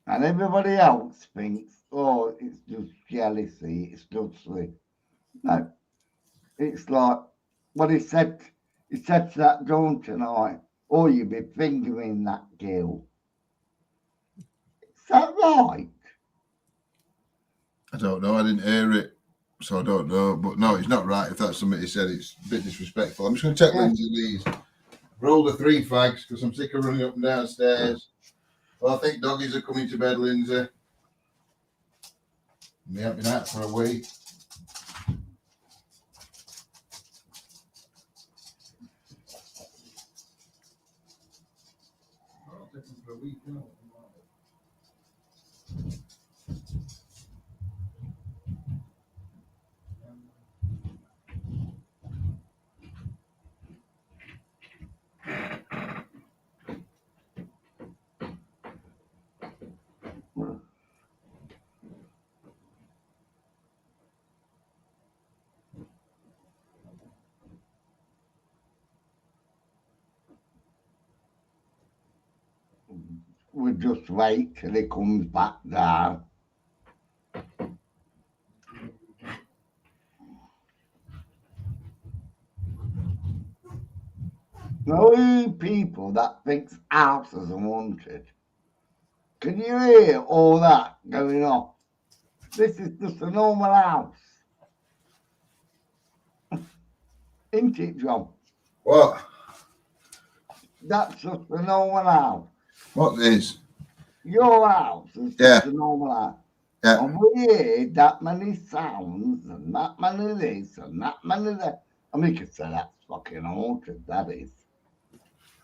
S1: And everybody else thinks, oh, it's just jealousy, it's just sleep. No, it's like what he said to that Dawn tonight, oh, you'll be fingering that girl. Is that right?
S6: I don't know. I didn't hear it, so I don't know. But no, it's not right. If that's something he said, it's a bit disrespectful. I'm just going to check Lindsay these. Roll the 3 fags because I'm sick of running up and downstairs. Well, I think doggies are coming to bed, Lindsay. They haven't been out for a week.
S1: We'll just wait till he comes back down. No people that thinks houses are haunted. Can you hear all that going on? This is just a normal house. Isn't it, John?
S6: What?
S1: That's just a normal house.
S6: What is?
S1: Your house is just a normal house.
S6: Yeah.
S1: And we hear that many sounds and that many this and that many that. I mean, you could say that's fucking haunted, that is.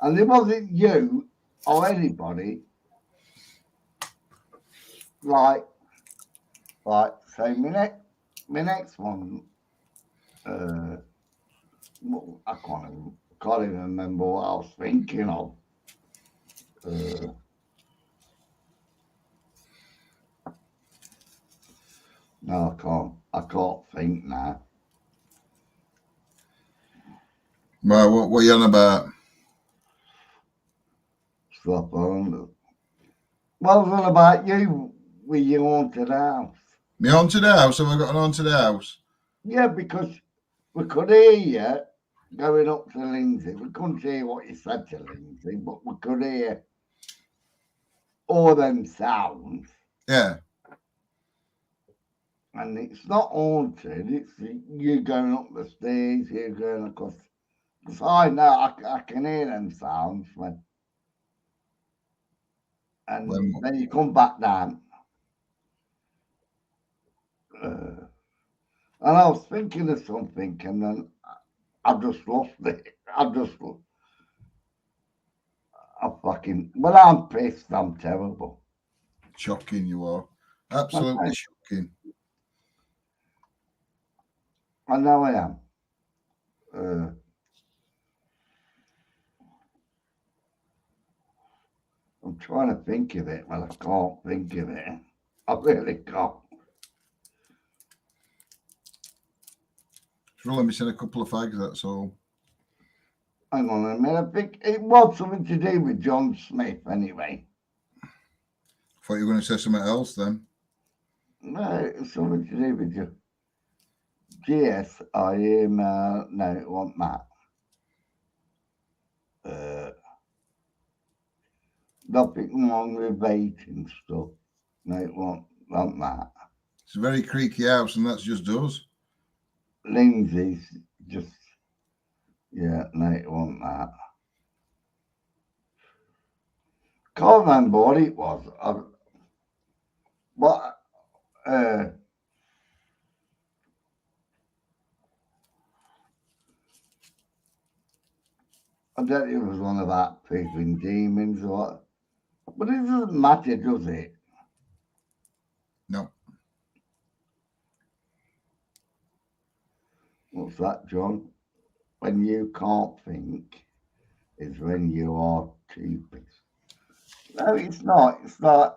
S1: And it wasn't you or anybody like say my next one. I can't even remember what I was thinking of. No, I can't think now.
S6: Well, what are you on about?
S1: Stop on. What was it about you with your haunted house?
S6: My haunted house? Have I got an haunted house?
S1: Yeah, because we could hear you going up to Lindsay. We couldn't hear what you said to Lindsay, but we could hear all them sounds.
S6: Yeah.
S1: And it's not haunted, it's you going up the stairs, you going across. Because I know I can hear them sounds when. And then you come back down. And I was thinking of something, and then I just lost it. I'm pissed. I'm terrible.
S6: Shocking you are. Absolutely shocking.
S1: I know I am. I'm trying to think of it, but I can't think of it. I really can't.
S6: It's really missing a couple of fags, that's all.
S1: Hang on a minute. I think it was something to do with John Smith, anyway.
S6: Thought you were going to say something else then.
S1: No, it's something to do with you. Yes, I am. No, it wasn't that. Nothing wrong with vaping stuff. No, it wasn't that.
S6: It's a very creaky house, and that's just us.
S1: Lindsay's just. Yeah, no, it wasn't that. Can't remember what it was. I don't think it was one of that freaking demons or what. But it doesn't matter, does it?
S6: No.
S1: What's that, John? When you can't think is when you are too pissed. No, it's not. It's like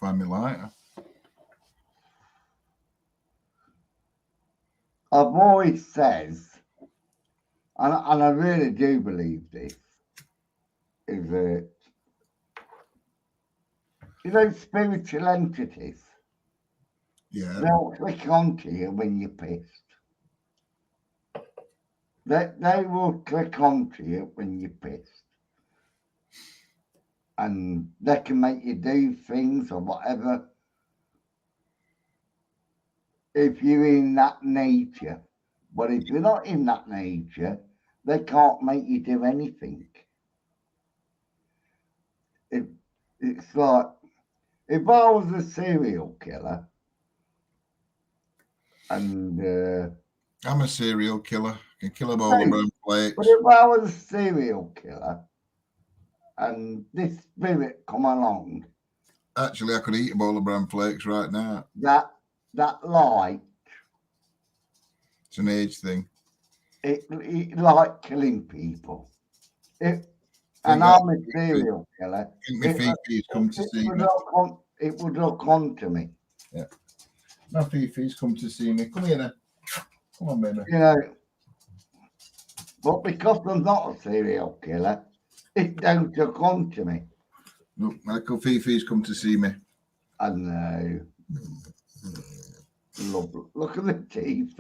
S6: find me lighter.
S1: I've always says, and I really do believe this, is that, you know, spiritual entities, they'll click onto you when you're pissed. They will click onto you when you're pissed. And they can make you do things or whatever. If you're in that nature. But if you're not in that nature, they can't make you do anything. It's like, if I was a serial killer, and
S6: I'm a serial killer. I can kill a bowl of brown flakes.
S1: But if I was a serial killer, and this spirit come along,
S6: actually, I could eat a bowl of brown flakes right now.
S1: That light.
S6: It's an age thing.
S1: It like killing people. And I'm a serial killer. It would look on to me.
S6: Yeah. My Fifi's come to see me. Come here then. Come on, baby.
S1: You know, but because I'm not a serial killer, it don't look on to me.
S6: Look, Michael Fifi's come to see me.
S1: I know. Look at the teeth.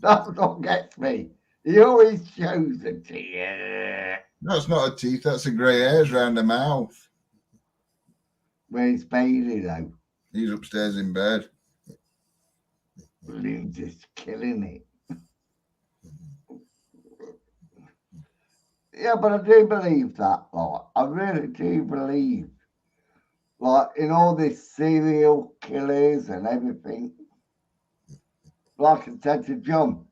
S1: That's what gets me. He always shows the teeth.
S6: That's not a teeth. That's a grey hairs round the mouth.
S1: Where's Bailey though?
S6: He's upstairs in bed.
S1: Lindsay's killing it. Yeah, but I do believe that. Like, I really do believe. Like in all these serial killers and everything. Like I said to John.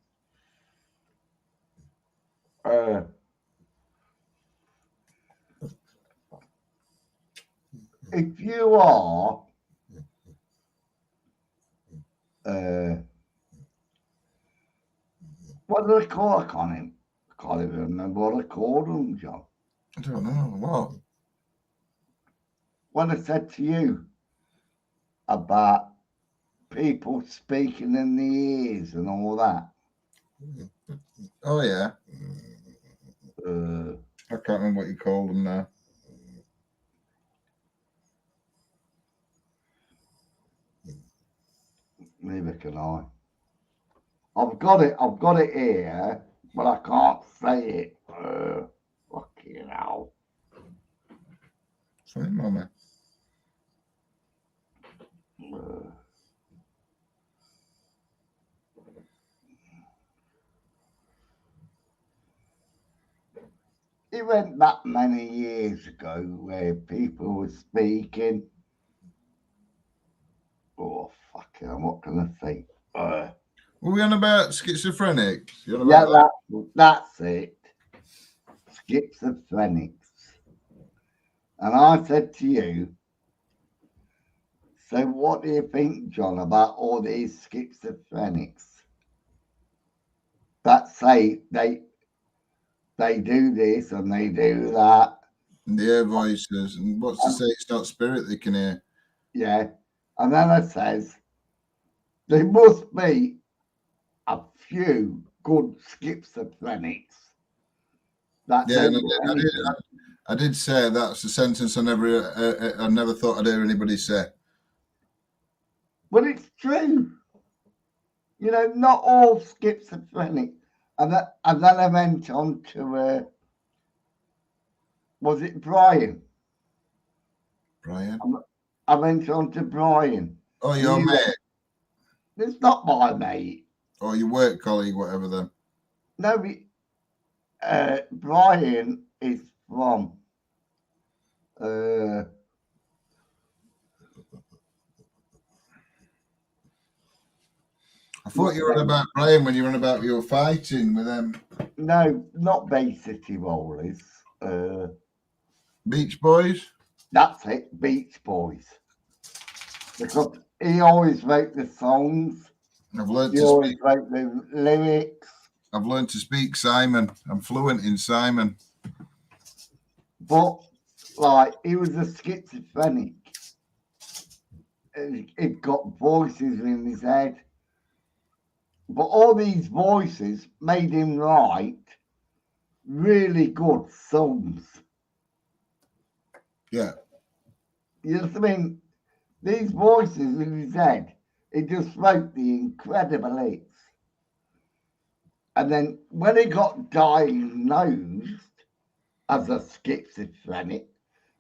S1: If you are what do they call it on him? I can't even remember what I called him, John.
S6: I don't know. What?
S1: What I said to you about people speaking in the ears and all that.
S6: Oh, yeah. I can't remember what you called them now.
S1: Neither can I. I've got it here, but I can't say it. Fucking hell.
S6: Sorry, Mama.
S1: It went that many years ago where people were speaking. Oh, fucking hell, what can I say?
S6: Were we on about schizophrenic?
S1: Yeah, that's it. schizophrenics. And I said to you, so what do you think, John, about all these schizophrenics that say they do this and they do that?
S6: And they hear voices. And what's to say it's not spirit they can hear?
S1: Yeah. And then it says, there must be a few good schizophrenics that
S6: Yeah,
S1: don't
S6: and
S1: do anything.
S6: I did say that's a sentence I never thought I'd hear anybody say.
S1: But it's true. You know, not all schizophrenic. And then I went on to, was it Brian?
S6: Brian?
S1: I went on to Brian.
S6: Oh, your mate?
S1: It's not my mate.
S6: Or your work colleague, whatever then.
S1: No, Brian is from
S6: I thought you were on about Brian when you were on about your fighting with them.
S1: No, not Bay City Rollers.
S6: Beach Boys?
S1: That's it, Beach Boys. Because he always wrote the songs.
S6: I've learned
S1: he
S6: to
S1: always
S6: speak.
S1: wrote the lyrics.
S6: I've learned to speak Simon. I'm fluent in Simon.
S1: But, like, he was a schizophrenic. He'd got voices in his head. But all these voices made him write really good songs.
S6: Yeah.
S1: You know what I mean? These voices in his head, he just wrote the incredible hits. And then when he got diagnosed as a schizophrenic,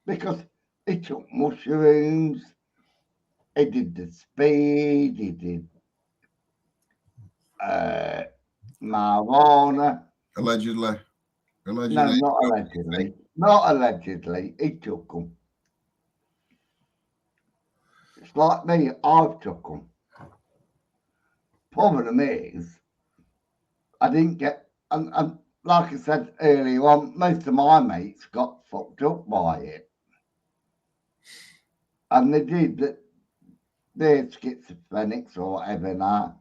S1: because he took mushrooms, he did the speed, he did marijuana.
S6: Allegedly.
S1: No, not allegedly. Not allegedly. He took them. It's like me, I've took them. Problem is, I didn't get, and like I said earlier on, most of my mates got fucked up by it. And they did that. They're schizophrenics or whatever now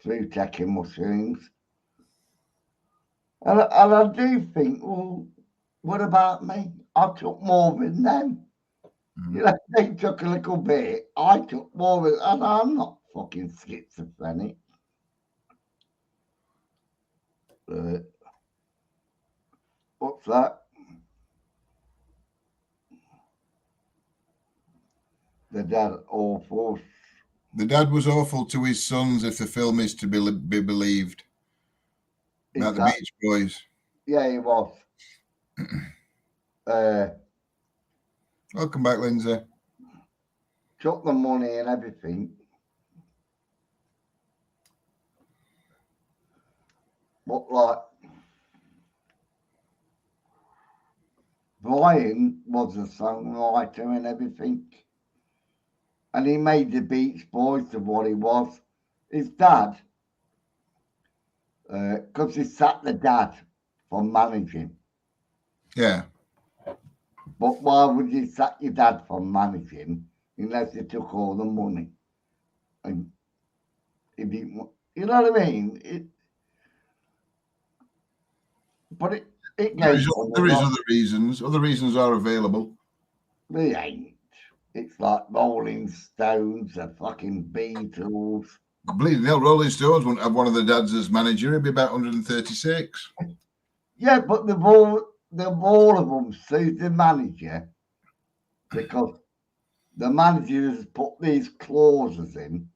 S1: through taking mushrooms. And I do think, well, what about me? I took more than them. You know, they took a little bit. I took more than, and I'm not fucking schizophrenic. What's that? The dad awful.
S6: The dad was awful to his sons, if the film is to be believed. About the Beach Boys.
S1: Yeah, he was.
S6: Welcome back, Lindsay.
S1: Took the money and everything. But like, Brian was a songwriter and everything. And he made the Beach Boys of what he was. His dad, because he sacked the dad for managing.
S6: Yeah.
S1: But why would you sack your dad for managing unless he took all the money? And he didn't, you know what I mean?
S6: There is other reasons. Other reasons are available.
S1: They ain't. It's like Rolling Stones, the fucking Beatles.
S6: Bleeding hell, Rolling Stones wouldn't have one of the dads as manager. He'd be about 136.
S1: Yeah, but they've all of them sued the manager because the manager has put these clauses in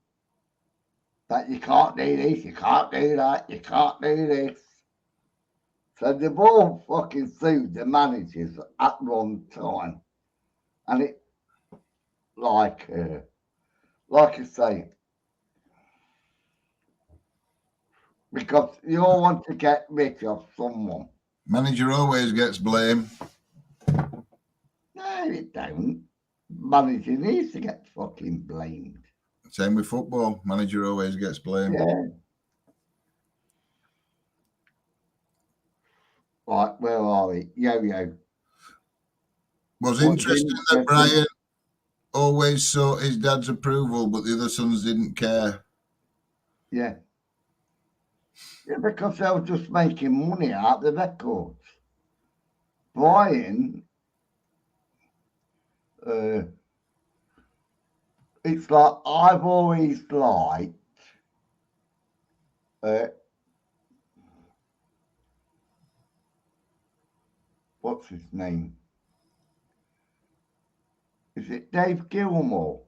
S1: that you can't do this, you can't do that, you can't do this. So they've all fucking sued the managers at one time. And it, like I say, because you all want to get rich of someone.
S6: Manager always gets blame.
S1: No, it don't. Manager needs to get fucking blamed.
S6: Same with football. Manager always gets blamed.
S1: Yeah. Right, where are we? Yo-Yo.
S6: Was interesting that Brian always sought his dad's approval, but the other sons didn't care.
S1: Yeah. Yeah, because they were just making money out of the records. Brian, it's like I've always liked what's his name? Is it Dave Gilmore?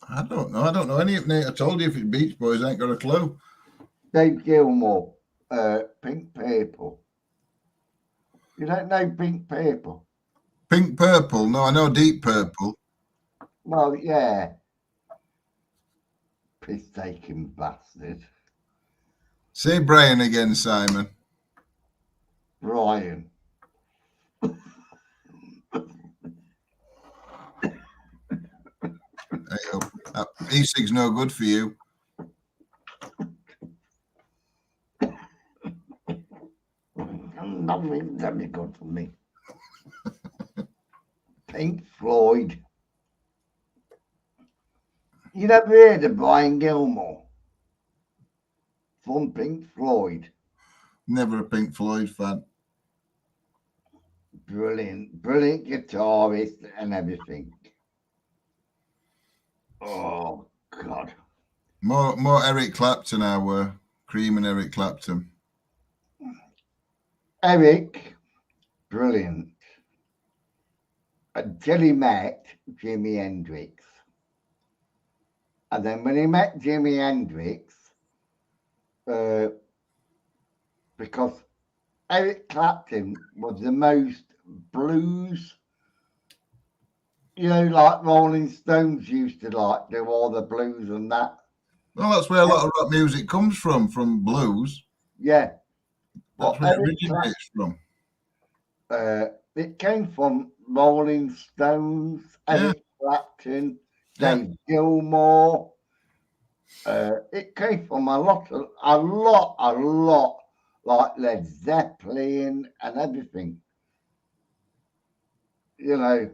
S6: I don't know. I don't know any of it. I told you if it's Beach Boys, I ain't got a clue.
S1: Dave Gilmore, Pink Purple. You don't know Pink Purple?
S6: Pink Purple? No, I know Deep Purple.
S1: Well, yeah. Piss-taking bastard.
S6: Say Brian again, Simon.
S1: Brian.
S6: E-cig's no good for you.
S1: Nothing's very good for me. Pink Floyd. You never heard of Brian Gilmore from Pink Floyd?
S6: Never a Pink Floyd fan.
S1: Brilliant guitarist and everything. Oh God.
S6: More Eric Clapton, I were. Cream and Eric Clapton.
S1: Eric, brilliant. Until he met Jimi Hendrix. And then when he met Jimi Hendrix, because Eric Clapton was the most blues, you know, like Rolling Stones used to like do all the blues and that.
S6: Well, that's where a lot of rock music comes from blues.
S1: Yeah.
S6: That's where it originates from.
S1: It came from Rolling Stones, Eric Clapton, Dave Gilmore. It came from a lot, like Led Zeppelin and everything. You know,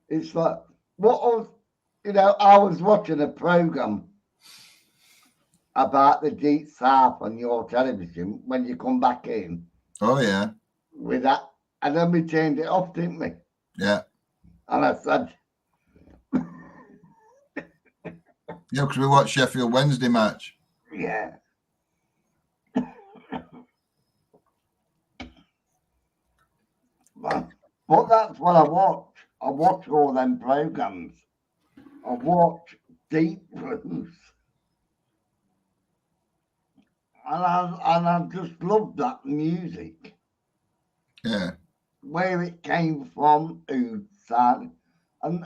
S1: it's like I was watching a program about the Deep South on your television when you come back in.
S6: Oh yeah.
S1: With that, and then we turned it off, didn't we?
S6: Yeah.
S1: And I said,
S6: yeah, because we watched Sheffield Wednesday match.
S1: Yeah. But that's what I watch. I watch all them programs. I watch Deep Blues. And I just love that music.
S6: Yeah.
S1: Where it came from, who sang, and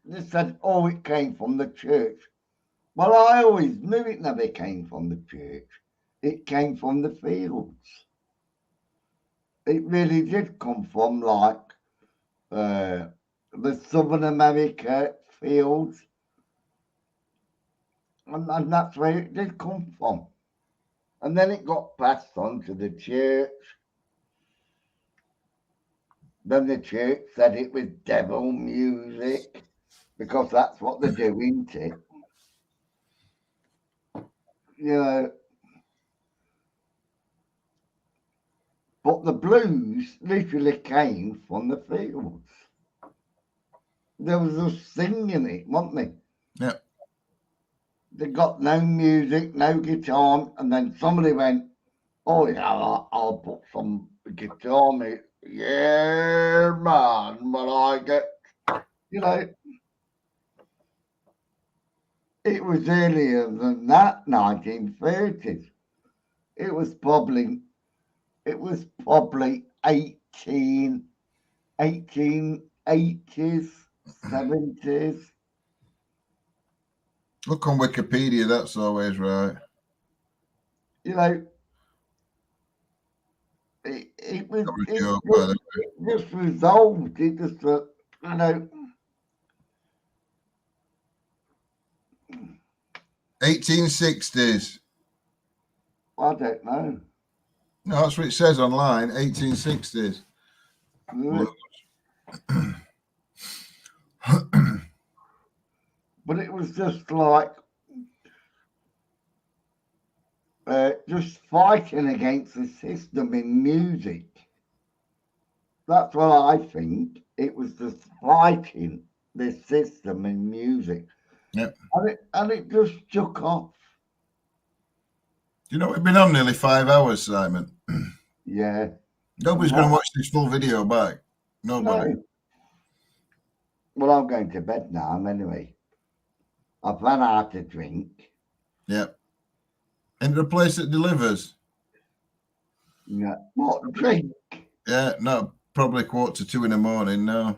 S1: they said, oh, it came from the church. Well, I always knew it never came from the church. It came from the fields. It really did come from like the Southern America fields. And that's where it did come from. And then it got passed on to the church. Then the church said it was devil music because that's what they do, isn't it? You know. But the blues literally came from the fields. There was just singing it, wasn't they?
S6: Yeah.
S1: They got no music, no guitar, and then somebody went, oh yeah, I'll put some guitar music. Yeah, man, but I get, you know, it was earlier than that, 1930s. It was probably 1880s, 70s.
S6: Look on Wikipedia, that's always right.
S1: You know, it just resolved. It just, you know.
S6: 1860s.
S1: I don't know.
S6: No, that's what it says online. 1860s.
S1: But it was just like just fighting against the system in music. That's what I think. It was just fighting the system in music.
S6: Yep.
S1: And it just took off.
S6: You know, we've been on nearly 5 hours, Simon.
S1: Yeah.
S6: Nobody's going to watch this full video back. Nobody.
S1: No. Well, I'm going to bed now anyway. I've run out of drink.
S6: Yep. Into a place that delivers.
S1: Yeah. What drink?
S6: Yeah, no, probably 1:45 in the morning. No.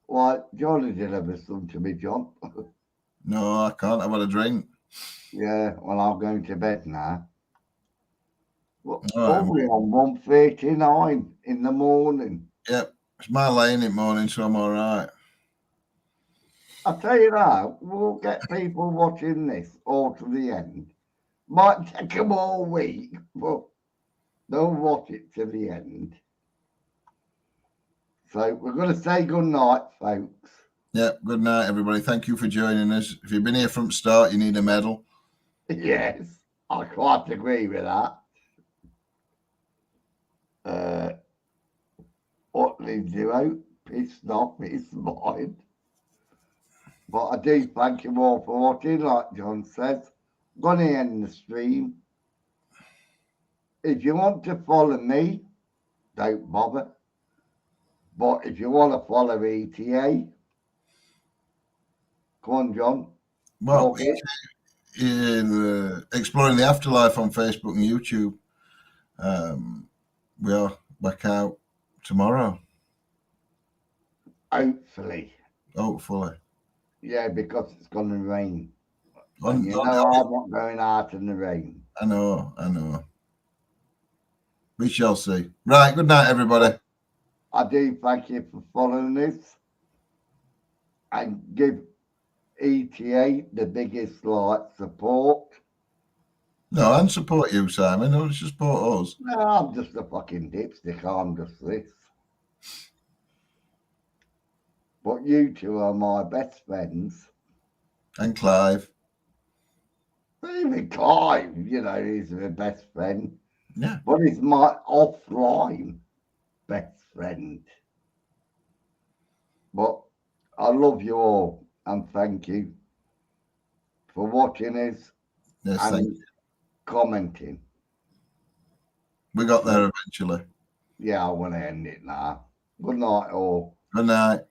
S1: Why, Johnny delivers some to me, John.
S6: No, I can't. I've had a drink.
S1: Yeah, well, I'm going to bed now. Well,
S6: All right.
S1: we're on 1:39 in the morning.
S6: Yep. It's my lane in the morning, so I'm all right.
S1: I'll tell you now, we'll get people watching this all to the end. Might take them all week, but they'll watch it to the end. So we're going to say good night, folks.
S6: Yep. Good night, everybody. Thank you for joining us. If you've been here from the start, you need a medal.
S1: Yes, I quite agree with that. What leaves you out? Pissed off his mind. But I do thank you all for watching, like John says. I'm going to end the stream. If you want to follow me, don't bother. But if you want to follow ETA, come on, John.
S6: Well, Exploring the Afterlife on Facebook and YouTube. We are back out tomorrow.
S1: Hopefully.
S6: Hopefully.
S1: Yeah, because it's going to rain.
S6: I'm
S1: not going out in the rain.
S6: I know. We shall see. Right, good night, everybody.
S1: I do thank you for following this. And give ETA the biggest support.
S6: No, and support you, Simon. Don't support us.
S1: No, I'm just a fucking dipstick. I'm just this. But you two are my best friends.
S6: And Clive.
S1: Even Clive, he's my best friend.
S6: Yeah.
S1: But he's my offline best friend. But I love you all and thank you for watching us and commenting.
S6: We got there eventually.
S1: Yeah, I want to end it now. Good night, all.
S6: Good night.